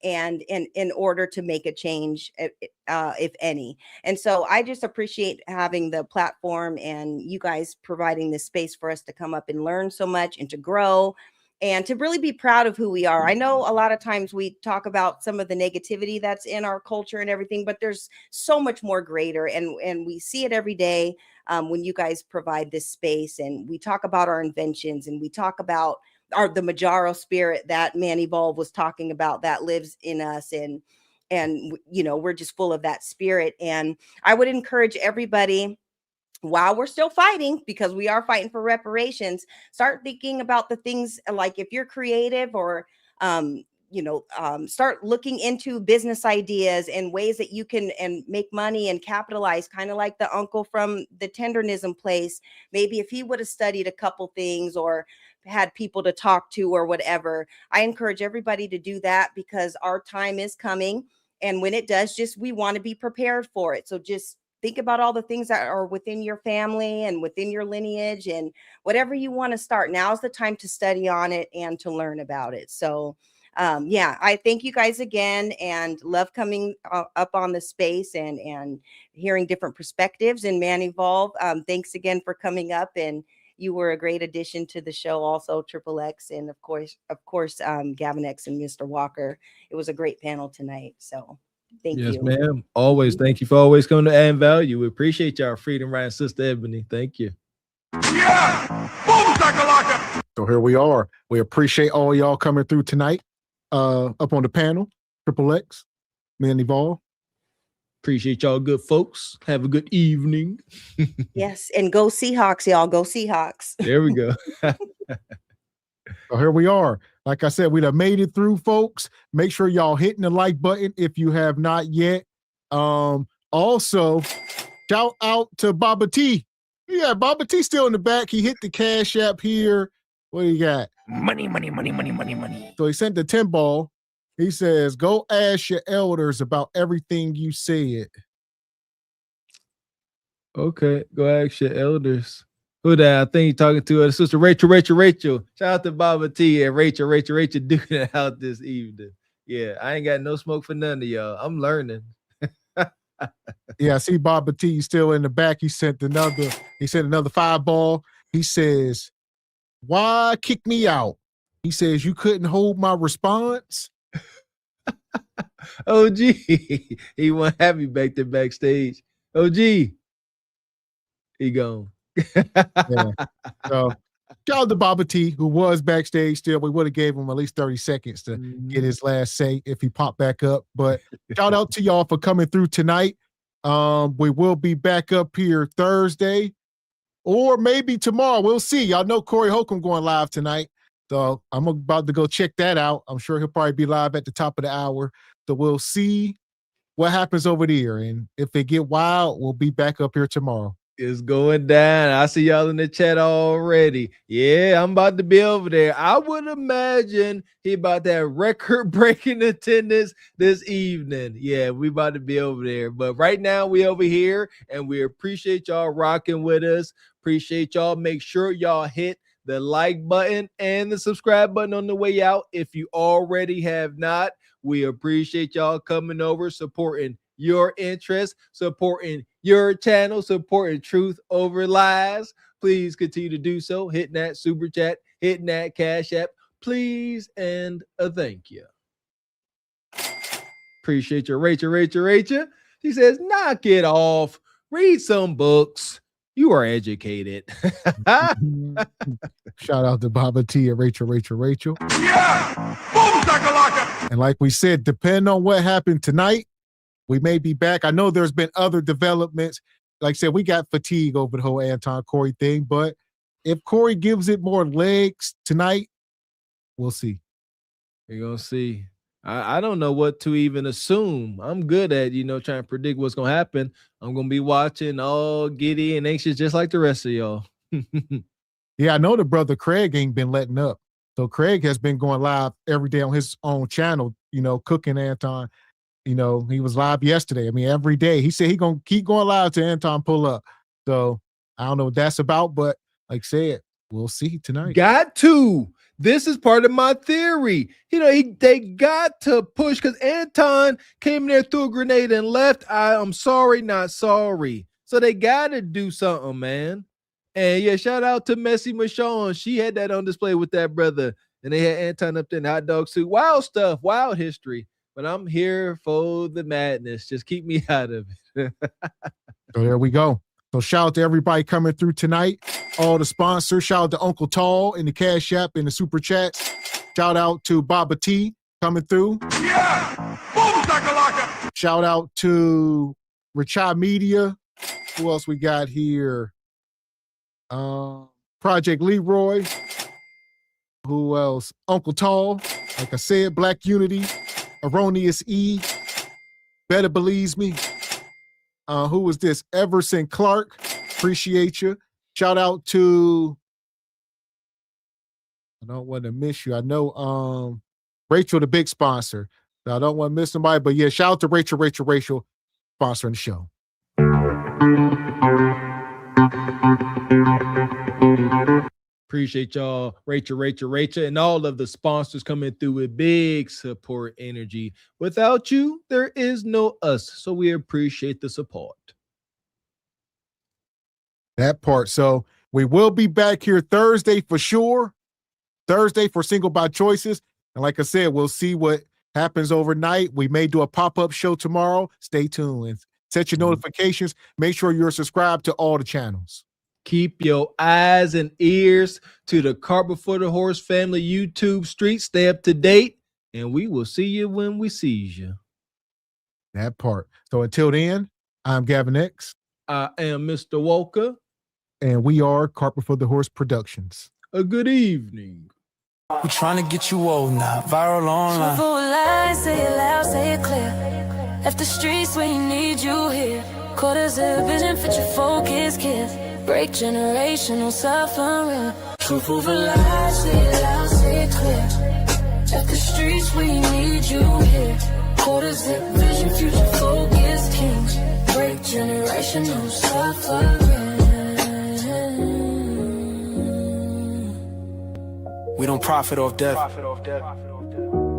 and in order to make a change, if any. And so I just appreciate having the platform and you guys providing this space for us to come up and learn so much and to grow and to really be proud of who we are. I know a lot of times we talk about some of the negativity that's in our culture and everything, but there's so much more greater, and we see it every day when you guys provide this space, and we talk about our inventions, and we talk about the Majaro spirit that Manny Ball was talking about that lives in us, and you know, we're just full of that spirit. And I would encourage everybody, while we're still fighting, because we are fighting for reparations, start thinking about the things, like if you're creative or start looking into business ideas and ways that you can and make money and capitalize, kind of like the uncle from the tendernism place. Maybe if he would have studied a couple things or had people to talk to or whatever. I encourage everybody to do that, because our time is coming, and when it does, we want to be prepared for it. So just think about all the things that are within your family and within your lineage, and whatever you want to start. Now's the time to study on it and to learn about it. So yeah, I thank you guys again and love coming up on the space and hearing different perspectives. And Man Evolve, thanks again for coming up, and you were a great addition to the show. Also, Triple X, and of course, Gavin X and Mr. Walker. It was a great panel tonight. So thank you. Yes, ma'am. Always. Thank you for always coming to add value. We appreciate y'all, Freedom Ryan, Sister Ebony. Thank you. So here we are. We appreciate all y'all coming through tonight. Up on the panel, Triple X, Man Evolve. Appreciate y'all, good folks. Have a good evening. Yes, and go Seahawks, y'all. Go Seahawks. There we go. So here we are. Like I said, we done made it through, folks. Make sure y'all hitting the like button if you have not yet. Also, shout out to Baba T. Yeah, Baba T still in the back. He hit the Cash App here. What do you got? Money, money, money, money, money, money. So he sent the 10 ball. He says, go ask your elders about everything you said. Okay, go ask your elders. Who that? I think you're talking to Sister Rachel. Shout out to Baba T and Rachel doing it out this evening. Yeah, I ain't got no smoke for none of y'all. I'm learning. Yeah, I see Baba T still in the back. He sent another 5 ball. He says, why kick me out? He says, you couldn't hold my response. OG, he won't have you back there backstage. OG, he gone. Yeah. So shout out to Baba T, who was backstage still. We would have gave him at least 30 seconds to get his last say if he popped back up. But shout out to y'all for coming through tonight. We will be back up here Thursday or maybe tomorrow. We'll see. Y'all know Corey Holcomb going live tonight. So I'm about to go check that out. I'm sure he'll probably be live at the top of the hour. So we'll see what happens over there. And if they get wild, we'll be back up here tomorrow. It's going down. I see y'all in the chat already. Yeah, I'm about to be over there. I would imagine he about that record-breaking attendance this evening. Yeah, we about to be over there. But right now, we over here, and we appreciate y'all rocking with us. Appreciate y'all. Make sure y'all hit the like button and the subscribe button on the way out if you already have not. We appreciate y'all coming over, supporting your interests, supporting your channel, supporting Truth Over Lies. Please continue to do so. Hitting that super chat, hitting that Cash App, please, and a thank you. Appreciate you, Rachel. She says, knock it off. Read some books. You are educated. Shout out to Baba T and Rachel. Yeah! Boom, shakalaka! And like we said, depending on what happened tonight, we may be back. I know there's been other developments. Like I said, we got fatigue over the whole Anton Corey thing, but if Corey gives it more legs tonight, we'll see. You're going to see. I don't know what to even assume. I'm good at, trying to predict what's going to happen. I'm going to be watching all giddy and anxious just like the rest of y'all. Yeah, I know the brother Craig ain't been letting up. So Craig has been going live every day on his own channel, cooking Anton. He was live yesterday. I mean, every day. He said he going to keep going live till Anton pull up. So I don't know what that's about, but like I said, we'll see tonight. Got to. This is part of my theory. They got to push because Anton came there, threw a grenade and left. I'm sorry, not sorry. So they got to do something, man. And yeah, shout out to Messy Michonne. She had that on display with that brother. And they had Anton up there in the hot dog suit. Wild stuff, wild history. But I'm here for the madness. Just keep me out of it. So there we go. So shout out to everybody coming through tonight. All the sponsors. Shout out to Uncle Tall in the Cash App and the Super Chats. Shout out to Baba T coming through. Yeah! Boom, shakalaka! Shout out to Richard Media. Who else we got here? Project Leroy. Who else? Uncle Tall. Like I said, Black Unity. Erroneous E. Better Believes Me. Who was this? Everson Clark. Appreciate you. Shout out to, I don't want to miss you. I know Rachel, the big sponsor. I don't want to miss somebody, but yeah, shout out to Rachel sponsoring the show. Appreciate y'all, Rachel, and all of the sponsors coming through with big support energy. Without you, there is no us. So we appreciate the support. That part. So we will be back here Thursday for sure. Thursday for Single by Choices. And like I said, we'll see what happens overnight. We may do a pop-up show tomorrow. Stay tuned and set your notifications. Make sure you're subscribed to all the channels. Keep your eyes and ears to the Cart Before the Horse family YouTube street. Stay up to date, and we will see you when we see you. That part. So until then, I'm Gavin X. I am Mr. Walker. And we are Cart Before the Horse Productions. A good evening. We're trying to get you old now. Viral online. Truthful lies, say it loud, say it clear. Left the streets where he need you here. Quarters of vision, fit your focus, kiss. Break generational suffering. Truthful lies, say it loud, say it clear. Left the streets where he need you here. Quarters of vision, future focus, kings. Break generational suffering. We don't profit off death.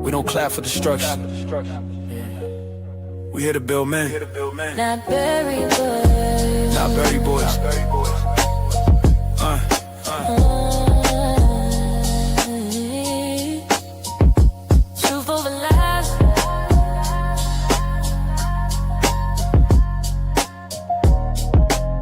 We don't clap for destruction. We here to build men. Not Berry Boys. Not Berry Boys.